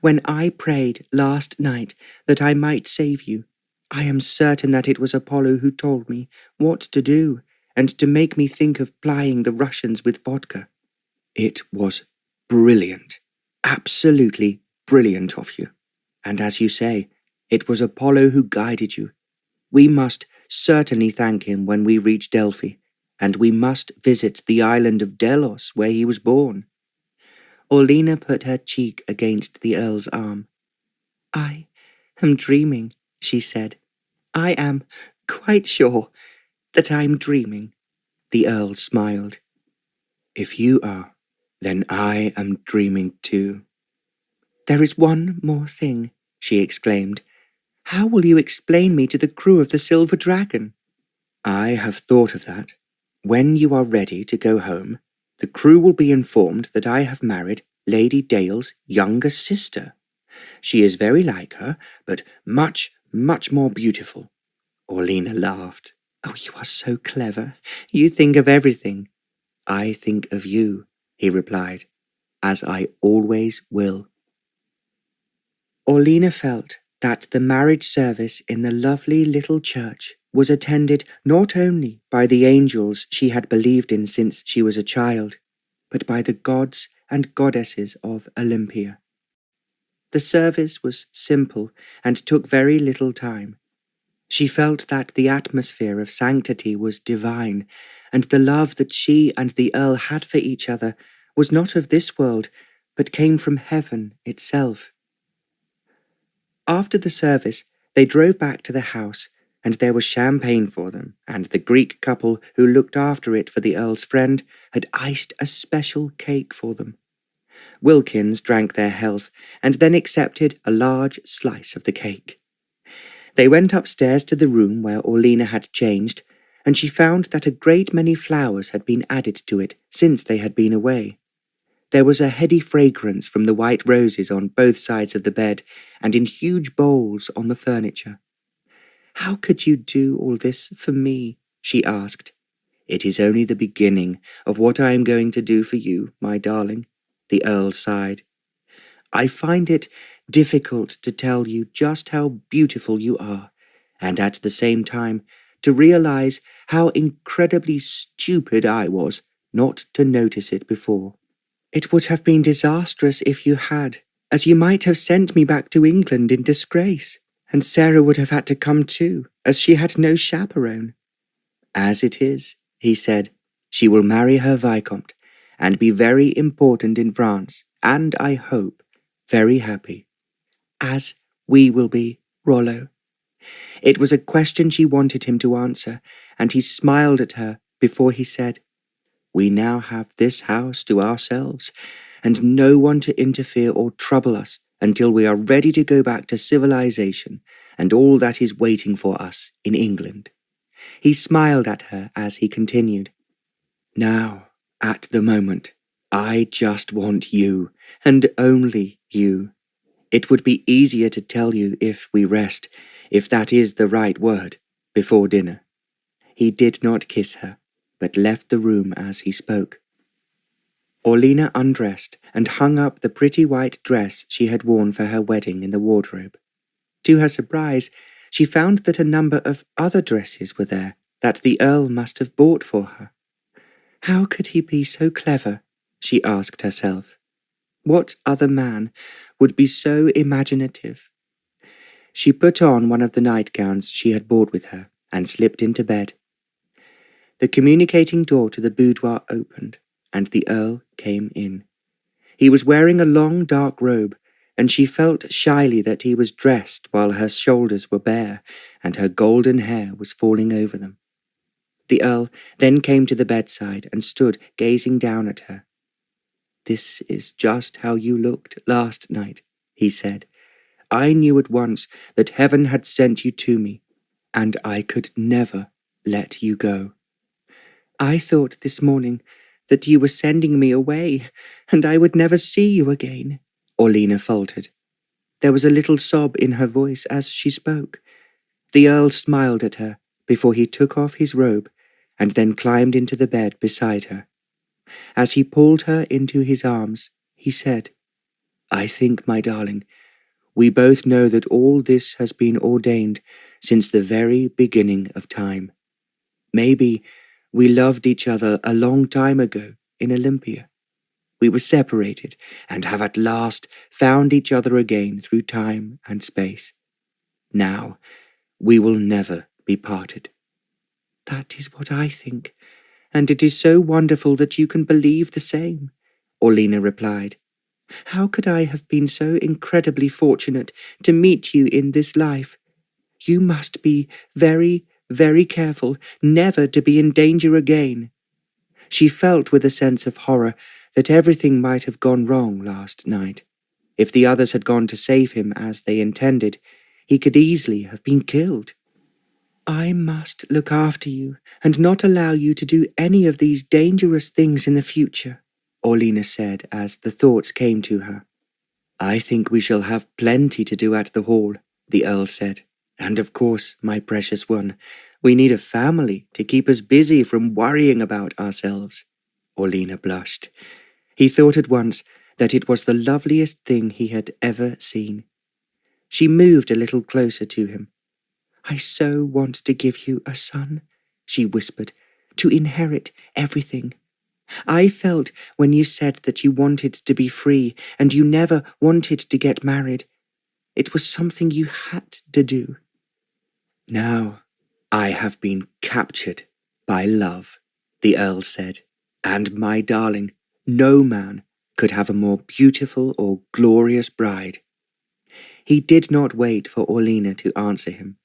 "When I prayed last night that I might save you, I am certain that it was Apollo who told me what to do and to make me think of plying the Russians with vodka." "It was brilliant, absolutely brilliant of you. And as you say, it was Apollo who guided you. We must certainly thank him when we reach Delphi, and we must visit the island of Delos where he was born." Orlina put her cheek against the Earl's arm. "I am dreaming," she said. "I am quite sure that I'm dreaming." The Earl smiled. "If you are, then I am dreaming too." "There is one more thing," she exclaimed. "How will you explain me to the crew of the Silver Dragon?" "I have thought of that. When you are ready to go home, the crew will be informed that I have married Lady Dale's younger sister. She is very like her, but much, much more beautiful." Orlina laughed. "Oh, you are so clever. You think of everything." "I think of you," he replied, "as I always will." Orlina felt that the marriage service in the lovely little church was attended not only by the angels she had believed in since she was a child, but by the gods and goddesses of Olympia. The service was simple and took very little time. She felt that the atmosphere of sanctity was divine, and the love that she and the Earl had for each other was not of this world, but came from heaven itself. After the service, they drove back to the house, and there was champagne for them, and the Greek couple who looked after it for the Earl's friend had iced a special cake for them. Wilkins drank their health, and then accepted a large slice of the cake. They went upstairs to the room where Orlina had changed, and she found that a great many flowers had been added to it since they had been away. There was a heady fragrance from the white roses on both sides of the bed, and in huge bowls on the furniture. "How could you do all this for me?" she asked. "It is only the beginning of what I am going to do for you, my darling," the Earl sighed. "I find it difficult to tell you just how beautiful you are, and at the same time to realize how incredibly stupid I was not to notice it before. It would have been disastrous if you had, as you might have sent me back to England in disgrace, and Sarah would have had to come too, as she had no chaperone." "As it is," he said, "she will marry her Vicomte, and be very important in France, and, I hope, very happy." "As we will be, Rollo." It was a question she wanted him to answer, and he smiled at her before he said, "We now have this house to ourselves, and no one to interfere or trouble us until we are ready to go back to civilization and all that is waiting for us in England." He smiled at her as he continued, "Now, at the moment, I just want you, and only you. It would be easier to tell you if we rest, if that is the right word, before dinner." He did not kiss her, but left the room as he spoke. Orlina undressed and hung up the pretty white dress she had worn for her wedding in the wardrobe. To her surprise, she found that a number of other dresses were there that the Earl must have bought for her. How could he be so clever? She asked herself. What other man would be so imaginative? She put on one of the nightgowns she had brought with her and slipped into bed. The communicating door to the boudoir opened, and the Earl came in. He was wearing a long dark robe, and she felt shyly that he was dressed while her shoulders were bare, and her golden hair was falling over them. The Earl then came to the bedside and stood gazing down at her. "This is just how you looked last night," he said. "I knew at once that heaven had sent you to me, and I could never let you go." "I thought this morning that you were sending me away, and I would never see you again," Orlina faltered. There was a little sob in her voice as she spoke. The Earl smiled at her before he took off his robe and then climbed into the bed beside her. As he pulled her into his arms, he said, "I think, my darling, we both know that all this has been ordained since the very beginning of time. Maybe we loved each other a long time ago in Olympia. We were separated and have at last found each other again through time and space. Now we will never be parted." "That is what I think, and it is so wonderful that you can believe the same," Orlena replied. "How could I have been so incredibly fortunate to meet you in this life? You must be very, very careful never to be in danger again." She felt with a sense of horror that everything might have gone wrong last night. If the others had gone to save him as they intended, he could easily have been killed. "I must look after you and not allow you to do any of these dangerous things in the future," Orlena said as the thoughts came to her. "I think we shall have plenty to do at the hall," the Earl said. "And of course, my precious one, we need a family to keep us busy from worrying about ourselves." Orlena blushed. He thought at once that it was the loveliest thing he had ever seen. She moved a little closer to him. "I so want to give you a son," she whispered, "to inherit everything. I felt when you said that you wanted to be free and you never wanted to get married. It was something you had to do." "Now I have been captured by love," the Earl said, "and my darling, no man could have a more beautiful or glorious bride." He did not wait for Orlena to answer him.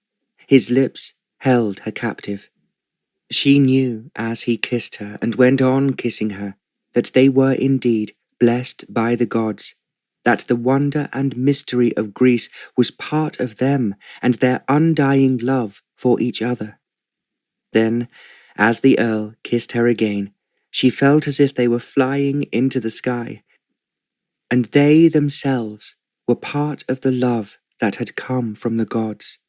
His lips held her captive. She knew as he kissed her and went on kissing her that they were indeed blessed by the gods, that the wonder and mystery of Greece was part of them and their undying love for each other. Then, as the Earl kissed her again, she felt as if they were flying into the sky, and they themselves were part of the love that had come from the gods.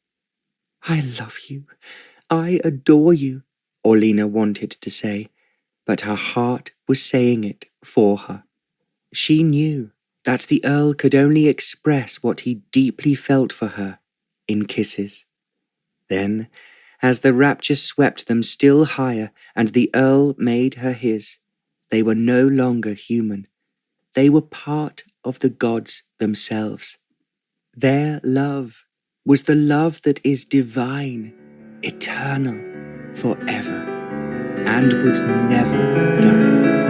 "I love you. I adore you," Orlena wanted to say, but her heart was saying it for her. She knew that the Earl could only express what he deeply felt for her in kisses. Then, as the rapture swept them still higher and the Earl made her his, they were no longer human. They were part of the gods themselves. Their love was the love that is divine, eternal, forever, and would never die.